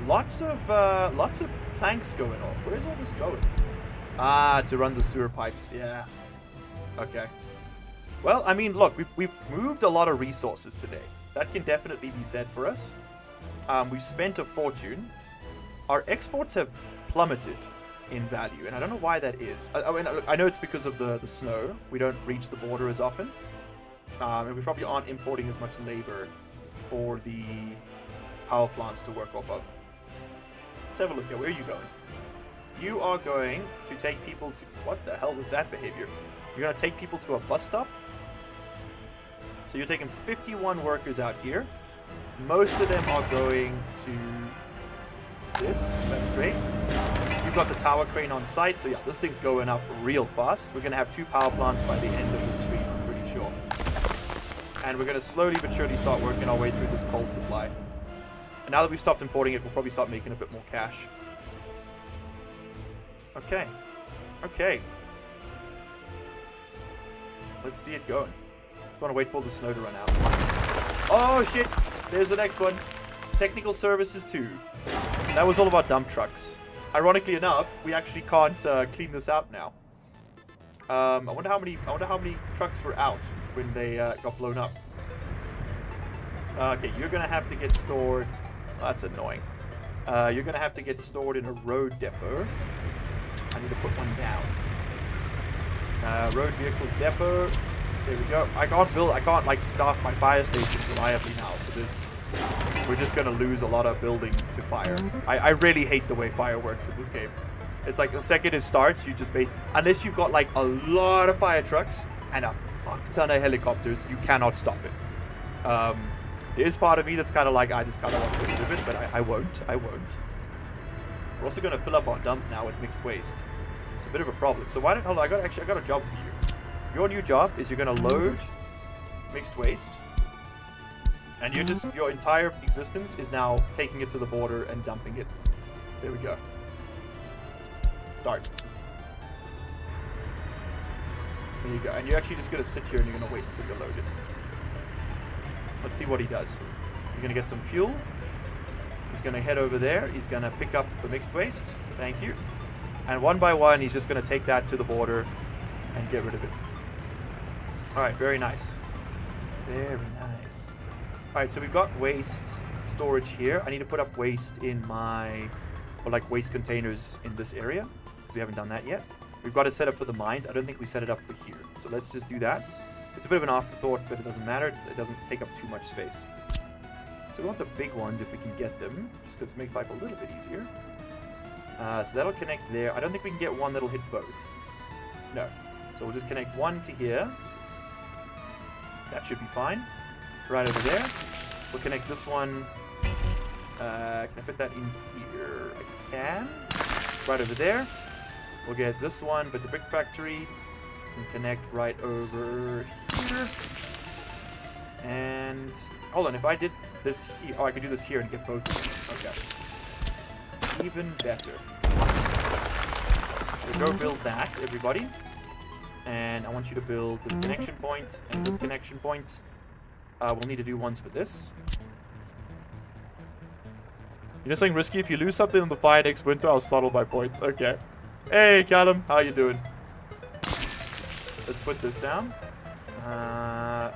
Lots of planks going on. Where's all this going? To run the sewer pipes. Yeah. Okay. Well, I mean, look, we've moved a lot of resources today. That can definitely be said for us. We've spent a fortune. Our exports have plummeted in value, and I don't know why that is. I mean, look, I know it's because of the snow. We don't reach the border as often. And we probably aren't importing as much labor for the power plants to work off of. Let's have a look at where are you going. You are going to take people to... What the hell was that behavior? You're going to take people to a bus stop. So you're taking 51 workers out here. Most of them are going to this. That's great. We've got the tower crane on site, so yeah, this thing's going up real fast. We're going to have 2 power plants by the end of the stream, I'm pretty sure. And we're going to slowly but surely start working our way through this coal supply. And now that we've stopped importing it, we'll probably start making a bit more cash. Okay. Okay. Let's see it going. Just want to wait for the snow to run out. Oh, shit. There's the next one. Technical services 2. That was all about dump trucks. Ironically enough, we actually can't clean this out now. I wonder how many trucks were out when they got blown up. Okay, you're gonna have to get stored. Oh, that's annoying. You're gonna have to get stored in a road depot. I need to put one down. Road vehicles depot. There we go. I can't like staff my fire stations reliably now, so we're just gonna lose a lot of buildings to fire. I really hate the way fire works in this game. It's like the second it starts, you just unless you've got like a lot of fire trucks and a fuck ton of helicopters, you cannot stop it. There's part of me that's kind of like, I just kind of want to get rid of it, but I won't. We're also gonna fill up our dump now with mixed waste. It's a bit of a problem. So why don't hold on? I got a job for you. Your new job is you're gonna load mixed waste. And your entire existence is now taking it to the border and dumping it. There we go. Start. There you go. And you're actually just going to sit here and you're going to wait until you're loaded. Let's see what he does. You're going to get some fuel. He's going to head over there. He's going to pick up the mixed waste. Thank you. And one by one, he's just going to take that to the border and get rid of it. Alright, very nice. Very nice. Alright, so we've got waste storage here. I need to put up waste in like waste containers in this area, because we haven't done that yet. We've got it set up for the mines. I don't think we set it up for here. So let's just do that. It's a bit of an afterthought, but it doesn't matter. It doesn't take up too much space. So we want the big ones if we can get them, just because it makes life a little bit easier. So that'll connect there. I don't think we can get one that'll hit both. No. So we'll just connect one to here. That should be fine. Right over there. We'll connect this one. Can I fit that in here? I can. Right over there. We'll get this one, but the brick factory can connect right over here. And hold on, if I did this here, oh, I could do this here and get both of them. Okay. Even better. So go build that, everybody. And I want you to build this connection point and this connection point. We'll need to do ones for this. You're just saying risky if you lose something in the fire next winter, I'll startle by points. Okay. Hey, Callum, how you doing? Let's put this down.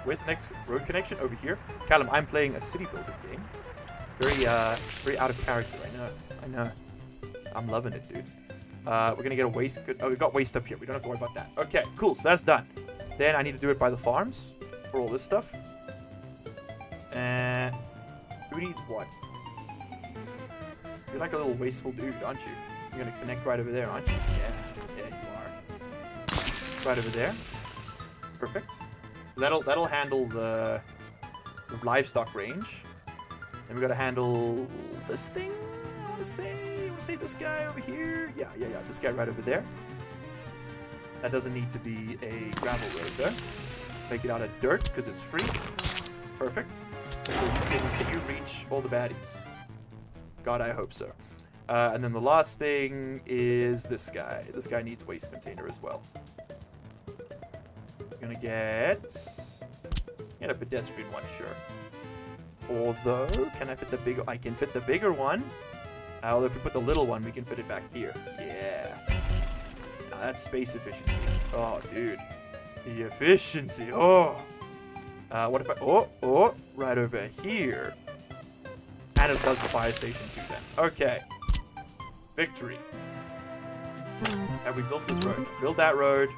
Where's the next road connection? Over here. Callum, I'm playing a city building game. Very out of character. I know. I'm loving it, dude. We're gonna get a waste. Oh, we've got waste up here. We don't have to worry about that. Okay, cool. So that's done. Then I need to do it by the farms for all this stuff. And who needs what? You're like a little wasteful dude, aren't you? You're gonna connect right over there, aren't you? Yeah, you are. Right over there. Perfect. So that'll handle the livestock range. Then we gotta handle this thing. I wanna say this guy over here. Yeah. This guy right over there. That doesn't need to be a gravel road there. Let's make it out of dirt because it's free. Perfect. So can you reach all the baddies? God, I hope so. And then the last thing is this guy. This guy needs waste container as well. We're gonna get a pedestrian one, sure. Although, can I fit the bigger? I can fit the bigger one. Well, if we put the little one, we can fit it back here. Yeah. Now that's space efficiency. Oh, dude. The efficiency. Oh. What if I... right over here. And it does the fire station too then. Okay. Victory. Have we built this road? Build that road.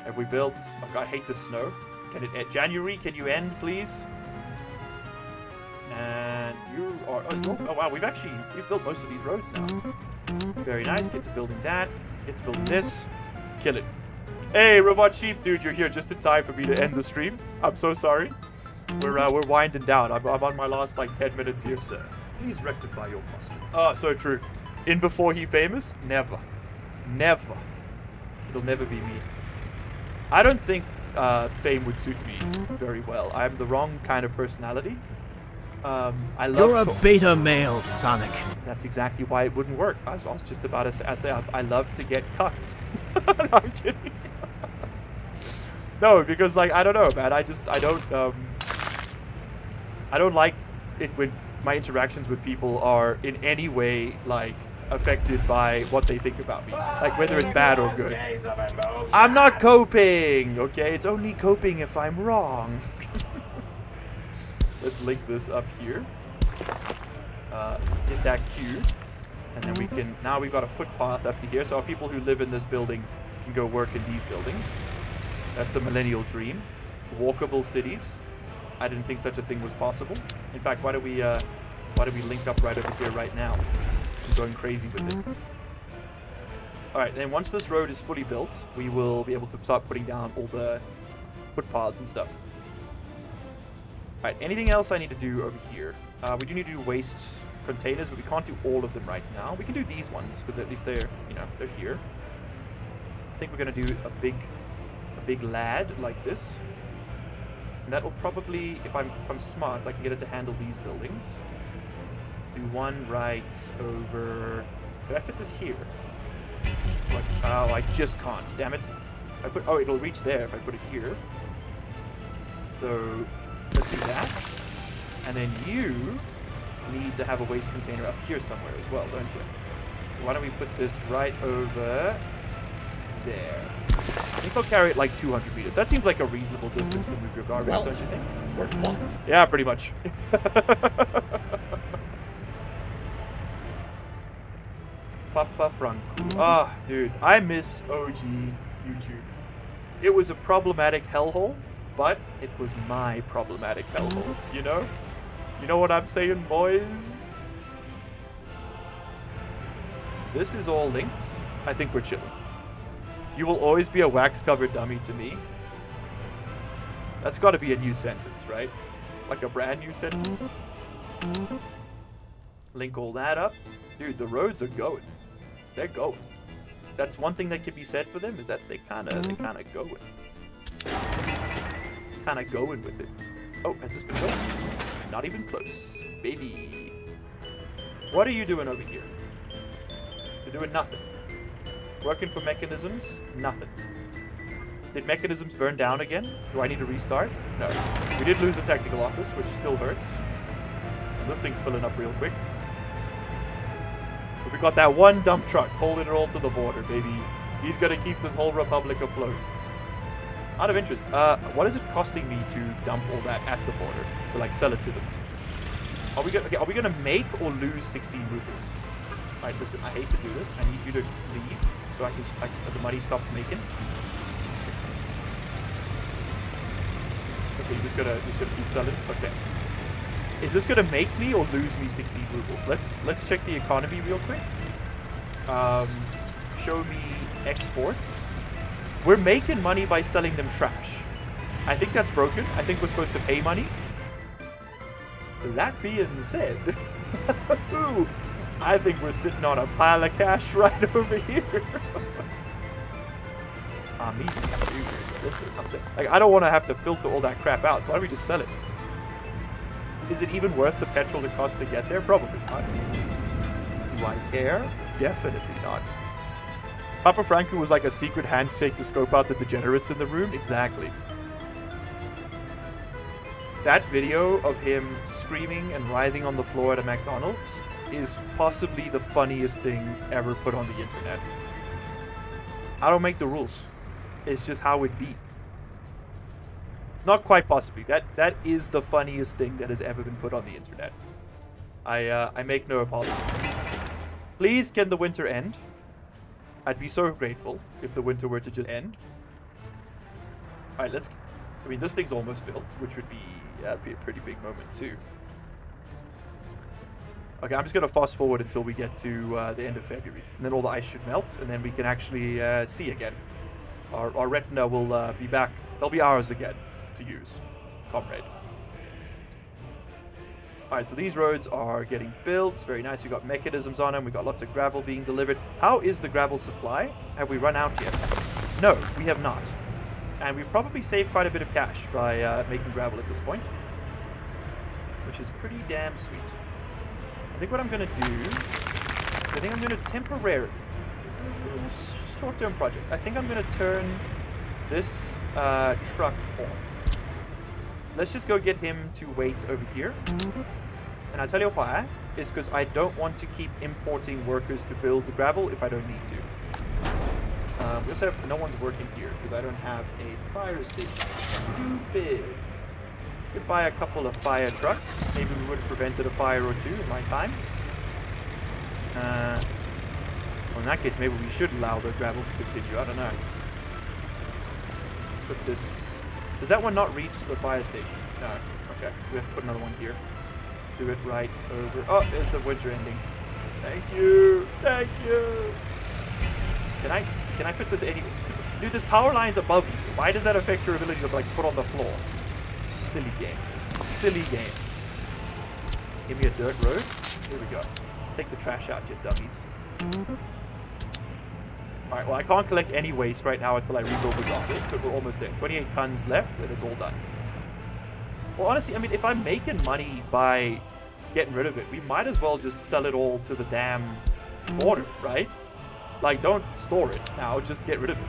Have we built... Oh god, I hate the snow. Can it end? January, can you end, please? And you are... Oh wow, we've built most of these roads now. Very nice. Get to building that. Get to building this. Kill it. Hey, Robot Sheep, dude, you're here just in time for me to end the stream. I'm so sorry. We're winding down. I'm on my last like 10 minutes here. Please rectify your posture. Oh, so true. In before he famous? Never. Never. It'll never be me. I don't think fame would suit me very well. I'm the wrong kind of personality. I love You're a beta male, Sonic. That's exactly why it wouldn't work. I was just about to say I love to get cut. No, I'm kidding. No, because like I don't know, man. I don't like it when my interactions with people are in any way like affected by what they think about me, like whether it's bad or good. I'm not coping, okay? It's only coping if I'm wrong. Let's link this up here. Hit that Q, and then we can. Now we've got a footpath up to here, so our people who live in this building can go work in these buildings. That's the millennial dream. Walkable cities. I didn't think such a thing was possible. In fact, why do we link up right over here right now? I'm going crazy with it. Alright, then once this road is fully built, we will be able to start putting down all the footpaths and stuff. Alright, anything else I need to do over here? We do need to do waste containers, but we can't do all of them right now. We can do these ones, because at least they're, they're here. I think we're going to do a big lad like this. And that will probably, if I'm smart, I can get it to handle these buildings. Do one right over... Did I fit this here? Like, oh, I just can't. Damn it. Oh, it'll reach there if I put it here. So, let's do that. And then you need to have a waste container up here somewhere as well, don't you? So why don't we put this right over there? I think I'll carry it like 200 meters. That seems like a reasonable distance to move your garbage, don't you think? We're fucked. Yeah, pretty much. Papa Franco. Ah, dude, I miss OG YouTube. It was a problematic hellhole, but it was my problematic hellhole, you know? You know what I'm saying, boys? This is all linked. I think we're chilling. You will always be a wax-covered dummy to me. That's got to be a new sentence, right? Like a brand new sentence. Link all that up. Dude, the roads are going. They're going. That's one thing that can be said for them, is that they kind of going. Kind of going with it. Oh, has this been built? Not even close, baby. What are you doing over here? You're doing nothing. Working for mechanisms? Nothing. Did mechanisms burn down again? Do I need to restart? No. We did lose a technical office, which still hurts. And this thing's filling up real quick. But we got that one dump truck holding it all to the border, baby. He's gonna keep this whole republic afloat. Out of interest, what is it costing me to dump all that at the border to like sell it to them? Are we gonna make or lose 16 rubles? All right, listen, I hate to do this. I need you to leave so the money stops making. Okay, you're just gonna keep selling. Okay. Is this gonna make me or lose me 16 rubles? Let's check the economy real quick. Show me exports. We're making money by selling them trash. I think that's broken. I think we're supposed to pay money. That being said, I think we're sitting on a pile of cash right over here. Me, dude, listen, I'm saying, like, I don't want to have to filter all that crap out, so why don't we just sell it? Is it even worth the petrol it costs to get there? Probably not. Do I care? Definitely not. Papa Franco was like a secret handshake to scope out the degenerates in the room? Exactly. That video of him screaming and writhing on the floor at a McDonald's is possibly the funniest thing ever put on the internet. I don't make the rules. It's just how it be. Not quite possibly. That is the funniest thing that has ever been put on the internet. I make no apologies. Please, can the winter end? I'd be so grateful if the winter were to just end. Alright, let's... I mean, this thing's almost built, which would be... that'd be a pretty big moment, too. Okay, I'm just going to fast forward until we get to the end of February. And then all the ice should melt, and then we can actually see again. Our retina will be back. They'll be ours again to use. Comrade. Alright, so these roads are getting built. Very nice. We got mechanisms on them. We got lots of gravel being delivered. How is the gravel supply? Have we run out yet? No, we have not. And we've probably saved quite a bit of cash by making gravel at this point. Which is pretty damn sweet. I think what I'm going to do... I think I'm going to temporarily... This is a short-term project. I think I'm going to turn this truck off. Let's just go get him to wait over here. And I'll tell you why. It's because I don't want to keep importing workers to build the gravel if I don't need to. We also have no one's working here because I don't have a fire station. Stupid. Could buy a couple of fire trucks. Maybe we would have prevented a fire or two in my time. Well, in that case, maybe we should allow the gravel to continue. I don't know. Put this... Does that one not reach the fire station? No. Okay. We have to put another one here. Let's do it right over... Oh, there's the winter ending. Thank you. Thank you. Can I put this anywhere? Dude, this power line's above you. Why does that affect your ability to, like, put on the floor? Silly game. Silly game. Give me a dirt road. Here we go. Take the trash out, you dummies. Alright, well, I can't collect any waste right now until I rebuild this office, but we're almost there. 28 tons left, and it's all done. Well, honestly, I mean, if I'm making money by getting rid of it, we might as well just sell it all to the damn border, right? Like, don't store it now, just get rid of it.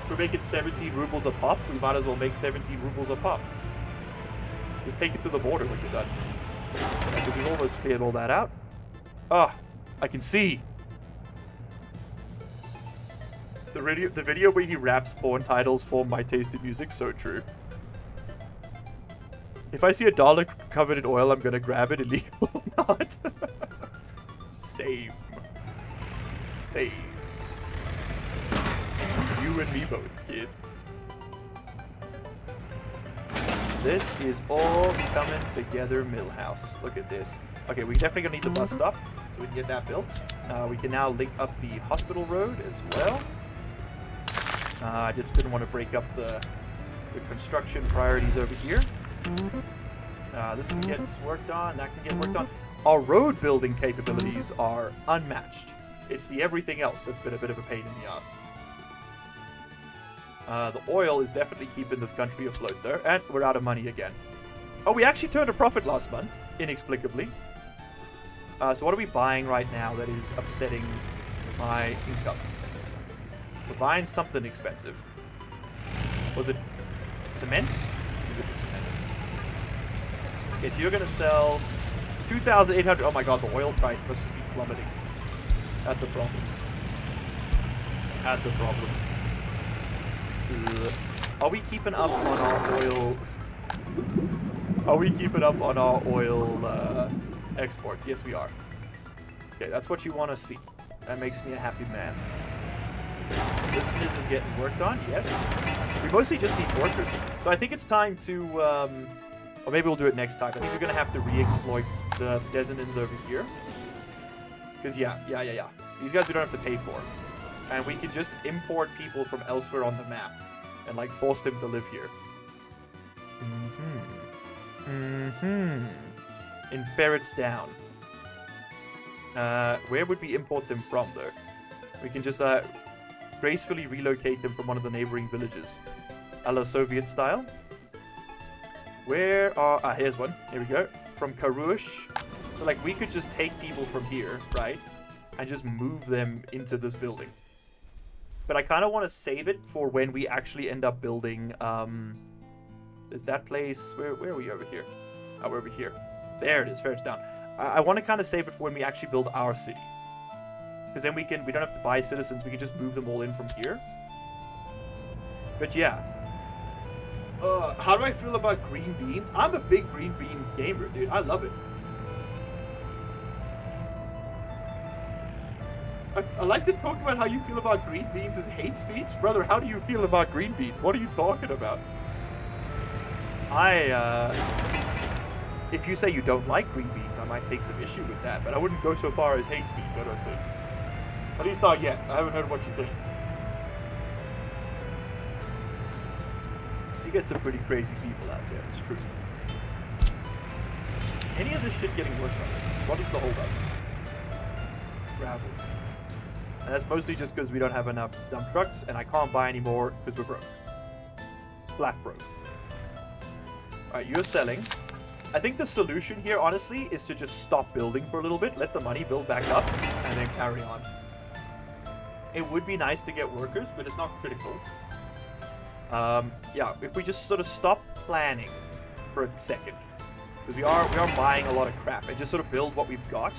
If we're making 17 rubles a pop, we might as well make 17 rubles a pop. Just take it to the border when you're done. Because we've almost cleared all that out. Ah, I can see. The video where he raps porn titles for My Taste in Music, so true. If I see a dollar covered in oil, I'm gonna grab it, illegal or not. Same. Same. You and me both, kid. This is all coming together, Millhouse. Look at this. Okay, we're definitely gonna need the bus stop, so we can get that built. We can now link up the hospital road as well. I just didn't want to break up the construction priorities over here. This can get worked on, that can get worked on. Our road building capabilities are unmatched. It's the everything else that's been a bit of a pain in the ass. The oil is definitely keeping this country afloat there, and we're out of money again. Oh, we actually turned a profit last month, inexplicably. So what are we buying right now that is upsetting my income? We're buying something expensive. Was it cement? It was cement. Okay, so you're gonna sell 2,800. Oh my god, the oil price must just be plummeting. That's a problem. That's a problem. Are we keeping up on our oil? Are we keeping up on our oil exports? Yes, we are. Okay, that's what you want to see. That makes me a happy man. This isn't getting worked on. Yes. We mostly just need workers. So I think it's time to, or maybe we'll do it next time. I think we're going to have to re-exploit the Desinins over here. Because, yeah. These guys we don't have to pay for. And we can just import people from elsewhere on the map. And, like, force them to live here. In Ferrets Down. Where would we import them from, though? We can just, gracefully relocate them from one of the neighboring villages. A la Soviet style. Where are... here's one. Here we go. From Karush. So, like, we could just take people from here, right? And just move them into this building. But I kind of want to save it for when we actually end up building, is that place... Where are we over here? Oh, we're over here. There it is. Ferrets Down. I want to kind of save it for when we actually build our city. Because then we don't have to buy citizens, we can just move them all in from here. But yeah. How do I feel about green beans? I'm a big green bean gamer, dude. I love it. I like to talk about how you feel about green beans as hate speech. Brother, how do you feel about green beans? What are you talking about? If you say you don't like green beans, I might take some issue with that. But I wouldn't go so far as hate speech, I don't think. At least not yet. I haven't heard what you think. You get some pretty crazy people out there, it's true. any of this shit getting worked on? What is the holdup? Gravel. And that's mostly just because we don't have enough dump trucks, and I can't buy any more because we're broke. Flat broke. Alright, you're selling. I think the solution here, honestly, is to just stop building for a little bit, let the money build back up, and then carry on. It would be nice to get workers, but it's not critical. Yeah, if we just sort of stop planning for a second, because we are buying a lot of crap, and just sort of build what we've got,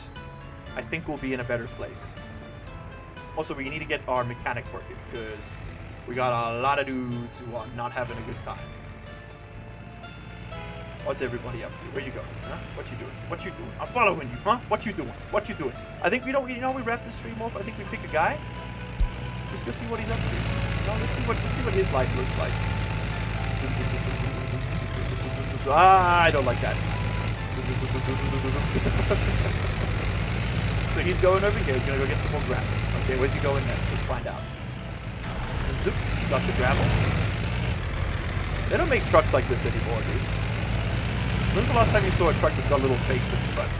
I think we'll be in a better place. Also, we need to get our mechanic working, because we got a lot of dudes who are not having a good time. What's everybody up to? Where you going? Huh? What you doing? What you doing? I'm following you, huh? What you doing? What you doing? I think we wrap this stream off. I think we pick a guy. Just go see what he's up to. Let's see what his life looks like. I don't like that. So he's going over here. He's gonna go get some more gravel. Okay, where's he going next? Let's find out. Zoop, got the gravel. They don't make trucks like this anymore, dude. When's the last time you saw a truck that's got a little face in the front?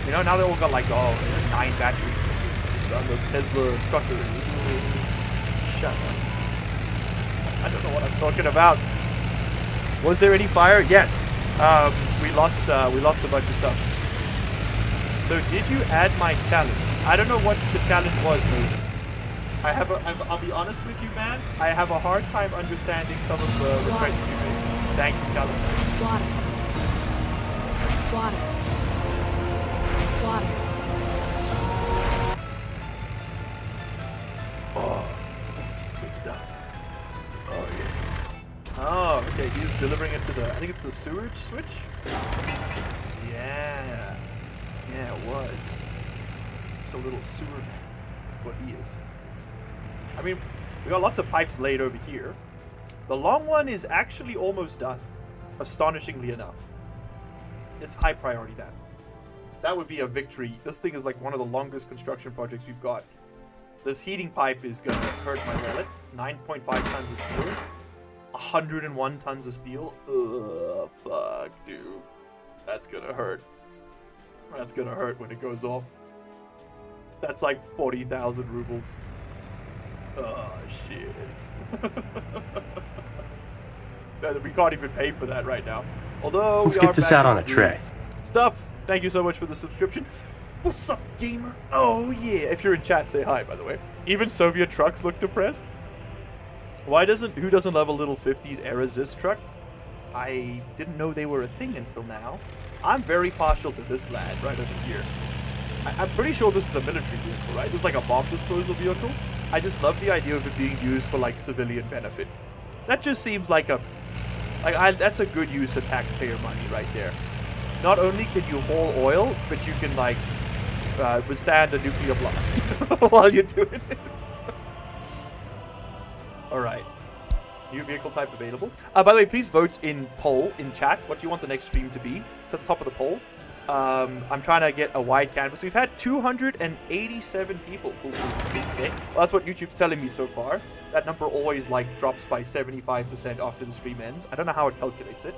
You know, now they all got like, 9 batteries. Got the Tesla trucker. Shut up. I don't know what I'm talking about. Was there any fire? Yes. We lost a bunch of stuff. So did you add my challenge? I don't know what the challenge was, Moser. I'll be honest with you, man. I have a hard time understanding some of the requests you made. Thank you, Callum. Water. Oh, that's good stuff. Oh, yeah. Oh, okay. He's delivering it to the, I think it's the sewage switch? Yeah. Yeah, it was. It's a little sewer man. That's what he is. I mean, we got lots of pipes laid over here. The long one is actually almost done. Astonishingly enough. It's high priority, that. That would be a victory. This thing is like one of the longest construction projects we've got. This heating pipe is going to hurt my wallet. 9.5 tons of steel. 101 tons of steel. Ugh, fuck, dude. That's going to hurt. That's going to hurt when it goes off. That's like 40,000 rubles. Oh, shit. We can't even pay for that right now. Although let's get this out on a tray. Stuff, thank you so much for the subscription. What's up, gamer? Oh, yeah. If you're in chat, say hi, by the way. Even Soviet trucks look depressed. Who doesn't love a little 50s era Zis truck? I didn't know they were a thing until now. I'm very partial to this lad right over here. I'm pretty sure this is a military vehicle, right? This is like a bomb disposal vehicle. I just love the idea of it being used for like civilian benefit. That just seems like that's a good use of taxpayer money right there. Not only can you haul oil, but you can like withstand a nuclear blast while you're doing it. All right. New vehicle type available. By the way, please vote in poll in chat. What do you want the next stream to be? It's at the top of the poll. I'm trying to get a wide canvas. We've had 287 people who will stream today. Well, that's what YouTube's telling me so far. That number always like drops by 75% after the stream ends. I don't know how it calculates it.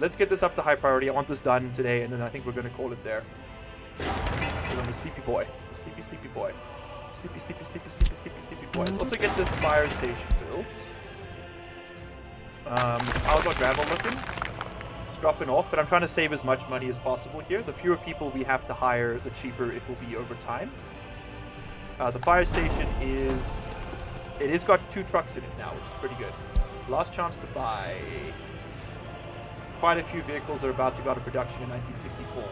Let's get this up to high priority. I want this done today, and then I think we're going to call it there. I'm a sleepy boy. Sleepy, sleepy boy. Sleepy, sleepy, sleepy, sleepy, sleepy, sleepy boy. Let's also get this fire station built. How's our gravel looking? It's dropping off, but I'm trying to save as much money as possible here. The fewer people we have to hire, the cheaper it will be over time. The fire station is... It has got 2 trucks in it now, which is pretty good. Last chance to buy... Quite a few vehicles are about to go out of production in 1964.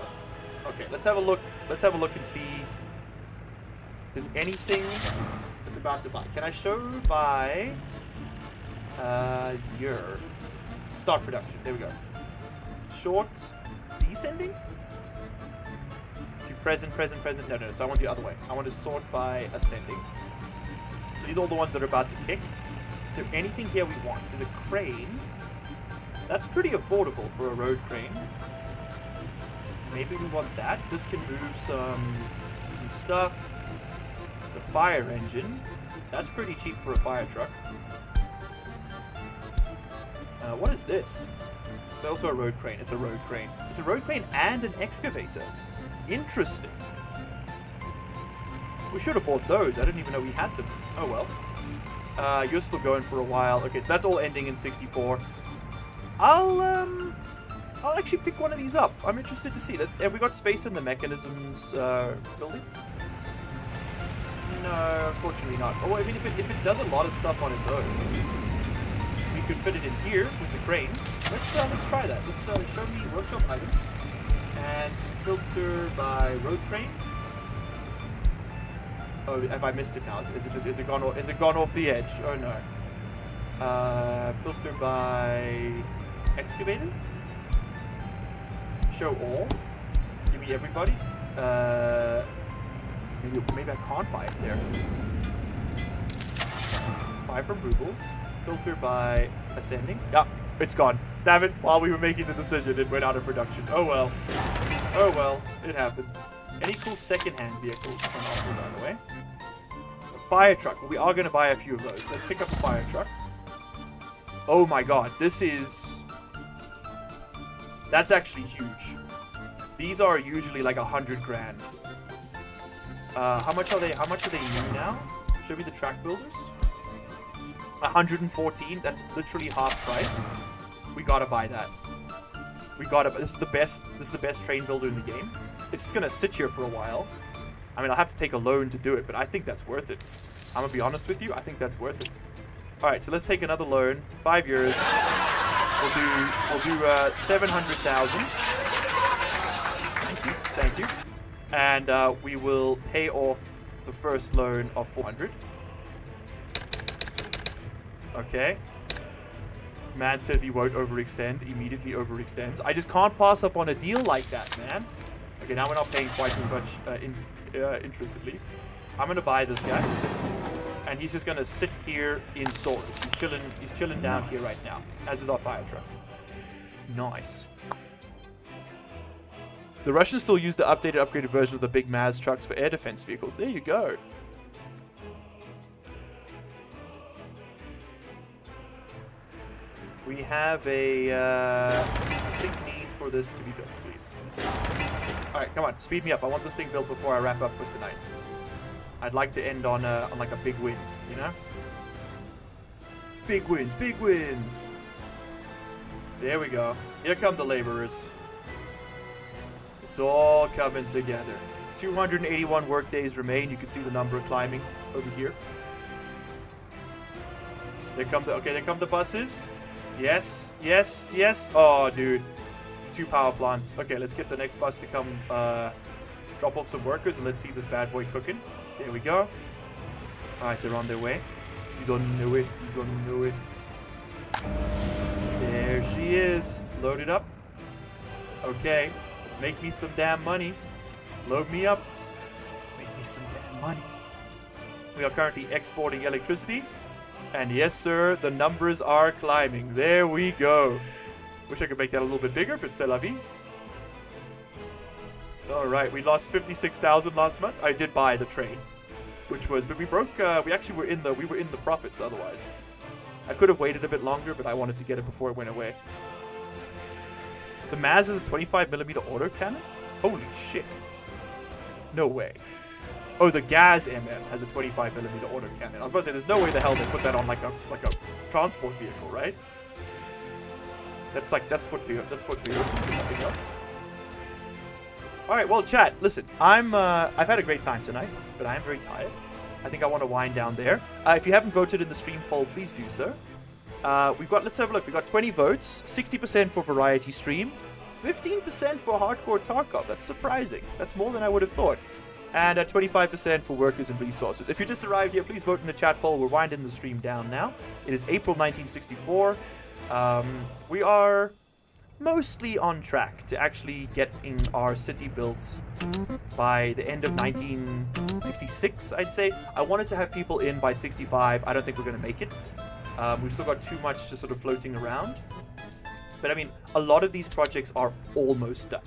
Okay, let's have a look. Let's have a look and see if there's anything that's about to buy. Can I show by year? Start production. There we go. Short descending? To present. No. So I want the other way. I want to sort by ascending. So these are all the ones that are about to kick. Is there anything here we want? There's a crane. That's pretty affordable for a road crane. Maybe we want that. This can move some stuff. The fire engine. That's pretty cheap for a fire truck. What is this? also a road crane. It's a road crane. It's a road crane and an excavator. Interesting. We should have bought those. I didn't even know we had them. Oh well. You're still going for a while. Okay, so that's all ending in 64. I'll actually pick one of these up. I'm interested to see. Have we got space in the mechanisms building? No, unfortunately not. Oh, I mean, if it does a lot of stuff on its own, we could fit it in here with the cranes. Let's try that. Let's show me workshop items and filter by road crane. Oh, have I missed it now? Is it gone off the edge? Oh no. Filter by excavator. Show all. Give me everybody. Maybe I can't buy it there. Buy from rubles. Filter by ascending. Yeah, it's gone. Damn it! While we were making the decision, it went out of production. Oh well. Oh well. It happens. Any cool second-hand vehicles on offer, by the way? A fire truck. Well, we are going to buy a few of those. Let's pick up a fire truck. Oh my god, this is... That's actually huge. These are usually like 100 grand. How much are they new now? Show me the track builders. 114. That's literally half price. We gotta buy that. This is the best train builder in the game. It's just gonna sit here for a while. I mean, I'll have to take a loan to do it, but I think that's worth it. I'm gonna be honest with you. I think that's worth it. All right, so let's take another loan. 5 years. We'll do 700,000. Thank you. And we will pay off the first loan of 400. Okay. Man says he won't overextend. Immediately overextends. I just can't pass up on a deal like that, man. Okay, now we're not paying twice as much interest at least. I'm gonna buy this guy, and he's just gonna sit here in storage. He's chilling down here right now, as is our fire truck. Nice. The Russians still use the updated, upgraded version of the big Maz trucks for air defense vehicles. There you go. We have a distinct need for this to be built, please. Alright, come on, speed me up. I want this thing built before I wrap up for tonight. I'd like to end on like a big win, you know? Big wins, big wins! There we go. Here come the laborers. It's all coming together. 281 work days remain. You can see the number climbing over here. There come the buses. Yes, yes, yes. Oh, dude. 2 power plants. Okay, let's get the next bus to come drop off some workers and let's see this bad boy cooking. There we go. Alright, they're on their way. He's on their way. He's on their way. There she is. Loaded up. Okay. Make me some damn money. Load me up. Make me some damn money. We are currently exporting electricity. And yes, sir, the numbers are climbing. There we go. Wish I could make that a little bit bigger, but c'est la vie. Alright, we lost 56,000 last month. I did buy the train. Which was, but we broke, we actually were in the profits otherwise. I could have waited a bit longer, but I wanted to get it before it went away. The Maz is a 25mm autocannon? Holy shit. No way. Oh, the Gaz MM has a 25mm autocannon. I was about to say, there's no way the hell they put that on like a transport vehicle, right? That's what we heard and nothing else. Alright, well, chat, listen, I've had a great time tonight, but I am very tired. I think I want to wind down there. If you haven't voted in the stream poll, please do so. Let's have a look. We've got 20 votes, 60% for Variety Stream, 15% for Hardcore Tarkov. That's surprising. That's more than I would have thought. And 25% for Workers and Resources. If you just arrived here, please vote in the chat poll. We're winding the stream down now. It is April 1964. We are mostly on track to actually getting our city built by the end of 1966, I'd say. I wanted to have people in by 65. I don't think we're going to make it. We've still got too much just sort of floating around. But I mean, a lot of these projects are almost done.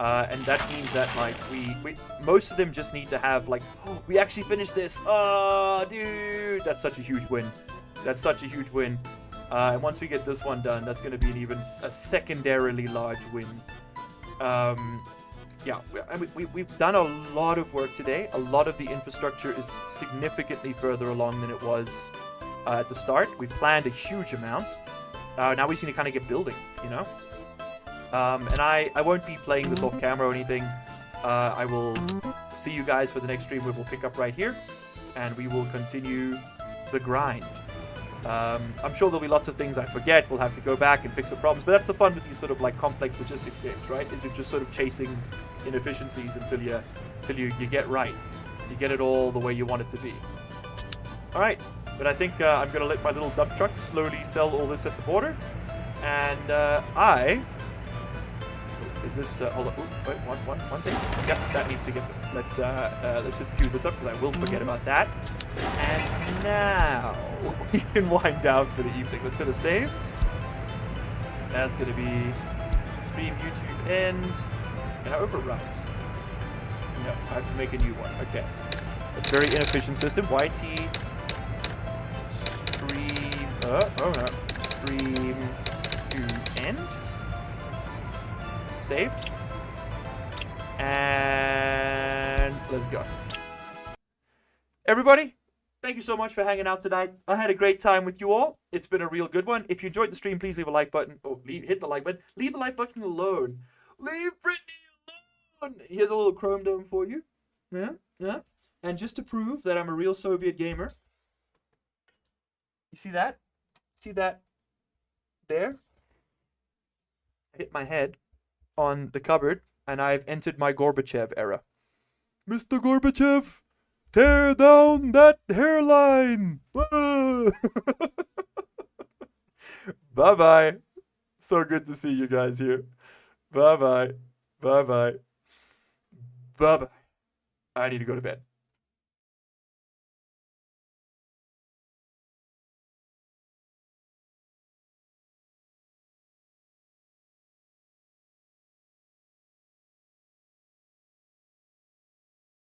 And that means that, like, we most of them just need to have, like, oh, we actually finished this. Oh, dude, that's such a huge win. That's such a huge win. And once we get this one done, that's going to be a secondarily large win. Yeah, we've done a lot of work today. A lot of the infrastructure is significantly further along than it was at the start. We planned a huge amount. Now we just need to kind of get building, you know? And I won't be playing this off camera or anything. I will see you guys for the next stream where we'll pick up right here. And we will continue the grind. I'm sure there'll be lots of things I forget. We'll have to go back and fix the problems. But that's the fun with these sort of like complex logistics games, right? Is you're just sort of chasing inefficiencies until you get right. You get it all the way you want it to be. Alright, but I think I'm going to let my little dump truck slowly sell all this at the border. And is this... hold on. Ooh, wait, one thing. Yep, that needs to get... Let's just queue this up because I will forget about that. And now we can wind down for the evening. Let's hit a save. That's going to be stream YouTube end. Can I overrun? No, I have to make a new one. Okay. That's a very inefficient system. YT stream... oh no. Stream to end. Saved. And let's go. Everybody, thank you so much for hanging out tonight. I had a great time with you all. It's been a real good one. If you enjoyed the stream, please leave a like button. Oh, hit the like button. Leave the like button alone. Leave Brittany alone. Here's a little Chrome Dome for you. Yeah. And just to prove that I'm a real Soviet gamer, you see that? See that? There? I hit my head on the cupboard, and I've entered my Gorbachev era. Mr. Gorbachev, tear down that hairline! Bye-bye. So good to see you guys here. Bye-bye. Bye-bye. Bye-bye. I need to go to bed.